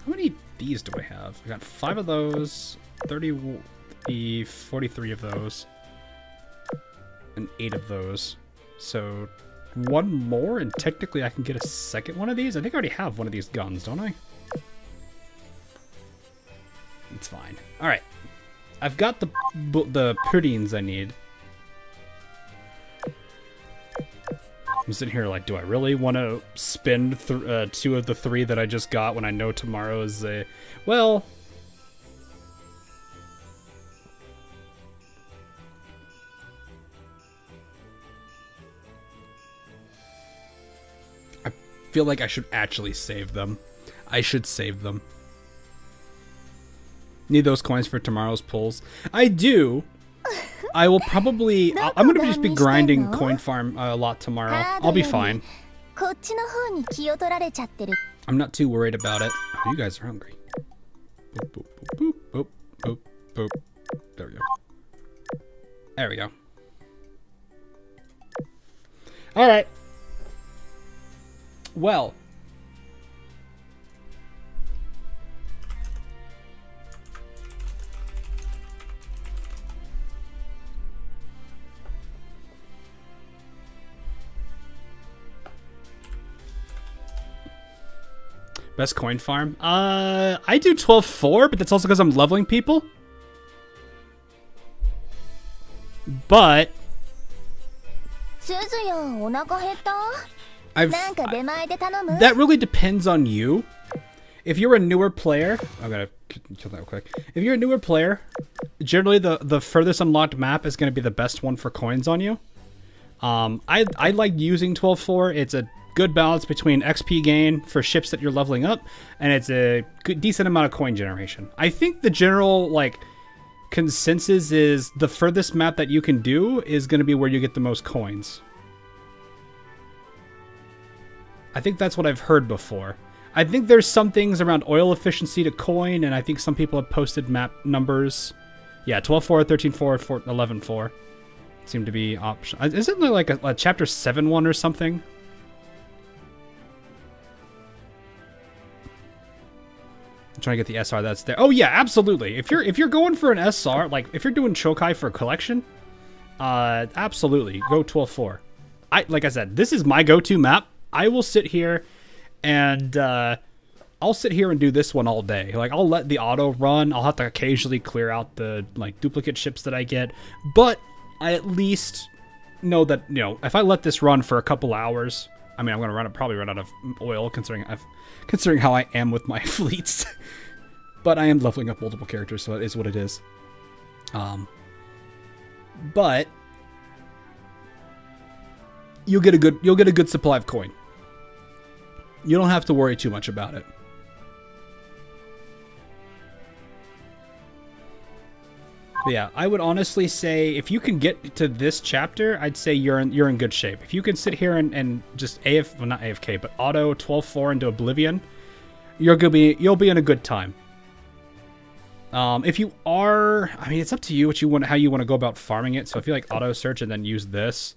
How many of these do I have? I got 5 of those, 43 of those, and 8 of those. So 1 more, and technically I can get a second one of these. I think I already have one of these guns, don't I? It's fine. All right, I've got the proteins I need. I'm sitting here like, do I really want to spend 2 of the 3 that I just got when I know tomorrow is a... Well... I feel like I should actually save them. I should save them. Need those coins for tomorrow's pulls. I do. I will probably... I'm going to just be grinding coin farm a lot tomorrow. I'll be fine. I'm not too worried about it. Oh, you guys are hungry. Boop, boop, boop, boop, boop, boop. There we go. There we go. All right. Well... Best coin farm? I do 12-4, but that's also because I'm leveling people. But... that really depends on you. If you're a newer player... I'm gonna kill that real quick. If you're a newer player, generally the furthest unlocked map is going to be the best one for coins on you. I like using 12-4. It's a good balance between XP gain for ships that you're leveling up, and it's a good, decent amount of coin generation. I think the general like consensus is the furthest map that you can do is going to be where you get the most coins. I think that's what I've heard before. I think there's some things around oil efficiency to coin, and I think some people have posted map numbers. Yeah, 12-4, 13-4, 11-4 seem to be option. Isn't there like a chapter 7 one or something? I'm trying to get the SR that's there. Oh yeah, absolutely. If you're going for an SR, like if you're doing Chokai for a collection, absolutely go 12-4. Like I said, this is my go-to map. I will sit here and I'll sit here and do this one all day. Like I'll let the auto run. I'll have to occasionally clear out the like duplicate ships that I get, but I at least know that, you know, if I let this run for a couple hours, I mean, I'm gonna probably run out of oil considering how I am with my fleets. But I am leveling up multiple characters, so it is what it is. But you'll get a good supply of coin. You don't have to worry too much about it. But yeah, I would honestly say if you can get to this chapter, I'd say you're in good shape. If you can sit here and just not AFK, but auto 12-4 into Oblivion, you'll be in a good time. If you are, I mean, it's up to you how you want to go about farming it. So if you like auto search and then use this,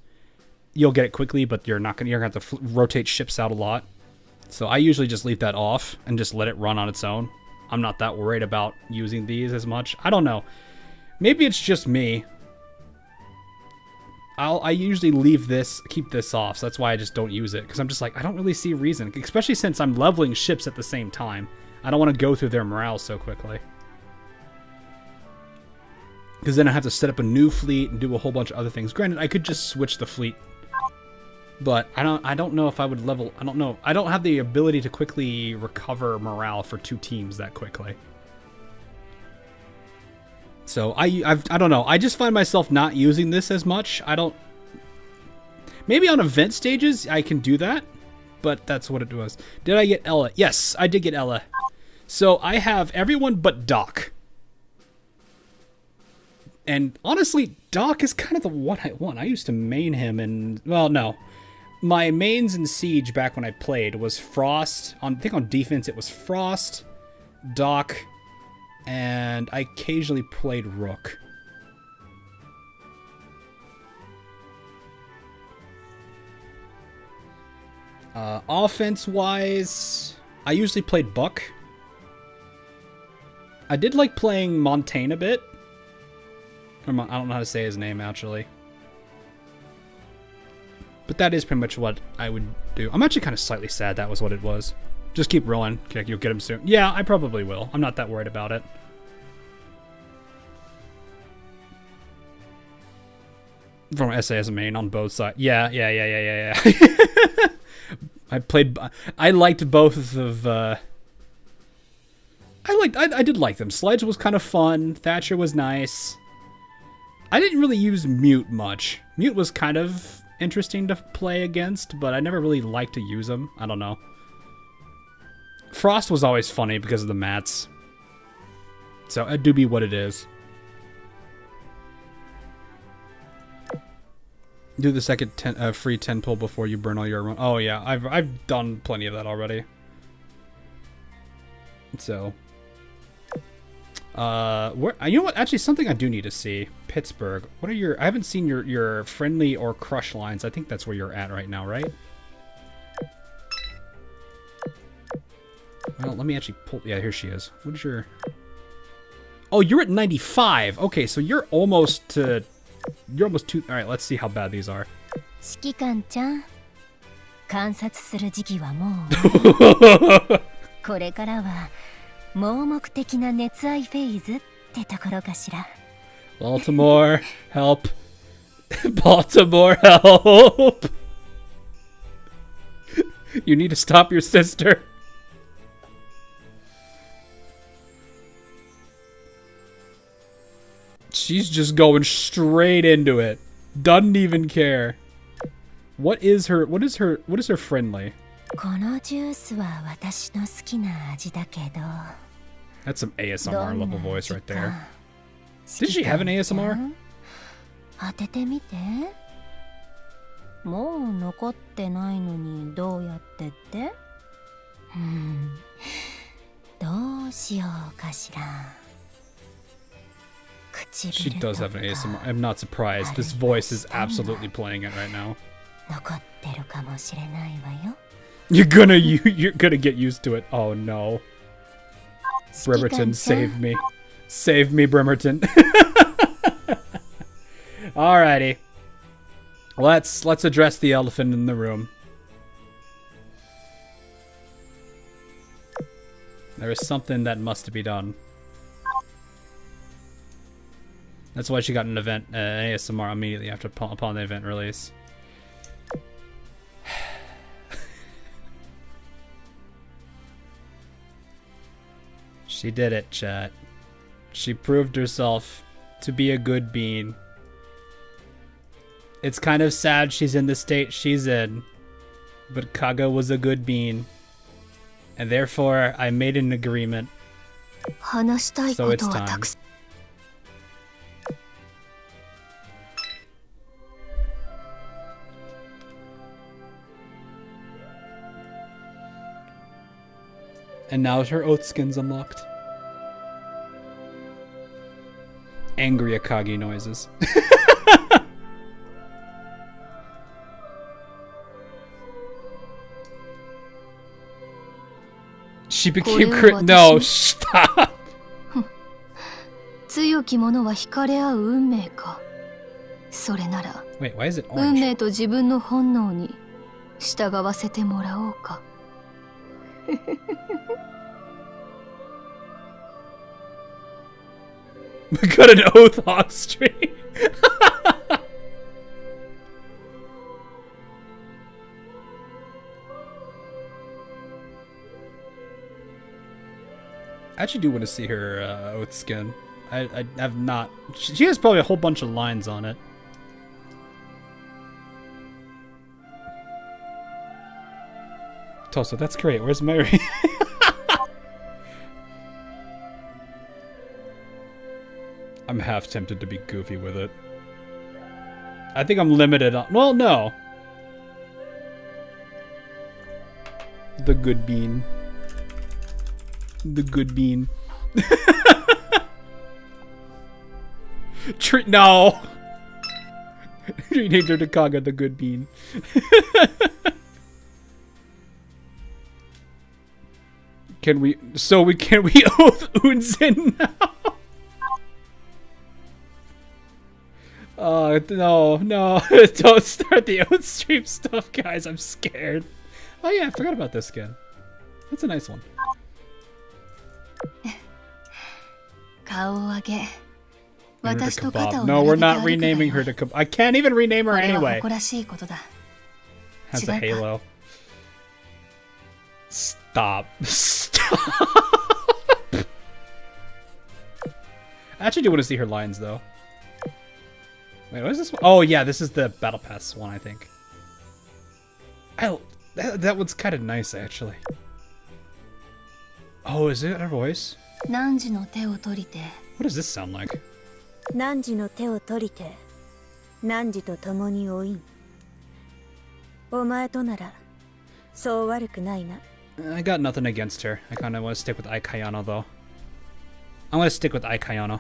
you'll get it quickly, but you're gonna have to rotate ships out a lot. So I usually just leave that off and just let it run on its own. I'm not that worried about using these as much. I don't know. Maybe it's just me. I usually keep this off, so that's why I just don't use it, because I'm just like, I don't really see a reason, especially since I'm leveling ships at the same time. I don't want to go through their morale so quickly. Because then I have to set up a new fleet and do a whole bunch of other things. Granted, I could just switch the fleet, but I don't know if I would level. I don't know. I don't have the ability to quickly recover morale for 2 teams that quickly. So I don't know. I just find myself not using this as much. Maybe on event stages I can do that, but that's what it was. Did I get Ella? Yes, I did get Ella. So I have everyone but Doc. And honestly, Doc is kind of the one I want. I used to main him, and well, no. My mains in Siege back when I played was Frost. I think on defense it was Frost, Doc, and I occasionally played Rook. Offense-wise, I usually played Buck. I did like playing Montaigne a bit. I don't know how to say his name, actually. But that is pretty much what I would do. I'm actually kind of slightly sad that was what it was. Just keep rolling. Okay, you'll get him soon. Yeah, I probably will. I'm not that worried about it. From SAS main on both sides. Yeah. I liked both of, I did like them. Sledge was kind of fun. Thatcher was nice. I didn't really use Mute much. Mute was kind of interesting to play against, but I never really liked to use him. I don't know. Frost was always funny because of the mats. So it do be what it is. Do the second free 10 pull before you burn all your... Oh yeah, I've done plenty of that already. So... you know what? Actually, something I do need to see. Pittsburgh. What are your... I haven't seen your friendly or crush lines. I think that's where you're at right now, right? Well, let me actually pull... Yeah, here she is. What is your... Oh, you're at 95. Okay, so you're almost to... You're almost two... Alright, let's see how bad these are. 指揮官ちゃん、観察する時期はもうこれからは盲目的な熱愛フェーズってところかしら。 Baltimore, help. Baltimore, help. You need to stop your sister. She's just going straight into it. Doesn't even care. What is her friendly? このジュースは私の好きな味だけど。 That's some ASMR level voice right there. Did she have an ASMR? 当ててみて。もう残ってないのにどうやってって？どうしようかしら。 She does have an ASMR. I'm not surprised. This voice is absolutely playing it right now. You're gonna get used to it. Oh no. Bremerton, save me. Save me, Bremerton. Alrighty. Let's address the elephant in the room. There is something that must be done. That's why she got an event ASMR immediately after upon the event release. She did it, chat. She proved herself to be a good bean. It's kind of sad she's in the state she's in, but Kaga was a good bean, and therefore I made an agreement. So it's time. And now her oath skin's unlocked. Angry Akagi noises. She became No, stop! 強き者は惹かれ合う運命か。それなら、 Wait, why is it 運 orange? 命と自分の本能に従わせてもらおうか。 We got an oath on stream. I actually do want to see her oath skin. I have not. She has probably a whole bunch of lines on it. Tosa, that's great. Where's Mary? I'm half tempted to be goofy with it. I think I'm limited on... Well, no. The good bean. The good bean. No! Renamed her to Kaga the good bean. can we oath Unzen now? No, don't start the oath stream stuff, guys. I'm scared. Oh yeah, I forgot about this skin. That's a nice one. No, we're not renaming her to Kebab. I can't even rename her anyway. Has a halo. Stop. I actually do want to see her lines, though. Wait, what is this one? Oh, yeah, this is the Battle Pass one, I think. That one's kind of nice, actually. Oh, is it her voice? What does this sound like? I got nothing against her. I kind of want to stick with Aikayano, though. I'm going to stick with Aikayano.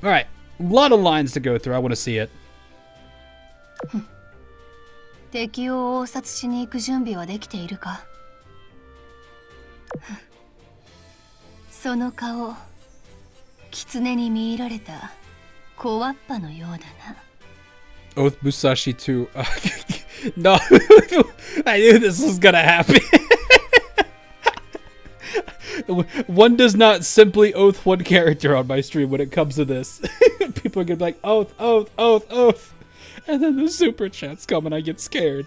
Alright. A lot of lines to go through. I want to see it. 敵を応殺しに行く準備はできているかその顔狐に見入られた小わっぱのようだな Oath Musashi 2. No, I knew this was gonna happen. One does not simply oath one character on my stream when it comes to this. People are gonna be like, oath, oath, oath, oath. And then the super chats come and I get scared.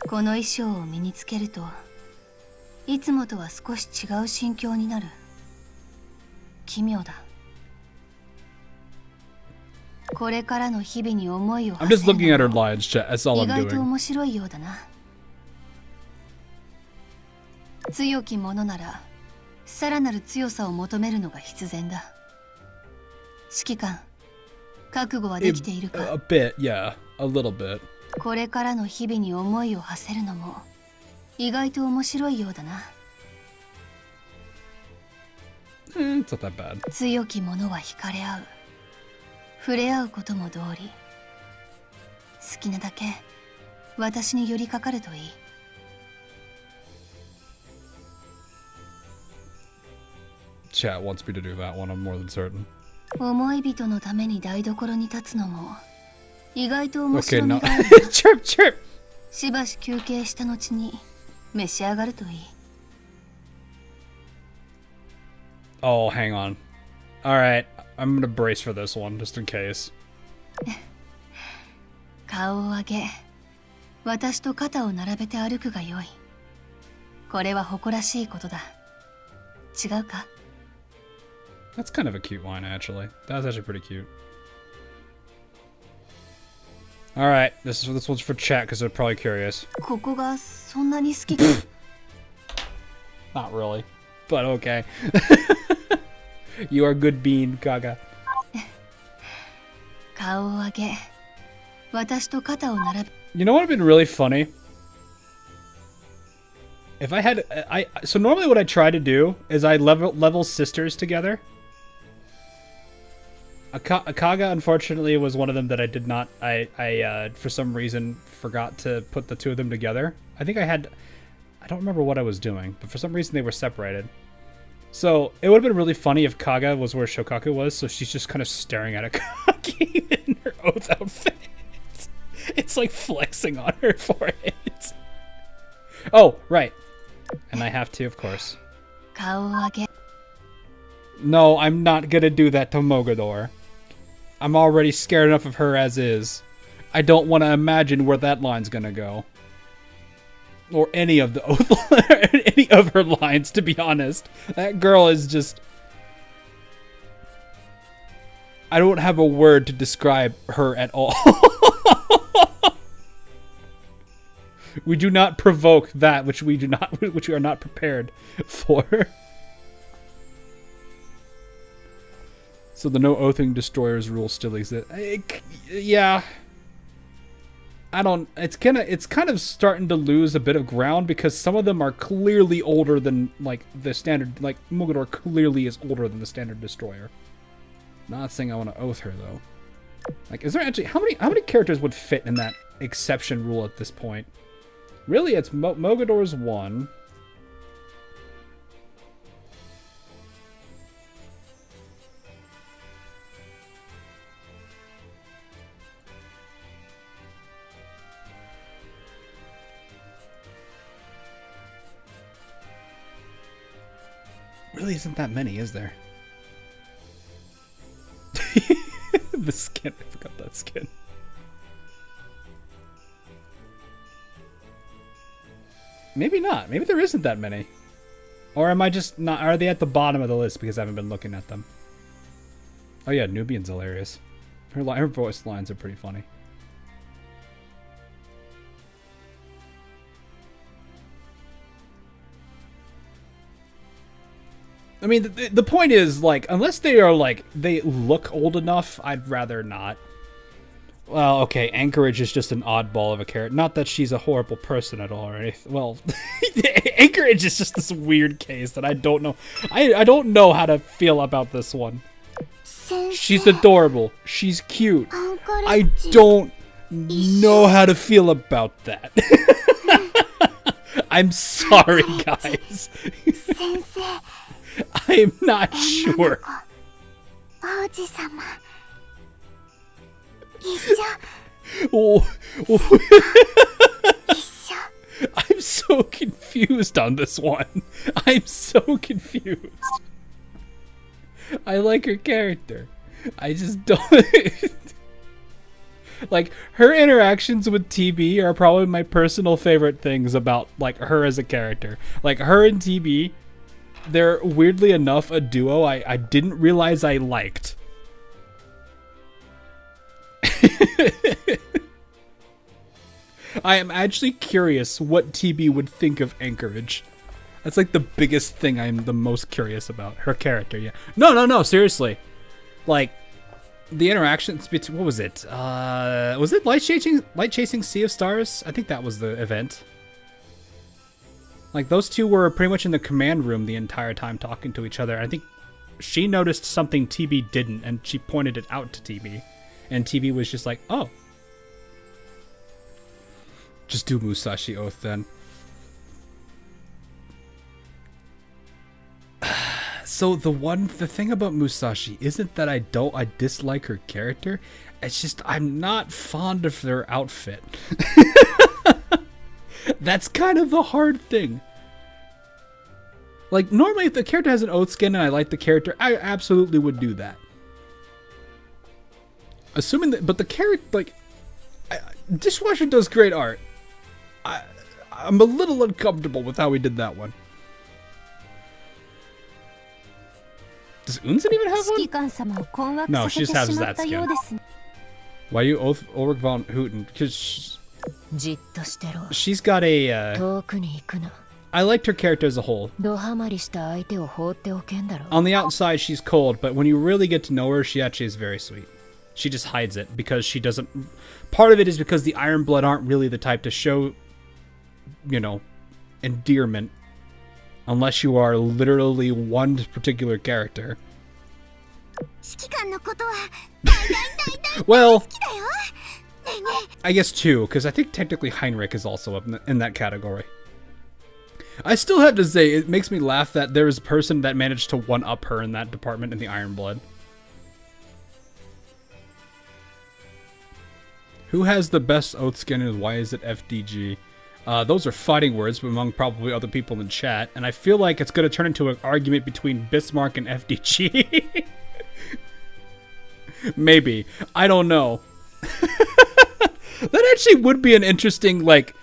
この衣装を身につけるといつもとは少し違う心境になる奇妙だこれからの日々に思いを I'm just looking at her lines, chat. That's all I'm 意外と doing. 面白いようだな強き者ならさらなる強さを求めるのが必然だ指揮官覚悟はできているか A bit, yeah. A little bit. これからの日々に思いを馳せるのも意外と面白いようだな It's not that bad. 強き者は惹かれ合う触れ合うことも道理好きなだけ私に寄りかかるといい Chat wants me to do that one, I'm more than certain. 思い人のために台所に立つのも意外と面 Okay, 白 no. みがある Chirp, chirp! しばし休憩した後に召し上がるといい Oh, hang on. Alright, I'm gonna brace for this one, just in case. 顔を上げ私と肩を並べて歩くがよいこれは誇らしいことだ違うか That's kind of a cute line, actually. That was actually pretty cute. Alright, this one's for chat, because they're probably curious. ここがそんなに好きか Not really, but okay. You are a good bean, Gaga. 顔を上げ私と肩を並べ You know what would have been really funny? If I had... So normally what I try to do is I level sisters together. Akaga, unfortunately, was one of them that I did not... I for some reason, forgot to put the two of them together. I think I had... I don't remember what I was doing, but for some reason they were separated. So, it would have been really funny if Kaga was where Shokaku was, so she's just kind of staring at Akagi in her oath outfit. It's like flexing on her forehead. Oh, right. And I have to, of course. 顔を上げ No, I'm not gonna do that to Mogador. I'm already scared enough of her as is. I don't want to imagine where that line's gonna go. Or any of the any of her lines, to be honest. That girl is just... I don't have a word to describe her at all. We do not provoke that which we are not prepared for. So the no oathing destroyers rule still exists. Yeah. I don't... It's kind of starting to lose a bit of ground because some of them are clearly older than, like, the standard... Like, Mogador clearly is older than the standard destroyer. Not saying I want to oath her, though. Like, is there actually... How many characters would fit in that exception rule at this point? Really, it's Mogador's 1. Really isn't that many, is there? The skin. I forgot that skin. Maybe not. Maybe there isn't that many. Or am I just not... Are they at the bottom of the list because I haven't been looking at them? Oh yeah, Nubian's hilarious. Her voice lines are pretty funny. I mean, the point is, like, unless they are, like, they look old enough, I'd rather not. Well, okay, Anchorage is just an oddball of a character. Not that she's a horrible person at all or anything. Well, Anchorage is just this weird case that I don't know. I don't know how to feel about this one. She's adorable. She's cute. I don't know how to feel about that. I'm sorry, guys. I'm not sure. Oh. I'm so confused on this one. I'm so confused. I like her character. I just don't... Like, her interactions with TB are probably my personal favorite things about, like, her as a character. Like, her and TB... They're weirdly enough a duo I didn't realize I liked. I am actually curious what TB would think of Anchorage. That's like the biggest thing I'm the most curious about. Her character, yeah. No, seriously. Like, the interactions between... What was it? Was it Light Chasing Sea of Stars? I think that was the event. Like, those two were pretty much in the command room the entire time talking to each other. I think she noticed something TB didn't, and she pointed it out to TB. And TB was just like, oh. Just do Musashi Oath, then. So the thing about Musashi isn't that I dislike her character. It's just I'm not fond of their outfit. That's kind of the hard thing. Like, normally if the character has an oath skin and I like the character, I absolutely would do that. Assuming that, but the character, like, Dishwasher does great art. I'm a little uncomfortable with how he did that one. Does Unzen even have one? No, she just has that skin. Why you oath Ulrich von Houten? Because she's got a... I liked her character as a whole. On the outside, she's cold, but when you really get to know her, she actually is very sweet. She just hides it because she doesn't... Part of it is because the Iron Blood aren't really the type to show, you know, endearment. Unless you are literally one particular character. Well, I guess two, because I think technically Heinrich is also up in that category. I still have to say, it makes me laugh that there is a person that managed to one-up her in that department in the Iron Blood. Who has the best oath skin and why is it FDG? Those are fighting words among probably other people in chat, and I feel like it's going to turn into an argument between Bismarck and FDG. Maybe. I don't know. That actually would be an interesting, like,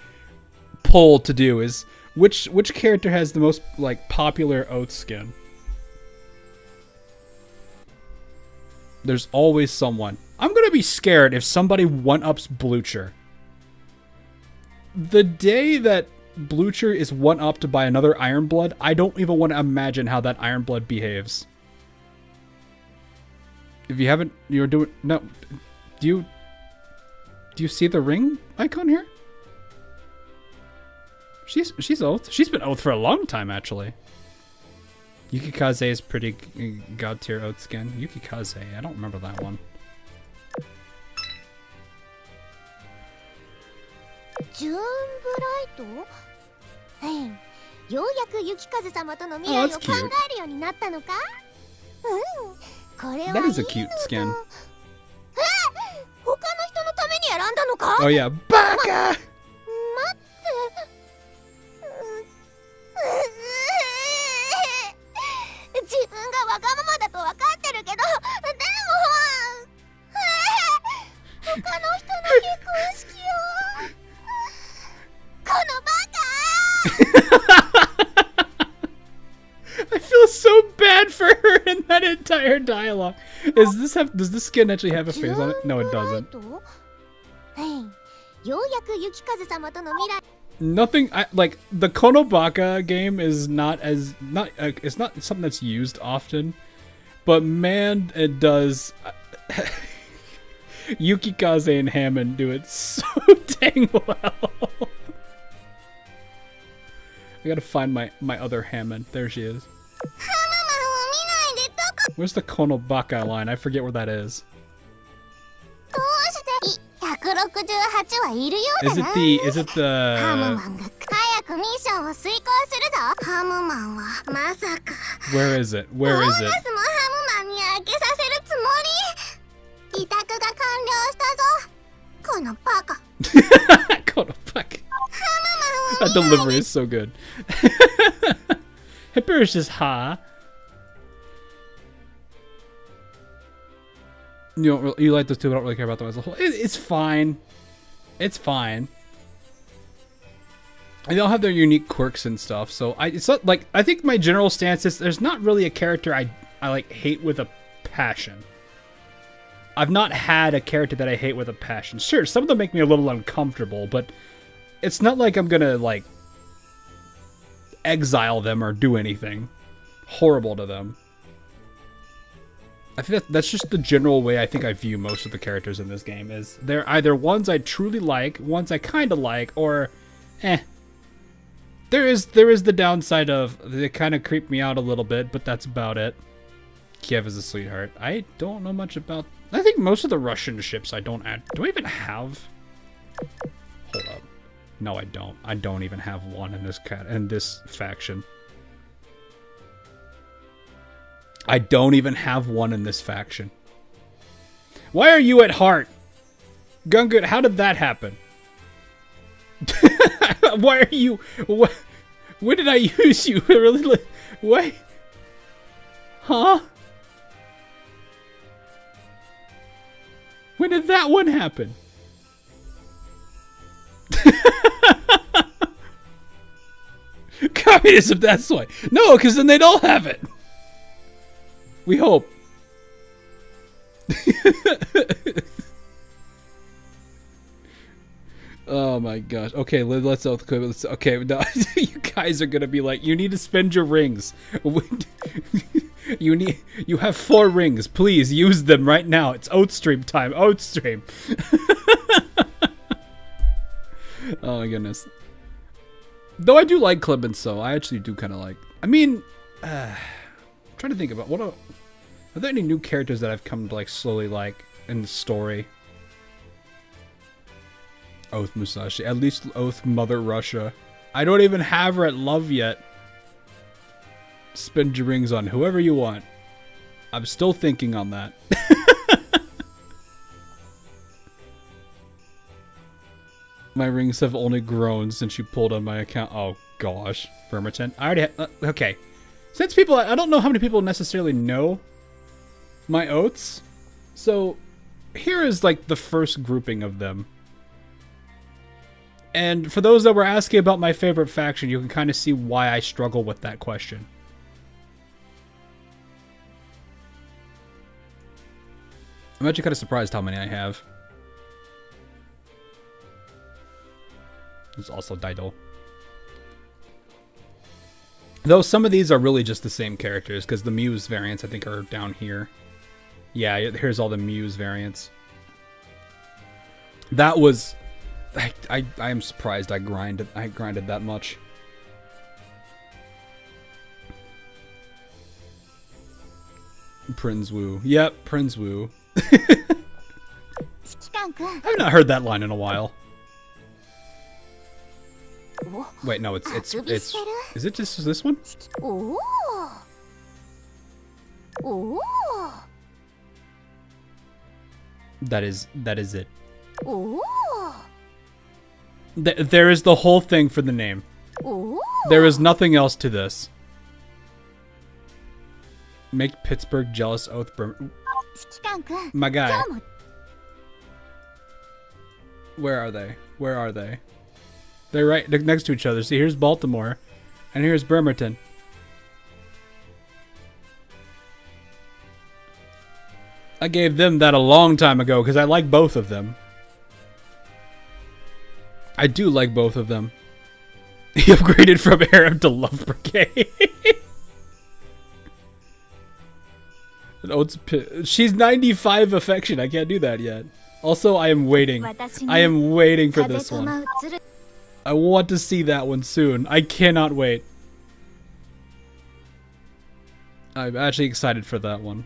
poll to do, is which character has the most, like, popular oath skin? There's always someone. I'm going to be scared if somebody one-ups Blucher. The day that Blucher is one-upped by another Iron Blood, I don't even want to imagine how that Iron Blood behaves. If you haven't, you're doing... No. Do you see the ring icon here? She's oath. She's been oath for a long time, actually. Yukikaze is pretty god tier oath skin. Yukikaze, I don't remember that one. ジューンブライト？ようやく雪風様との未来を Oh, 考 that's cute. えるようになったのか？これは That いい is a の cute だ。 skin. 他の人のために選んだのか？ Oh yeah, baka! 待って自分がわがままだと分かってるけど、でも他の人の結婚式をこのバカ I feel so bad for her in that entire dialogue. Does this skin actually have a face on it? No, it doesn't. ようやく雪風様との未来 Nothing like the Konobaka game is it's not something that's used often, but man, it does. Yukikaze and Hammond do it so dang well. I gotta find my other Hammond. There she is. Where's the Konobaka line? I forget where that is. どうして168はいるようだ Is な。 it the ハムマンが早くミッションを遂行するぞ。ハムマンはまさか where is it? Where ボー is ナ it? スもハムマンに開けさせるつもり。委託が完了したぞ。このバカ。 Konobaka. That delivery is so good. Hipper is just ha. You like those two, but I don't really care about them as a whole. It's fine. It's fine. And they all have their unique quirks and stuff. So it's not like, I think my general stance is there's not really a character I like hate with a passion. I've not had a character that I hate with a passion. Sure, some of them make me a little uncomfortable, but it's not like I'm gonna like exile them or do anything horrible to them. I think that's just the general way I think I view most of the characters in this game. Is they're either ones I truly like, ones I kind of like, or eh. There is the downside of they kind of creep me out a little bit, but that's about it. Kiev is a sweetheart. I don't know much about. I think most of the Russian ships I don't add. Do I even have? Hold up. No, I don't. I don't even have one in this faction. I don't even have one in this faction. Why are you at heart? Gungut, how did that happen? Why are you... When did I use you? Really? What? Huh? When did that one happen? Communism, that's why. No, because then they'd all have it. We hope. Oh my gosh. Okay, let's okay, no, you guys are gonna be like, you need to spend your rings. You have 4 rings. Please use them right now. It's Oat Stream time. Oat Stream. Oh my goodness. Though I do like Clemens, so I actually do kind of like. I mean, I'm trying to think about are there any new characters that I've come to like slowly like in the story? Oath Musashi, at least Oath Mother Russia. I don't even have her at love yet. Spend your rings on whoever you want. I'm still thinking on that. My rings have only grown since you pulled on my account. Oh gosh, Vermiton. I already okay. Since people, I don't know how many people necessarily know my oaths. So here is like the first grouping of them. And for those that were asking about my favorite faction, you can kind of see why I struggle with that question. I'm actually kind of surprised how many I have. There's also Daido. Though some of these are really just the same characters, because the Muse variants I think are down here. Yeah, here's all the Muse variants. That was... I am surprised I grinded that much. Prince Wu. Yep, Prince Wu. I've not heard that line in a while. Wait, no, it's is it just this one? おおおお That is it. おお There is the whole thing for the name. おお There is nothing else to this. Make Pittsburgh jealous, oath burn. 指揮官くん My guy. 今日も Where are they? Where are they? They're right next to each other. See, here's Baltimore, and here's Bremerton. I gave them that a long time ago because I like both of them. I do like both of them. He upgraded from Arab to Love Brigade. She's 95 affection. I can't do that yet. Also, I am waiting. I am waiting for this one. I want to see that one soon. I cannot wait. I'm actually excited for that one.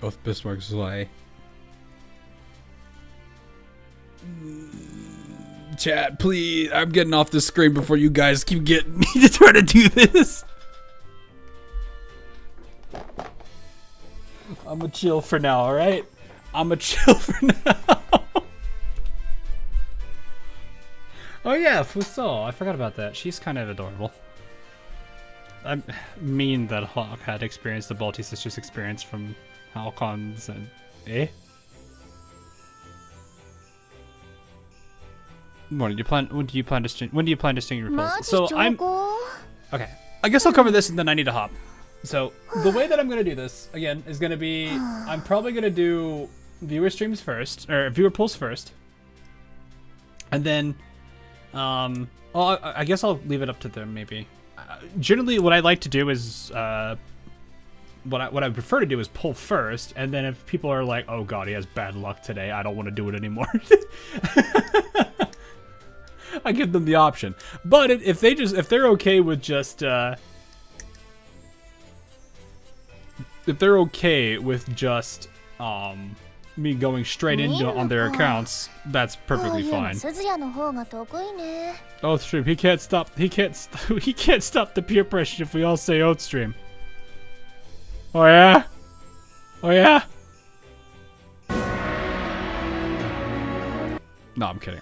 Oath Bismarck's way. Chat, please. I'm getting off the screen before you guys keep getting me to try to do this. I'm gonna chill for now, alright? I'm gonna chill for now. Oh yeah, Fusao. I forgot about that. She's kind of adorable. I mean that Hawk had experienced the Balti Sisters experience from Halcon's and... Eh? When do you plan to sting your pulse? So I'm... Okay. I guess I'll cover this and then I need to hop. So, the way that I'm going to do this, again, is going to be... I'm probably going to do viewer streams first, or viewer pulls first. And then... well, I guess I'll leave it up to them, maybe. Generally, what I like to do is... what I prefer to do is pull first, and then if people are like, oh god, he has bad luck today, I don't want to do it anymore. I give them the option. But if they're okay with just... if they're okay with just me going straight into on their accounts, that's perfectly fine. Oath stream, he can't stop the peer pressure if we all say oath stream. Oh yeah? Oh yeah? No, I'm kidding.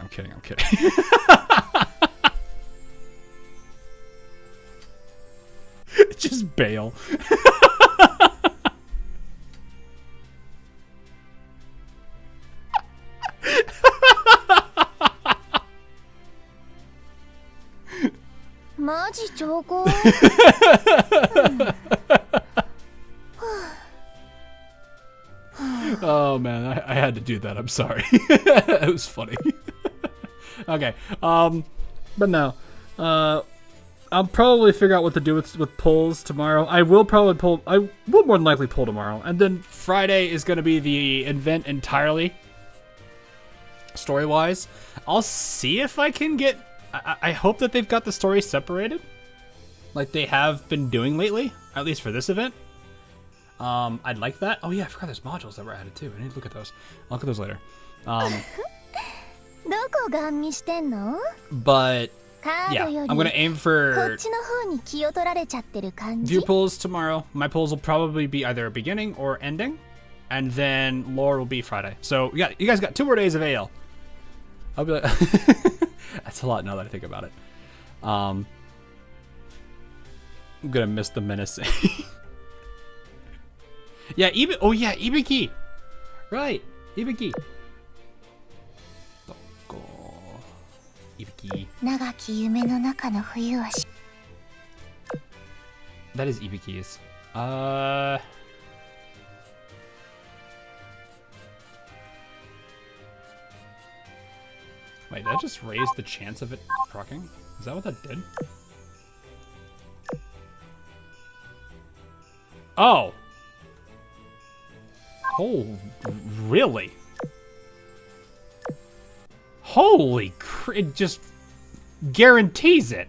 Just bail. Oh man, I had to do that. I'm sorry. It was funny. Okay. But no. I'll probably figure out what to do with polls tomorrow. I will probably pull. I will more than likely pull tomorrow, and then Friday is going to be the event entirely. Story-wise, I'll see if I can get. I hope that they've got the story separated, like they have been doing lately, at least for this event. I'd like that. Oh yeah, I forgot there's modules that were added too. I need to look at those. I'll look at those later. But yeah, I'm gonna aim for view pulls tomorrow. My pulls will probably be either beginning or ending, and then lore will be Friday. So you guys got 2 more days of AL. I'll be like, that's a lot now that I think about it. I'm gonna miss the menacing. Yeah, Ibiki. Right, Ibiki. Ibiki. That is Ibiki's. Wait, that just raised the chance of it proccing? Is that what that did? Oh! Oh, really? Holy crap, it just guarantees it.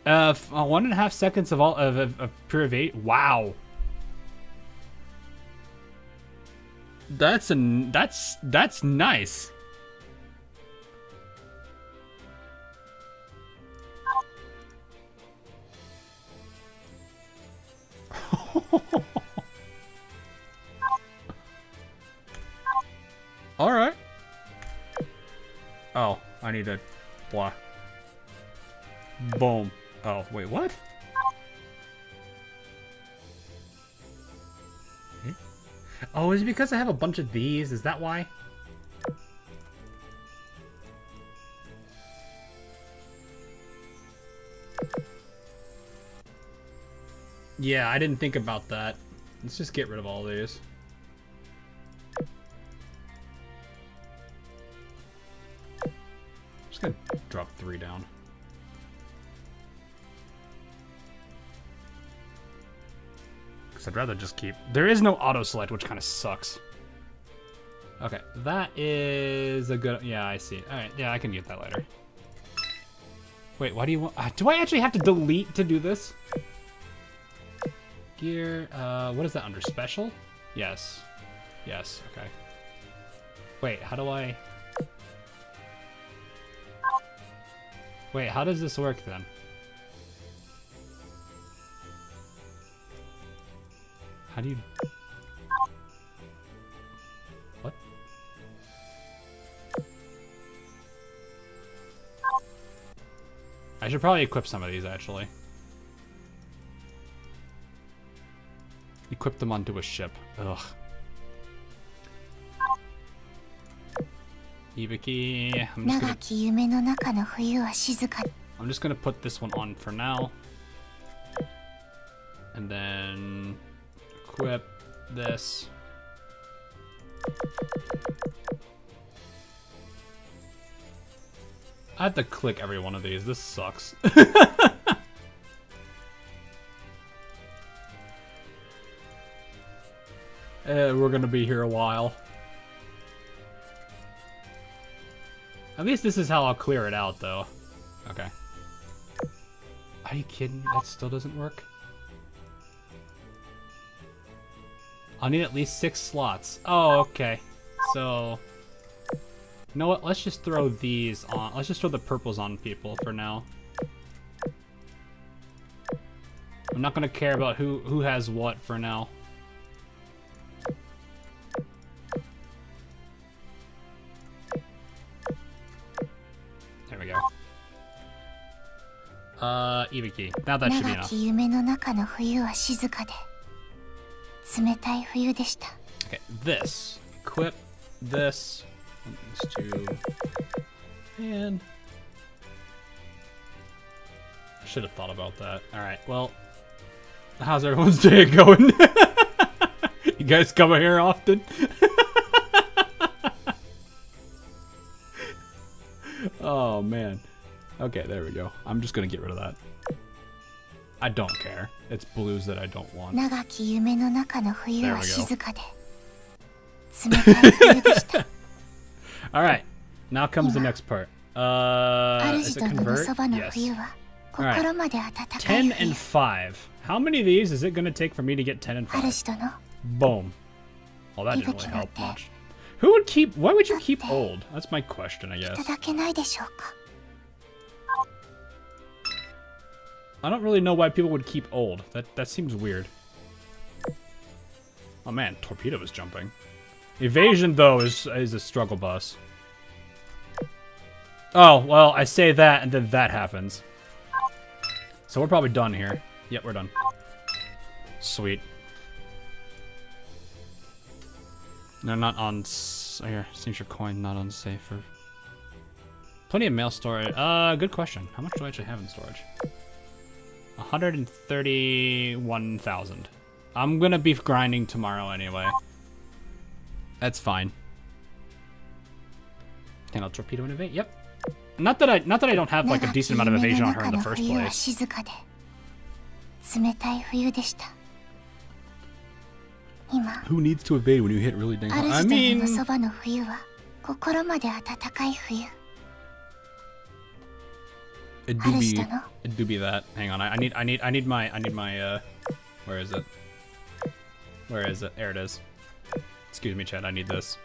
1.5 seconds of pure evade. Wow. That's nice. All right. Oh, I need a blah. Boom. Oh, wait, what? Oh, is it because I have a bunch of these? Is that why? Yeah, I didn't think about that. Let's just get rid of all these. Just gonna drop 3 down. I'd rather just keep... There is no auto select, which kind of sucks. Okay, that is a good... Yeah, I see. Alright, yeah, I can get that later. Wait, why do you want... do I actually have to delete to do this? Gear... what is that under? Special? Yes. Yes, okay. Wait, how do I... Wait, how does this work then? How do you... What? I should probably equip some of these, actually. Equip them onto a ship. Ugh. Ibiki... I'm just gonna put this one on for now. And then... equip this. I have to click every one of these. This sucks. We're gonna be here a while. At least this is how I'll clear it out, though. Okay. Are you kidding me? That still doesn't work? I'll need at least 6 slots. Oh, okay. So... You know what? Let's just throw these on. Let's just throw the purples on people for now. I'm not gonna care about who has what for now. There we go. Ibiki. Now that should be enough. Okay, this. Equip this. These 2. And... I should have thought about that. Alright, well... How's everyone's day going? You guys come here often? Oh, man. Okay, there we go. I'm just gonna get rid of that. I don't care. It's blues that I don't want. There we go. Alright, now comes the next part. Is it convert? Yes. Alright, 10 and 5. How many of these is it going to take for me to get 10 and 5? Boom. Well, that didn't really help much. Who would keep... Why would you keep old? That's my question, I guess. I don't really know why people would keep old. That seems weird. Oh man, Torpedo is jumping. Evasion, though, is a struggle bus. Oh, well, I say that, and then that happens. So we're probably done here. Yep, we're done. Sweet. No, not on... Here, seems your coin not unsafe for... Plenty of mail storage. Good question. How much do I actually have in storage? 131,000. I'm gonna be grinding tomorrow anyway. That's fine. And I'll torpedo and evade. Yep. Not that I don't have like a decent amount of evasion on her in the first place. Who needs to evade when you hit really dang hard? I mean, It do be that. Hang on, I need my where is it? Where is it? There it is. Excuse me, Chad, I need this.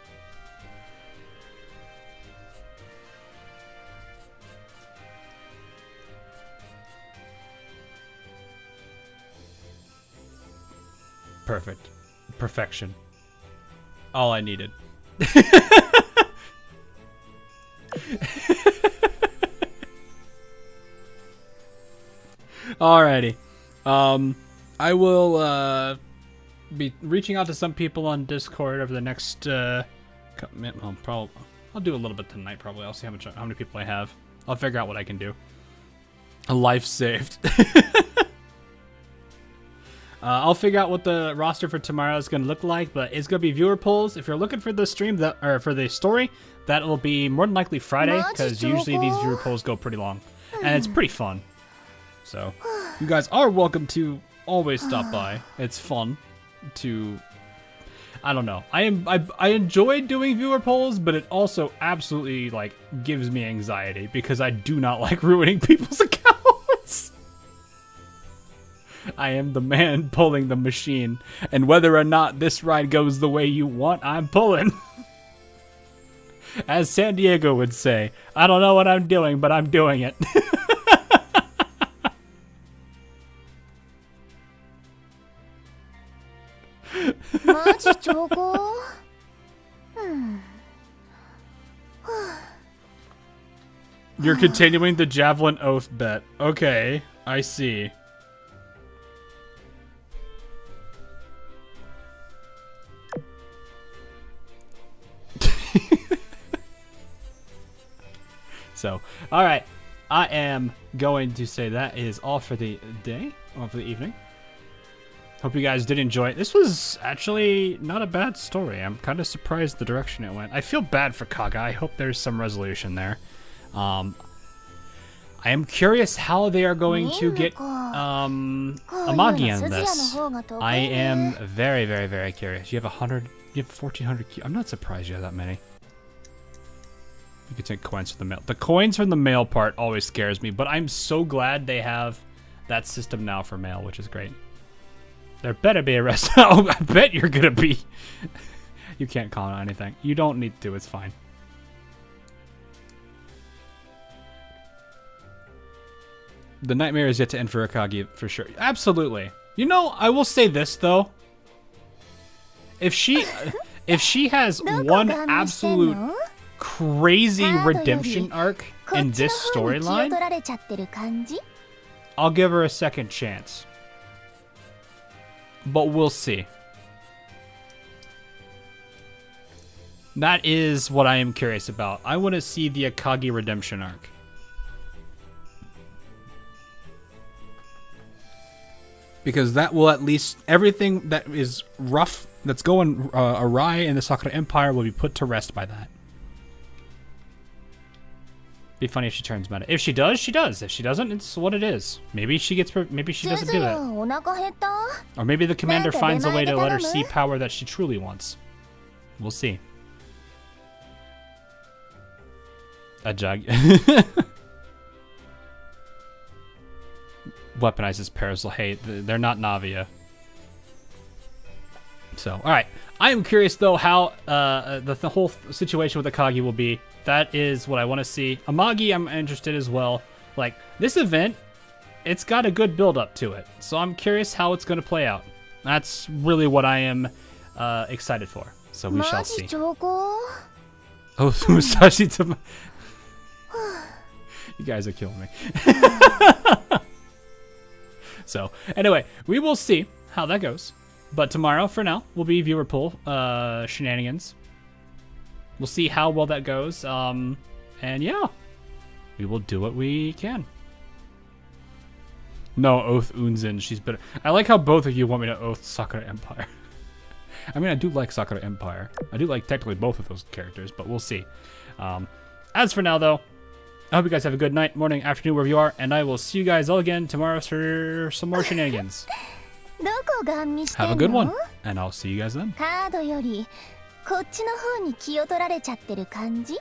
Perfect. Perfection. All I needed. Alrighty. I will be reaching out to some people on Discord over the next I'll do a little bit tonight probably. I'll see how many people I have. I'll figure out what I can do. A life saved. I'll figure out what the roster for tomorrow is going to look like, but it's going to be viewer polls. If you're looking for the stream or for the story, that will be more than likely Friday, because usually these viewer polls go pretty long, and it's pretty fun. So you guys are welcome to always stop by. It's fun to, I don't know. I enjoy doing viewer polls, but it also absolutely like gives me anxiety because I do not like ruining people's accounts. I am the man pulling the machine, and whether or not this ride goes the way you want, I'm pulling. As San Diego would say, I don't know what I'm doing, but I'm doing it. You're continuing the Javelin Oath bet. Okay, I see. So, alright. I am going to say that is all for the day, or for the evening. Hope you guys did enjoy it. This was actually not a bad story. I'm kind of surprised the direction it went. I feel bad for Kaga. I hope there's some resolution there. I am curious how they are going to get Amagi in this. I am very, very, very curious. You have 1,400. I'm not surprised you have that many. You can take coins from the mail. The coins from the mail part always scares me, but I'm so glad they have that system now for mail, which is great. There better be a rest. Oh, I bet you're gonna be. You can't comment on anything. You don't need to. It's fine. The nightmare is yet to end for Akagi for sure. Absolutely. You know, I will say this though. If she has one absolute crazy redemption arc in this storyline, I'll give her a second chance. But we'll see. That is what I am curious about. I want to see the Akagi redemption arc. Because that will at least, everything that is rough, that's going awry in the Sakura Empire will be put to rest by that. Be funny if she turns meta. If she does, she does. If she doesn't, it's what it is. Maybe she doesn't do it. Or maybe the commander finds a way to let her see power that she truly wants. We'll see. A jug. Weaponizes Parasol. Hey, they're not Navia. So, alright. I am curious, though, how the whole situation with Akagi will be. That is what I want to see. Amagi, I'm interested as well. Like, this event, it's got a good build-up to it. So I'm curious how it's going to play out. That's really what I am excited for. So we shall see. Oh, Musashi to... You guys are killing me. So, anyway, we will see how that goes. But tomorrow, for now, will be viewer pool shenanigans. We'll see how well that goes. And yeah, we will do what we can. No, Oath Unzin. She's better. I like how both of you want me to Oath Sakura Empire. I mean, I do like Sakura Empire. I do like technically both of those characters, but we'll see. As for now, though, I hope you guys have a good night, morning, afternoon, wherever you are, and I will see you guys all again tomorrow for some more shenanigans. Have a good one, and I'll see you guys then. こっちの方に気を取られちゃってる感じ？